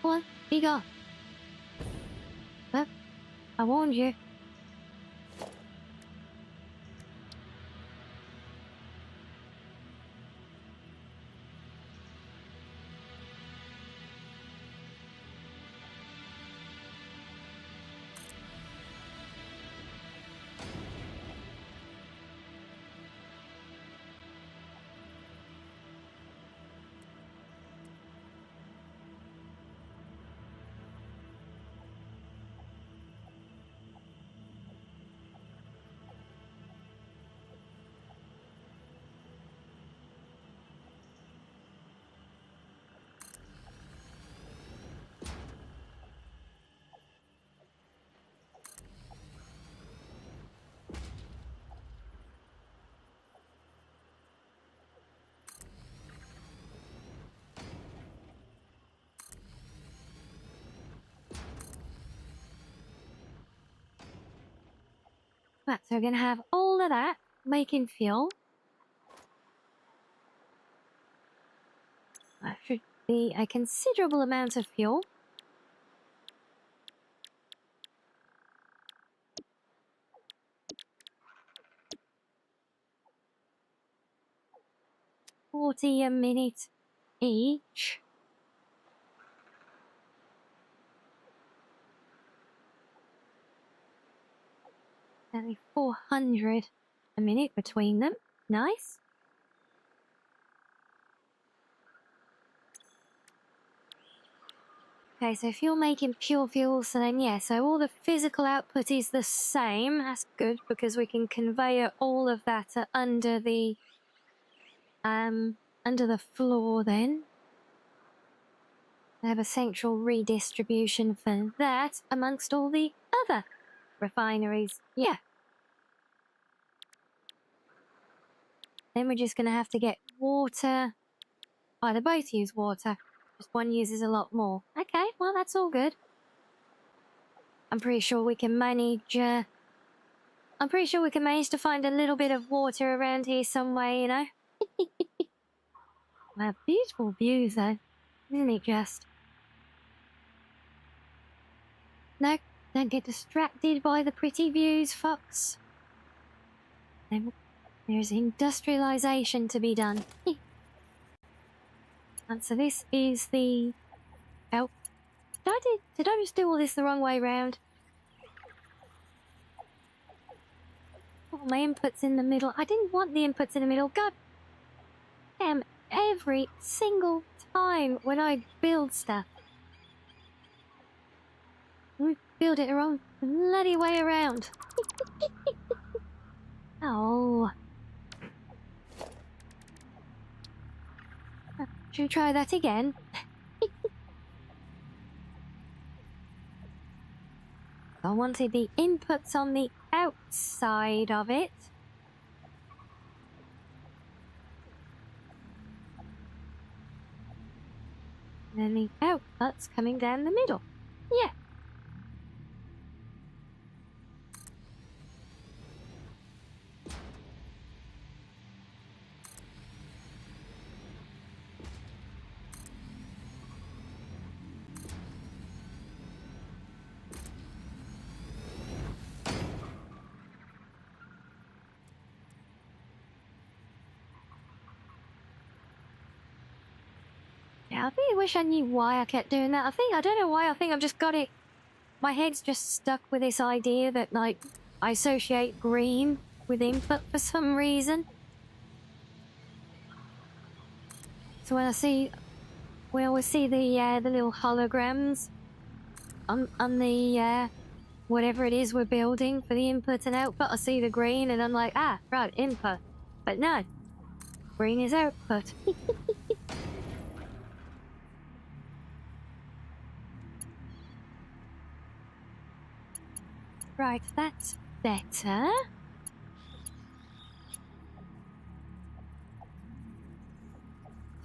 Come on, be gone. Well, I warned you. Right, so we're going to have all of that making fuel. That should be a considerable amount of fuel. $40 a minute each. Only 400 a minute between them. Nice. Okay, so if you're making pure fuel, so then yeah, so all the physical output is the same. That's good because we can convey all of that under the floor then. I have a central redistribution for that amongst all the other refineries. Yeah. Then we're just going to have to get water. Oh, they both use water. Just one uses a lot more. Okay, well, that's all good. I'm pretty sure we can manage... I'm pretty sure we can manage to find a little bit of water around here somewhere, you know? Wow, beautiful views, though. Isn't it just? No, don't get distracted by the pretty views, Fox. There's industrialization to be done. And so this is the... Oh, did I just do all this the wrong way round? Oh, my input's in the middle. I didn't want the inputs in the middle. God damn, every single time when I build stuff. We build it the wrong bloody way around. Oh. Should we try that again? I wanted the inputs on the outside of it. And then the outputs coming down the middle. Yeah. Yeah, I really wish I knew why I kept doing that. I don't know why, I think I've just got it. My head's just stuck with this idea that, like, I associate green with input for some reason. So we always see the little holograms on the whatever it is we're building for the input and output. I see the green and I'm like, ah, right, input. But no, green is output. Right, that's better.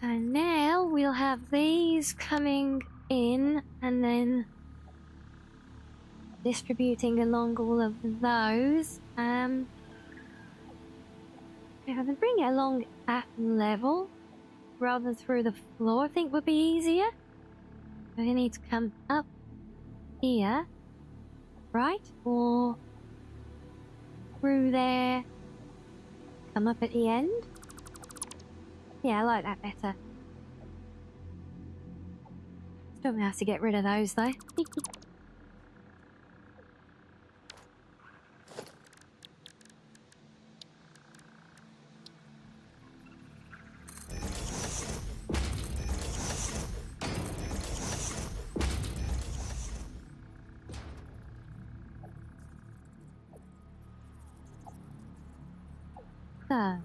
And now we'll have these coming in and then distributing along all of those. If I can bring it along at level rather than through the floor, I think would be easier. I need to come up here, right? Or through there, come up at the end. Yeah, I like that better. Still gonna have to get rid of those though. So.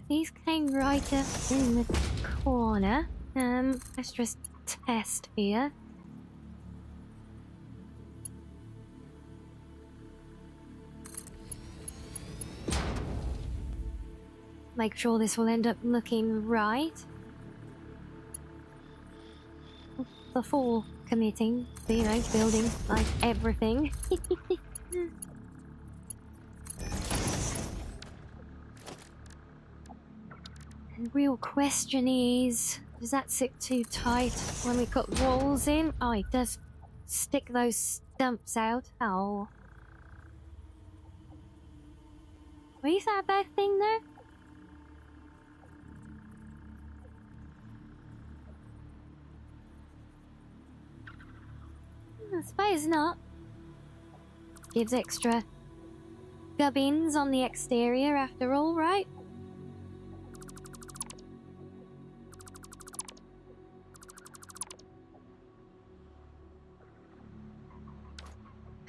These came right up in the corner. Let's just test here. Make sure this will end up looking right before committing to, you know, building like everything. The real question is, does that sit too tight when we put walls in? Oh, it does stick those stumps out. Oh. Well, is that a bad thing though? I suppose not. Gives extra gubbins on the exterior after all, right?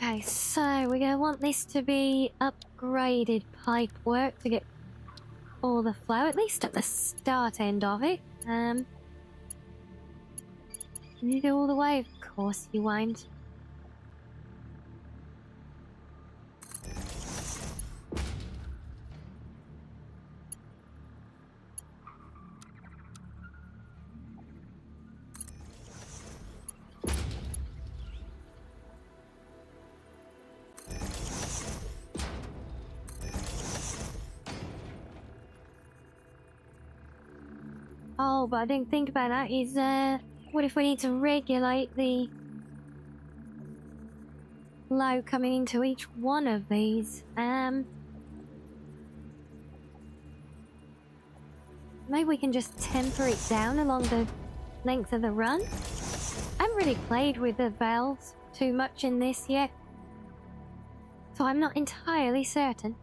Okay, so we're gonna want this to be upgraded pipe work to get all the flow, at least at the start end of it. You go all the way, of course you won't. Oh, but I didn't think about that. Is, what if we need to regulate the flow coming into each one of these? Maybe we can just temper it down along the length of the run? I haven't really played with the valves too much in this yet, so I'm not entirely certain.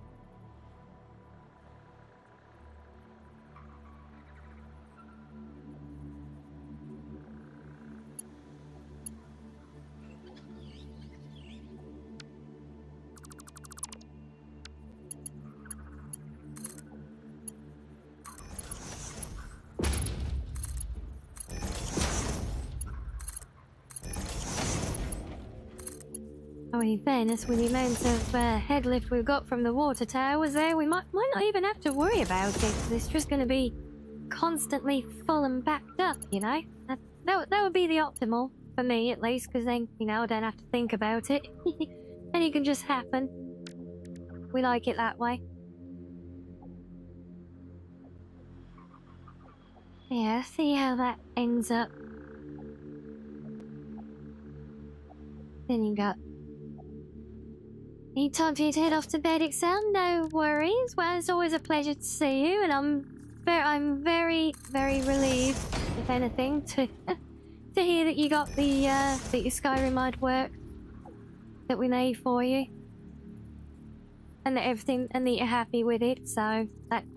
Oh, in fairness, with the amount of head lift we've got from the water towers there, we might not even have to worry about it. It's just going to be constantly full and backed up, you know? That would be the optimal, for me at least, because then, you know, I don't have to think about it. And it can just happen. We like it that way. Yeah, see how that ends up. Then you got... You time for you to head off to bed, Excel? No worries. Well, it's always a pleasure to see you, and I'm very, very relieved, if anything, to hear that you got the that your Skyrim mod worked. that we made for you. And that everything, and that you're happy with it, so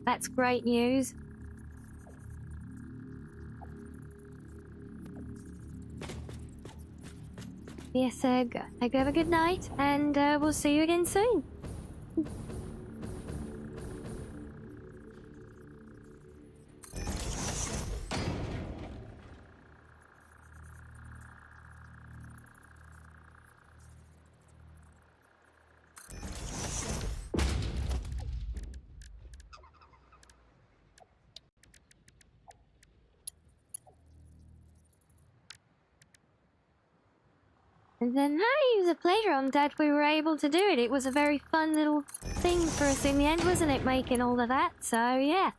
that's great news. Yes, have a good night, and we'll see you again soon. And then, hey, it was a pleasure. I'm glad we were able to do it. It was a very fun little thing for us in the end, wasn't it, making all of that? So, yeah.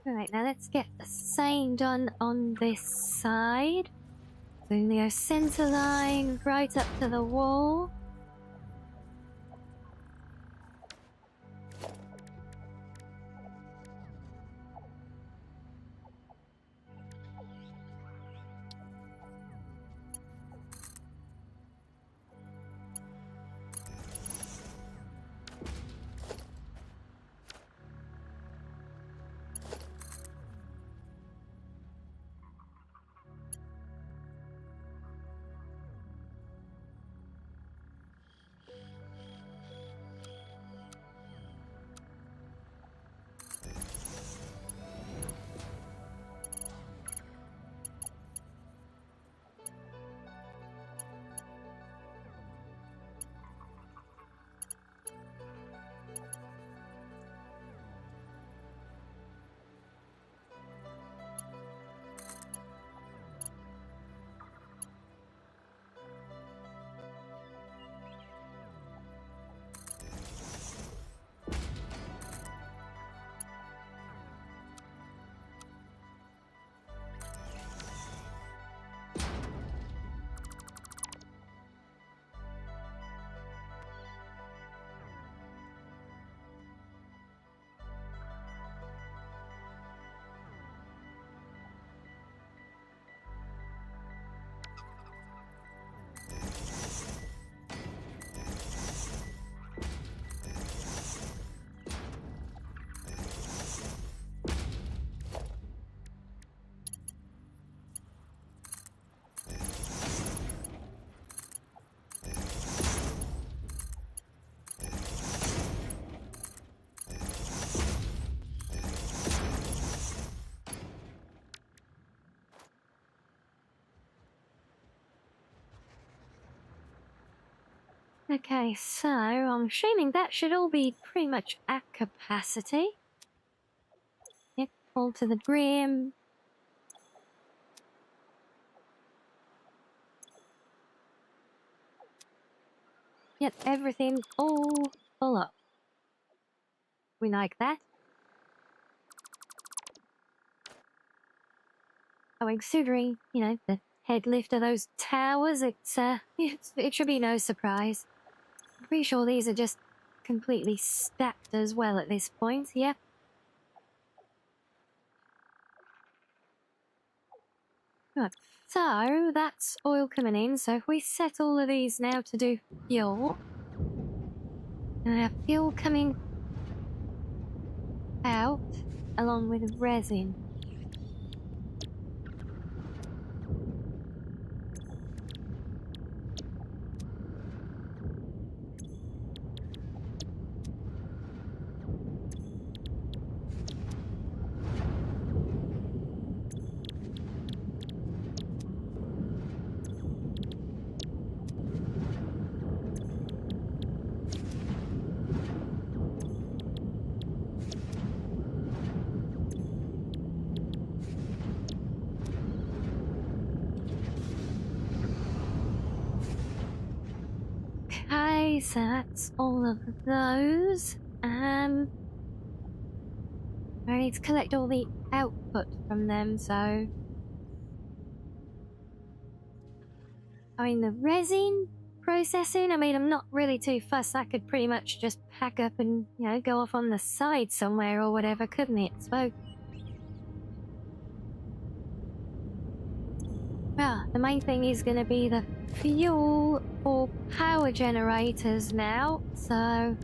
Alright, now let's get the same done on this side. So the center line right up to the wall. Okay, so I'm assuming that should all be pretty much at capacity. Yep, all to the brim. Yep, everything all full up. We like that. Oh, considering, you know, the head lift of those towers, it should be no surprise. I'm pretty sure these are just completely stacked as well at this point, yeah. Right, so that's oil coming in, so if we set all of these now to do fuel, and we have fuel coming out along with resin. so that's all of those. I need to collect all the output from them, so... I mean, the resin processing, I mean, I'm not really too fussed. I could pretty much just pack up and, you know, go off on the side somewhere or whatever, couldn't it? So... Well, the main thing is going to be the fuel for power generators now, so...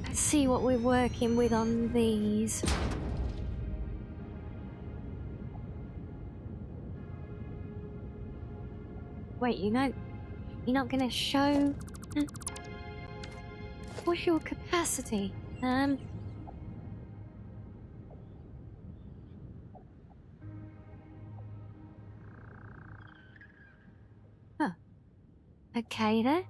Let's see what we're working with on these. Wait, you know, you're not going to show... What's your capacity? Huh. Okay then.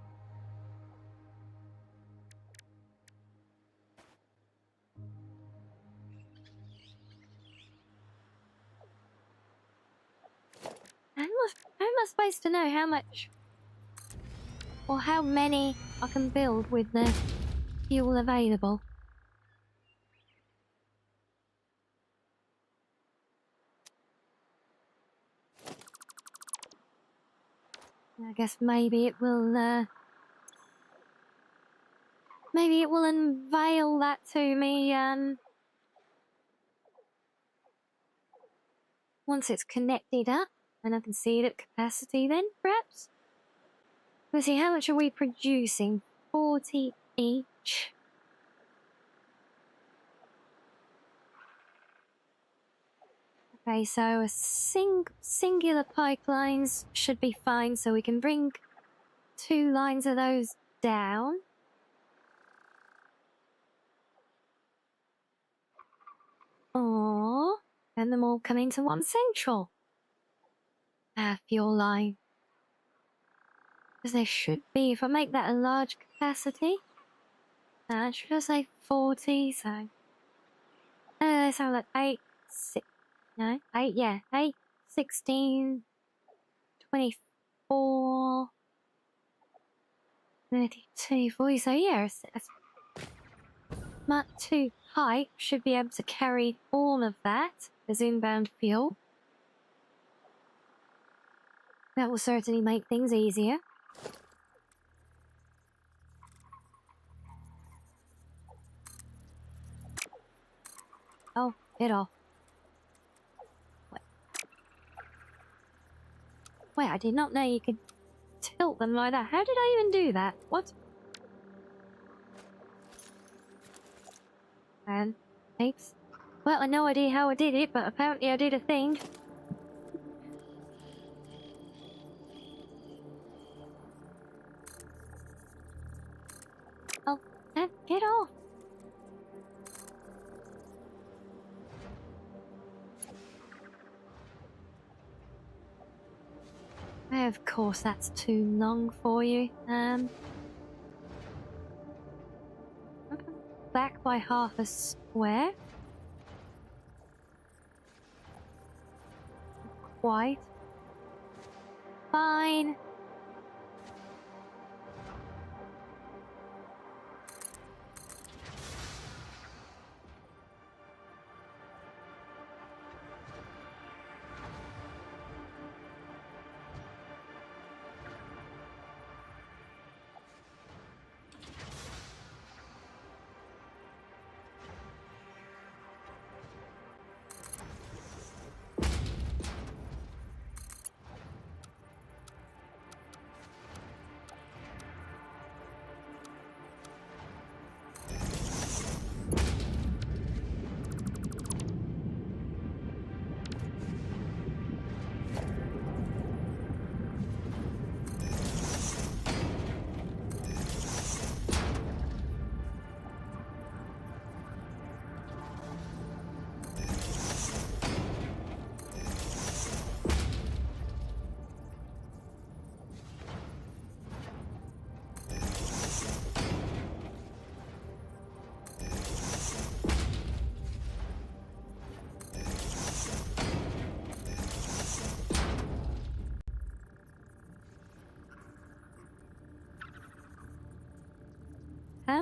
How am I supposed to know how much or how many I can build with the fuel available? I guess maybe it will unveil that to me once it's connected up and I can see it at capacity then, perhaps? Let's see, how much are we producing? 40 each. Okay, so a singular pipelines should be fine, so we can bring 2 lines of those down. Or and them all come into one central fuel line. Because there should be, if I make that a large capacity, should I say 40? So, sound like 8, 6, no, 8, yeah, 8, 16, 24, 32, 40. So, yeah, Mark 2 pipe should be able to carry all of that as inbound fuel. That will certainly make things easier. Oh, get off. Wait, I did not know you could tilt them like that. How did I even do that? What? And thanks. Well, I have no idea how I did it, but apparently I did a thing. Oh, get off. Of course, that's too long for you. Back by half a square. Quite. Fine.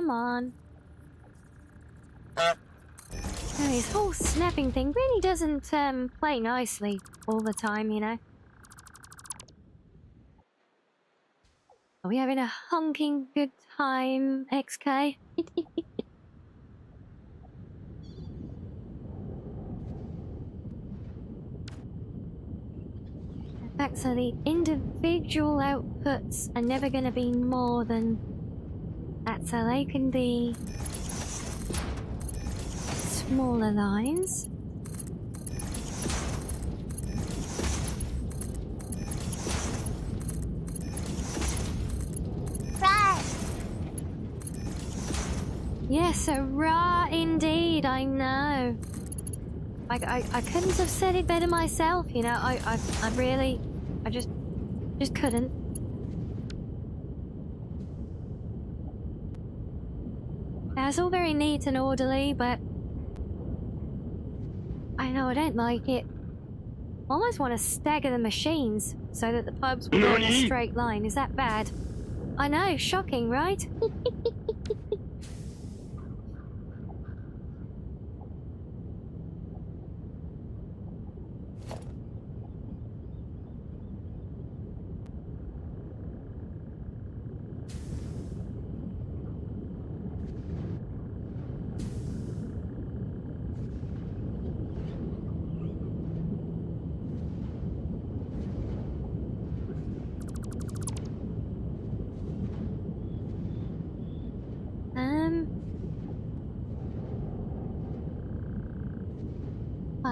Come on. Now, this whole snapping thing really doesn't play nicely all the time, you know. Are we having a honking good time, XK? In fact, so the individual outputs are never going to be more than that, so they can be smaller lines. Yes, a rah indeed, I know. I couldn't have said it better myself, you know. I really, I just couldn't. Now, it's all very neat and orderly, but I know I don't like it. I almost want to stagger the machines so that the pubs will go in a straight line. Is that bad? I know, shocking, right?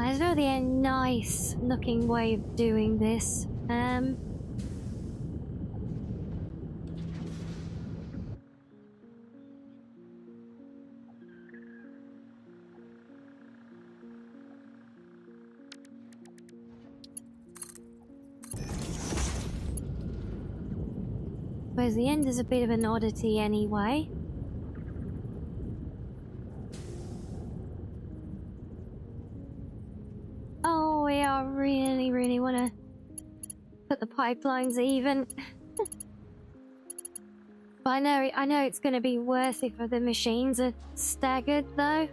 There's really a nice looking way of doing this. Suppose the end is a bit of an oddity anyway. Oh, yeah, I really want to put the pipelines even. But I know it's going to be worth it if the machines are staggered, though.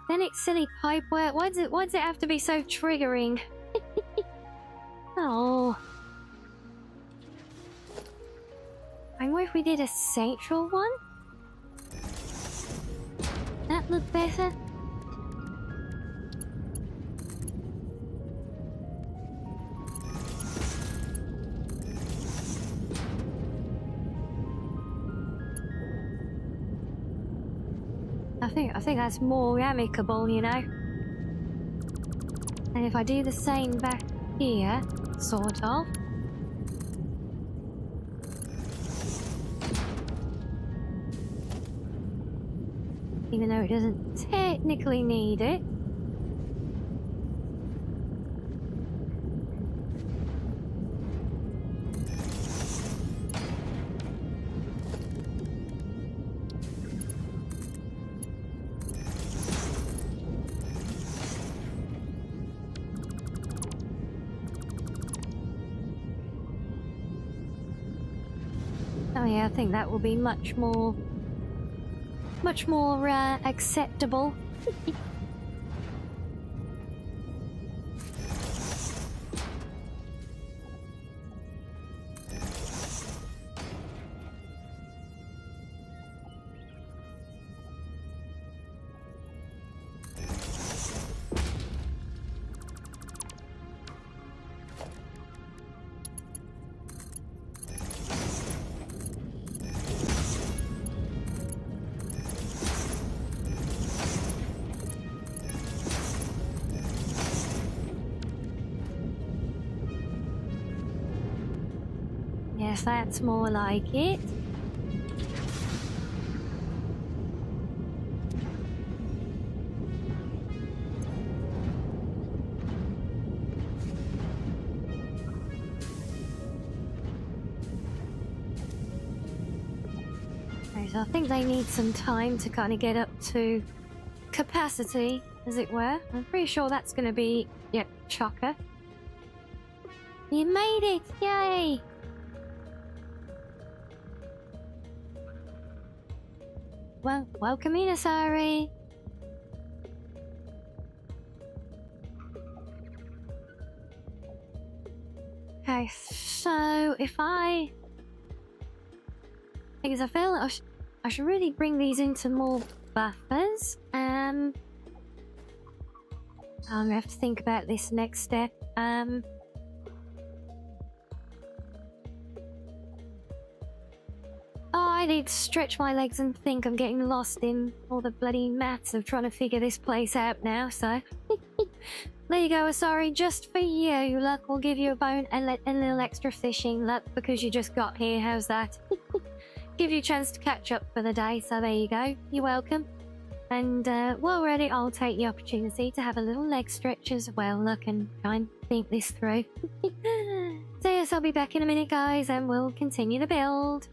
Then it's silly pipe work. Why does it have to be so triggering? Oh. I wonder if we did a central one? That look better? I think that's more amicable, you know. And if I do the same back here, sort of. Even though it doesn't technically need it. Oh yeah, I think that will be much more acceptable. Yes, that's more like it. Okay, so I think they need some time to kind of get up to capacity, as it were. I'm pretty sure that's going to be, yep, chocker. You made it! Yay! Well, welcome in, Asari. Okay, so if because I feel like I should really bring these into more buffers. I'm gonna have to think about this next step. Oh, I need to stretch my legs and think. I'm getting lost in all the bloody maths of trying to figure this place out now, so... There you go, sorry, just for you. Luck will give you a bone and a little extra fishing luck because you just got here. How's that? Give you a chance to catch up for the day, so there you go. You're welcome. And while we're at it, I'll take the opportunity to have a little leg stretch as well. Look and try and think this through. So yes, I'll be back in a minute, guys, and we'll continue the build.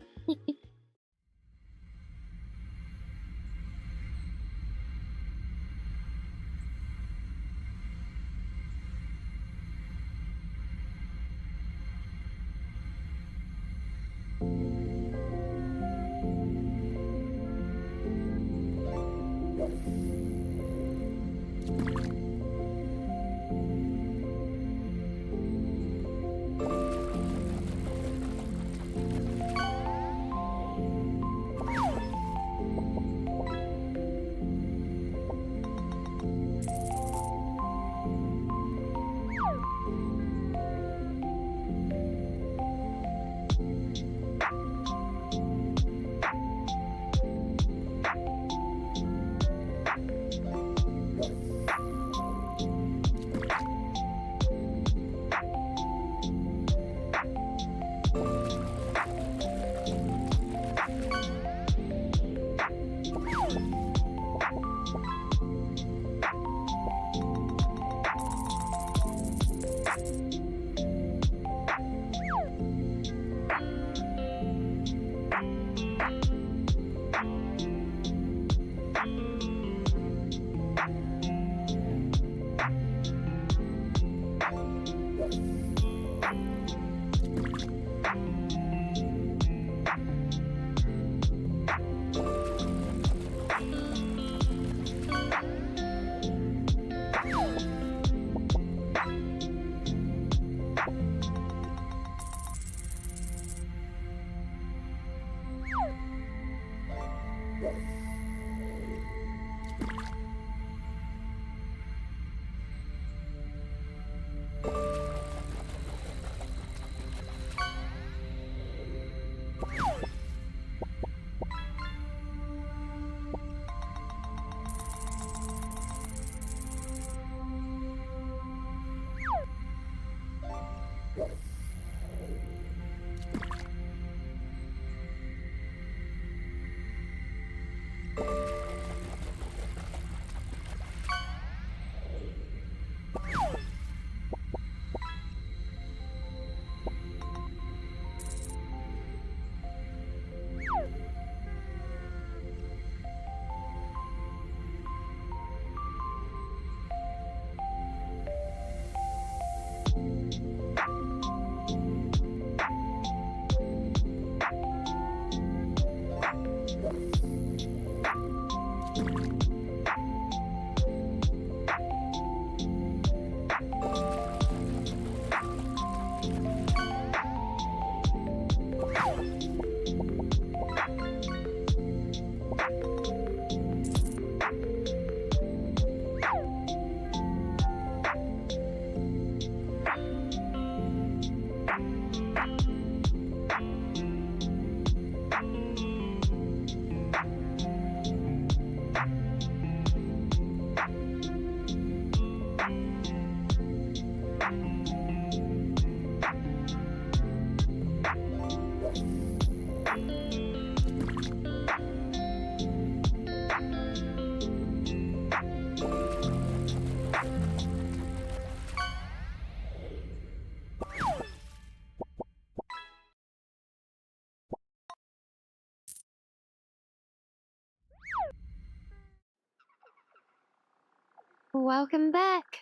Welcome back.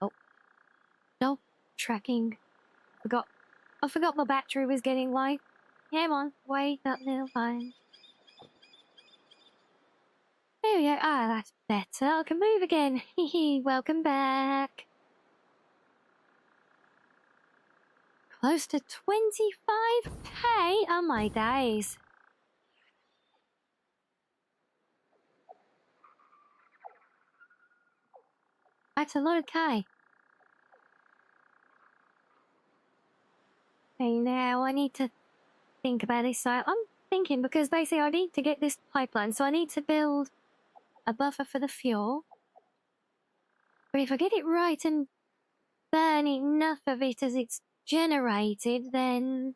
Oh, no, backtracking. I forgot my battery was getting low. Come on, wait that little line. There we go. Ah, that's better. I can move again. Hehe, welcome back. Close to 25k? Oh my days. That's a lot of K. Okay, now I need to think about this. So I'm thinking, because basically I need to get this pipeline, so I need to build a buffer for the fuel. But if I get it right and burn enough of it as it's generated, then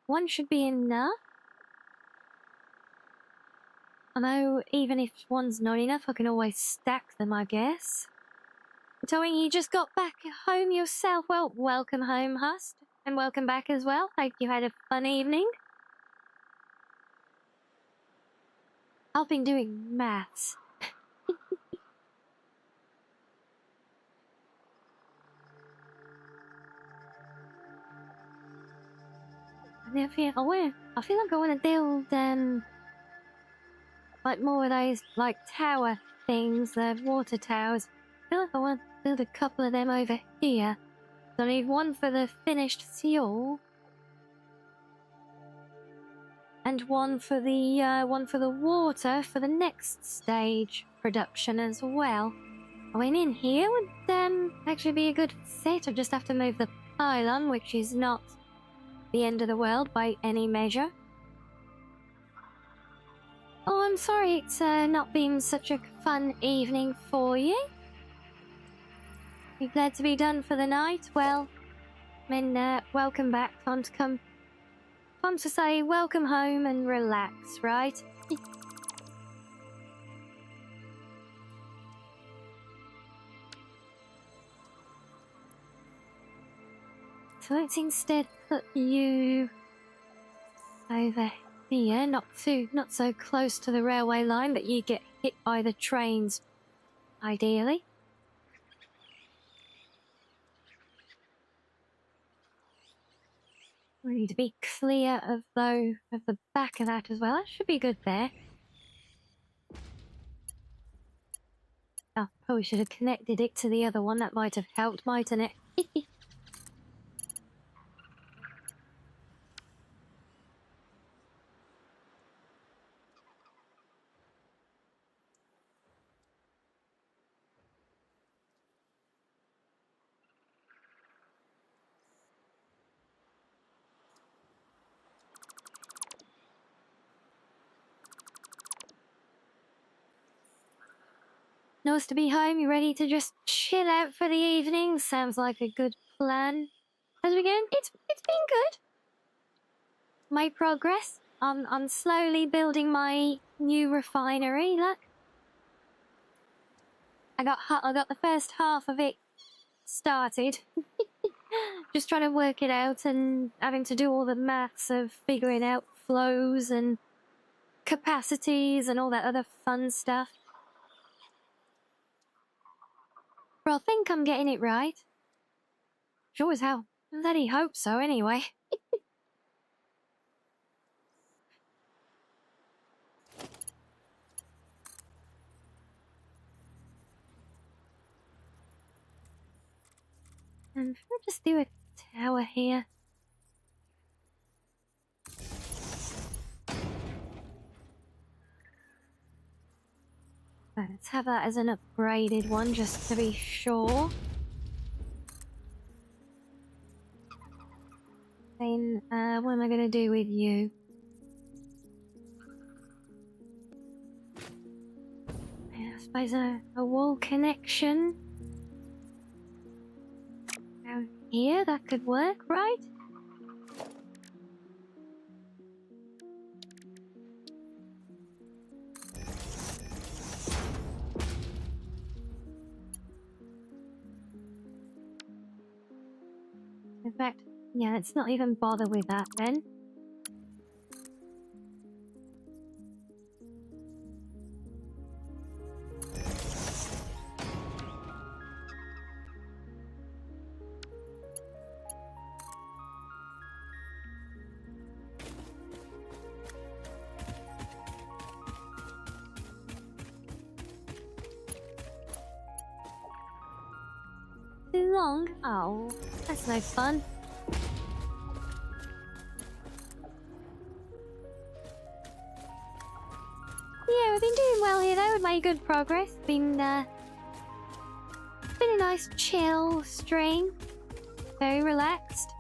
one should be enough. Although, even if one's not enough, I can always stack them, I guess. Towing, you just got back home yourself. Well, welcome home, Hust. And welcome back as well. Hope you had a fun evening. I've been doing maths. I feel like I want to build, like more of those, like, tower things, the water towers. I feel like I want to build a couple of them over here. So I need one for the finished fuel. And one for the water for the next stage production as well. I mean, in here would, actually be a good set. I just have to move the pylon, which is not the end of the world by any measure. Oh, I'm sorry it's not been such a fun evening for you. You glad to be done for the night? Well, I mean, welcome back. Time to say welcome home and relax, right? So let's instead put you over here, not so close to the railway line that you get hit by the trains, ideally. We need to be clear of the back of that as well. That should be good there. Oh, probably should have connected it to the other one. That might have helped, mightn't it? Nice to be home. You ready to just chill out for the evening? Sounds like a good plan. How's it going? It's been good. My progress. I'm slowly building my new refinery. Look, I got the first half of it started. Just trying to work it out and having to do all the maths of figuring out flows and capacities and all that other fun stuff. But I think I'm getting it right. Sure as hell. Bloody hope so, anyway. And we'll just do a tower here. Let's have that as an upgraded one, just to be sure. Then, what am I going to do with you? I suppose a wall connection. Down here, that could work, right? In fact, yeah, let's not even bother with that then. too long. Oh, that's no fun. Yeah, we've been doing well here though. We've made good progress. Been a nice chill stream. Very relaxed.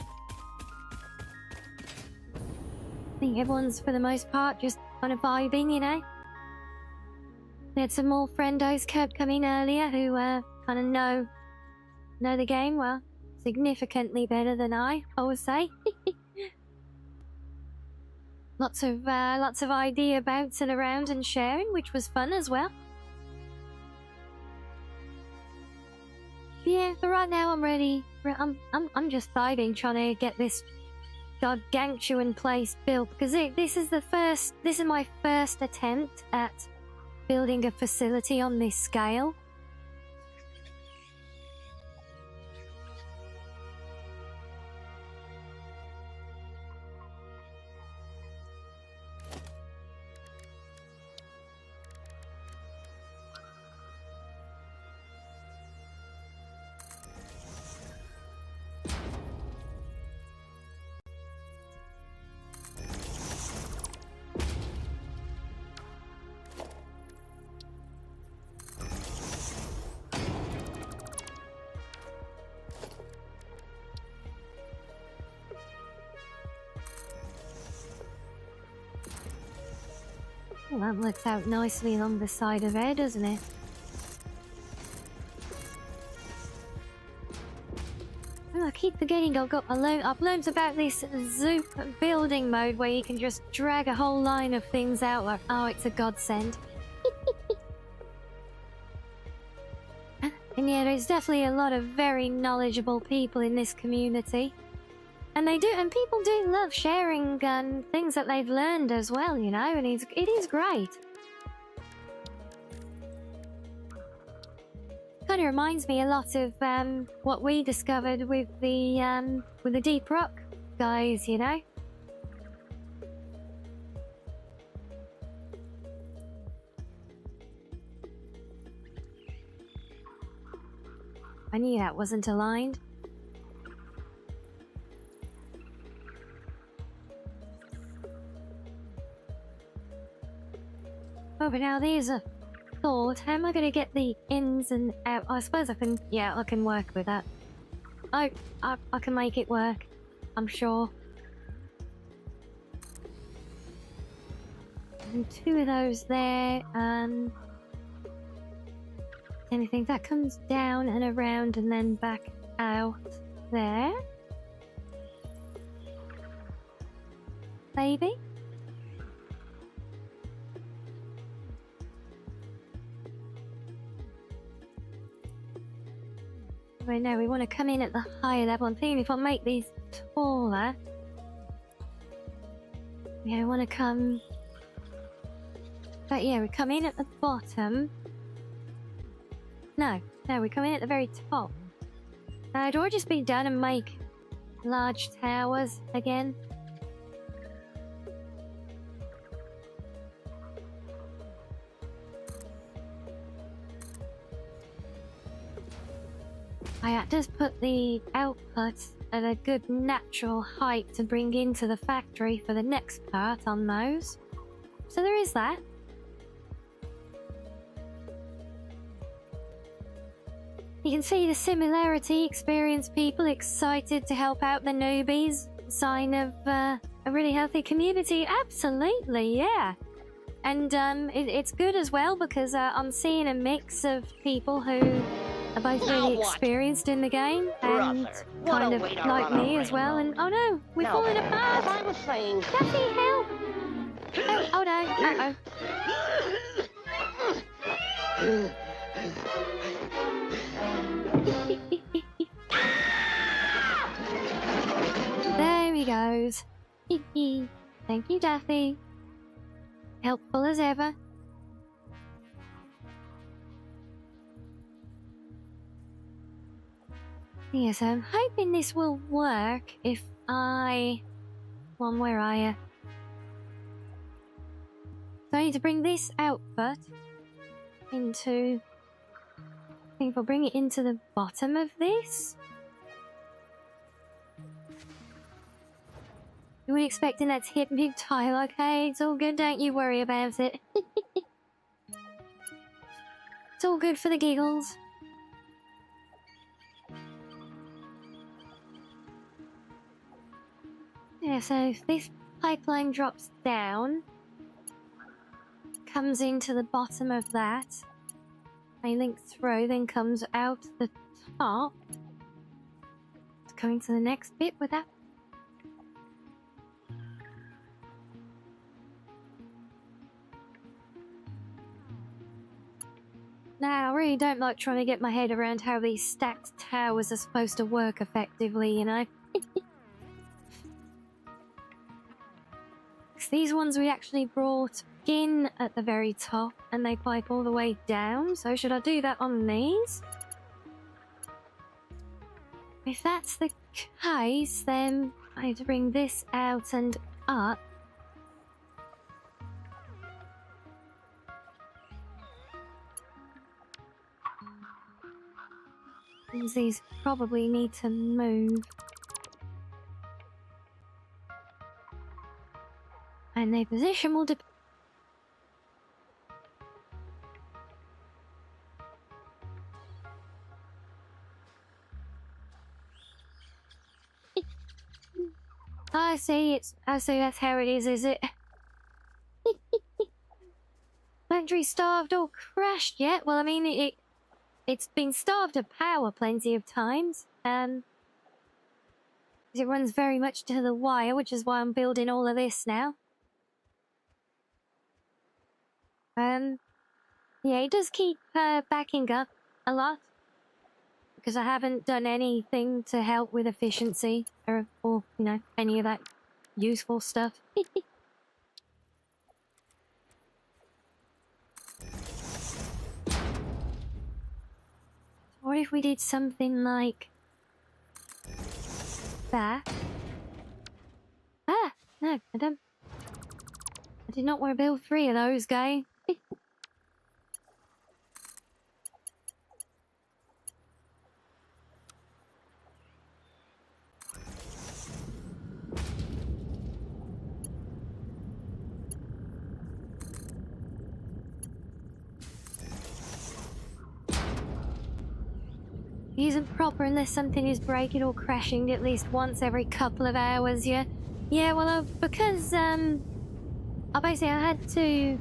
I think everyone's, for the most part, just kind of vibing, you know? We had some more friendos come in earlier who kind of know the game well, significantly better than I would say. Lots of idea bouncing around and sharing, which was fun as well. Yeah, but right now I'm ready. I'm just vibing, trying to get this gargantuan place built, because this is my first attempt at building a facility on this scale. Well, that works out nicely along the side of there, doesn't it? Oh, I keep forgetting I've learned about this Zoop building mode where you can just drag a whole line of things out. Like, oh, it's a godsend. And yeah, there's definitely a lot of very knowledgeable people in this community. And people do love sharing things that they've learned as well, you know, and it is great. Kind of reminds me a lot of what we discovered with the Deep Rock guys, you know. I knew that wasn't aligned. Oh, but now there's a thought. How am I going to get the ins and out? I suppose I can, yeah, I can work with that. I can make it work, I'm sure. And 2 of those there, and anything that comes down and around and then back out there. Maybe? Right now, we want to come in at the higher level. I'm thinking if I make these taller, yeah, I want to come. But yeah, we come in at the bottom. No, we come in at the very top. Do I just be done and make large towers again? I just put the output at a good natural height to bring into the factory for the next part on those. So there is that. You can see the similarity, experienced people excited to help out the newbies. Sign of a really healthy community. Absolutely, yeah. And it's good as well because I'm seeing a mix of people who are both really experienced in the game and kind of like me as well. And oh no, we're falling apart. As I was saying, Daffy, help! Oh no! There he goes. Thank you, Daffy. Helpful as ever. Yes, I'm hoping this will work if I... Well, where are you? So I need to bring this output into think if I bring it into the bottom of this. You weren't expecting that to hit big tile, okay? It's all good, don't you worry about it. It's all good for the giggles. Yeah, so if this pipeline drops down, comes into the bottom of that, a link through, then comes out the top. Going to the next bit with that. Now, I really don't like trying to get my head around how these stacked towers are supposed to work effectively, you know? 'Cause these ones we actually brought in at the very top, and they pipe all the way down, so should I do that on these? If that's the case, then I need to bring this out and up. These probably need to move. And their position will depend. I see that's how it is it? Factory starved or crashed yet? Well, I mean, it's been starved of power plenty of times. It runs very much to the wire, which is why I'm building all of this now. Yeah, it does keep backing up a lot. Because I haven't done anything to help with efficiency or you know, any of that useful stuff. What if we did something like that? Ah, no, I don't. I did not want to build 3 of those, guy. It isn't proper unless something is breaking or crashing at least once every couple of hours, yeah? Yeah, well, because, I had to...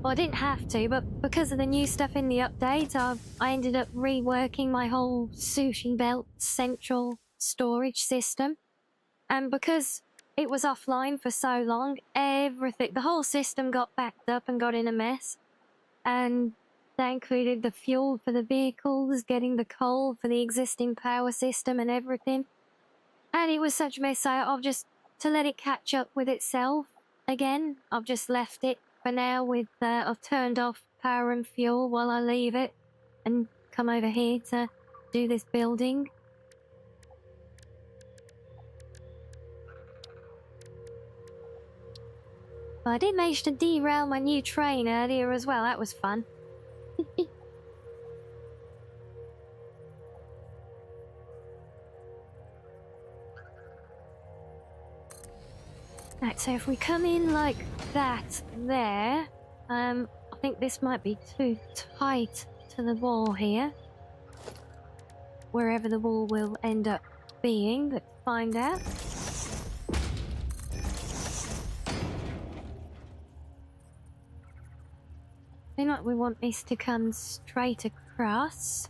Well, I didn't have to, but because of the new stuff in the update, I ended up reworking my whole Sushi Belt central storage system. And because it was offline for so long, the whole system got backed up and got in a mess. And that included the fuel for the vehicles, getting the coal for the existing power system and everything. And it was such a mess, to let it catch up with itself again, I've just left it for now with, I've turned off power and fuel while I leave it and come over here to do this building. But I did manage to derail my new train earlier as well, that was fun. Right, so if we come in like that there, I think this might be too tight to the wall here. Wherever the wall will end up being, let's find out. I think like we want this to come straight across.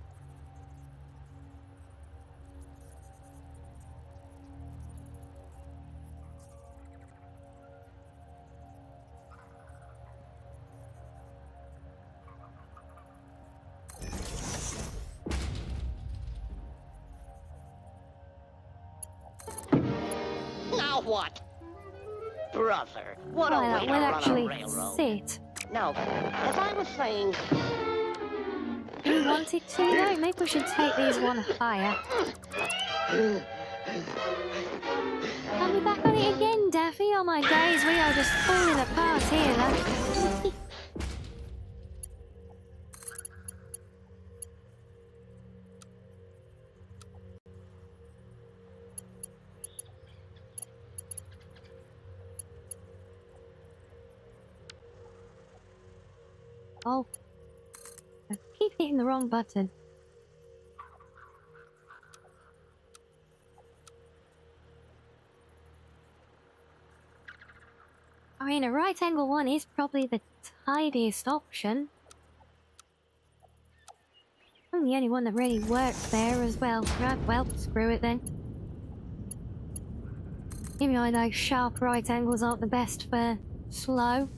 Now what? Brother, what a Well, way that to will run a actually railroad. sit. Now, as I was saying... Do you want it to though? Maybe we should take these one higher. I'll be back on it again, Daffy. Oh my days, we are just falling apart here, though. Oh. I keep hitting the wrong button. I mean, a right angle one is probably the tidiest option. I'm the only one that really works there as well. Right, well, screw it then. Even though those sharp right angles aren't the best for slow,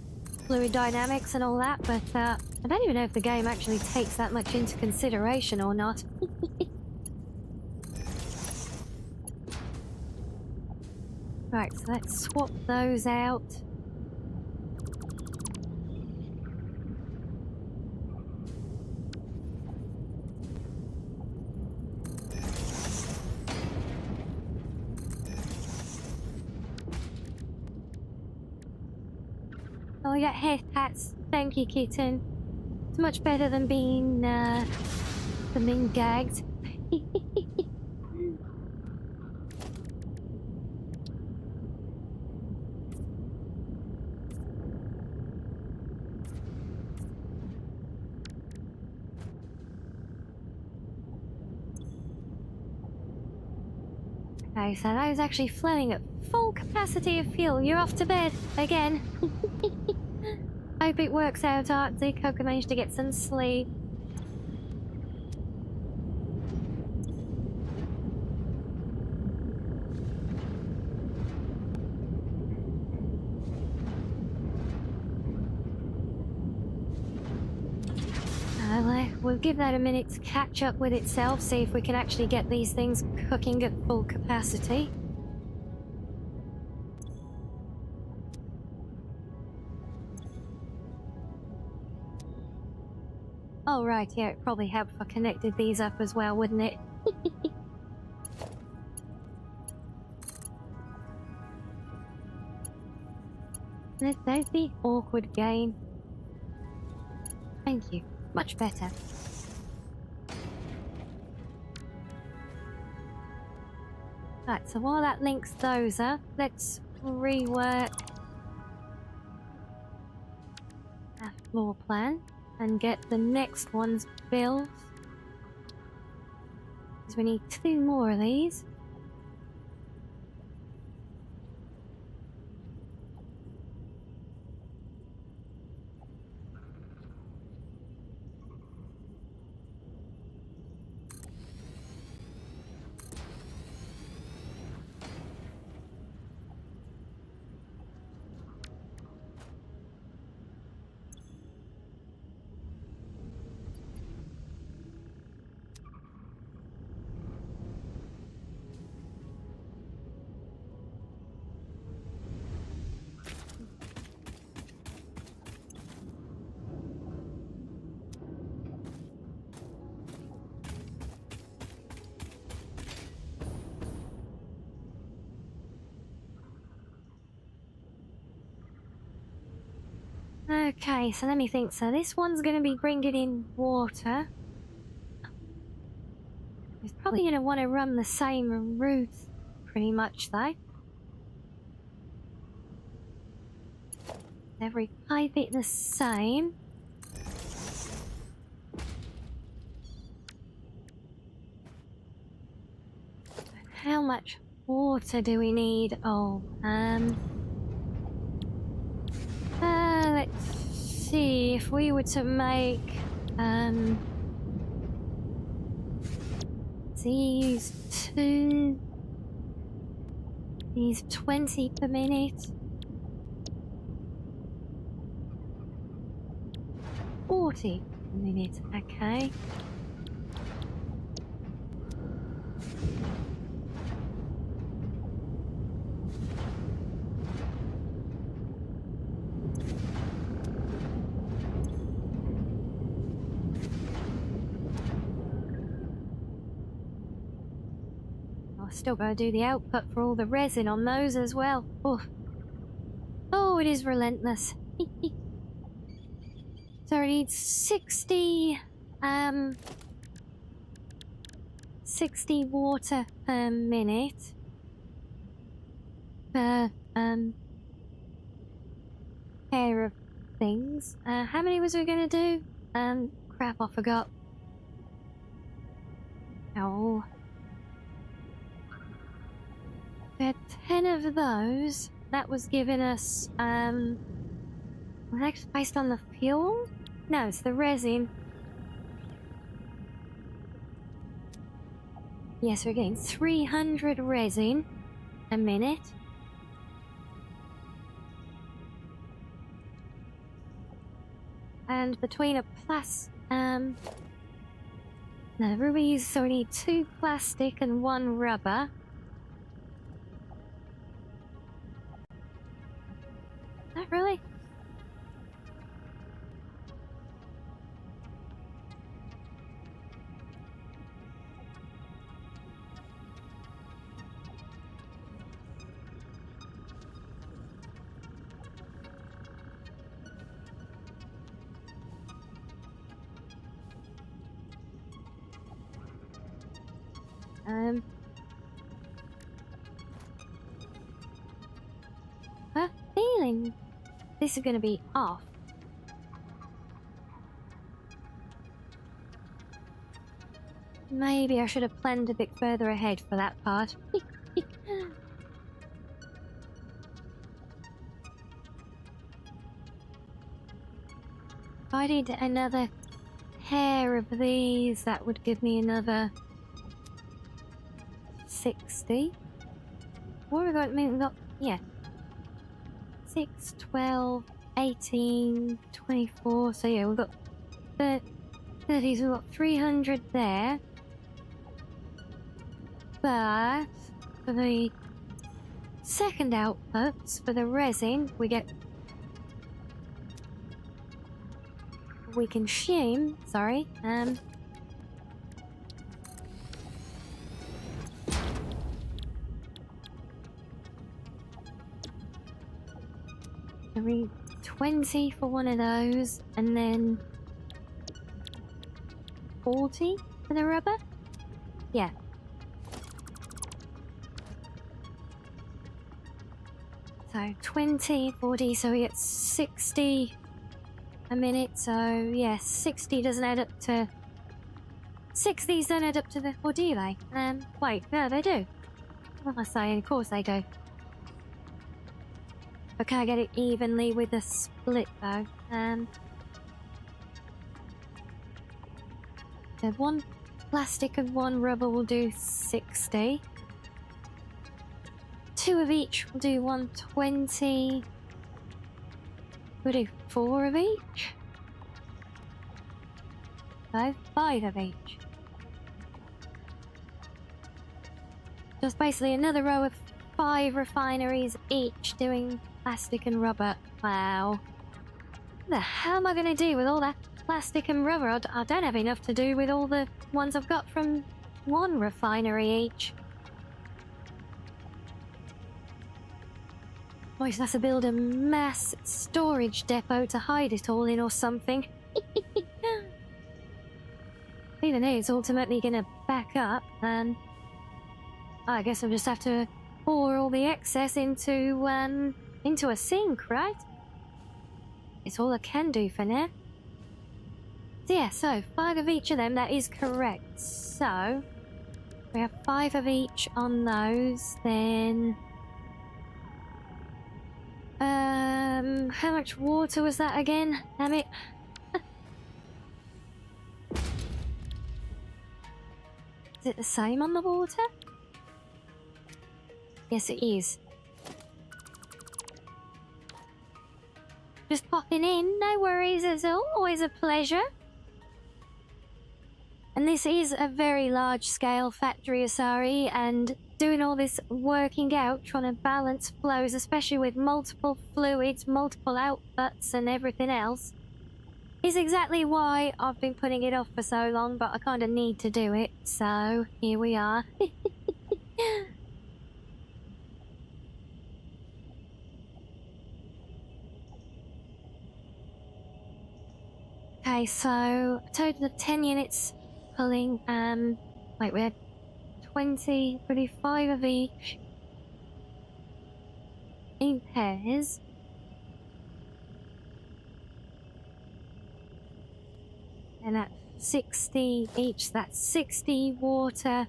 fluid dynamics and all that, but I don't even know if the game actually takes that much into consideration or not. Right, so let's swap those out. Oh, we got hair hats. Thank you, kitten. It's much better than being gagged. Okay, so that was actually flowing at full capacity of fuel. You're off to bed again. Hope it works out, Arctic. Hope you managed to get some sleep. We'll give that a minute to catch up with itself, see if we can actually get these things cooking at full capacity. Oh, right, yeah, it'd probably help if I connected these up as well, wouldn't it? There's the awkward game. Thank you. Much better. Right, so while that links those up, let's rework our floor plan and get the next ones built. Because we need 2 more of these. Okay, so let me think. So this one's going to be bringing in water. It's probably going to want to run the same route, pretty much, though. Every pipe it the same. How much water do we need? Oh, let's see if we were to make, these 20 per minute. 40 per minute, okay. I've still got to do the output for all the resin on those as well. Oh, it is relentless. So I need 60 water per minute per pair of things. How many was we gonna do? Crap, I forgot. Oh. We had 10 of those. That was giving us, was that based on the fuel? No, it's the resin. Yes, we're getting 300 resin a minute. And between a no, the rubies, so we need 2 plastic and 1 rubber. Not really. I have a feeling this is going to be off. Maybe I should have planned a bit further ahead for that part. If I did another pair of these, that would give me another 60. What have we got? I mean, we've got, yeah. 6, 12, 18, 24. So yeah, we've got 30s, we've got 300 there. But for the second outputs, for the resin, we consume, sorry, every 20 for one of those, and then 40 for the rubber? Yeah. So 20, 40, so we get 60 a minute, so yeah, 60 doesn't add up to... 60s don't add up to the... or do they? Wait, no, they do. What am I saying? Of course they do. I can't get it evenly with the split though. So 1 plastic and 1 rubber will do 60. 2 of each will do 120. We'll do 4 of each. So 5 of each. Just basically another row of 5 refineries each doing plastic and rubber. Wow. What the hell am I going to do with all that plastic and rubber? I don't have enough to do with all the ones I've got from 1 refinery each. Boy, so that's to build a mass storage depot to hide it all in or something. Even though it's ultimately going to back up, and I guess I'll just have to pour all the excess into a sink, right? It's all I can do for now. So yeah, so 5 of each of them, that is correct. So we have 5 of each on those, then how much water was that again? Damn it. Is it the same on the water? Yes, it is. Just popping in, no worries, it's always a pleasure. And this is a very large-scale factory, Asari, and doing all this working out, trying to balance flows, especially with multiple fluids, multiple outputs and everything else, is exactly why I've been putting it off for so long, but I kind of need to do it, so here we are. Okay, so a total of 10 units pulling, wait, we had 20, 35 of each in pairs. And that's 60 each. That's 60 water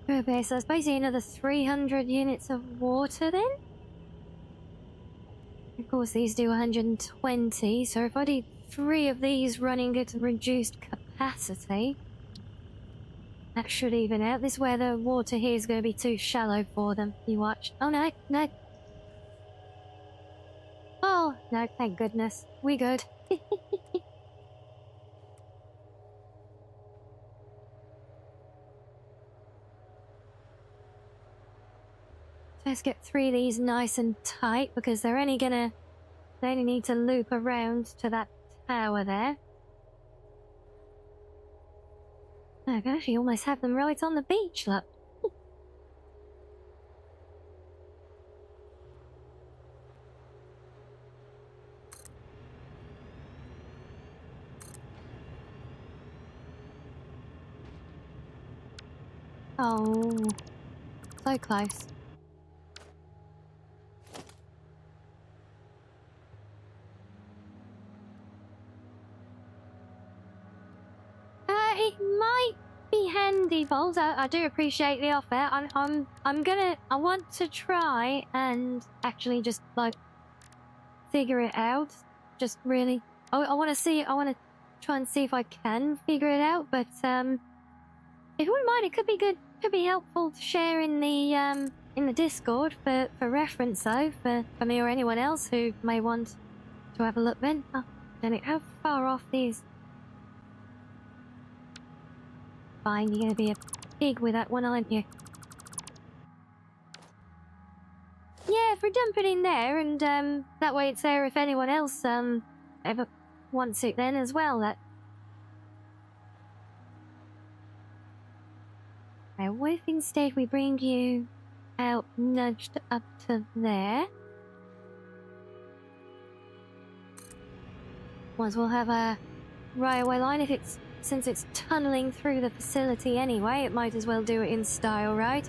per base. So that's basically another 300 units of water then. Of course, these do 120. So if I do 3 of these running at reduced capacity, that should even out. This is where the water here is going to be too shallow for them. You watch. Oh no, no. Oh no, thank goodness. We good. Let's get 3 of these nice and tight because they're only gonna... They only need to loop around to that tower there. Oh gosh, you almost have them right on the beach, look. Oh, so close. It might be handy, Balls. I do appreciate the offer. I want to try and actually just like figure it out. Just really, I want to see. I want to try and see if I can figure it out. But if you wouldn't mind, it could be good. Could be helpful to share in the Discord for reference, though, for me or anyone else who may want to have a look. Then, oh, damn it! How far off these? Fine, you're gonna be a pig with that one, aren't you? Yeah, if we dump it in there, and that way it's there if anyone else ever wants it then as well. That. Now, what if instead we bring you out nudged up to there? Once we'll have a railway line if it's... Since it's tunneling through the facility anyway, it might as well do it in style, right?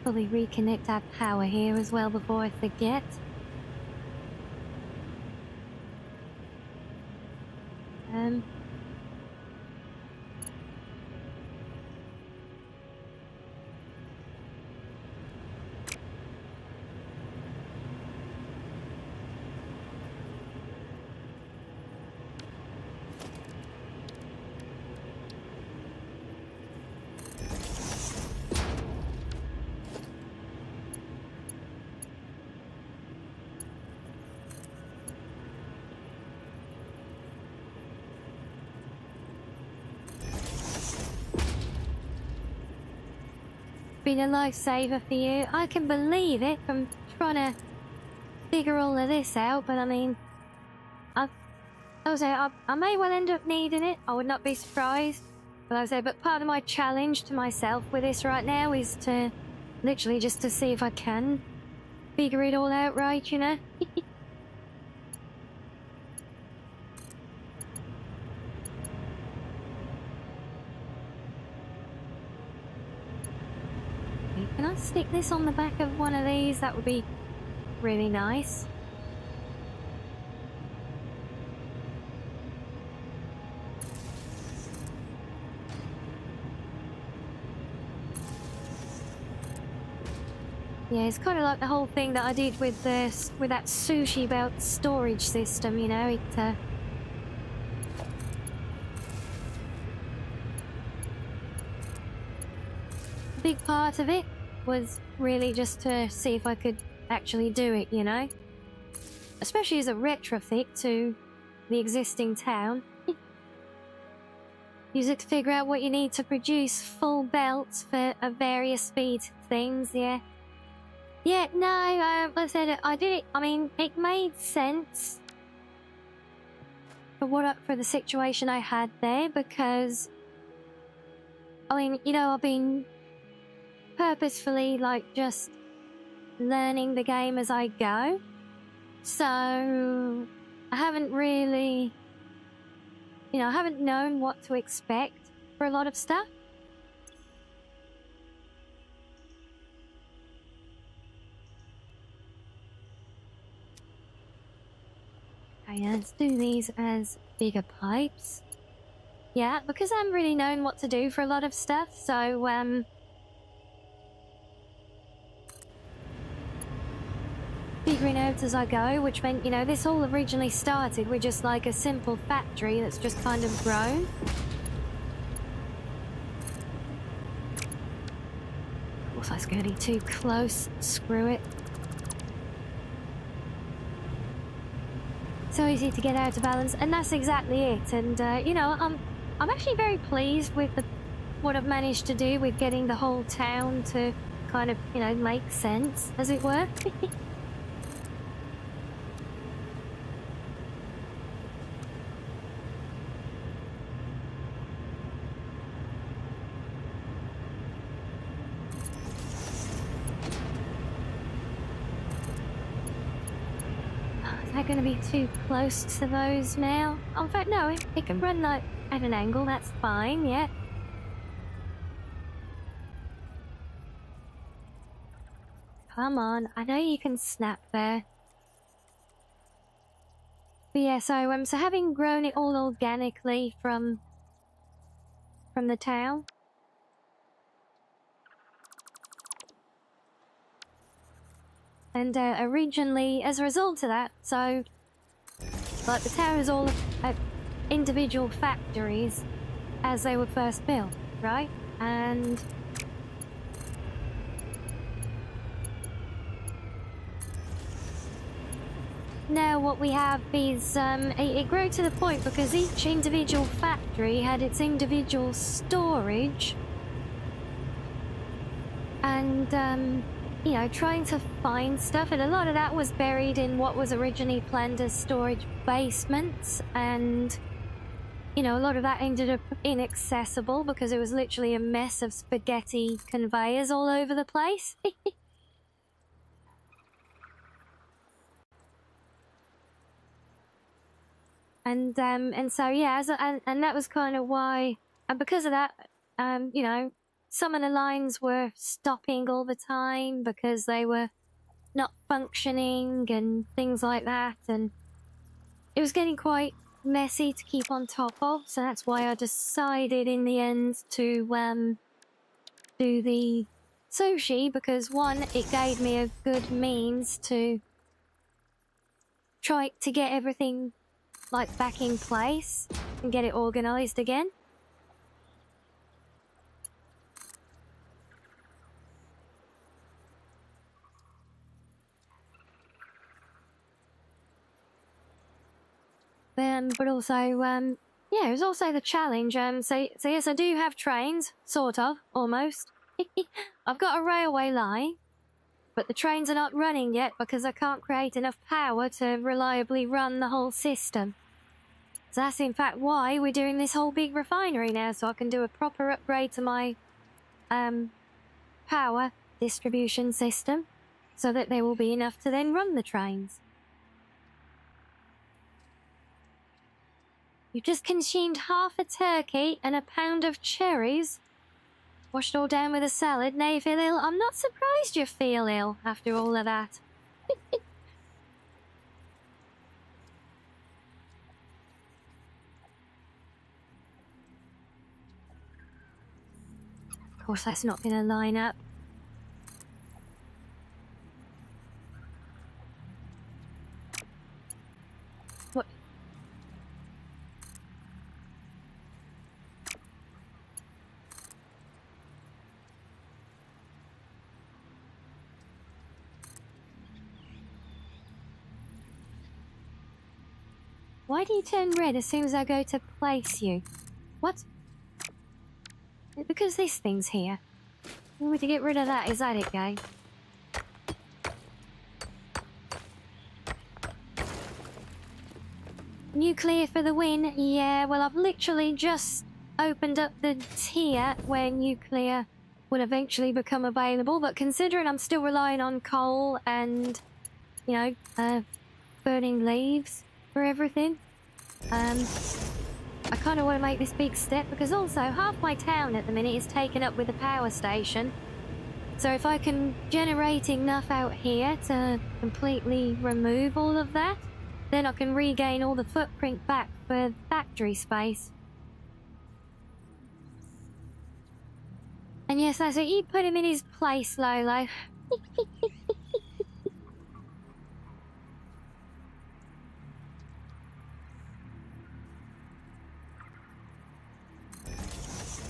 Probably reconnect our power here as well before I forget. Been a lifesaver for you. I can believe it from trying to figure all of this out, but I mean, I may well end up needing it. I would not be surprised. But part of my challenge to myself with this right now is to literally just to see if I can figure it all out right, you know? Can I stick this on the back of one of these? That would be really nice. Yeah, it's kind of like the whole thing that I did with this, with that sushi belt storage system, you know, it a big part of it was really just to see if I could actually do it, you know? Especially as a retrofit to the existing town. Use it to figure out what you need to produce full belts for various speed things, yeah. Yeah, no, like I said, I did it, I mean, it made sense for the situation I had there, because, I mean, you know, I've been purposefully, like, just learning the game as I go. So, I haven't really, you know, I haven't known what to expect for a lot of stuff. Okay, let's do these as bigger pipes. Yeah, because I haven't really known what to do for a lot of stuff, so, figuring out as I go, which meant, you know, this all originally started with just like a simple factory that's just kind of grown. Of course, that's getting too close. Screw it. So easy to get out of balance, and that's exactly it. And you know, I'm actually very pleased with what I've managed to do with getting the whole town to kind of, you know, make sense, as it were. Is that going to be too close to those now? Oh, in fact, no, it can run like at an angle, that's fine, yeah. Come on, I know you can snap there. But yeah, so having grown it all organically from the town. And originally, as a result of that, so like the town is all individual factories as they were first built, right? And now what we have is it grew to the point because each individual factory had its individual storage, and you know, trying to find stuff, and a lot of that was buried in what was originally planned as storage basements, and you know, a lot of that ended up inaccessible because it was literally a mess of spaghetti conveyors all over the place. And so yeah, and that was kind of why, and because of that, you know, some of the lines were stopping all the time because they were not functioning and things like that, and it was getting quite messy to keep on top of, so that's why I decided in the end to do the sushi, because one, it gave me a good means to try to get everything like back in place and get it organized again. But also, yeah, it was also the challenge. So yes, I do have trains, sort of, almost. I've got a railway line, but the trains are not running yet because I can't create enough power to reliably run the whole system. So that's in fact why we're doing this whole big refinery now, so I can do a proper upgrade to my power distribution system, so that there will be enough to then run the trains. You just consumed half a turkey and a pound of cherries. Washed all down with a salad. Now you feel ill. I'm not surprised you feel ill after all of that. Of course, that's not going to line up. What? Why do you turn red as soon as I go to place you? What? Because this thing's here. You want me to get rid of that? Is that it, guy? Nuclear for the win. Yeah, well, I've literally just opened up the tier where nuclear will eventually become available, but considering I'm still relying on coal and, you know, burning leaves for everything, I kind of want to make this big step, because also half my town at the minute is taken up with a power station. So if I can generate enough out here to completely remove all of that, Then I can regain all the footprint back for factory space. And yes, that's it. You put him in his place, Lolo.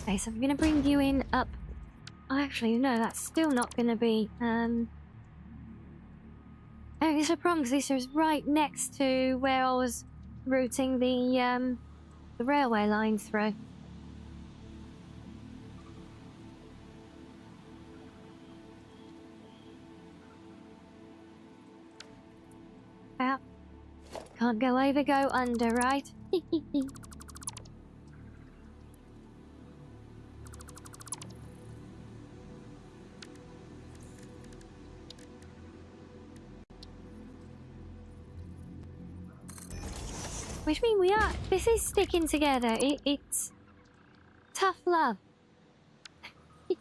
Okay, so I'm gonna bring you in up. Oh, actually, no, that's still not gonna be. Oh, it's a problem because this is right next to where I was routing the railway line through. Out. Can't go over, go under, right? Which means this is sticking together. It's tough love. I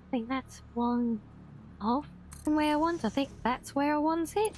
think that's one off from where I want. I think that's where I want it.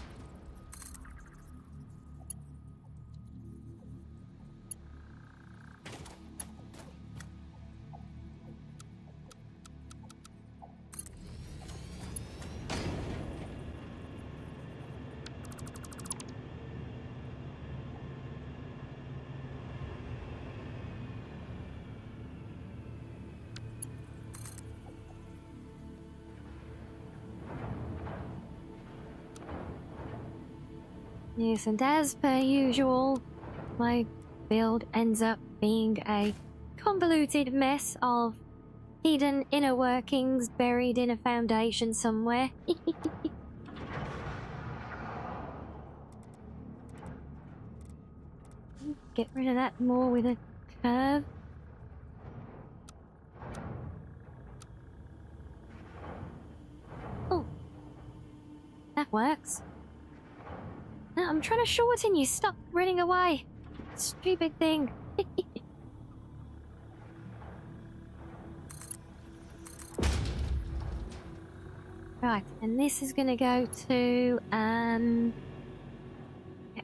Yes, and as per usual, my build ends up being a convoluted mess of hidden inner workings buried in a foundation somewhere. Get rid of that more with a curve. Oh, that works. No, I'm trying to shorten you. Stop running away. Stupid thing. Right, and this is gonna go to,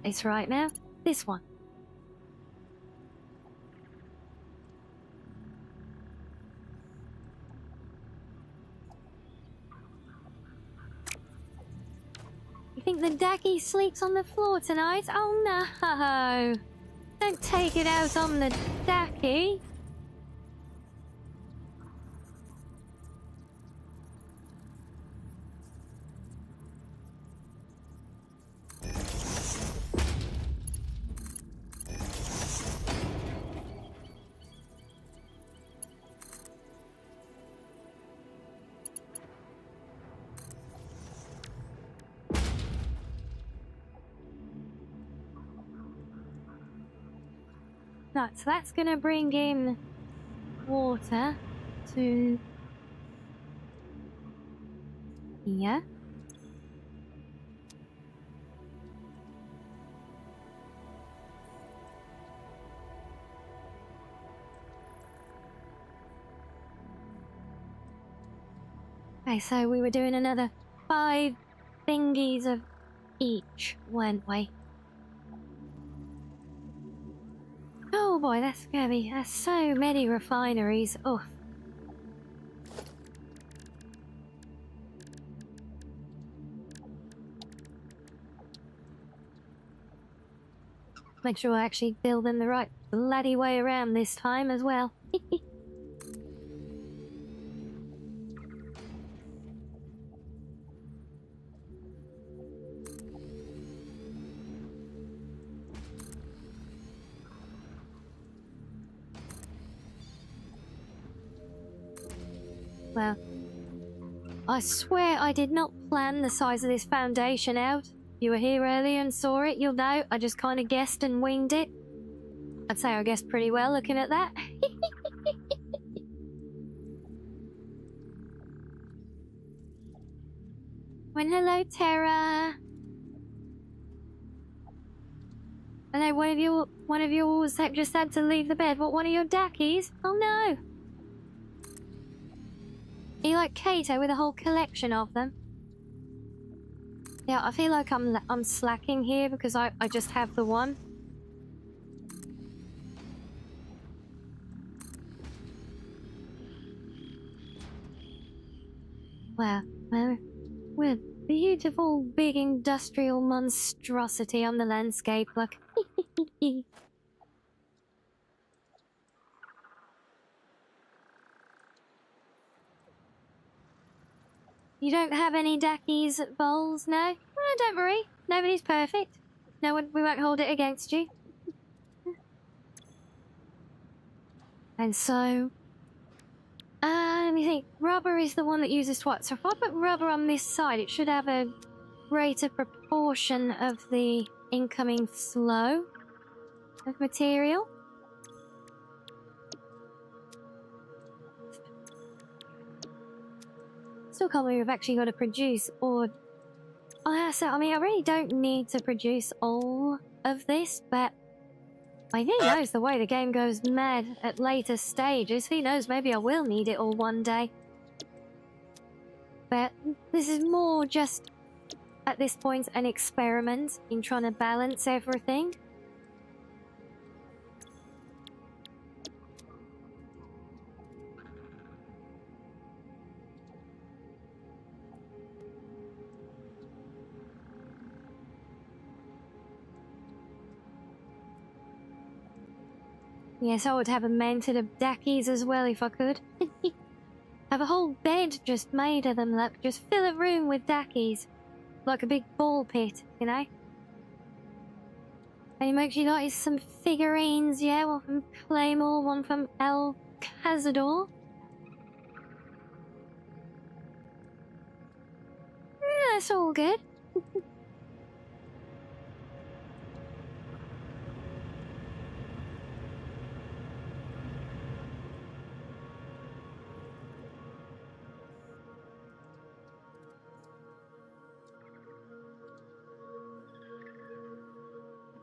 it's right now. This one. You think the Daggy sleeps on the floor tonight? Oh no! Don't take it out on the Daggy. Right, so that's gonna bring in water to here. Okay, so we were doing another 5 thingies of each, weren't we? Oh boy, that's gonna be... That's so many refineries. Oh. Make sure I actually build them the right bloody way around this time as well. Well, I swear I did not plan the size of this foundation out. You were here earlier and saw it, you'll know. I just kind of guessed and winged it. I'd say I guessed pretty well looking at that. Well, hello, Tara. I know one of you just had to leave the bed. What, one of your dackies? Oh no! Are you like Kato with a whole collection of them? Yeah, I feel like I'm slacking here because I just have the one. Well, we're a beautiful big industrial monstrosity on the landscape, look. You don't have any dackies at bowls, no? Well, don't worry. Nobody's perfect. No one, we won't hold it against you. And so... let me think. Rubber is the one that uses what? So if I put rubber on this side, it should have a greater proportion of the incoming flow of material. Still can't believe we've actually got to produce or... Oh, yeah, so, I mean, I really don't need to produce all of this, but... who knows the way the game goes mad at later stages. Who knows, maybe I will need it all one day. But this is more just, at this point, an experiment in trying to balance everything. Yes, I would have a mounted of dackies as well if I could. Have a whole bed just made of them, look. Just fill a room with dackies. Like a big ball pit, you know? And he makes you like some figurines, yeah? One from Claymore, one from El Cazador. Yeah, that's all good.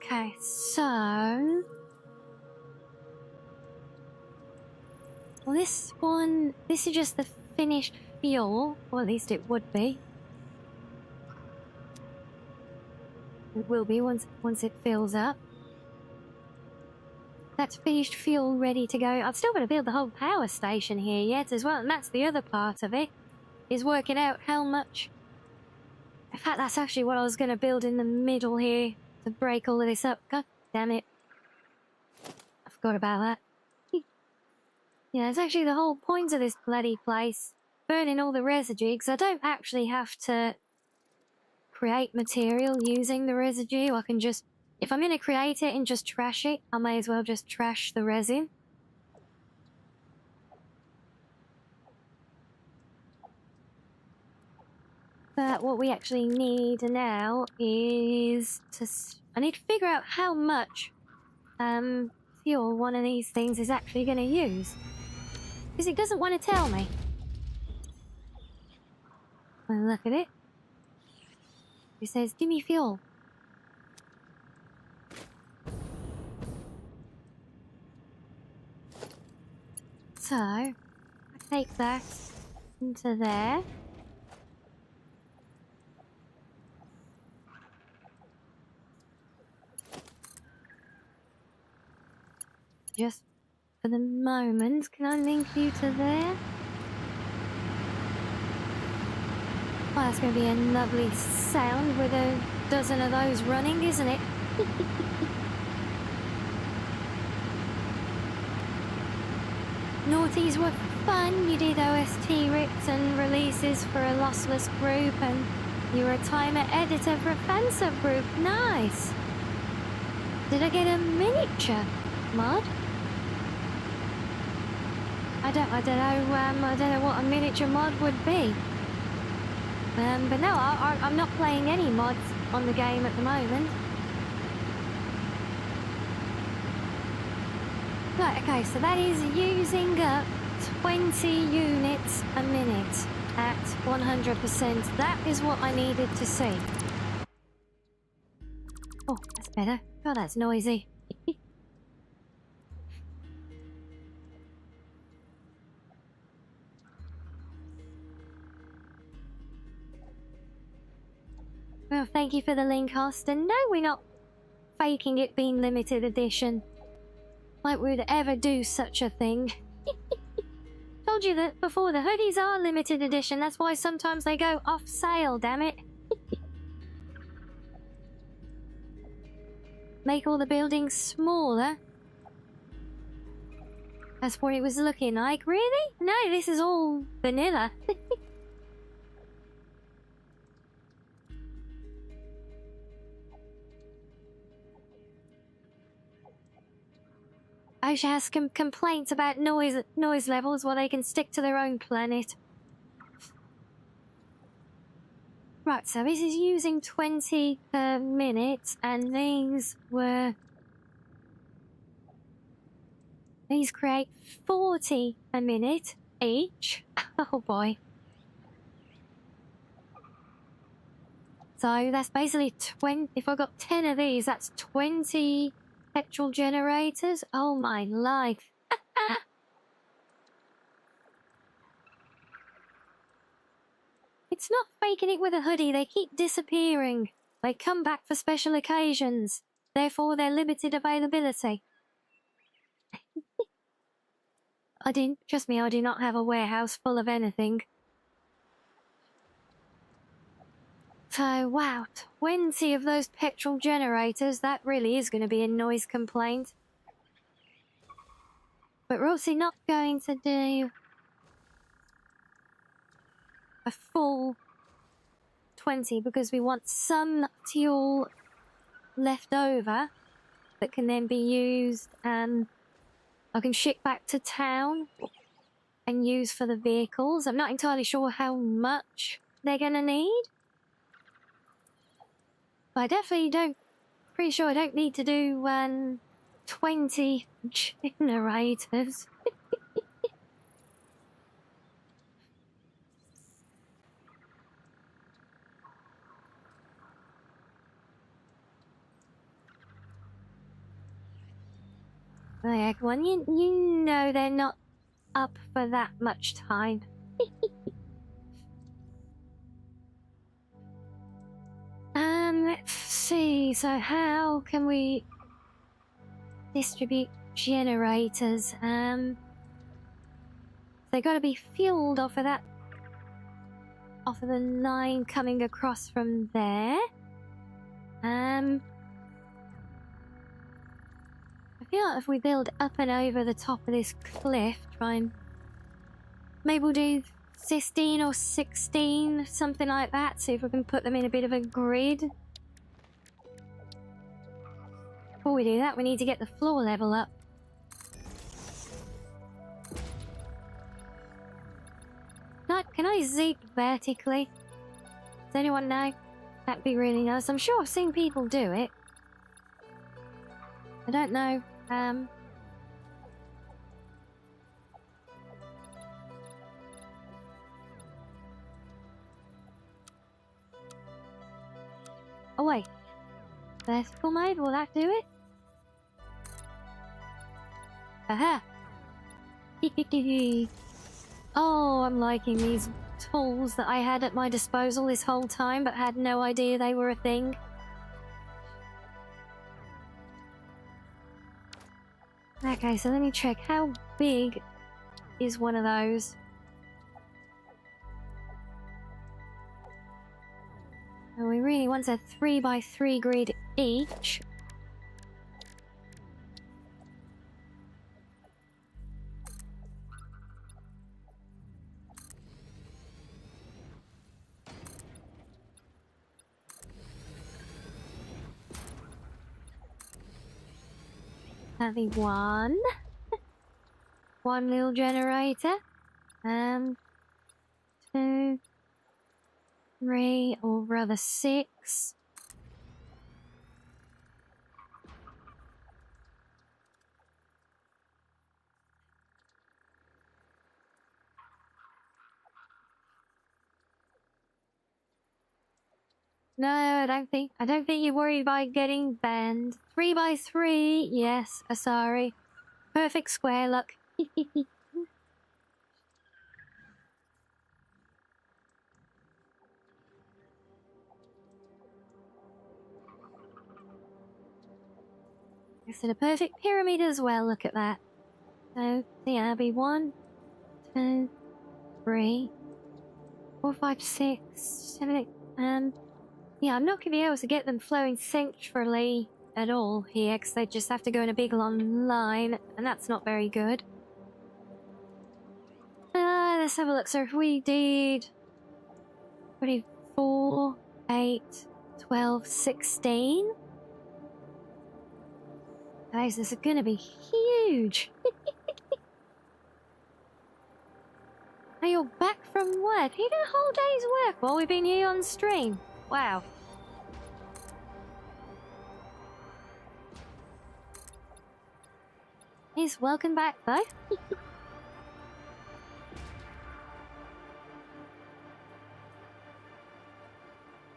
Okay, so... well, this is just the finished fuel, or at least it would be. It will be once it fills up. That's finished fuel ready to go. I've still got to build the whole power station here yet as well, and that's the other part of it, is working out how much... in fact, that's actually what I was going to build in the middle here. To break all of this up. God damn it. I forgot about that. Yeah, it's actually the whole point of this bloody place. Burning all the residue, because I don't actually have to create material using the residue. I can just... if I'm going to create it and just trash it, I may as well just trash the resin. But what we actually need now is to... I need to figure out how much fuel one of these things is actually going to use. Because it doesn't want to tell me. Well, look at it. It says, give me fuel. So, I take that into there. Just for the moment, can I link you to there? Well, that's going to be a lovely sound with a dozen of those running, isn't it? Naughties were fun. You did OST rips and releases for a lossless group, and you were a timer editor for a fan subgroup. Nice. Did I get a miniature mod? I don't know what a miniature mod would be. But no, I'm not playing any mods on the game at the moment. Right, okay, so that is using up 20 units a minute at 100%. That is what I needed to see. Oh, better. God, that's noisy. Well, thank you for the link, Austin. No, we're not faking it being limited edition. Like we'd ever do such a thing. Told you that before, the hoodies are limited edition. That's why sometimes they go off sale, damn it. Make all the buildings smaller. That's what it was looking like. Really? No, this is all vanilla. OSHA has complaints about noise levels while they can stick to their own planet. Right, so this is using 20 per minute, and these create 40 a minute each. Oh boy. So that's basically 20, if I got 10 of these, that's 20 petrol generators. Oh my life. It's not faking it with a hoodie, they keep disappearing. They come back for special occasions. Therefore, they're limited availability. Trust me, I do not have a warehouse full of anything. So, wow, 20 of those petrol generators, that really is going to be a noise complaint. But we're obviously not going to do a full 20 because we want some fuel left over that can then be used and I can ship back to town and use for the vehicles. I'm not entirely sure how much they're going to need. But I definitely pretty sure I don't need to do 20 generators. Yeah, come on, you know they're not up for that much time. Let's see, so how can we distribute generators? They gotta be fueled off of the line coming across from there. I feel like if we build up and over the top of this cliff, maybe we'll do 15 or 16, something like that, see if we can put them in a bit of a grid. Before we do that, we need to get the floor level up. Can I zip vertically? Does anyone know? That'd be really nice. I'm sure I've seen people do it. I don't know. Oh wait. Vertical mode, will that do it? Aha! Oh, I'm liking these tools that I had at my disposal this whole time, but had no idea they were a thing. Okay, so let me check. How big is one of those? And we really want a 3x3 grid each. That'd be one. One little generator. 2, 3, or rather 6. No, I don't think you're worried about getting banned. 3x3, yes, sorry. Perfect square, look. It's a perfect pyramid as well, look at that. So, yeah, it'll be 1, 2, 3, 4, 5, 6, 7, 8, yeah, I'm not going to be able to get them flowing centrally at all here, because they just have to go in a big long line, and that's not very good. Let's have a look. So if we did 24, 8, 12, 16. Guys, this is going to be huge. Now you're back from work. You did a whole day's work while we've been here on stream. Wow. Yes, welcome back, though.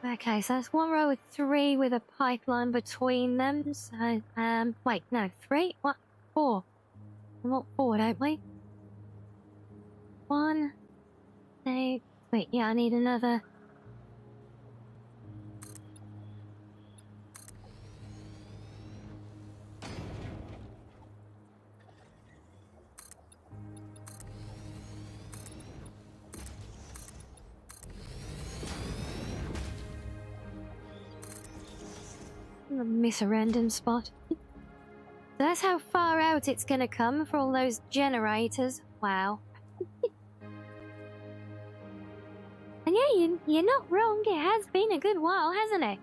Okay, so that's one row with 3 with a pipeline between them. So, wait, no, 3? What? 4. We want 4, don't we? 1, 2, wait, yeah, I need another. I'm gonna miss a random spot. That's how far out it's gonna come for all those generators. Wow. And yeah, you're not wrong. It has been a good while, hasn't it?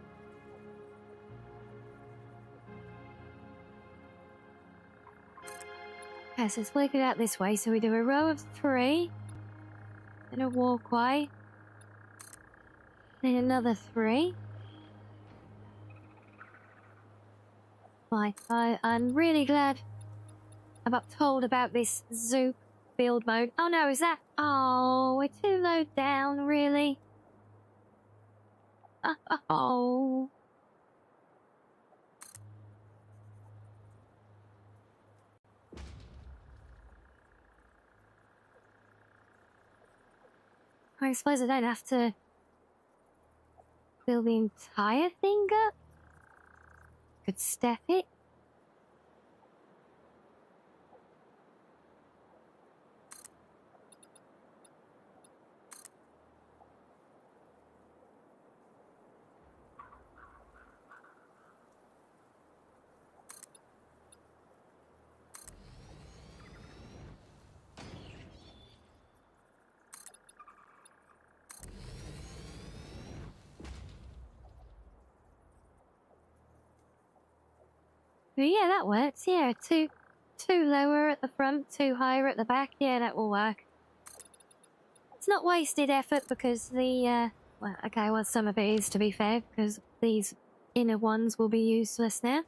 Okay, so let's work it out this way. So we do a row of 3, then a walkway, then another 3. Right, I'm really glad I got told about this zoo build mode. Oh no, is that? Oh, we're too low down, really? Oh. I suppose I don't have to build the entire thing up. Could step it. But yeah, that works. Yeah, two lower at the front, 2 higher at the back. Yeah, that will work. It's not wasted effort because the, well, okay, well, some of it is, to be fair, because these inner ones will be useless now.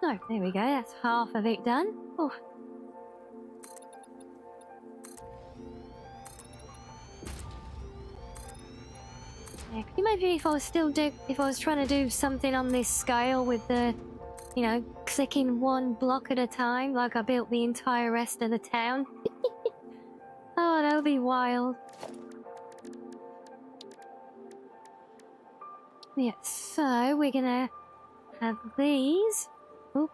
Oh, there we go. That's half of it done. Oh. Yeah, could you maybe if I was trying to do something on this scale with the, you know, clicking one block at a time, like I built the entire rest of the town? Oh, that would be wild. Yeah, so we're gonna have these. Oop.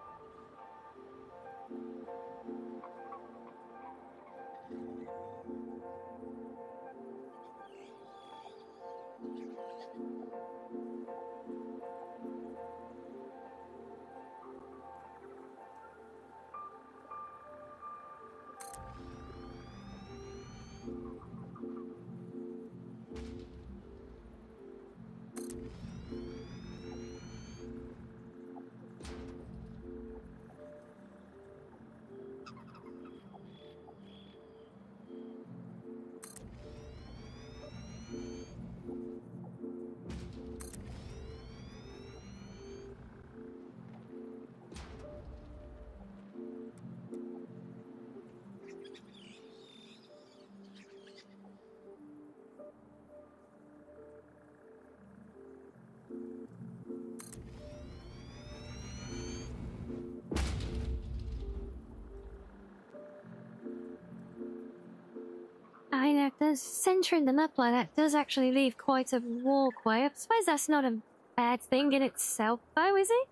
does centering them up like that does actually leave quite a walkway. I suppose that's not a bad thing in itself, though, is it?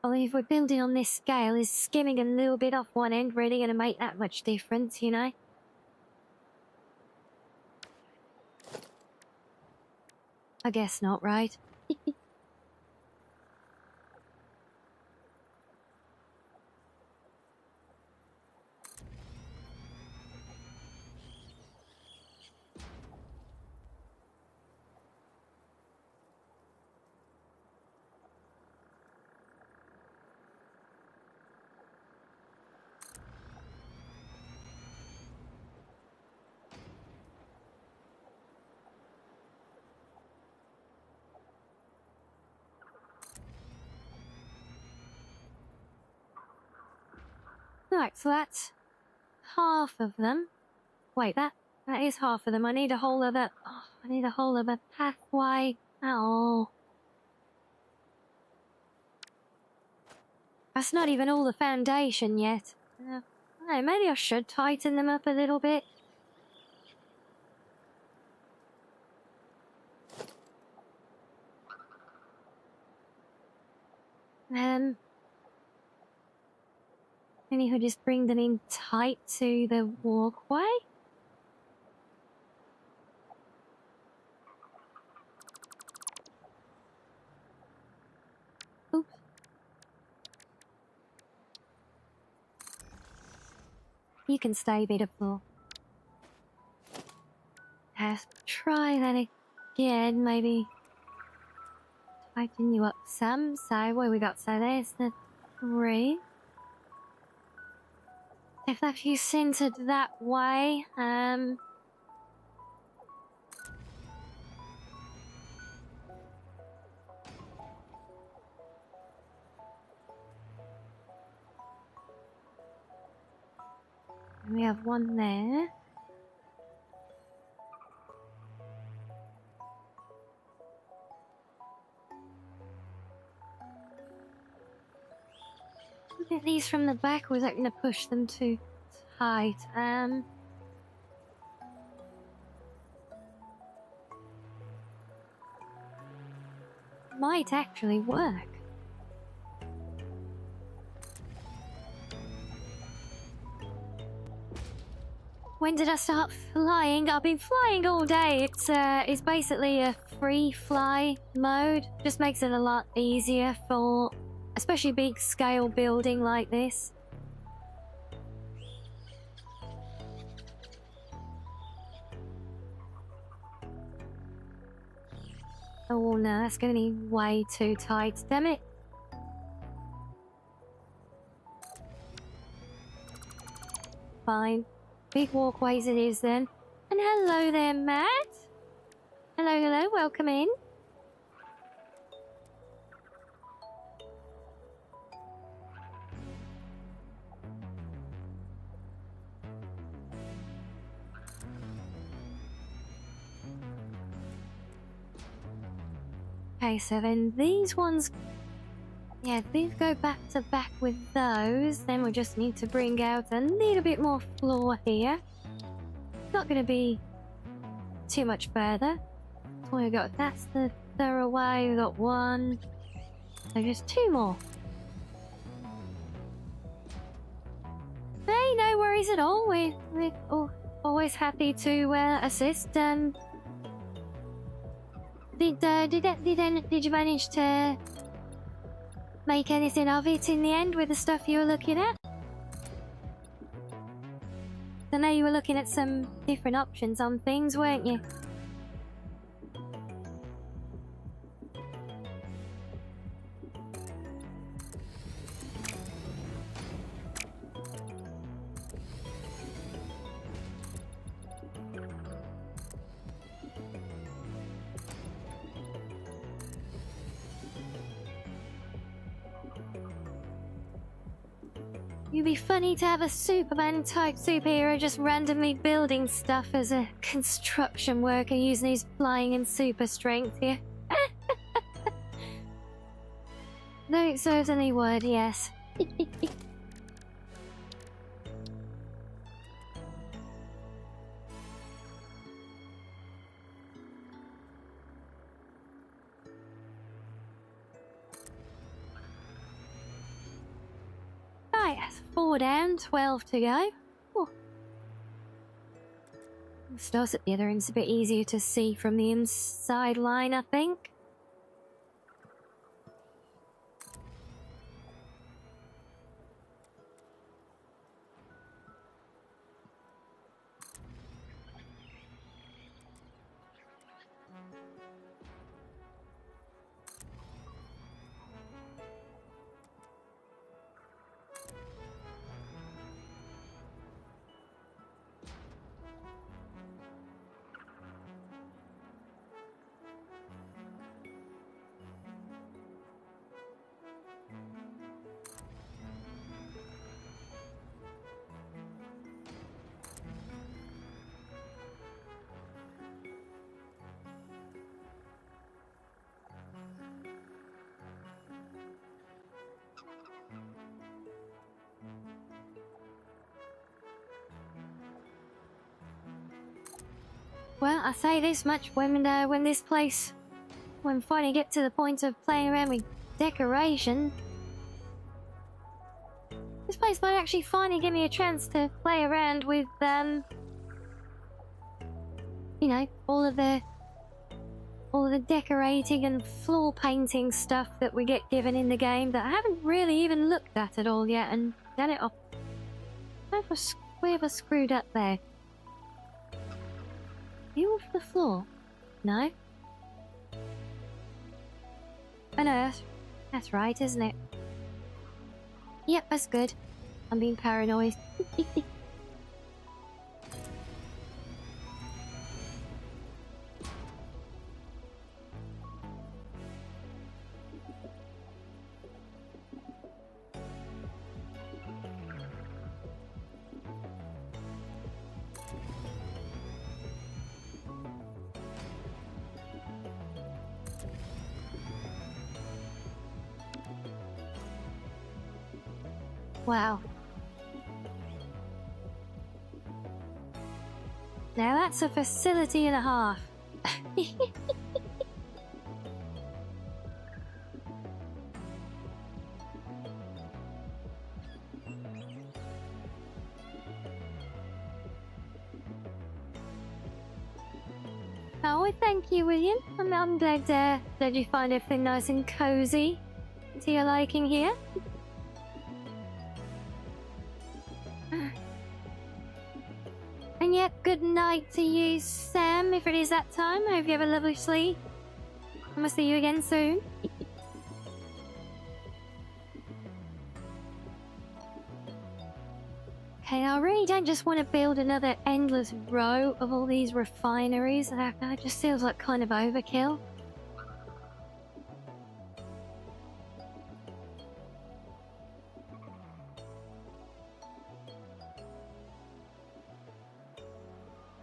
Although if we're building on this scale, is skimming a little bit off one end really going to make that much difference, you know? I guess not, right? Right, so that's half of them. Wait, that is half of them. I need a whole other... Oh, I need a whole other pathway. Oh. That's not even all the foundation yet. I don't know, maybe I should tighten them up a little bit. Maybe you could just bring them in tight to the walkway. Oops. You can stay, beautiful. Let's try that again, maybe tighten you up some. So, what have we got? So there's the 3. If that you centered that way, and we have one there. Get these from the back, or is that going to push them too tight? Might actually work. When did I start flying? I've been flying all day. It's basically a free fly mode. Just makes it a lot easier for especially big scale building like this. Oh no, that's gonna be way too tight, damn it. Fine. Big walkways it is then. And hello there, Matt. Hello, hello, welcome in. Okay, so then these ones, yeah, these go back to back with those. Then we just need to bring out a little bit more floor here. Not going to be too much further. So we got, that's the throwaway. We got 1. So just 2 more. Hey, no worries at all. We're always happy to assist. Did you manage to make anything of it in the end with the stuff you were looking at? I know you were looking at some different options on things, weren't you? It'd be funny to have a Superman-type superhero just randomly building stuff as a construction worker using his flying and super strength here. No, it serves any word, yes. That's 4 down, 12 to go. Oh. Starts at the other end's a bit easier to see from the inside line, I think. Well, I say this much, when this place, when we finally get to the point of playing around with decoration, this place might actually finally give me a chance to play around with, you know, all of the decorating and floor painting stuff that we get given in the game that I haven't really even looked at all yet and done it off. Where have I screwed up there? You off the floor? No? Oh no, that's right, isn't it? Yep, that's good. I'm being paranoid. Wow. Now that's a facility and a half. Oh, well, thank you, William. I'm glad you find everything nice and cozy to your liking here. And yet, good night to you, Sam, if it is that time. I hope you have a lovely sleep. I must see you again soon. Okay, I really don't just want to build another endless row of all these refineries. That just feels like kind of overkill.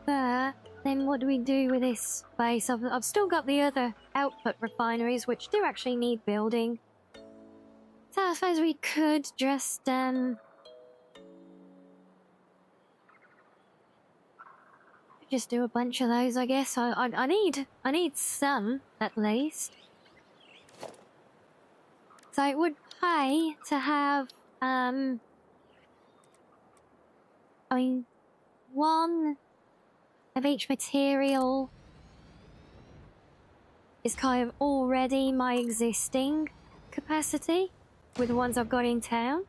But then what do we do with this space? I've still got the other output refineries, which do actually need building. So I suppose we could just, just do a bunch of those, I guess. I need some, at least. So it would pay to have, I mean, one of each material is kind of already my existing capacity with the ones I've got in town.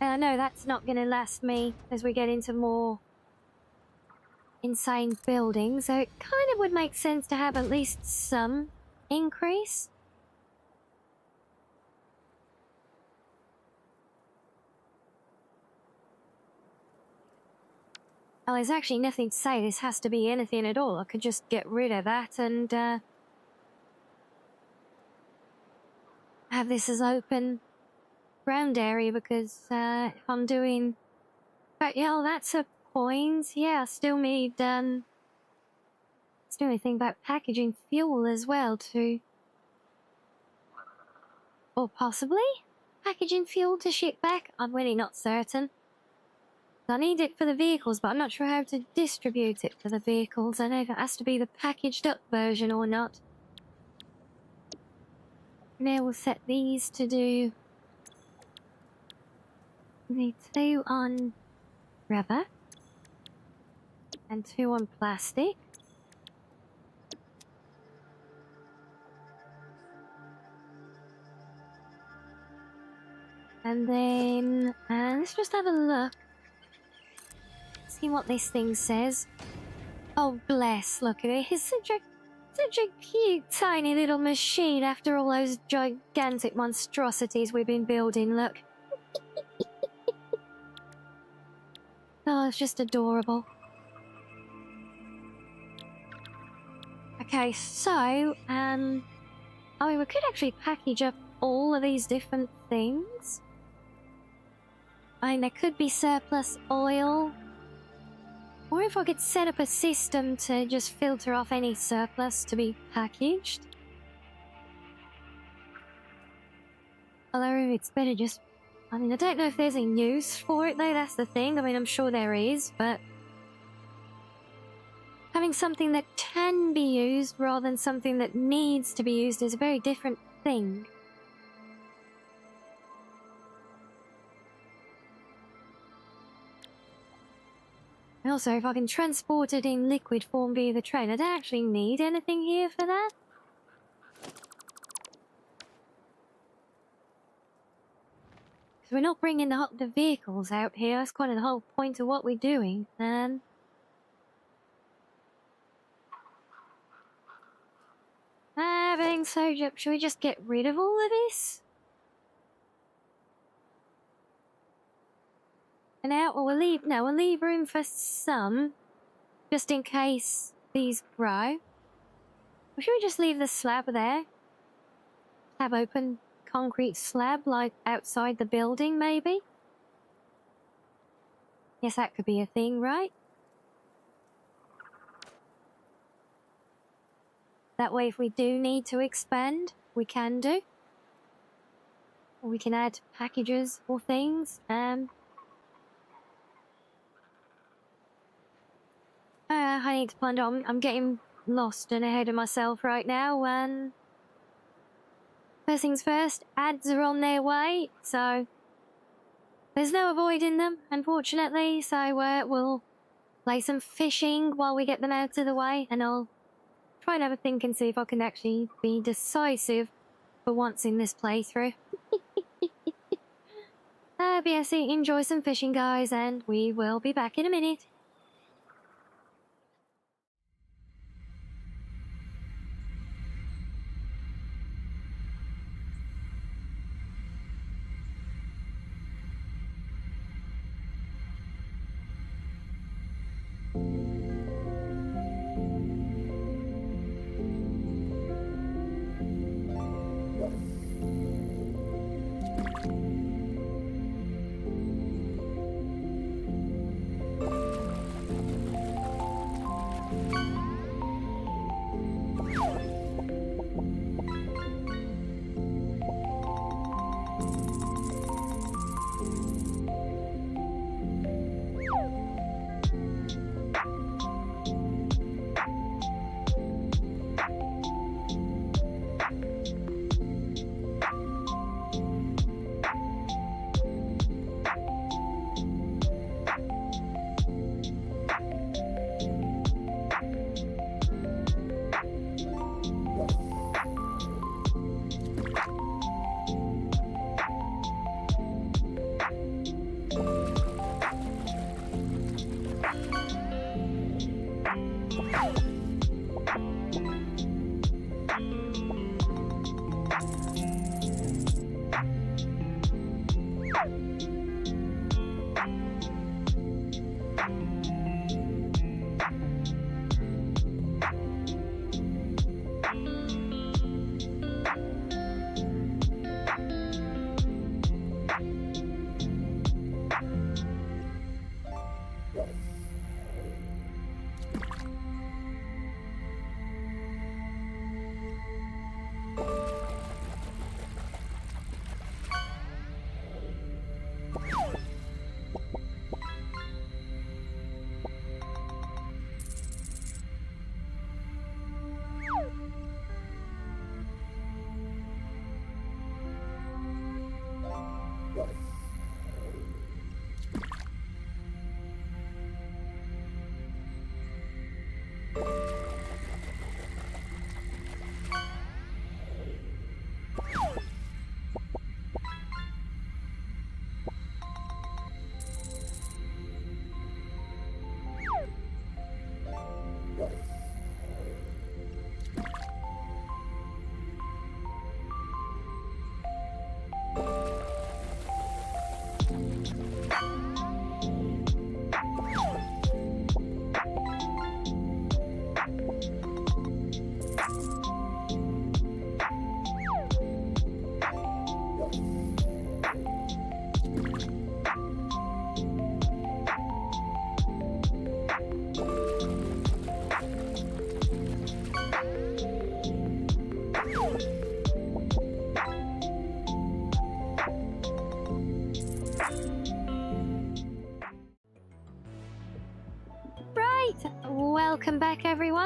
And I know that's not going to last me as we get into more insane buildings, so it kind of would make sense to have at least some increase. Well, there's actually nothing to say this has to be anything at all. I could just get rid of that and have this as open ground area, because if I'm doing... But yeah, that's a point. Yeah, I still need still need to think about packaging fuel as well too. Or possibly packaging fuel to ship back. I'm really not certain. I need it for the vehicles, but I'm not sure how to distribute it for the vehicles. I don't know if it has to be the packaged up version or not. Now we'll set these to do Need 2 on rubber. And 2 on plastic. And then, let's just have a look. See what this thing says. Oh, bless, look at it. It's such a cute, tiny little machine after all those gigantic monstrosities we've been building, look. Oh, it's just adorable. Okay, so, I mean, we could actually package up all of these different things. I mean, there could be surplus oil. Or if I could set up a system to just filter off any surplus to be packaged. Although it's better just... I mean, I don't know if there's a use for it though, that's the thing. I mean, I'm sure there is, but... having something that can be used rather than something that needs to be used is a very different thing. And also, if I can transport it in liquid form via the train, I don't actually need anything here for that. Because we're not bringing the vehicles out here, that's kind of the whole point of what we're doing. Everything's so... should we just get rid of all of this? And out, or we'll leave room for some, just in case these grow. Or should we just leave the slab there? Have open concrete slab, like outside the building, maybe? Yes, that could be a thing, right? That way, if we do need to expand, we can do. Or we can add packages or things, I need to ponder. I'm getting lost and ahead of myself right now. First things first, ads are on their way, so there's no avoiding them, unfortunately. So we'll play some fishing while we get them out of the way, and I'll try and have a think and see if I can actually be decisive for once in this playthrough. But yeah, see, enjoy some fishing, guys, and we will be back in a minute.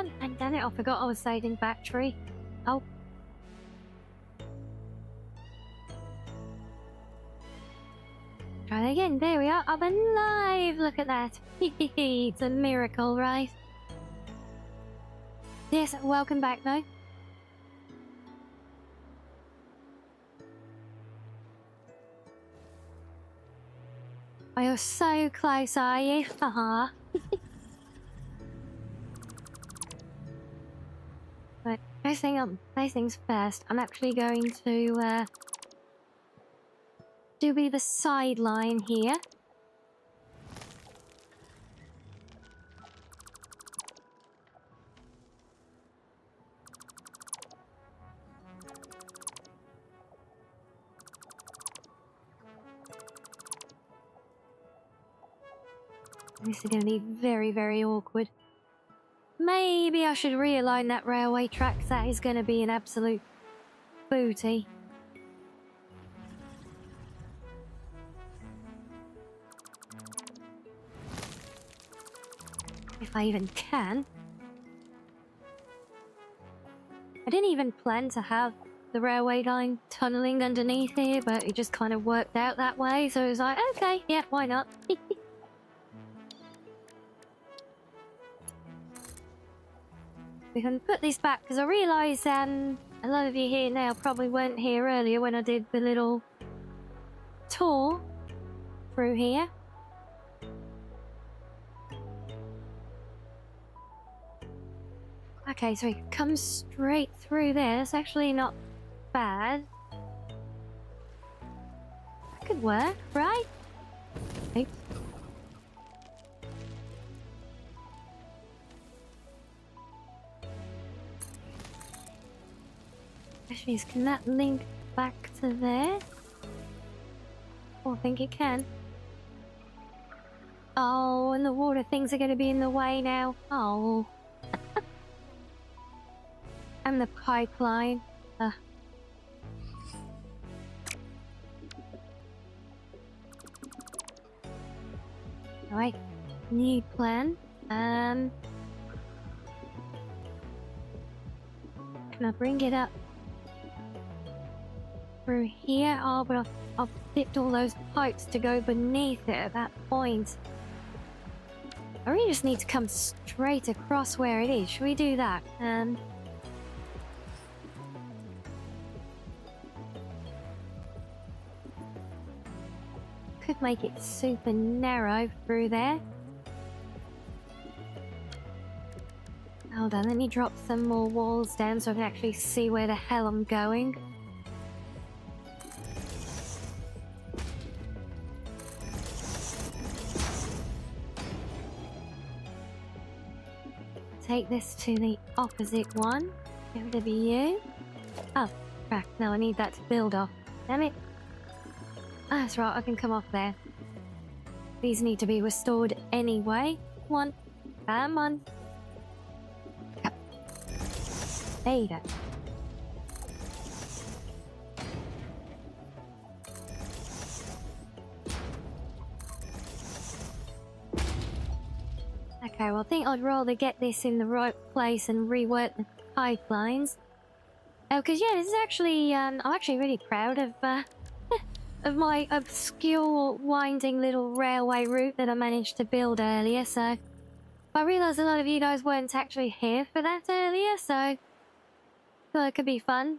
on. And damn it, I forgot I was saving battery. Oh. Try that again. There we are. I'm alive. Look at that. It's a miracle, right? Yes, welcome back, though. Oh, you're so close, are you? Haha. But first things first. I'm actually going to do be the sideline here. This is going to be very, very awkward. Maybe I should realign that railway track. That is going to be an absolute booty. If I even can. I didn't even plan to have the railway line tunneling underneath here, but it just kind of worked out that way. So it was like, okay, yeah, why not? We can put this back, because I realise a lot of you here now probably weren't here earlier when I did the little tour through here. Okay, so it comes straight through there. That's actually not bad. That could work, right? Oops. Actually, can that link back to there? Oh, I think it can. Oh, and the water things are going to be in the way now. Oh. And the pipeline. Alright, new plan. Can I bring it up through here? Oh, but I've dipped all those pipes to go beneath it at that point. I really just need to come straight across where it is. Should we do that? Could make it super narrow through there. Hold on, let me drop some more walls down so I can actually see where the hell I'm going. Take this to the opposite one. Get rid of you. Oh, crap. No, I need that to build off. Damn it. Ah, that's right, I can come off there. These need to be restored anyway. Come on. Come on. Yep. There you go. Okay, well I think I'd rather get this in the right place and rework the pipelines. Oh, because yeah, this is actually, I'm actually really proud of my obscure winding little railway route that I managed to build earlier, so... I realised a lot of you guys weren't actually here for that earlier, so... thought it could be fun.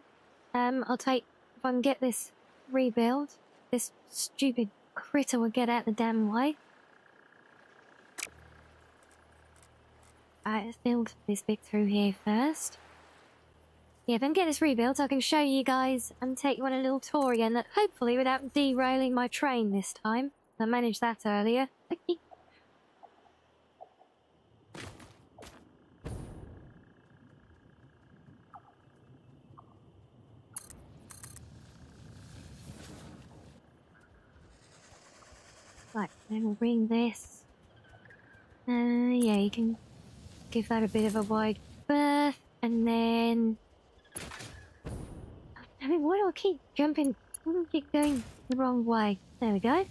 I'll take... if I can get this rebuild, this stupid critter will get out the damn way. Alright, let's build this bit through here first. Yeah, if I can get this rebuilt, I can show you guys and take you on a little tour again, that hopefully without derailing my train this time. I managed that earlier. Right, then we'll bring this. Yeah, you can give that a bit of a wide berth, and then... I mean, why do I keep jumping? Why do I keep going the wrong way? There we go.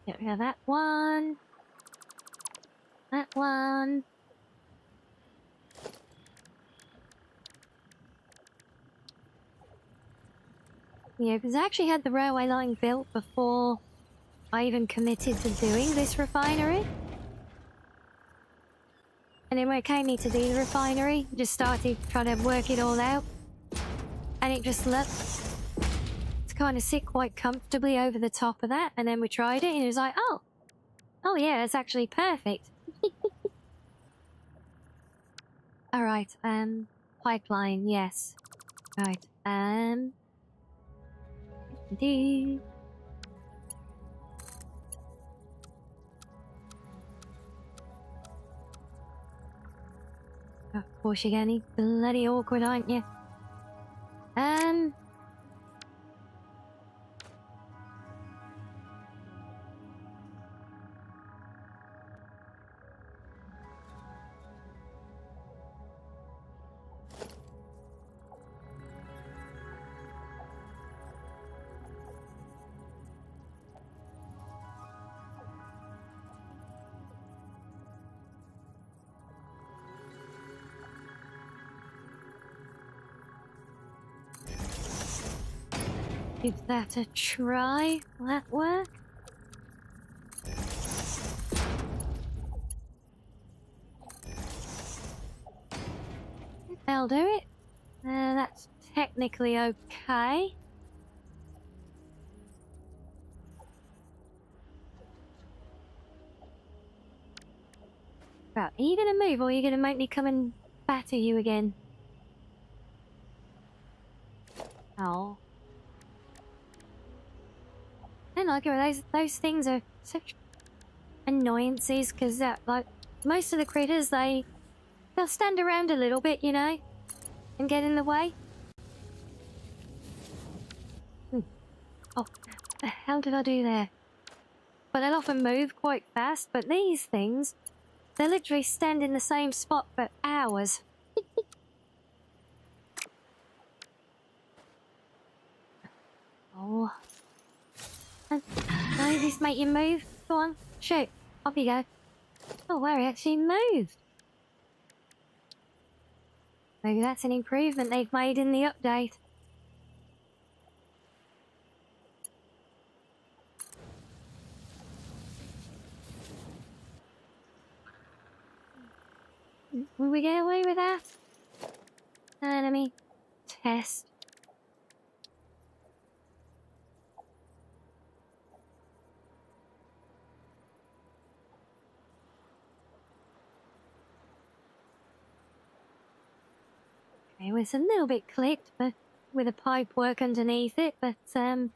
Get rid of that one. That one. Yeah, because I actually had the railway line built before I even committed to doing this refinery. And then when it came me to do the refinery, just started trying to work it all out. And it just looked to kind of sit quite comfortably over the top of that. And then we tried it and it was like, oh yeah, that's actually perfect. Alright, pipeline, yes. Right, do. Of course you're getting bloody awkward, aren't you? Give that a try. Will that work? That'll do it. That's technically okay. Right, are you gonna move or are you gonna make me come and batter you again? Oh. I don't like it. Those things are such annoyances because like most of the critters they'll stand around a little bit, you know, and get in the way. Oh, the hell did I do there? But they'll often move quite fast, but these things, they literally stand in the same spot for hours. Oh. No, this make you move. Go on, shoot. Off you go. Oh, wow, it actually moved. Maybe that's an improvement they've made in the update. Will we get away with that? Let me test. It was a little bit clipped, but with a pipe work underneath it, but no,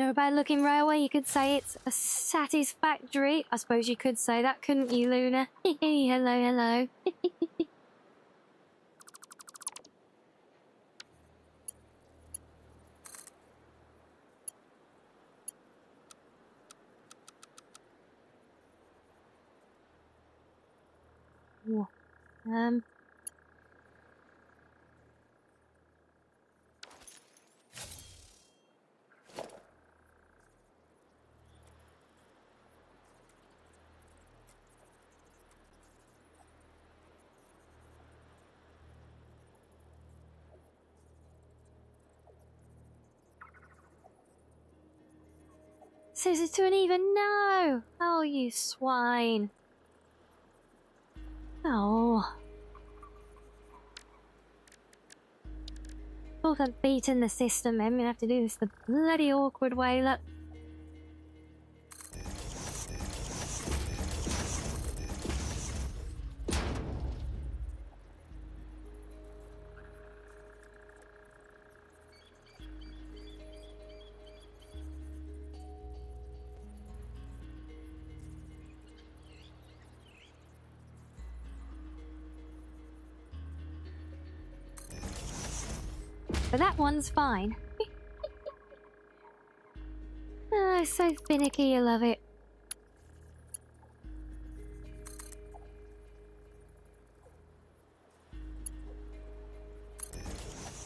a bad looking railway, you could say it's a satisfactory. I suppose you could say that, couldn't you, Luna? Hello, hello. Ooh, says it to an even no. Oh, you swine. Oh. Thought I'd beaten the system. I'm gonna have to do this the bloody awkward way. Look. But that one's fine. Oh, so finicky, you love it.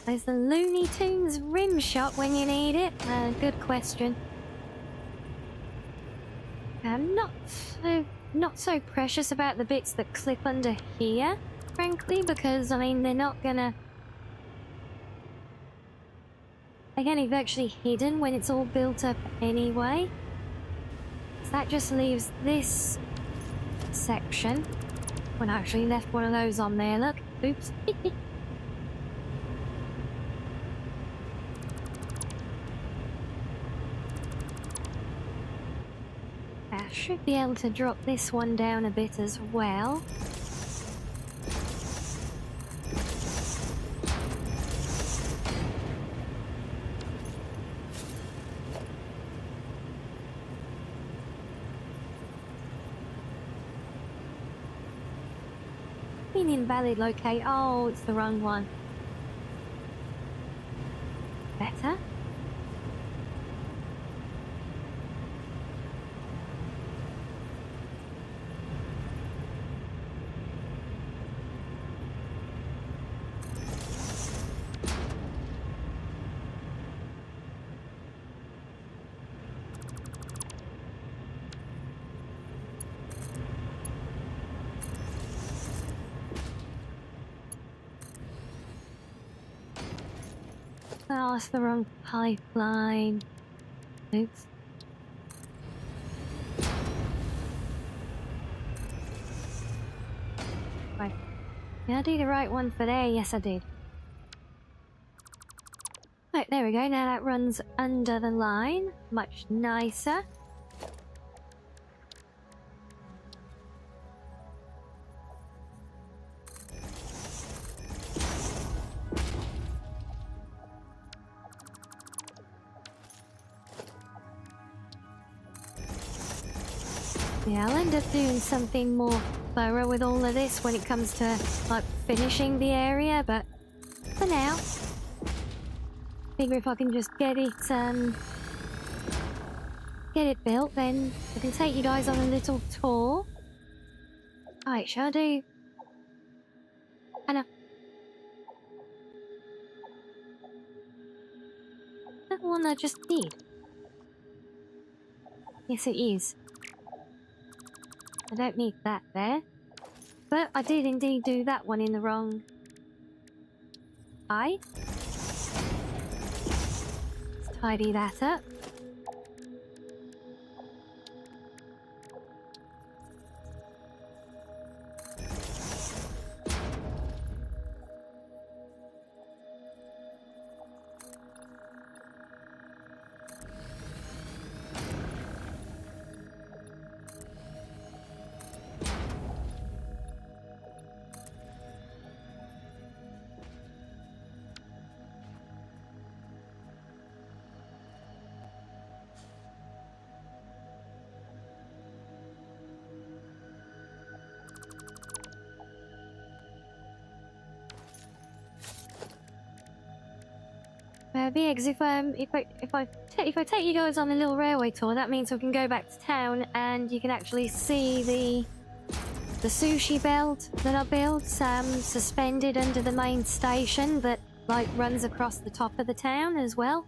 There's the Looney Tunes rim shot when you need it. Good question. I'm not so precious about the bits that clip under here. frankly, because, I mean, they're not gonna... They can't be virtually hidden when it's all built up anyway. So that just leaves this section. When I actually left one of those on there, look. Oops. I should be able to drop this one down a bit as well. Invalid locate. Oh, it's the wrong one. Better. Oh, it's the wrong pipeline. Oops. Right. Did I do the right one for there? Yes, I did. Right, there we go. Now that runs under the line. Much nicer. Yeah, I'll end up doing something more thorough with all of this when it comes to, like, finishing the area, but for now, figure if I can just get it built, then I can take you guys on a little tour. Alright, shall I do... That one I just did. Yes, it is. I don't need that there. But I did indeed do that one in the wrong... Let's tidy that up. Biggs, if I take you guys on a little railway tour, that means we can go back to town and you can actually see the sushi belt that I built, suspended under the main station that like runs across the top of the town as well.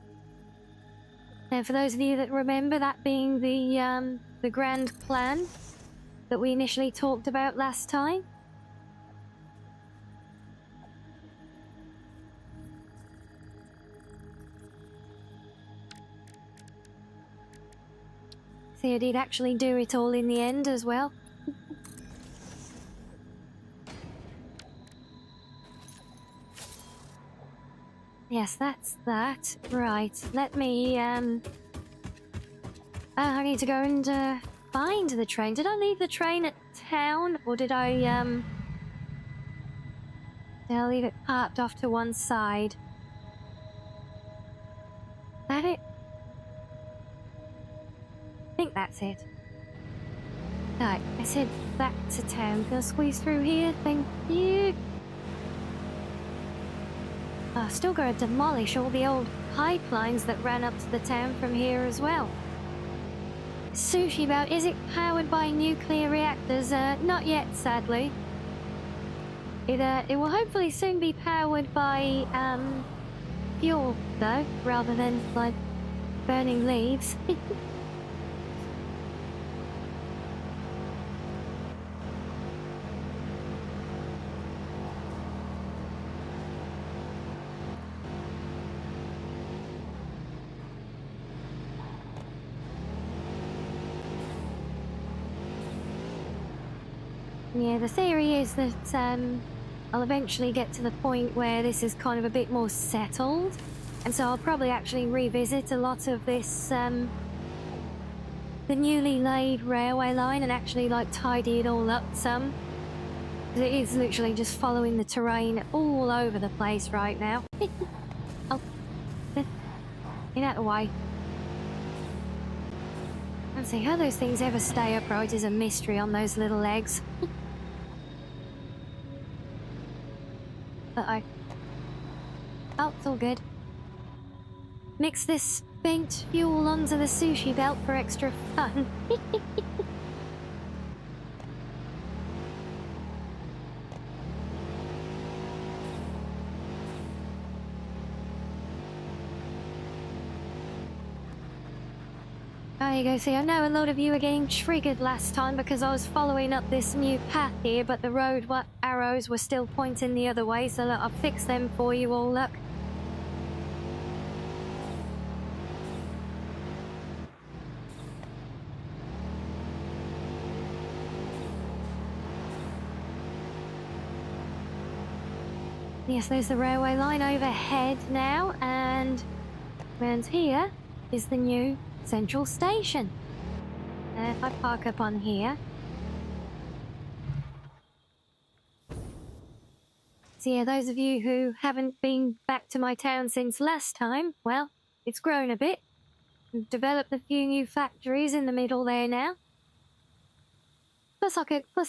Now, for those of you that remember, that being the grand plan that we initially talked about last time. See, I did actually do it all in the end as well. Yes, that's that. Right, let me, I need to go and, find the train. Did I leave the train at town, or did I leave it parked off to one side? Is that it? I think that's it. Alright, let's head back to town. Gonna squeeze through here, thank you. Oh, still gotta demolish all the old pipelines that ran up to the town from here as well. Sushi belt, is it powered by nuclear reactors? Not yet, sadly. It will hopefully soon be powered by, fuel, though, rather than, like, burning leaves. Yeah, the theory is that I'll eventually get to the point where this is kind of a bit more settled, and so I'll probably actually revisit a lot of this, the newly laid railway line and actually like tidy it all up some. 'Cause it is literally just following the terrain all over the place right now. Oh, get out of the way. I don't see how those things ever stay upright is a mystery on those little legs. Uh-oh. Oh, it's all good. Mix this spent fuel onto the sushi belt for extra fun. There you go, see, I know a lot of you were getting triggered last time because I was following up this new path here, but the road arrows were still pointing the other way, so look, I'll fix them for you all, look. Yes, there's the railway line overhead now, and around here is the new central station. If I park up on here. So yeah, those of you who haven't been back to my town since last time, well, it's grown a bit. We've developed a few new factories in the middle there now. Plus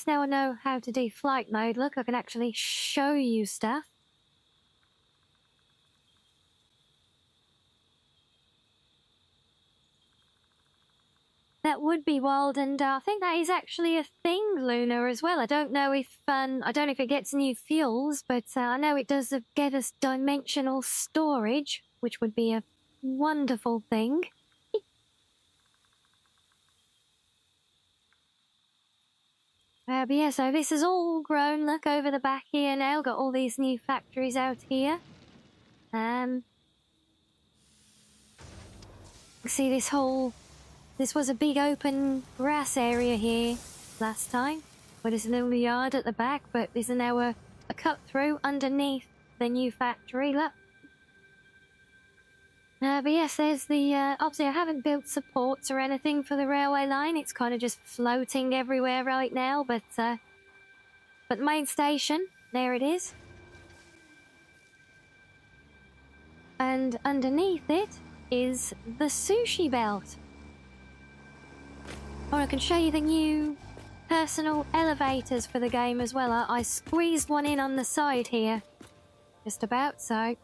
now I know how to do flight mode. Look, I can actually show you stuff. That would be wild, and I think that is actually a thing, Luna, as well. I don't know if it gets new fuels, but I know it does get us dimensional storage, which would be a wonderful thing. But yeah, so this is all grown. Look over the back here now. Got all these new factories out here. See this was a big open grass area here last time. With this little yard at the back, but there's now a cut through underneath the new factory. Look. But yes, there's the, obviously I haven't built supports or anything for the railway line. It's kind of just floating everywhere right now, but main station, there it is. And underneath it is the sushi belt. Or I can show you the new personal elevators for the game as well. I squeezed one in on the side here. Just about, so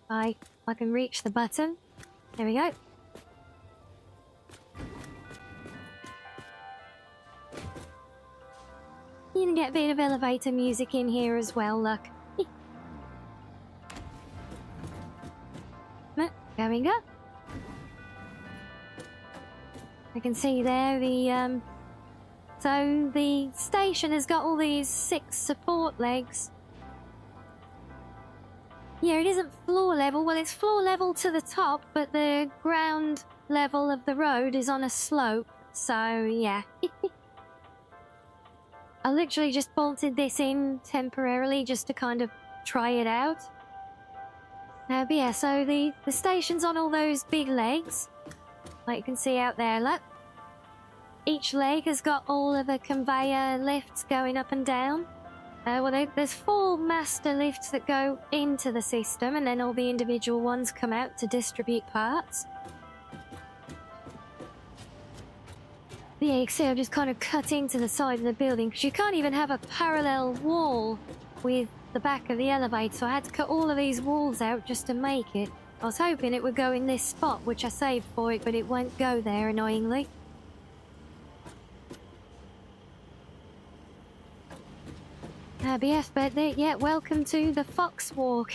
I can reach the button. There we go. You can get a bit of elevator music in here as well, look. There we go. I can see there so the station has got all these 6 support legs. Yeah, it isn't floor level. Well, it's floor level to the top, but the ground level of the road is on a slope. So, yeah. I literally just bolted this in temporarily just to kind of try it out. But yeah, so the station's on all those big legs. Like you can see out there, look. Each leg has got all of the conveyor lifts going up and down. There's 4 master lifts that go into the system, and then all the individual ones come out to distribute parts. But yeah, you can see I've just kind of cut into the side of the building, because you can't even have a parallel wall with the back of the elevator, so I had to cut all of these walls out just to make it. I was hoping it would go in this spot, which I saved for it, but it won't go there, annoyingly. Yeah, welcome to the Fox Walk.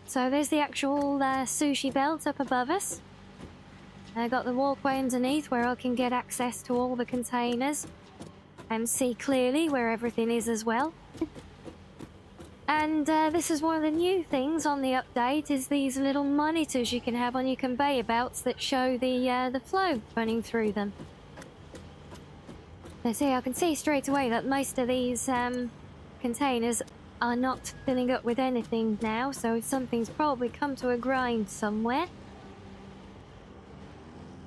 So there's the actual sushi belt up above us. I got the walkway underneath where I can get access to all the containers and see clearly where everything is as well. And this is one of the new things on the update, is these little monitors you can have on your conveyor belts that show the flow running through them. Now see, I can see straight away that most of these containers are not filling up with anything now, so something's probably come to a grind somewhere.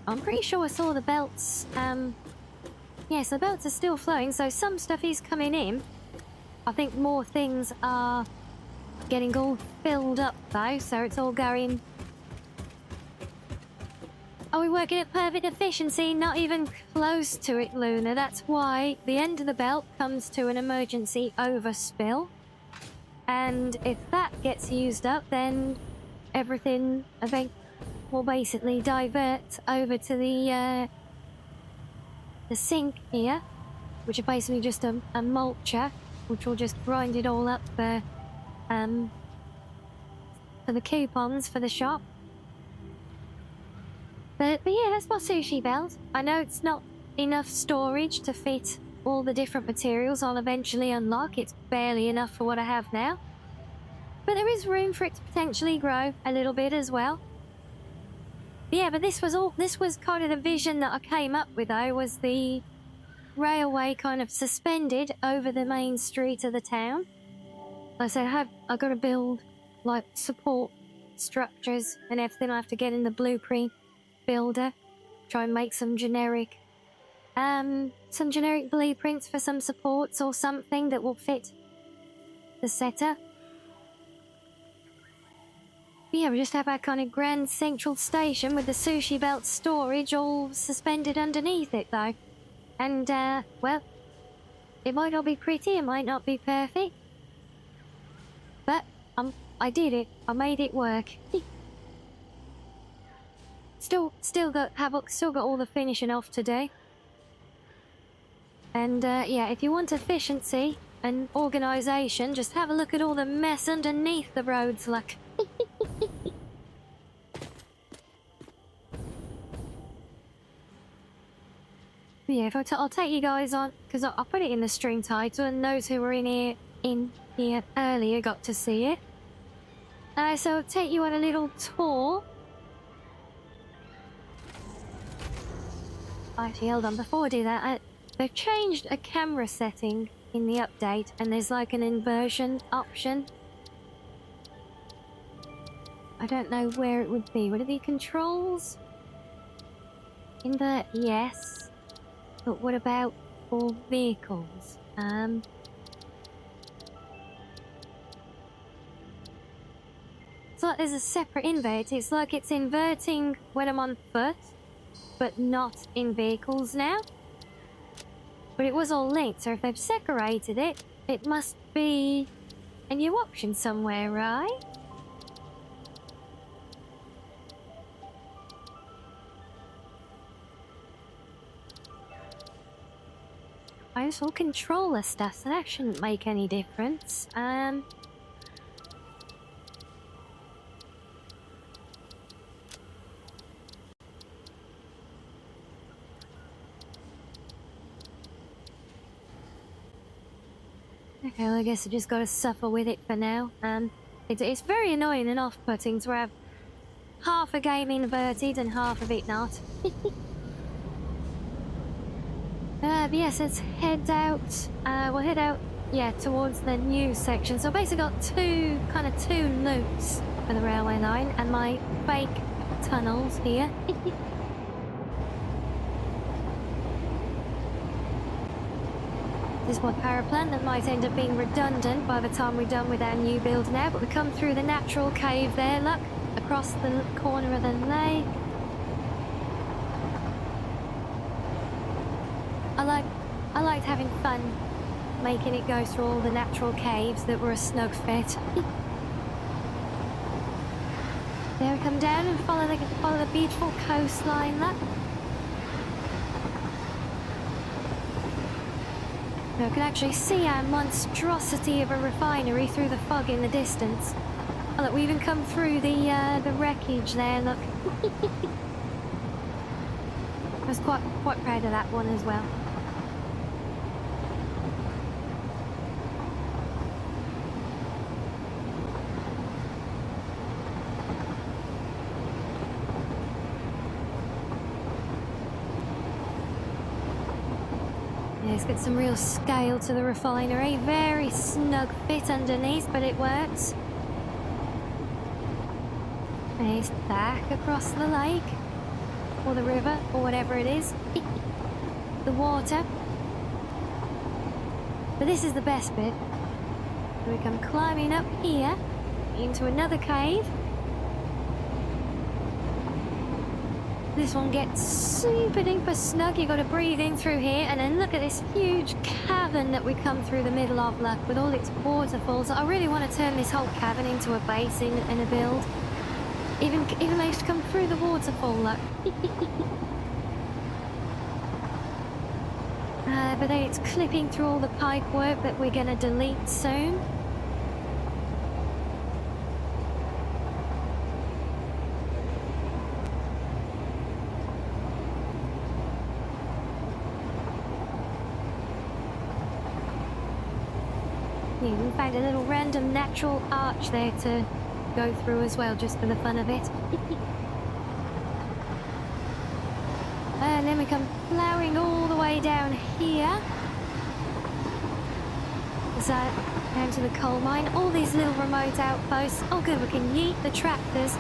I'm pretty sure I saw the belts. Yes, the belts are still flowing, so some stuff is coming in. I think more things are getting all filled up though, so it's all going... Are we working at perfect efficiency? Not even close to it, Luna. That's why the end of the belt comes to an emergency overspill. And if that gets used up, then everything, I think, will basically divert over to the sink here, which is basically just a mulcher, which will just grind it all up for the coupons for the shop. But yeah, that's my sushi belt. I know it's not enough storage to fit all the different materials I'll eventually unlock. It's barely enough for what I have now. But there is room for it to potentially grow a little bit as well. Yeah, but this was kind of the vision that I came up with though, was the railway kind of suspended over the main street of the town. Like I said, I've got to build like support structures and everything. I have to get in the blueprint builder, try and make some generic blueprints for some supports or something that will fit the setup. But yeah, we just have our kind of grand central station with the sushi belt storage all suspended underneath it though. And well, it might not be pretty, it might not be perfect, but I did it. I made it work. Still got all the finishing off today. And yeah, if you want efficiency and organisation, just have a look at all the mess underneath the roads, like. Yeah, I'll take you guys on, because I'll put it in the stream title, and those who were in here earlier got to see it. So I'll take you on a little tour. Actually, hold on, before I do that, they've changed a camera setting in the update, and there's like an inversion option. I don't know where it would be. Would it be controls? Invert, yes. But what about for vehicles? It's like there's a separate invert. It's like it's inverting when I'm on foot, but not in vehicles now. But it was all linked, so if they've separated it, it must be a new option somewhere, right? I just all controller stuff, so that shouldn't make any difference. Okay, well, I guess I just gotta suffer with it for now. It's very annoying and off-putting to have half a game inverted and half of it not. But yes, let's head out. We'll head out, yeah, towards the new section. So I basically got two loops for the railway line and my fake tunnels here. This is one power plant that might end up being redundant by the time we're done with our new build now, but we come through the natural cave there, look, across the corner of the lake. I liked having fun making it go through all the natural caves that were a snug fit. There we come down and follow the beautiful coastline, look. Now I can actually see our monstrosity of a refinery through the fog in the distance. Oh look, we even come through the wreckage there, look. I was quite proud of that one as well. It's got some real scale to the refinery. Very snug fit underneath, but it works. And it's back across the lake. Or the river, or whatever it is. The water. But this is the best bit. We come climbing up here into another cave. This one gets super duper snug. You got to breathe in through here, and then look at this huge cavern that we come through the middle of, look, with all its waterfalls. I really want to turn this whole cavern into a basin and a build. Even managed to come through the waterfall, look. But then it's clipping through all the pipe work that we're going to delete soon. You can find a little random natural arch there to go through as well, just for the fun of it. And then we come ploughing all the way down here. So, down to the coal mine. All these little remote outposts. Oh good, we can yeet the tractors.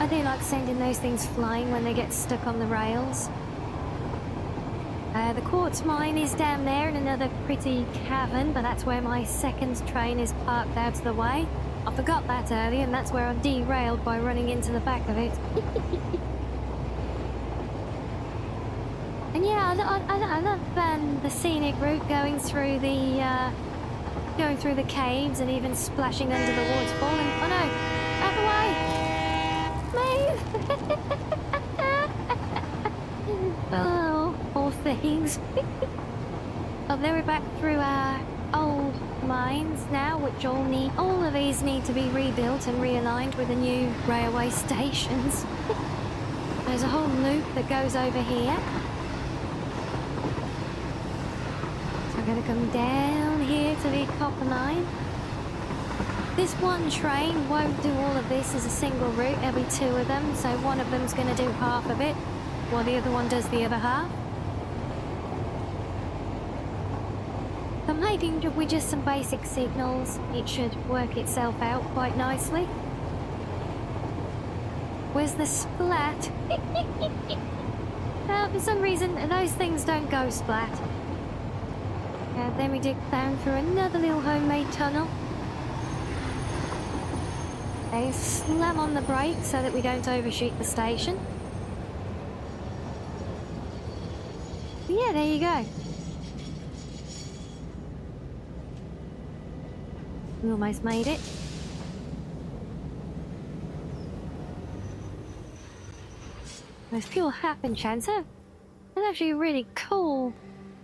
I do like sending those things flying when they get stuck on the rails. The quartz mine is down there in another pretty cavern, but that's where my second train is parked out of the way. I forgot that earlier, and that's where I derailed by running into the back of it. And yeah, I love the scenic route going through the caves and even splashing under the waterfall. And oh no, out the way! Move! Oh, poor things. Oh, then we're back through our old mines now, which all of these need to be rebuilt and realigned with the new railway stations. There's a whole loop that goes over here. So we're going to come down here to the copper mine. This one train won't do all of this as a single route. There'll be two of them, so one of them's going to do half of it, while the other one does the other half. I'm hoping with just some basic signals, it should work itself out quite nicely. Where's the splat? For some reason, those things don't go splat. Then we dig down through another little homemade tunnel. They slam on the brakes so that we don't overshoot the station. Yeah, there you go. We almost made it. There's pure happen chance. That's actually really cool.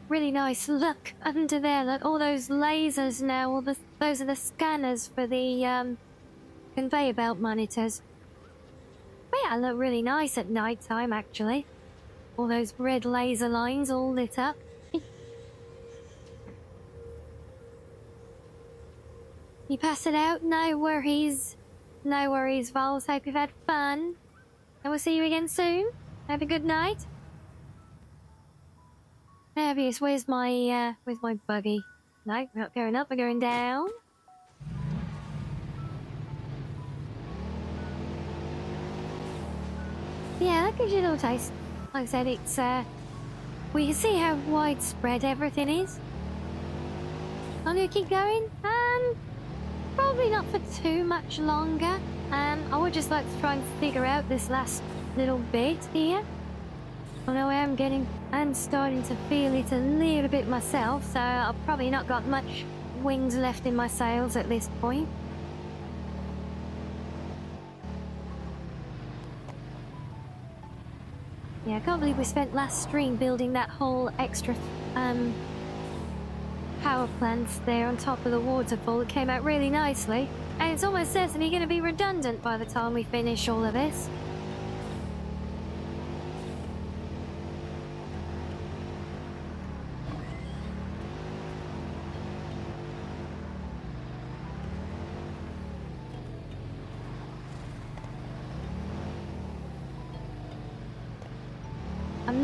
Really nice look under there. Look, all those lasers now. Those are the scanners for the conveyor belt monitors. Yeah, look really nice at night time actually. All those red laser lines all lit up. You pass it out? No worries. No worries, Vols. Hope you've had fun. And we'll see you again soon. Have a good night. Obvious, where's my buggy? No, we're not going up, we're going down. Yeah, that gives you a little taste. Like I said, it's, we can see how widespread everything is. I'm gonna keep going. Probably not for too much longer. I would just like to try and figure out this last little bit here. Although I'm starting to feel it a little bit myself, so I've probably not got much wings left in my sails at this point. Yeah, I can't believe we spent last stream building that whole extra power plants there on top of the waterfall. It came out really nicely, and it's almost certainly going to be redundant by the time we finish all of this.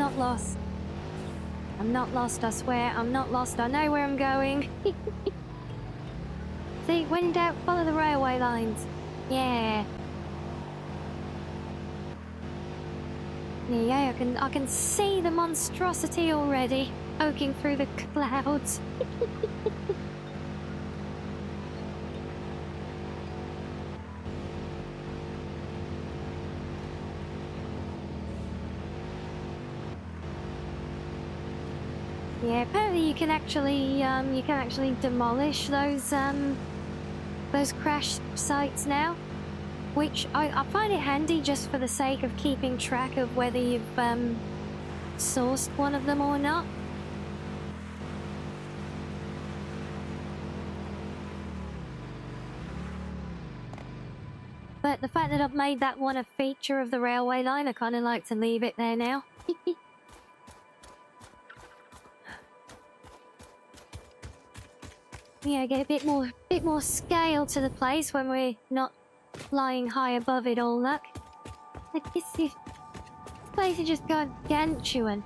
not lost. I'm not lost, I swear. I'm not lost. I know where I'm going. See, when in doubt, follow the railway lines. Yeah. Yeah, I can see the monstrosity already, poking through the clouds. Yeah, apparently you can actually demolish those crash sites now, which I find it handy just for the sake of keeping track of whether you've sourced one of them or not. But the fact that I've made that one a feature of the railway line, I kind of like to leave it there now. Yeah, get a bit more scale to the place when we're not flying high above it all, look. Like this place is just gargantuan.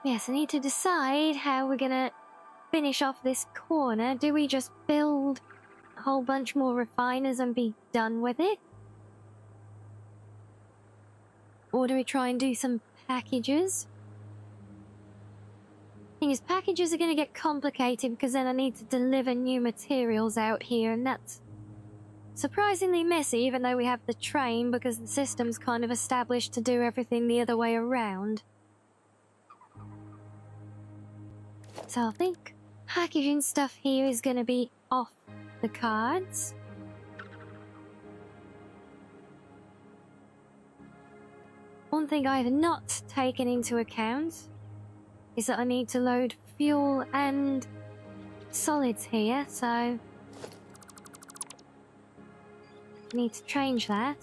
Yes, I need to decide how we're gonna finish off this corner. Do we just build a whole bunch more refiners and be done with it? Or do we try and do some packages? Thing is, packages are going to get complicated because then I need to deliver new materials out here, and that's surprisingly messy, even though we have the train, because the system's kind of established to do everything the other way around. So I think packaging stuff here is going to be off the cards. One thing I have not taken into account is that I need to load fuel and solids here, so I need to change that.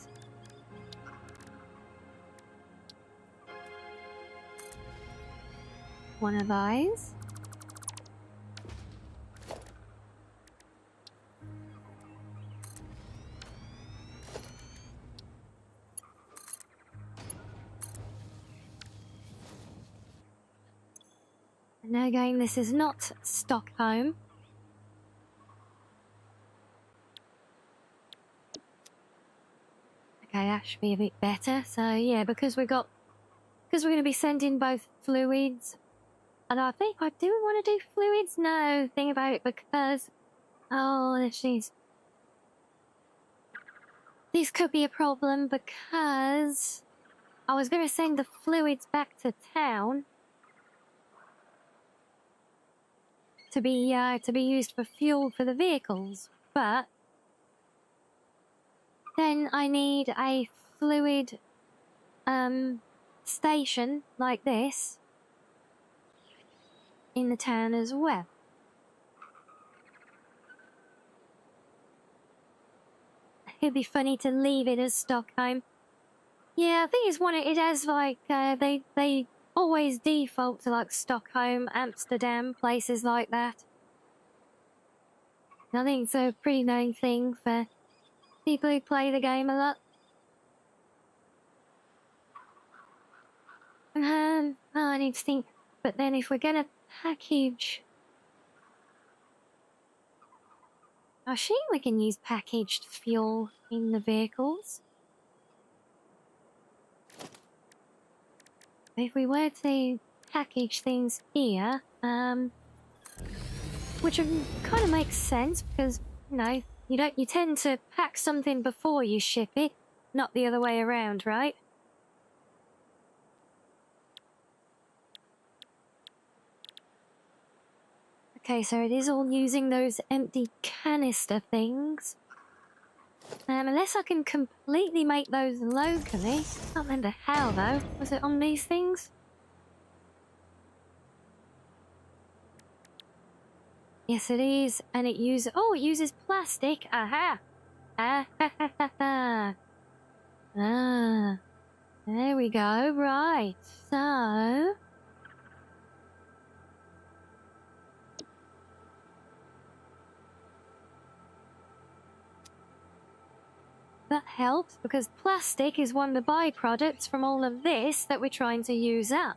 One of those. And again, this is not Stockholm. Okay, that should be a bit better. So yeah, because we're going to be sending both fluids, and I think I do want to do fluids. No, thing about it, because this could be a problem because I was going to send the fluids back to town to be used for fuel for the vehicles, but then I need a fluid station like this in the town as well. It'd be funny to leave it as Stockholm. Yeah, I think it has like they always default to like Stockholm, Amsterdam, places like that. I think it's a pretty known thing for people who play the game a lot. I need to think. But then if we're gonna package, I assume we can use packaged fuel in the vehicles. If we were to package things here, which kind of makes sense because, you know, you tend to pack something before you ship it, not the other way around, right? Okay, so it is all using those empty canister things. Unless I can completely make those locally. I can't remember how though. Was it on these things? Yes, it is, and it uses plastic. Aha! Ah, ha, ha, ha, ha. Ah, there we go. Right, so that helps, because plastic is one of the byproducts from all of this that we're trying to use up.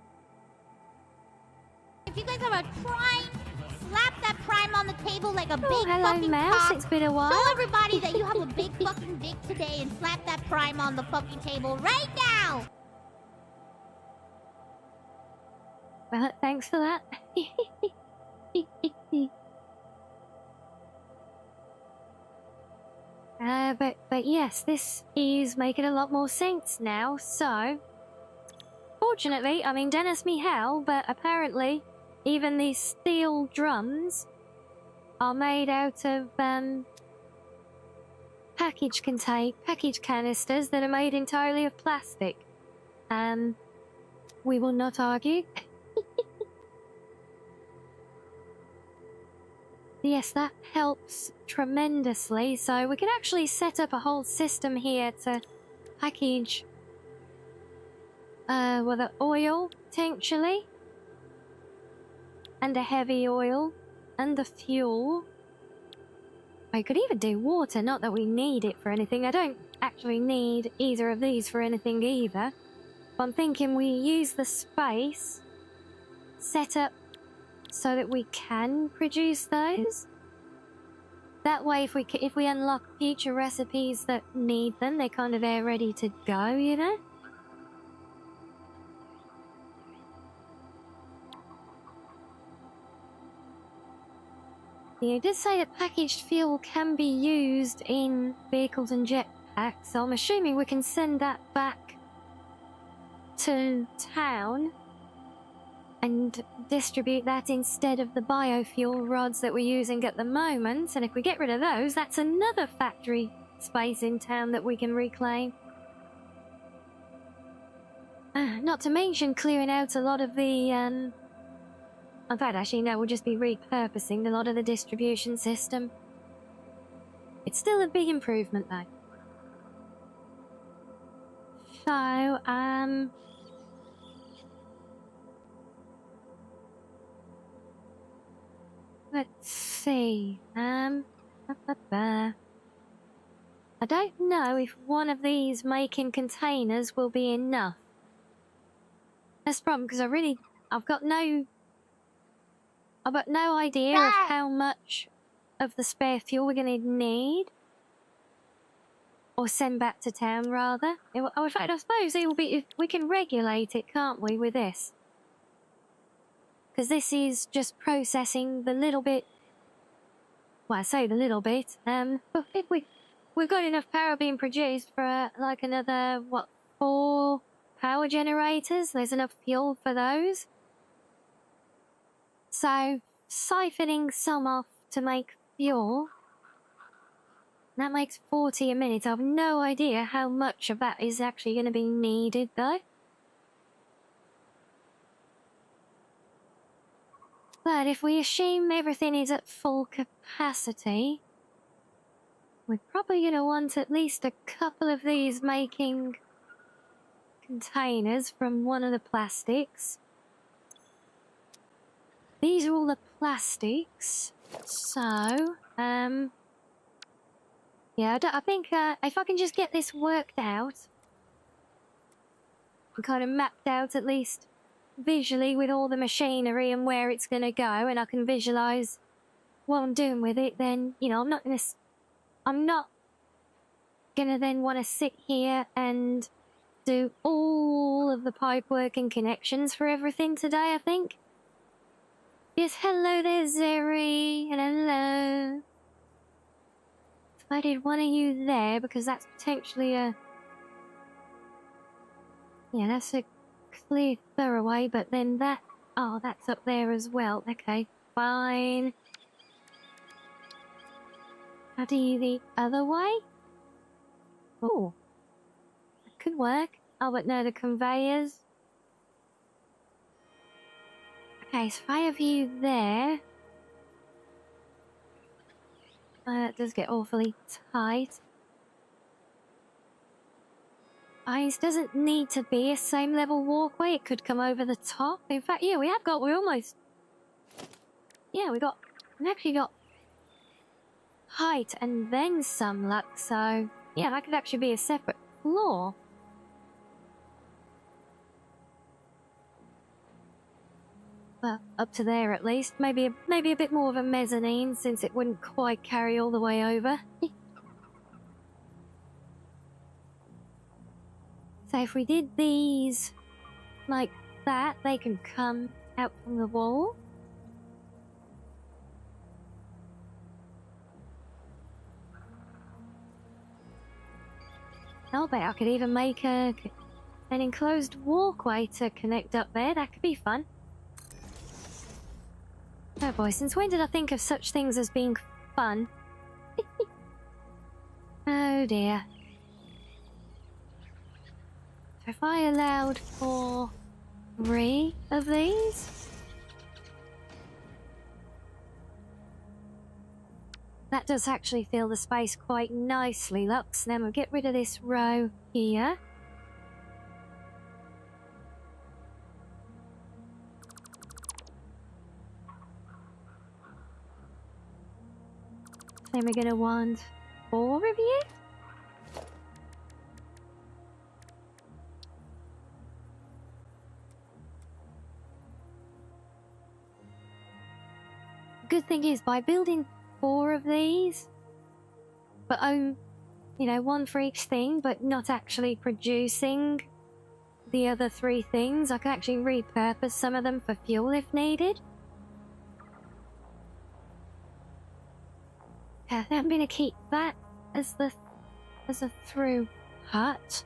If you guys have a prime, slap that prime on the table like a big hello, fucking Mouse. cock. It's been a while. Show everybody that you have a big fucking dick today and slap that prime on the fucking table right now. Well, thanks for that. But yes, this is making a lot more sense now, so... Fortunately, I mean, Dennis me hell, but apparently even these steel drums are made out of, package canisters that are made entirely of plastic. We will not argue. Yes, that helps tremendously. So we can actually set up a whole system here to package, well, the oil, potentially. And a heavy oil. And the fuel. I could even do water, not that we need it for anything. I don't actually need either of these for anything either. But I'm thinking we use the space set up so that we can produce those. That way, if we unlock future recipes that need them, they're kind of there ready to go, you know? Yeah, it did say that packaged fuel can be used in vehicles and jetpacks, so I'm assuming we can send that back to town and distribute that instead of the biofuel rods that we're using at the moment. And if we get rid of those, that's another factory space in town that we can reclaim. Not to mention clearing out a lot of the, in fact, actually, no, we'll just be repurposing a lot of the distribution system. It's still a big improvement, though. So, let's see. I don't know if one of these making containers will be enough. That's the problem, because I've got no idea of how much of the spare fuel we're going to need. Or send back to town, rather. In fact, I suppose it will be, we can regulate it, can't we, with this? Because this is just processing the little bit. Well, I say the little bit. But if we've got enough power being produced for like another 4 power generators. There's enough fuel for those. So siphoning some off to make fuel. That makes 40 a minute. I have no idea how much of that is actually going to be needed, though. But if we assume everything is at full capacity, we're probably going to want at least a couple of these making containers from one of the plastics. These are all the plastics. So, yeah, I think if I can just get this worked out and kind of mapped out at least visually with all the machinery and where it's going to go, and I can visualize what I'm doing with it, then, you know, I'm not gonna then want to sit here and do all of the pipework and connections for everything today, I think. Yes, hello there, Zeri, and hello. I did one of you there because that's potentially a... Yeah, that's a clear thoroughway, but then that... Oh, that's up there as well. Okay, fine. How do you the other way? Oh, that could work. Oh, but no, the conveyors. Okay, so if I have you there... That does get awfully tight. It doesn't need to be a same level walkway. It could come over the top. In fact, yeah, we've actually got height and then some luck. So, Yeah, that could actually be a separate floor. Well, up to there at least. Maybe a bit more of a mezzanine, since it wouldn't quite carry all the way over. So if we did these like that, they can come out from the wall. I'll bet I could even make an enclosed walkway to connect up there. That could be fun. Oh boy, since when did I think of such things as being fun? Oh dear. So if I allowed for 3 of these... That does actually fill the space quite nicely, Lux. Then we'll get rid of this row here. Then we're gonna want 4 of you. Good thing is, by building 4 of these, but you know, 1 for each thing, but not actually producing the other 3 things, I can actually repurpose some of them for fuel if needed. Yeah, I'm gonna keep that as a through hut.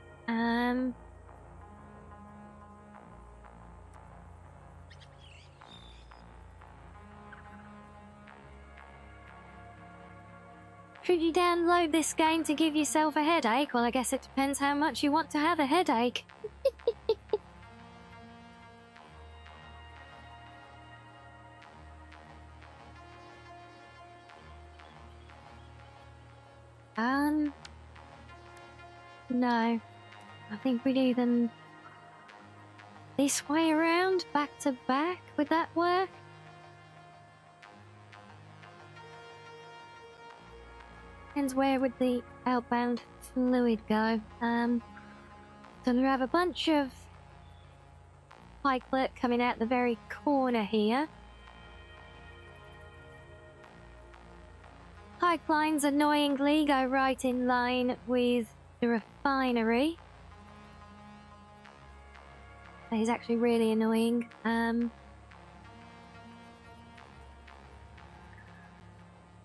Should you download this game to give yourself a headache? Well, I guess it depends how much you want to have a headache. No. I think we do them this way around, back to back. Would that work? And where would the outbound fluid go? So we have a bunch of pipelet coming out the very corner here. Pipelines annoyingly go right in line with the refinery. That is actually really annoying.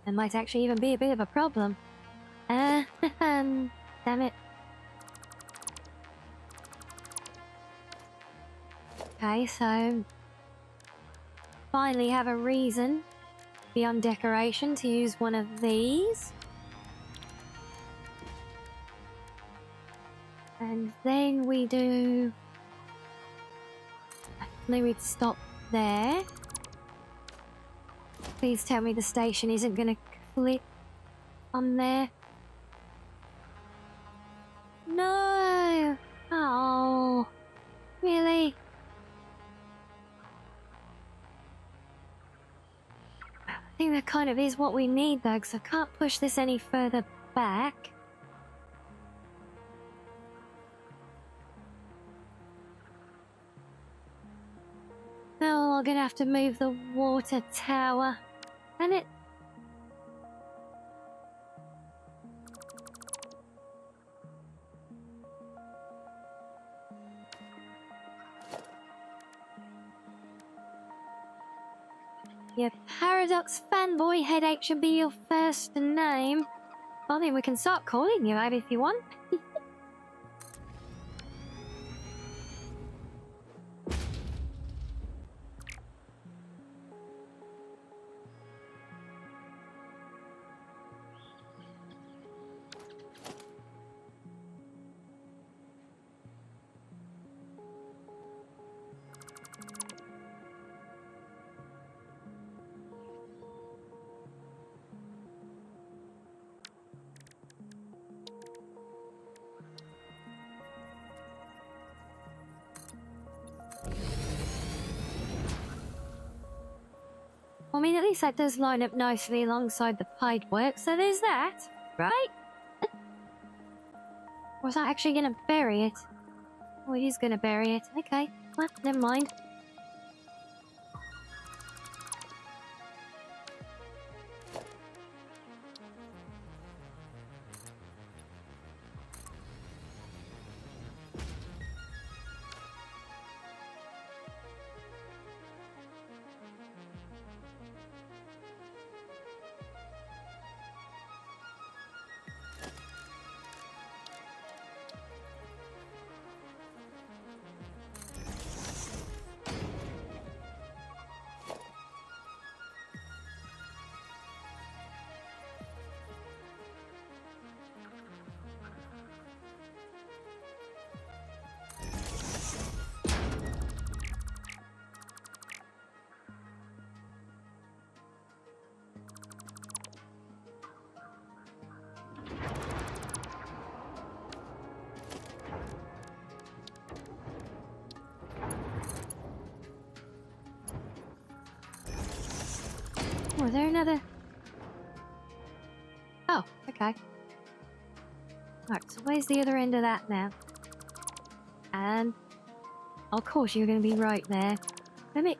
It might actually even be a bit of a problem. Damn it. Okay, so finally have a reason beyond decoration to use one of these. And then we do... Then we'd stop there. Please tell me the station isn't going to click on there. No! Oh, really? I think that kind of is what we need though, because I can't push this any further back. No, I'm gonna have to move the water tower. And it... Your Paradox fanboy headache should be your first name. I mean, we can start calling you out if you want. I mean, at least that does line up nicely alongside the pipe work, so there's that, right? Was I actually gonna bury it? Oh, it is gonna bury it. Okay, well, never mind. Oh, is there another? Oh, okay. Alright, so where's the other end of that now? And... of course you're going to be right there. Let me...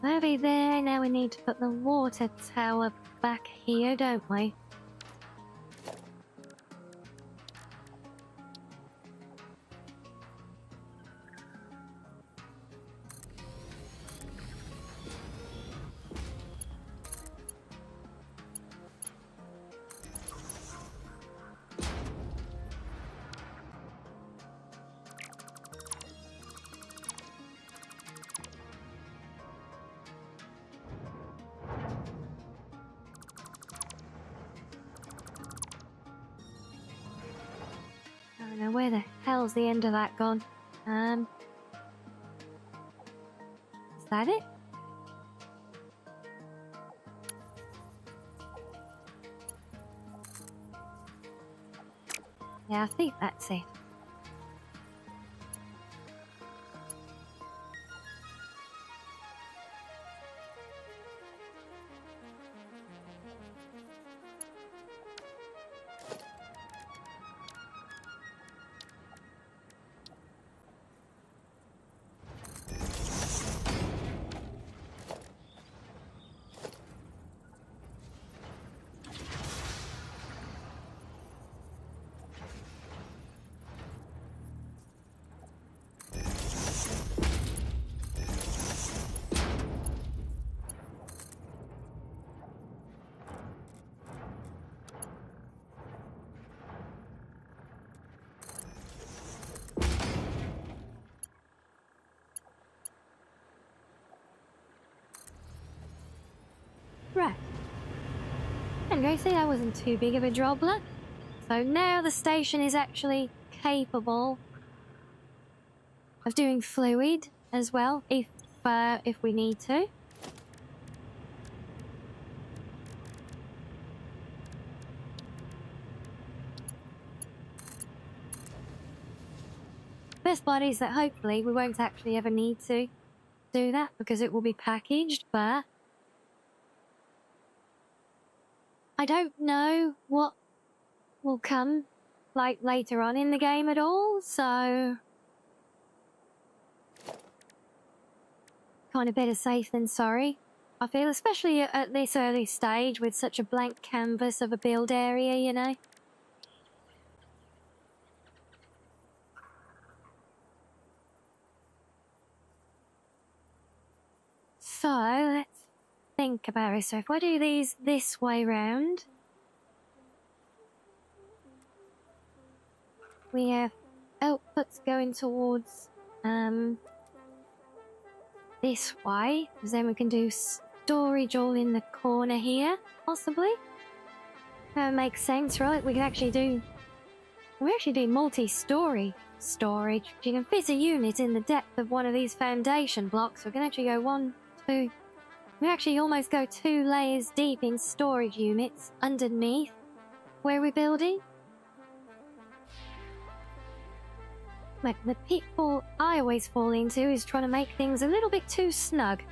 Levy there, now we need to put the water tower back here, don't we? I don't know where the hell's the end of that gone. Is that it? Yeah, I think that's it. Right. Anyway, see, that wasn't too big of a drobbler. So now the station is actually capable of doing fluid as well, if we need to. Best part is that hopefully we won't actually ever need to do that because it will be packaged, but I don't know what will come like later on in the game at all, so kind of better safe than sorry, I feel, especially at this early stage with such a blank canvas of a build area, you know. So let's think about it. So if I do these this way round, we have outputs going towards this way, because then we can do storage all in the corner here, possibly. That makes sense, right? We actually do multi-story storage. If you can fit a unit in the depth of one of these foundation blocks, we can actually go 1, 2... We actually almost go 2 layers deep in storage units underneath where we're building. Like, the pitfall I always fall into is trying to make things a little bit too snug.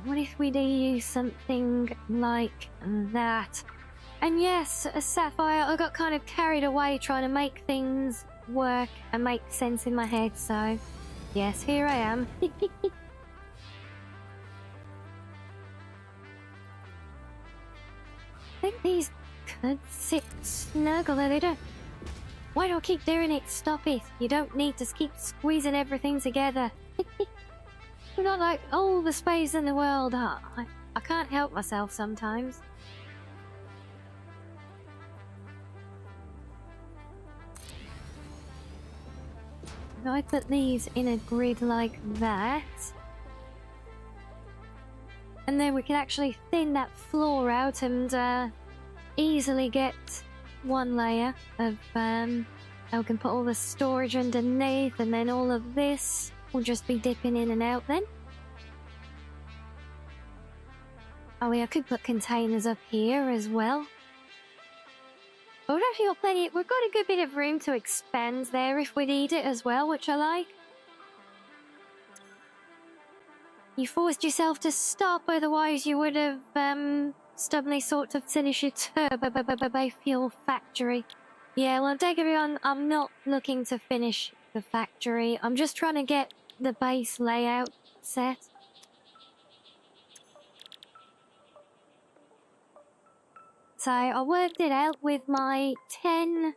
What if we do something like that? And yes, Sapphire, I got kind of carried away trying to make things work and make sense in my head, so yes, here I am. I think these could sit snug, although they don't. Why do I keep doing it? Stop it. You don't need to keep squeezing everything together. We've got like all the space in the world. I can't help myself sometimes. If I put these in a grid like that, and then we can actually thin that floor out and easily get one layer of we can put all the storage underneath, and then all of this will just be dipping in and out then. Oh yeah, I could put containers up here as well. But we've actually got plenty, we've got a good bit of room to expand there if we need it as well, which I like. You forced yourself to stop, otherwise you would have stubbornly sought to finish your turbo fuel factory. Yeah, well, don't get me wrong, I'm not looking to finish the factory. I'm just trying to get the base layout set. So I worked it out with my 10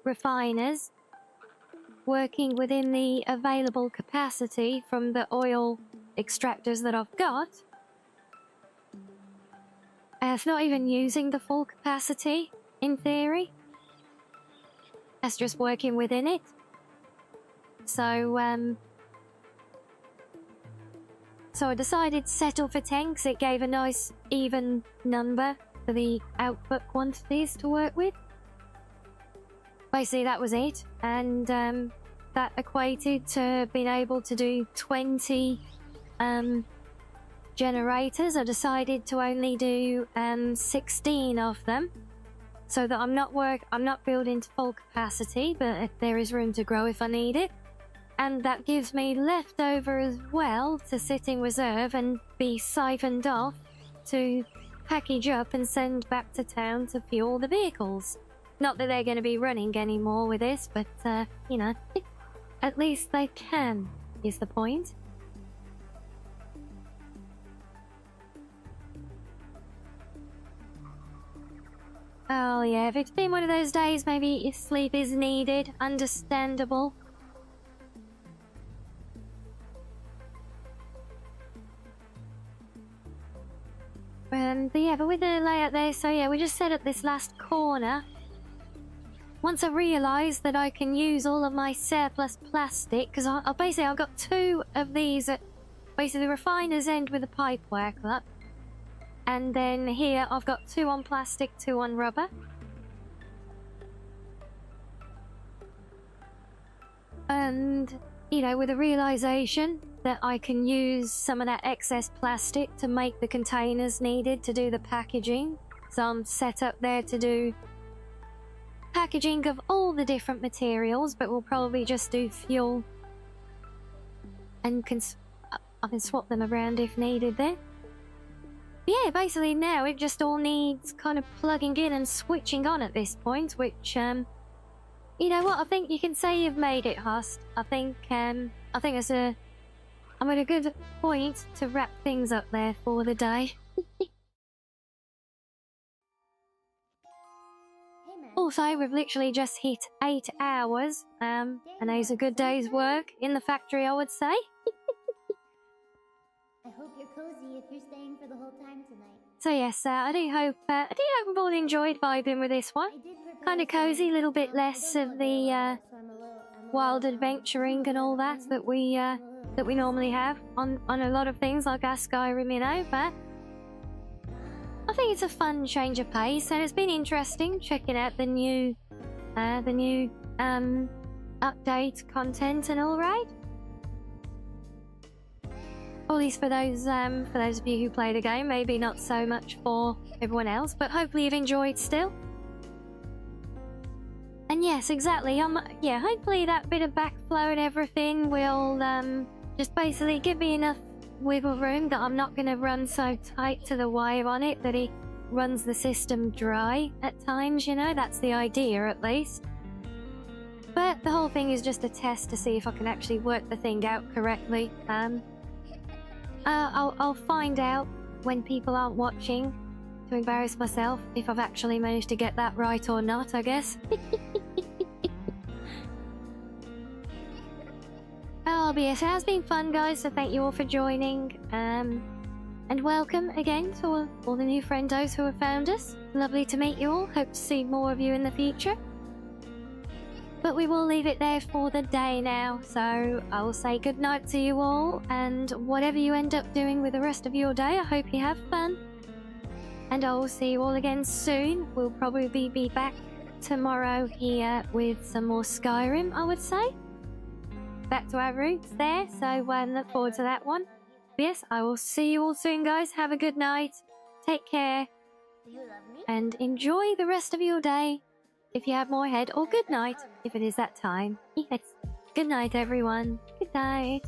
refiners working within the available capacity from the oil extractors that I've got. It's not even using the full capacity, in theory. That's just working within it. So I decided to settle for 10 because it gave a nice even number for the output quantities to work with. Basically, that was it, and that equated to being able to do 20 generators. I decided to only do 16 of them, so that I'm not building to full capacity, but there is room to grow if I need it. And that gives me leftover as well to sit in reserve and be siphoned off to package up and send back to town to fuel the vehicles. Not that they're going to be running anymore with this, but, you know, at least they can, is the point. Oh yeah, if it's been one of those days, maybe sleep is needed, understandable. But yeah, but with the layout there, so yeah, we just set up this last corner. Once I realised that I can use all of my surplus plastic, because I've got 2 of these at basically the refiner's end with the pipework up. And then here I've got 2 on plastic, 2 on rubber. And, you know, with the realisation that I can use some of that excess plastic to make the containers needed to do the packaging. So I'm set up there to do packaging of all the different materials, but we'll probably just do fuel. And I can swap them around if needed then. Yeah, basically now it just all needs kind of plugging in and switching on at this point, which, you know what, I think you can say you've made it, Host. I think it's I'm at a good point to wrap things up there for the day. Also, we've literally just hit 8 hours, and it's a good day's work in the factory, I would say. I hope you're cozy if you're staying for the whole time tonight. So yes, I do hope we've all enjoyed vibing with this one. Kind of cozy, a little bit less of the wild adventuring and all that we normally have on a lot of things like our Skyrim, you know. But I think it's a fun change of pace, and it's been interesting checking out the new update content and all, right? At least for those of you who play the game, maybe not so much for everyone else, but hopefully you've enjoyed still. And yes, exactly. Yeah, hopefully that bit of backflow and everything will just basically give me enough wiggle room that I'm not going to run so tight to the wire on it that it runs the system dry at times, you know? That's the idea, at least. But the whole thing is just a test to see if I can actually work the thing out correctly. I'll find out when people aren't watching to embarrass myself if I've actually managed to get that right or not, I guess. Oh, but yes, it has been fun, guys, so thank you all for joining. And welcome again to all the new friendos who have found us. Lovely to meet you all. Hope to see more of you in the future. But we will leave it there for the day now, so I will say good night to you all, and whatever you end up doing with the rest of your day, I hope you have fun. And I will see you all again soon. We'll probably be back tomorrow here with some more Skyrim, I would say. Back to our roots there, so look forward to that one. But yes, I will see you all soon, guys. Have a good night. Take care. And enjoy the rest of your day. If you have more ahead, or good night, if it is that time. Yes. Good night, everyone. Good night.